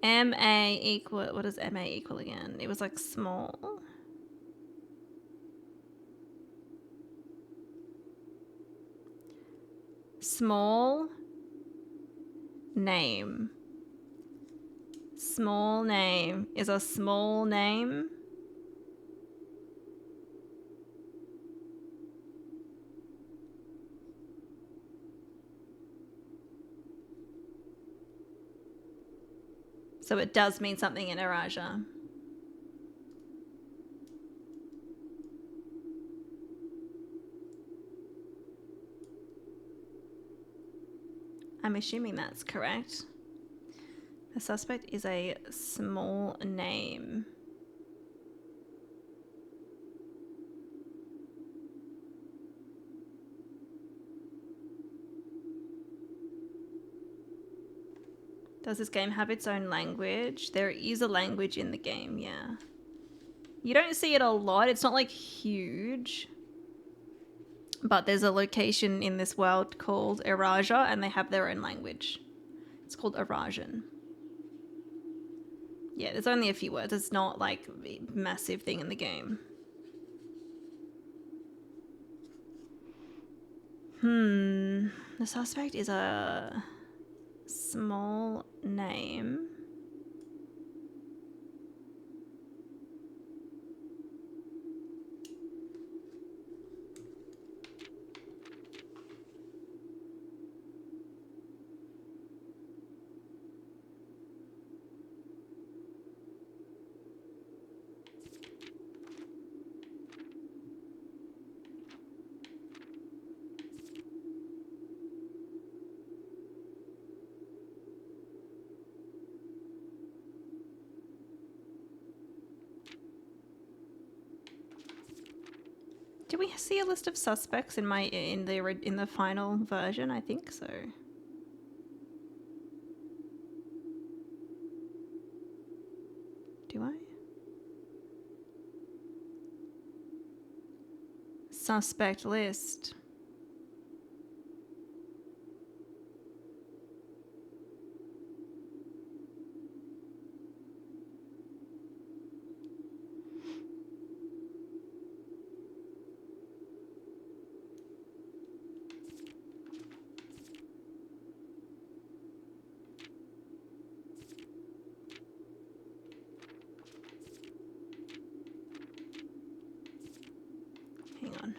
M-A equal... What does M-A equal again? It was like small. Small name. Small name is a small name. So it does mean something in Araja. I'm assuming that's correct. The suspect is a small name. Does this game have its own language? There is a language in the game, yeah. You don't see it a lot. It's not like huge. But there's a location in this world called Eraja and they have their own language. It's called Erajan. Yeah, there's only a few words. It's not like a massive thing in the game. The suspect is a small name. Do we see a list of suspects in the final version? I think so. Do I? Suspect list. Hang on.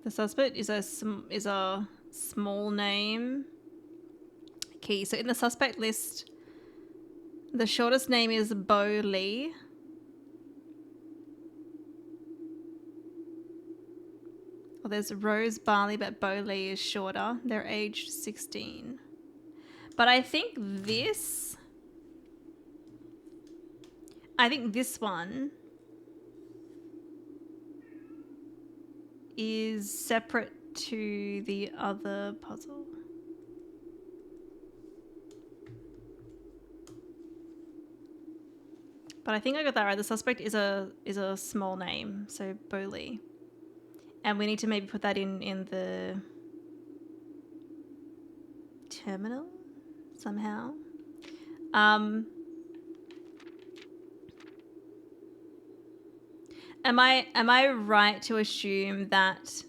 The suspect is a small name key. So in the suspect list, the shortest name is Bo Lee. Well, there's Rose Barley, but Bo Lee is shorter. They're aged 16. But I think this one is separate to the other puzzle. But I think I got that right. The suspect is a small name, so Boli. And we need to maybe put that in the terminal somehow. Am I right to assume that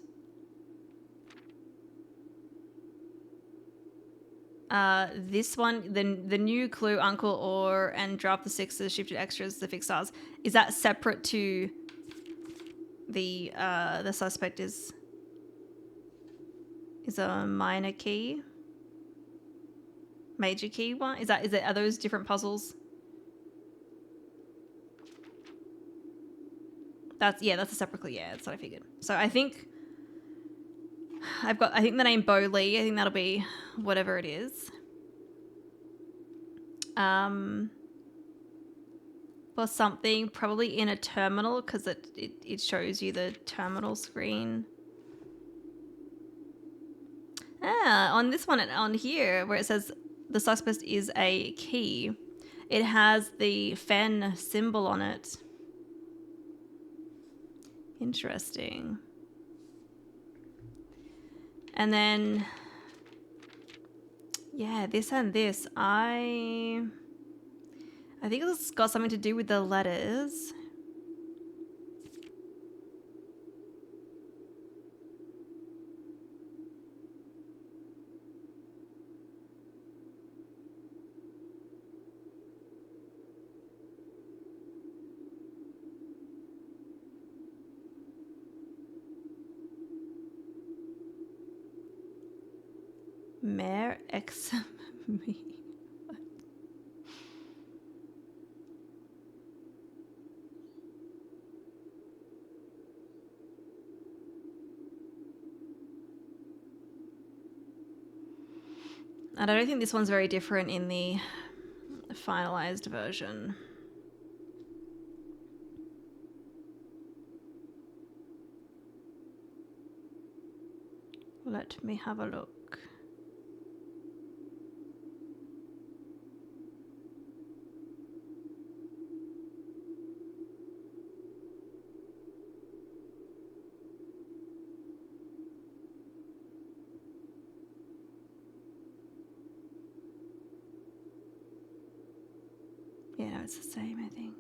This one, the new clue, Uncle Or and drop the sixes, shifted extras, the fixed stars. Is that separate to the suspect is a minor key? Major key one? Are those different puzzles? That's a separate clue, yeah, that's what I figured. So I think I think the name Bo Lee, I think that'll be whatever it is. For something probably in a terminal, because it shows you the terminal screen. On this one, on here where it says the suspect is a key, it has the Fen symbol on it. Interesting. And then, yeah, this and this. I think it's got something to do with the letters. Mare X me. And I don't think this one's very different in the finalized version. Let me have a look. Yeah, no, it's the same, I think.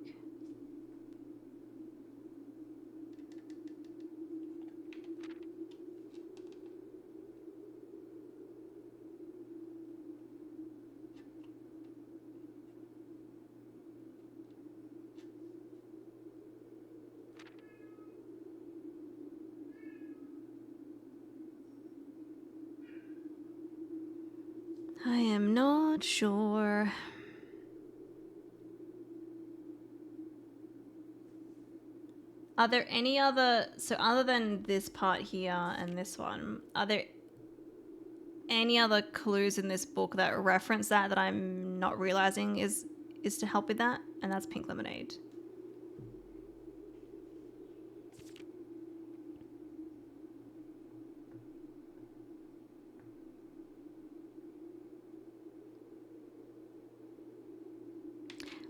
I am not sure. Are there any other, so other than this part here and this one, are there any other clues in this book that reference that I'm not realizing is to help with that? And that's pink lemonade.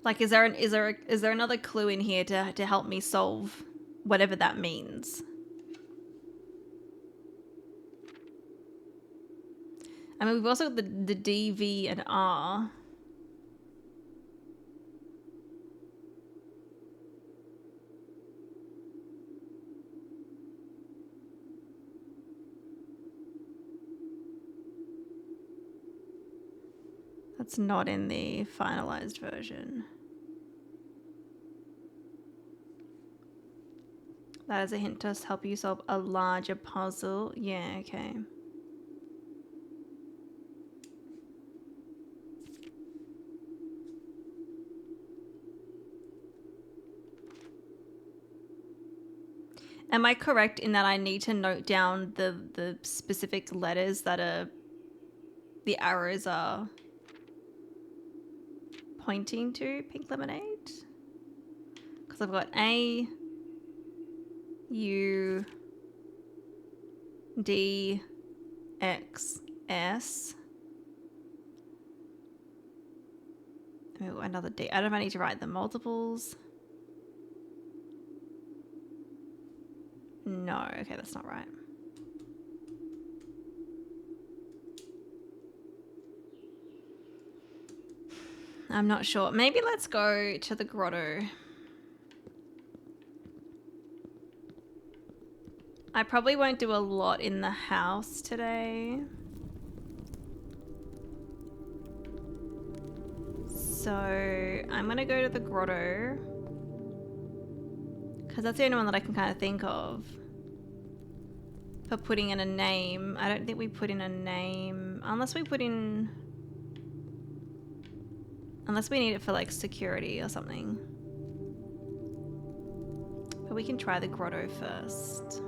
Like, is there another clue in here to help me solve whatever that means? I mean, we've also got the D, V, and R. That's not in the finalized version. That is a hint to help you solve a larger puzzle. Yeah, okay. Am I correct in that I need to note down the specific letters that the arrows are pointing to pink lemonade? Because I've got A, U, D, X, S. Oh, another D. I don't know if I need to write the multiples. No, okay, that's not right. I'm not sure. Maybe let's go to the grotto. I probably won't do a lot in the house today. So I'm gonna go to the grotto because that's the only one that I can kind of think of for putting in a name. I don't think we put in a name unless we need it for like security or something. But we can try the grotto first.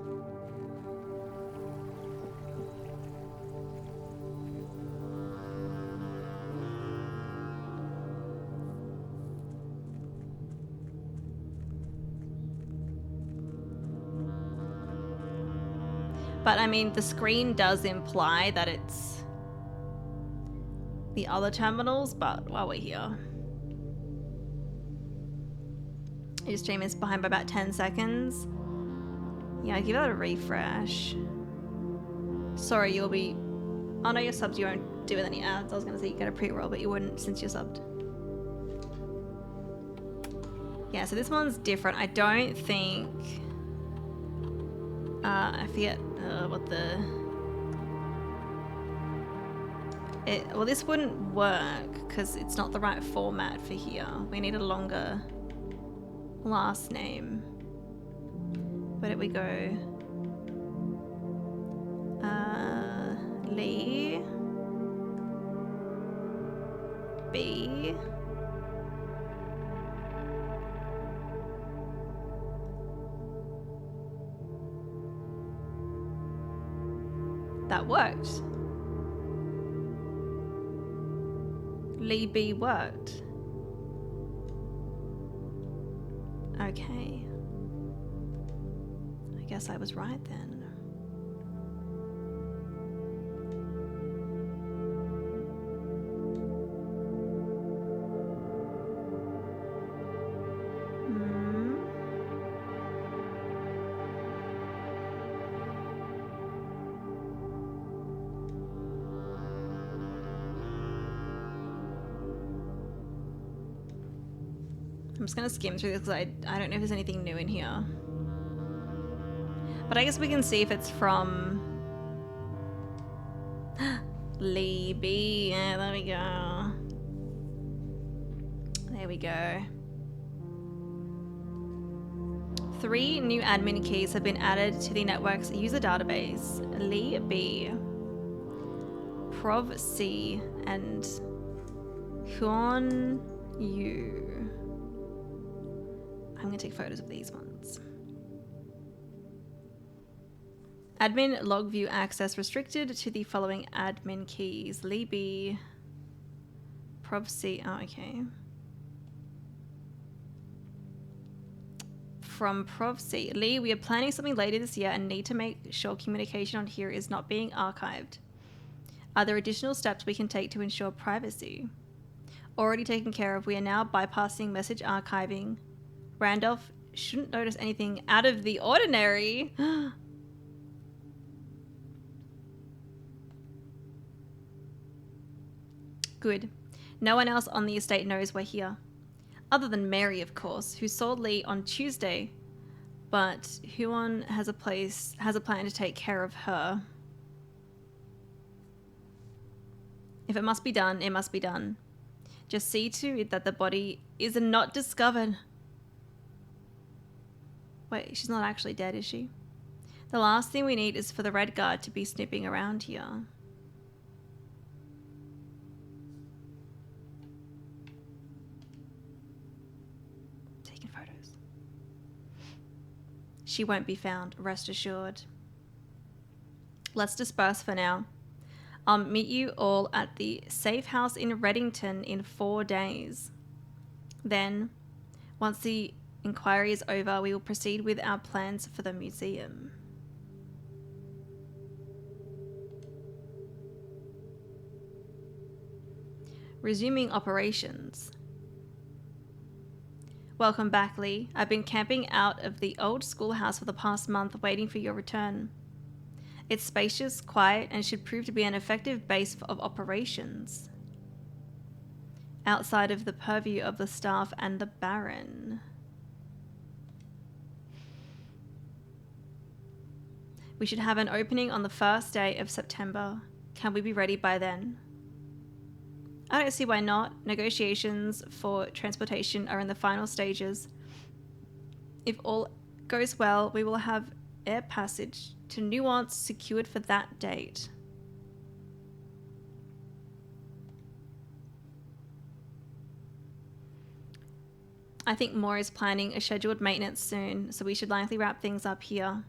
But I mean, the screen does imply that it's the other terminals, but while we're here. Your stream is behind by about 10 seconds. Yeah, give that a refresh. Sorry, you'll be... Oh no, you're subbed, you won't do with any ads. I was going to say you get a pre-roll, but you wouldn't since you're subbed. Yeah, so this one's different. I don't think... I forget what the... Well, this wouldn't work because it's not the right format for here. We need a longer last name. Where did we go? Lee. B. That worked. Lee B worked. Okay. I guess I was right then. I'm just going to skim through this because I don't know if there's anything new in here. But I guess we can see if it's from... Lee B. Yeah, there we go. There we go. 3 new admin keys have been added to the network's user database. Lee B, Prov C, and Huan Yu. I'm going to take photos of these ones. Admin log view access restricted to the following admin keys. Lee B, Prov C. Oh, okay. From Prov C. Lee, we are planning something later this year and need to make sure communication on here is not being archived. Are there additional steps we can take to ensure privacy? Already taken care of. We are now bypassing message archiving. Randolph shouldn't notice anything out of the ordinary. Good. No one else on the estate knows we're here. Other than Mary, of course, who saw Lee on Tuesday. But Huon has a plan to take care of her. If it must be done, it must be done. Just see to it that the body is not discovered. Wait, she's not actually dead, is she? The last thing we need is for the Red Guard to be snooping around here. Taking photos. She won't be found, rest assured. Let's disperse for now. I'll meet you all at the safe house in Reddington in 4 days. Then, once the inquiry is over, we will proceed with our plans for the museum. Resuming operations. Welcome back, Lee. I've been camping out of the old schoolhouse for the past month, waiting for your return. It's spacious, quiet, and should prove to be an effective base of operations. Outside of the purview of the staff and the Baron. We should have an opening on the first day of September. Can we be ready by then? I don't see why not. Negotiations for transportation are in the final stages. If all goes well, we will have air passage to Nuance secured for that date. I think Moore is planning a scheduled maintenance soon, so we should likely wrap things up here.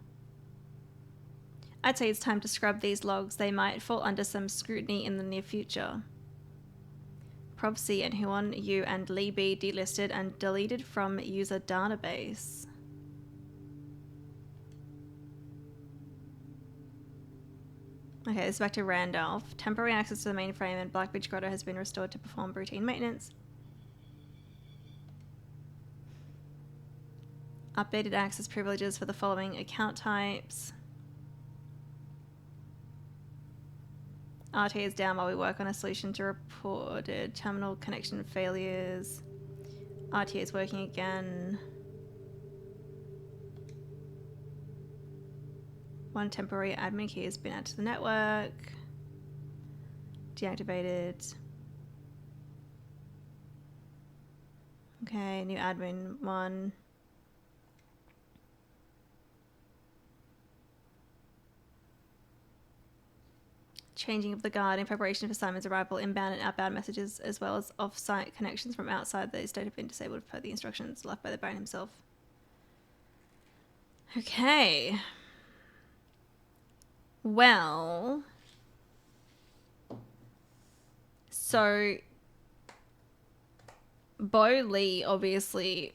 I'd say it's time to scrub these logs. They might fall under some scrutiny in the near future. Prov C and Huon U and Lee B delisted and deleted from user database. Okay, this is back to Randolph. Temporary access to the mainframe and Blackbridge Grotto has been restored to perform routine maintenance. Updated access privileges for the following account types. RT is down while we work on a solution to reported terminal connection failures. RT is working again. One temporary admin key has been added to the network. Deactivated. Okay, new admin one. Changing of the guard in preparation for Simon's arrival. Inbound and outbound messages as well as off-site connections from outside the estate have been disabled per the instructions left by the Baron himself. Okay. Well, so Bo Lee obviously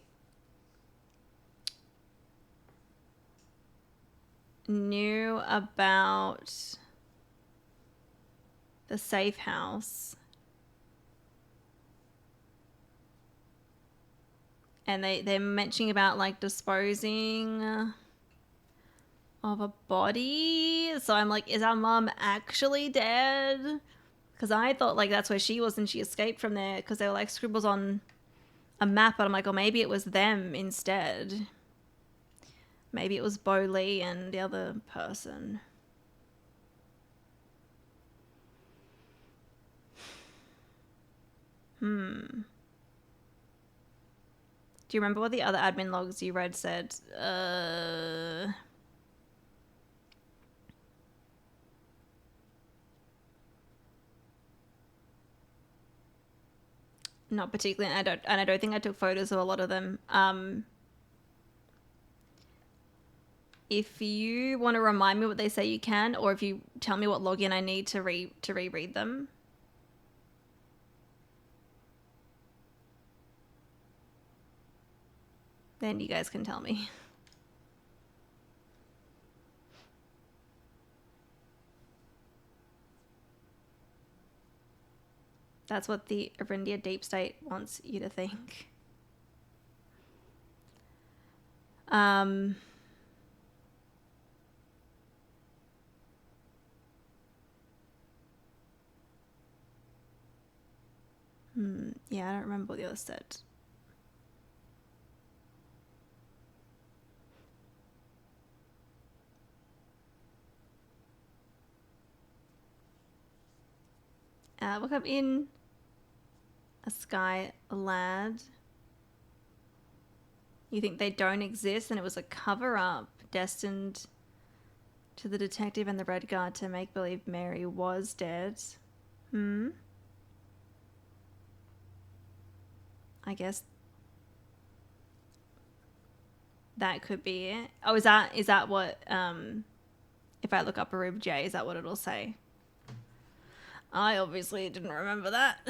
knew about the safe house, and they're mentioning about like disposing of a body. So I'm like, is our mom actually dead? Because I thought like that's where she was and she escaped from there, because there were like scribbles on a map, but I'm like, oh, maybe it was them instead. Maybe it was Bo Lee and the other person. Do you remember what the other admin logs you read said? Not particularly, and I don't think I took photos of a lot of them. If you want to remind me what they say, you can, or if you tell me what login I need to reread them. Then you guys can tell me. That's what the Arindia Deep State wants you to think. Yeah, I don't remember what the other said. Look up in a sky lad. You think they don't exist and it was a cover-up destined to the detective and the Red Guard to make believe Mary was dead? I guess that could be it. Oh, is that what, if I look up Arub J, is that what it'll say? I obviously didn't remember that.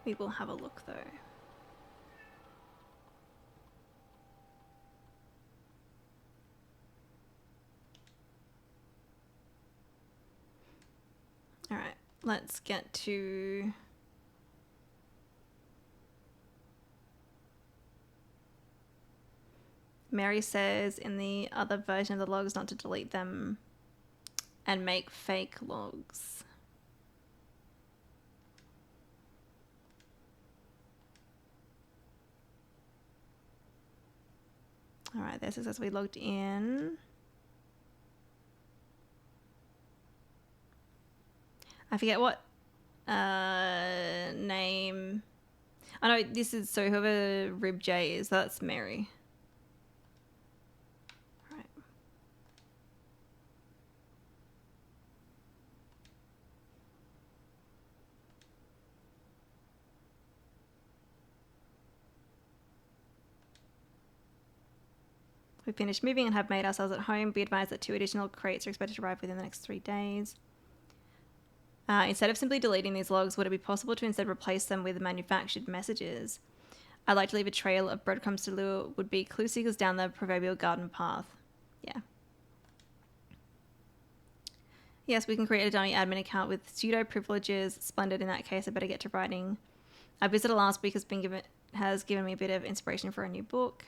We will have a look though. All right, let's get to Mary says in the other version of the logs not to delete them and make fake logs. All right, they're successfully logged in. I forget what name. I know this is, so whoever Rib J is, that's Mary. Right. We finished moving and have made ourselves at home. Be advised that 2 additional crates are expected to arrive within the next 3 days. Instead of simply deleting these logs, would it be possible to instead replace them with manufactured messages? I'd like to leave a trail of breadcrumbs to lure would-be clue seekers down the proverbial garden path. Yeah. Yes, we can create a dummy admin account with pseudo privileges. Splendid. In that case, I better get to writing. Our visitor last week has given me a bit of inspiration for a new book.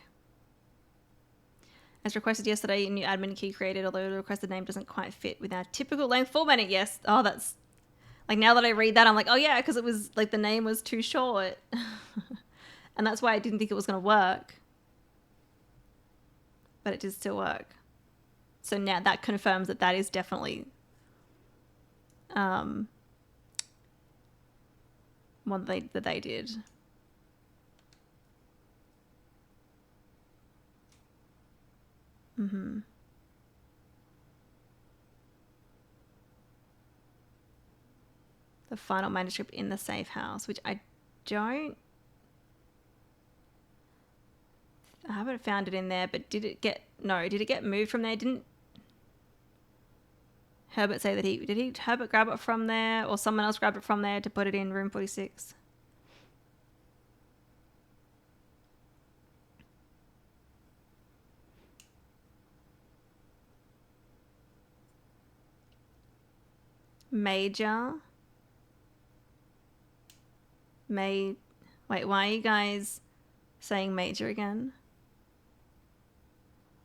As requested yesterday, a new admin key created, although the requested name doesn't quite fit with our typical length formatting. Yes. Oh, that's... Like, now that I read that, I'm like, oh yeah, because it was, like, the name was too short. And that's why I didn't think it was going to work. But it did still work. So now that confirms that that is definitely one that they did. Mm-hmm. The final manuscript in the safe house, which I haven't found it in there, but did it get moved from there? Didn't Herbert say that Herbert grab it from there, or someone else grabbed it from there to put it in room 46? Major. Wait, why are you guys saying major again?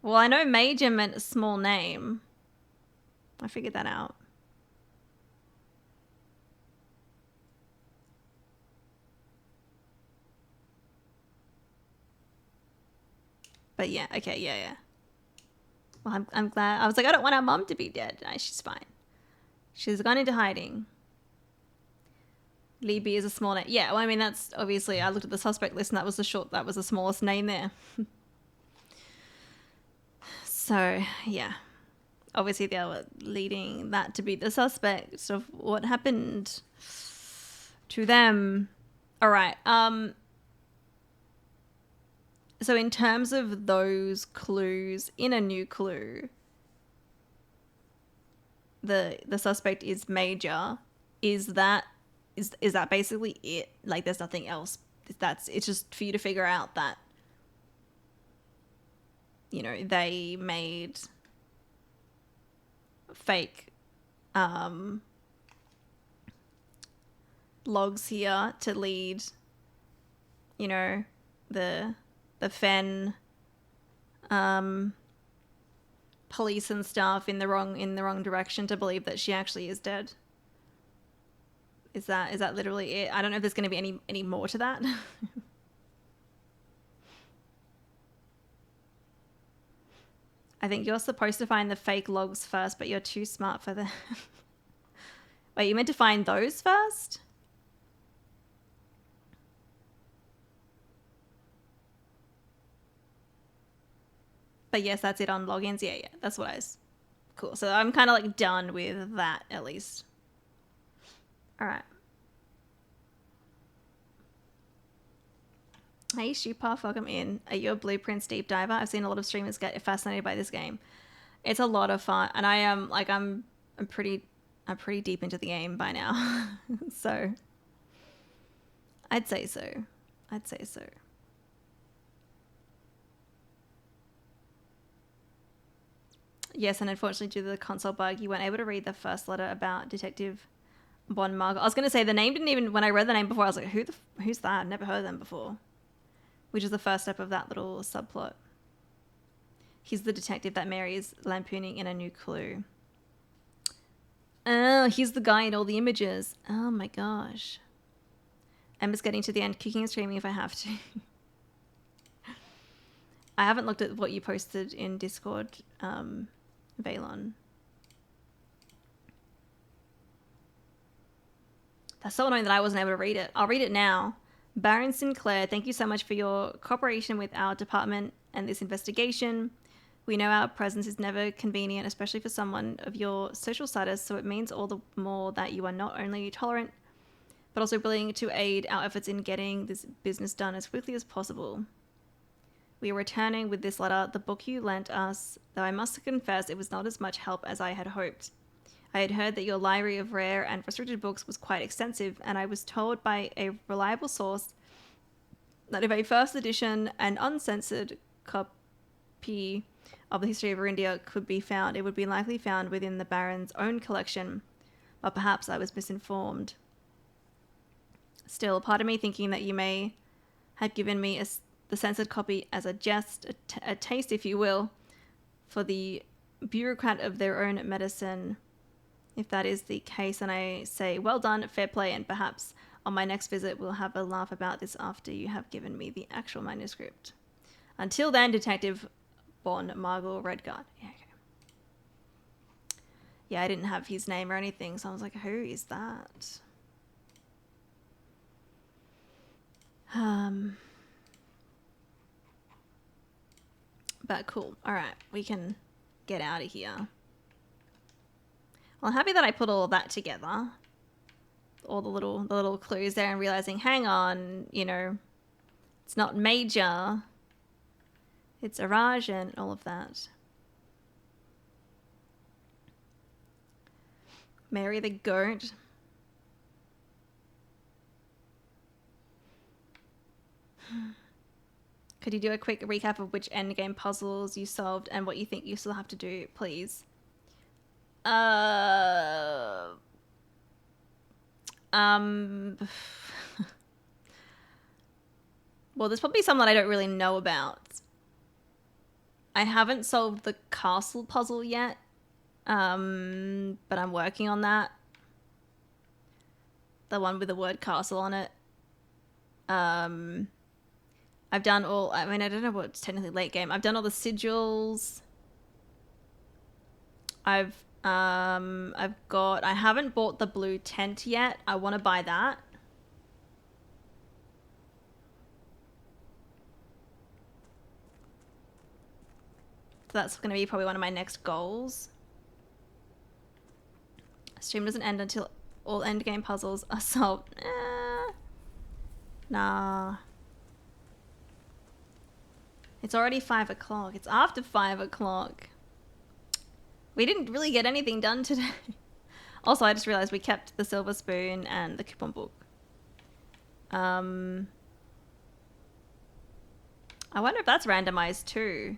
Well, I know major meant a small name. I figured that out. But yeah, okay, yeah. Well, I'm glad. I was like, I don't want our mom to be dead. No, she's fine. She's gone into hiding. Libby is a small name. Yeah, well, I mean, that's obviously, I looked at the suspect list and that was the smallest name there. So, yeah. Obviously, they were leading that to be the suspect of what happened to them. All right. So in terms of those clues in a new clue, the suspect is Major. Is that basically it? Like, there's nothing else. It's just for you to figure out that, you know, they made fake logs here to lead, you know, the Fen police and stuff in the wrong direction to believe that she actually is dead. Is that literally it? I don't know if there's going to be any more to that. I think you're supposed to find the fake logs first, but you're too smart for that. Wait, you meant to find those first? But yes, that's it on logins. Yeah, that's what I was. Cool. So I'm kind of like done with that at least. All right. Hey, Shoepuff, welcome in. Are you a Blueprints deep diver? I've seen a lot of streamers get fascinated by this game. It's a lot of fun, and I am like I'm pretty deep into the game by now, so I'd say so. Yes, and unfortunately, due to the console bug, you weren't able to read the first letter about Detective Bon Margot. I was going to say the name didn't even. When I read the name before, I was like, who's that? I've never heard of them before. Which is the first step of that little subplot. He's the detective that Mary is lampooning in a new clue. Oh, he's the guy in all the images. Oh my gosh. Emma's getting to the end, kicking and screaming if I have to. I haven't looked at what you posted in Discord, Valon. That's so annoying that I wasn't able to read it. I'll read it now. Baron Sinclair, thank you so much for your cooperation with our department and this investigation. We know our presence is never convenient, especially for someone of your social status, so it means all the more that you are not only tolerant, but also willing to aid our efforts in getting this business done as quickly as possible. We are returning with this letter, the book you lent us, though I must confess it was not as much help as I had hoped. I had heard that your library of rare and restricted books was quite extensive, and I was told by a reliable source that if a first edition and uncensored copy of the history of Arindia could be found, it would be likely found within the Baron's own collection, but perhaps I was misinformed. Still, part of me thinking that you may have given me the censored copy as a jest, a taste, if you will, for the bureaucrat of their own medicine. If that is the case, then I say, well done, fair play, and perhaps on my next visit we'll have a laugh about this after you have given me the actual manuscript. Until then, Detective Bon Margot Redguard. Yeah, okay. Yeah, I didn't have his name or anything, so I was like, who is that? But cool. All right, we can get out of here. Well, I'm happy that I put all of that together. All the little clues there, and realizing, hang on, you know, it's not major. It's Araj and all of that. Mary the goat. Could you do a quick recap of which endgame puzzles you solved and what you think you still have to do, please? Well, there's probably some that I don't really know about. I haven't solved the castle puzzle yet, but I'm working on that. The one with the word castle on it. I've done all, I mean, I don't know what's technically late game. I've done all the sigils. I haven't bought the blue tent yet. I want to buy that. So that's going to be probably one of my next goals. Stream doesn't end until all endgame puzzles are solved. Nah. It's already 5 o'clock. It's after 5 o'clock. We didn't really get anything done today. Also, I just realized we kept the silver spoon and the coupon book. I wonder if that's randomized too.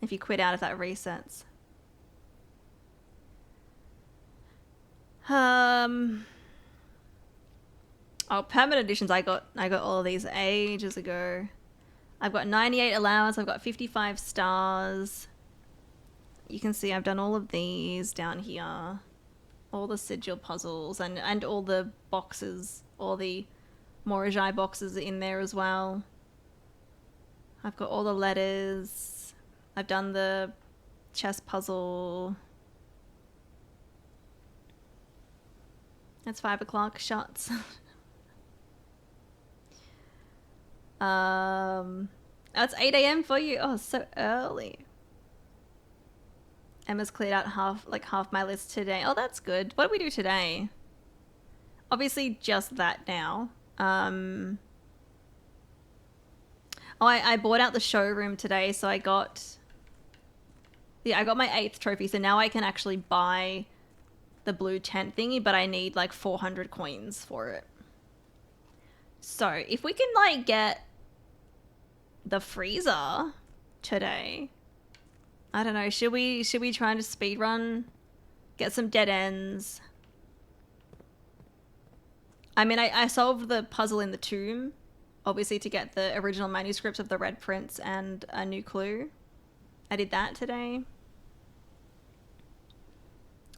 If you quit out, if that resets. Oh, permanent editions. I got all of these ages ago. I've got 98 allowance. I've got 55 stars. You can see I've done all of these down here. All the sigil puzzles and all the boxes. All the Morajai boxes in there as well. I've got all the letters. I've done the chess puzzle. It's 5 o'clock. Shots. It's 8 a.m. for you. Oh, so early. Emma's cleared out half my list today. Oh, that's good. What did we do today? Obviously just that now. Oh, I bought out the showroom today, so I got my 8th trophy, so now I can actually buy the blue tent thingy, but I need like 400 coins for it. So if we can like get the freezer today, I don't know, should we try and just speed run, get some dead ends? I mean, I solved the puzzle in the tomb, obviously, to get the original manuscripts of the Red Prince and a new clue. I did that today.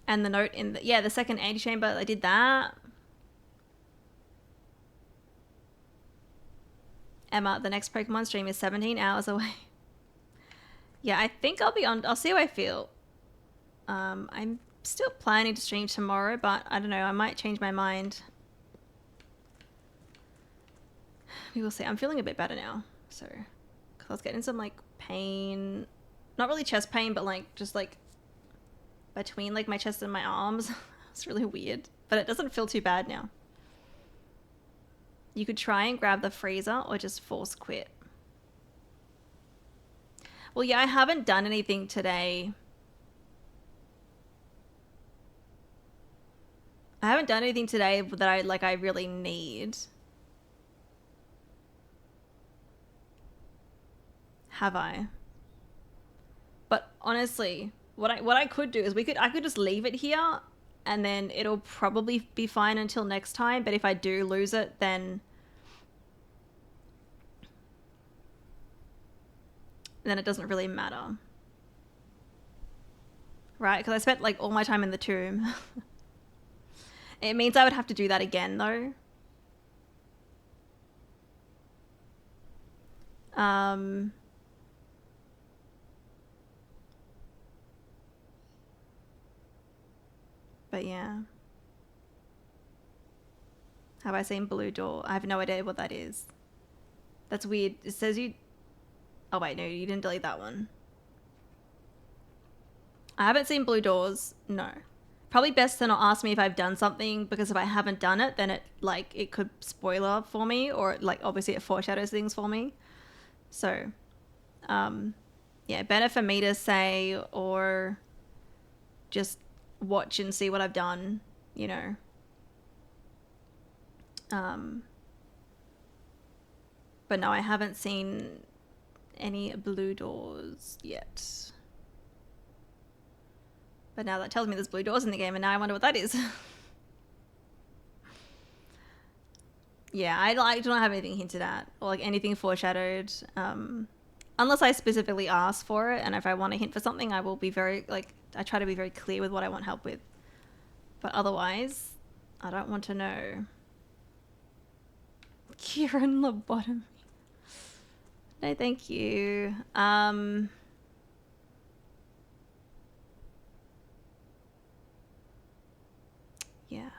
And the note in the second antechamber, I did that. Emma, the next Pokemon stream is 17 hours away. Yeah, I think I'll be on. I'll see how I feel. I'm still planning to stream tomorrow, but I don't know. I might change my mind. We will see. I'm feeling a bit better now. So, because I was getting some like pain. Not really chest pain, but like just like between like my chest and my arms. It's really weird. But it doesn't feel too bad now. You could try and grab the freezer or just force quit. Well, yeah, I haven't done anything today. I haven't done anything today that I really need. Have I? But honestly, what I could do is I could just leave it here and then it'll probably be fine until next time, but if I do lose it, then it doesn't really matter. Right? Because I spent like all my time in the tomb. It means I would have to do that again though. But yeah. Have I seen Blue Door? I have no idea what that is. That's weird. It says you... Oh wait, no, you didn't delete that one. I haven't seen Blue Doors. No. Probably best to not ask me if I've done something, because if I haven't done it, then it could spoiler for me, or like obviously it foreshadows things for me. So, yeah, better for me to say or just watch and see what I've done, you know. But no, I haven't seen any Blue Doors yet. But now that tells me there's Blue Doors in the game, and now I wonder what that is. Yeah, I do not have anything hinted at or like anything foreshadowed. Unless I specifically ask for it, and if I want a hint for something, I will be very I try to be very clear with what I want help with. But otherwise, I don't want to know. Kieran lobotomy. No, thank you. Yeah.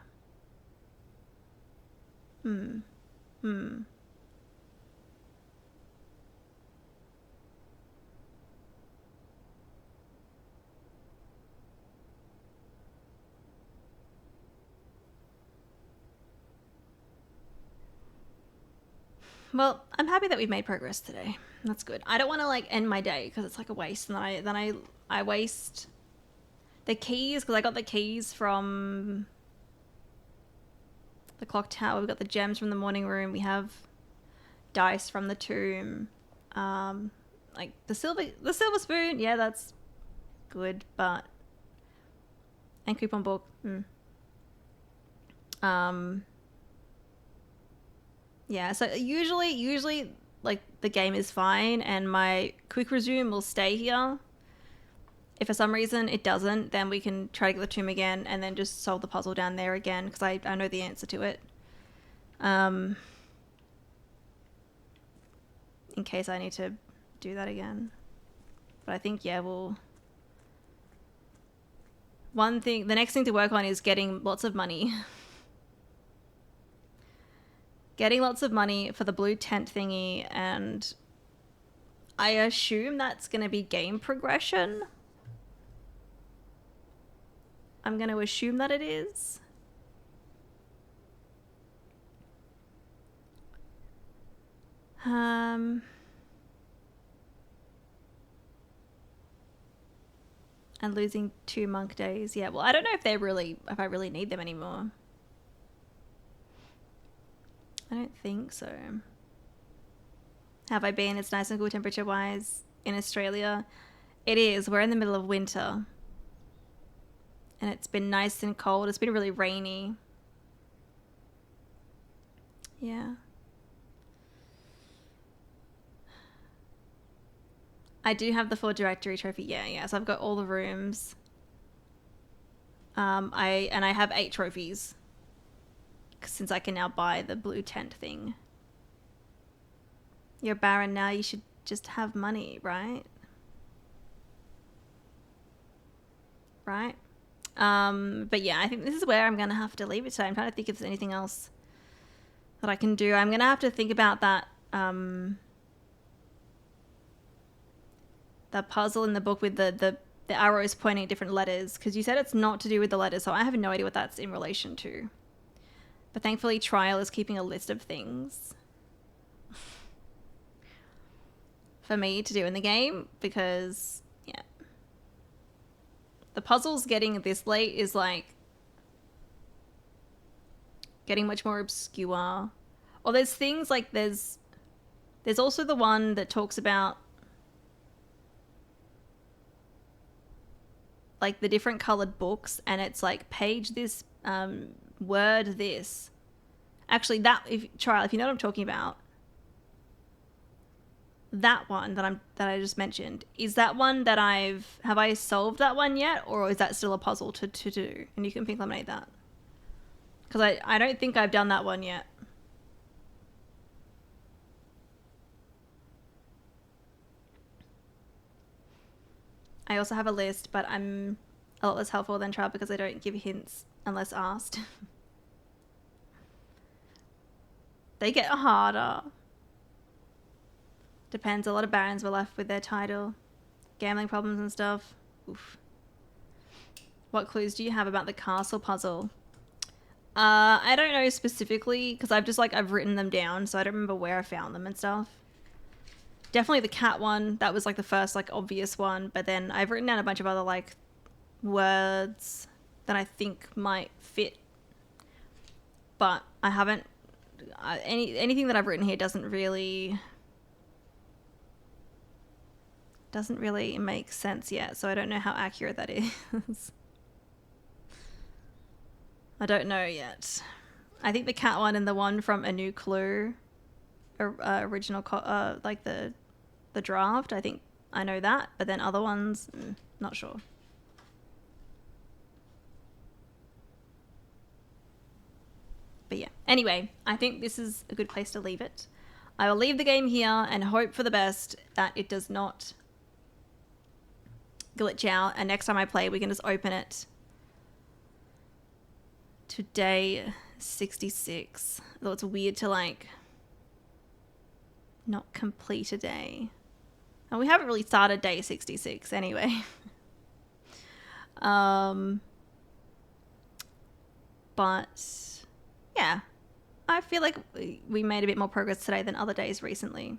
Well, I'm happy that we've made progress today. That's good. I don't want to like end my day because it's like a waste, and then I waste the keys, because I got the keys from the clock tower. We've got the gems from the morning room. We have dice from the tomb. Like the silver spoon. Yeah, that's good, but and coupon book. Yeah, so usually like the game is fine and my quick resume will stay here. If for some reason it doesn't, then we can try to get the tomb again and then just solve the puzzle down there again, because I know the answer to it. In case I need to do that again. But I think, yeah, the next thing to work on is getting lots of money. Getting lots of money for the blue tent thingy, and I assume that's going to be game progression. I'm going to assume that it is. And losing 2 monk days. Yeah, well, I don't know if I really need them anymore. I don't think so. Have I been? It's nice and cool temperature-wise in Australia. It is. We're in the middle of winter. And it's been nice and cold. It's been really rainy. Yeah. I do have the full directory trophy. Yeah. So I've got all the rooms. I have 8 trophies, since I can now buy the blue tent thing. You're barren now, you should just have money, right? Right? But yeah, I think this is where I'm going to have to leave it today. I'm trying to think if there's anything else that I can do. I'm going to have to think about that, the puzzle in the book with the arrows pointing at different letters, because you said it's not to do with the letters, so I have no idea what that's in relation to. But thankfully, Trial is keeping a list of things for me to do in the game, because, yeah. The puzzles getting this late is, like, getting much more obscure. Or there's things like there's also the one that talks about, like, the different colored books, and it's like page this, word this. Actually, that, if Trial, if you know what I'm talking about, that one that I just mentioned, is that one that have I solved that one yet, or is that still a puzzle to do? And you can pink lemonade that, because I don't think I've done that one yet. I also have a list, but I'm a lot less helpful than Trial because I don't give hints unless asked. They get harder. Depends. A lot of barons were left with their title. Gambling problems and stuff. Oof. What clues do you have about the castle puzzle? I don't know specifically, because I've written them down, so I don't remember where I found them and stuff. Definitely the cat one. That was, like, the first, like, obvious one. But then I've written down a bunch of other, like, words that I think might fit. But I haven't... anything that I've written here doesn't really make sense yet. So I don't know how accurate that is. I don't know yet. I think the cat one and the one from A New Clue, original, like the draft, I think I know that, but then other ones, not sure. But yeah, anyway, I think this is a good place to leave it. I will leave the game here and hope for the best that it does not glitch out, and next time I play we can just open it to day 66. Though it's weird to, like, not complete a day. And we haven't really started day 66 anyway. But yeah, I feel like we made a bit more progress today than other days recently.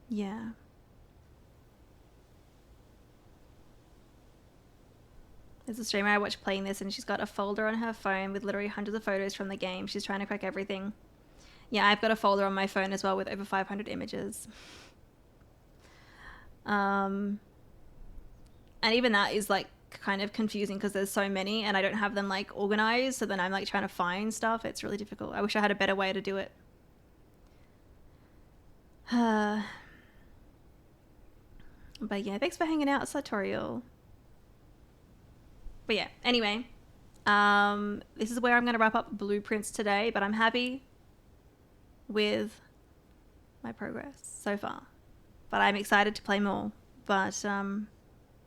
Yeah. There's a streamer I watch playing this, and she's got a folder on her phone with literally hundreds of photos from the game. She's trying to crack everything. Yeah, I've got a folder on my phone as well with over 500 images. And even that is, like, kind of confusing because there's so many and I don't have them, like, organized. So then I'm, like, trying to find stuff. It's really difficult. I wish I had a better way to do it. But yeah, thanks for hanging out, Sartorial. But yeah, anyway, this is where I'm going to wrap up blueprints today, but I'm happy with my progress so far. But I'm excited to play more. But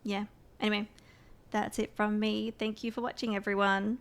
yeah, anyway, that's it from me. Thank you for watching, everyone.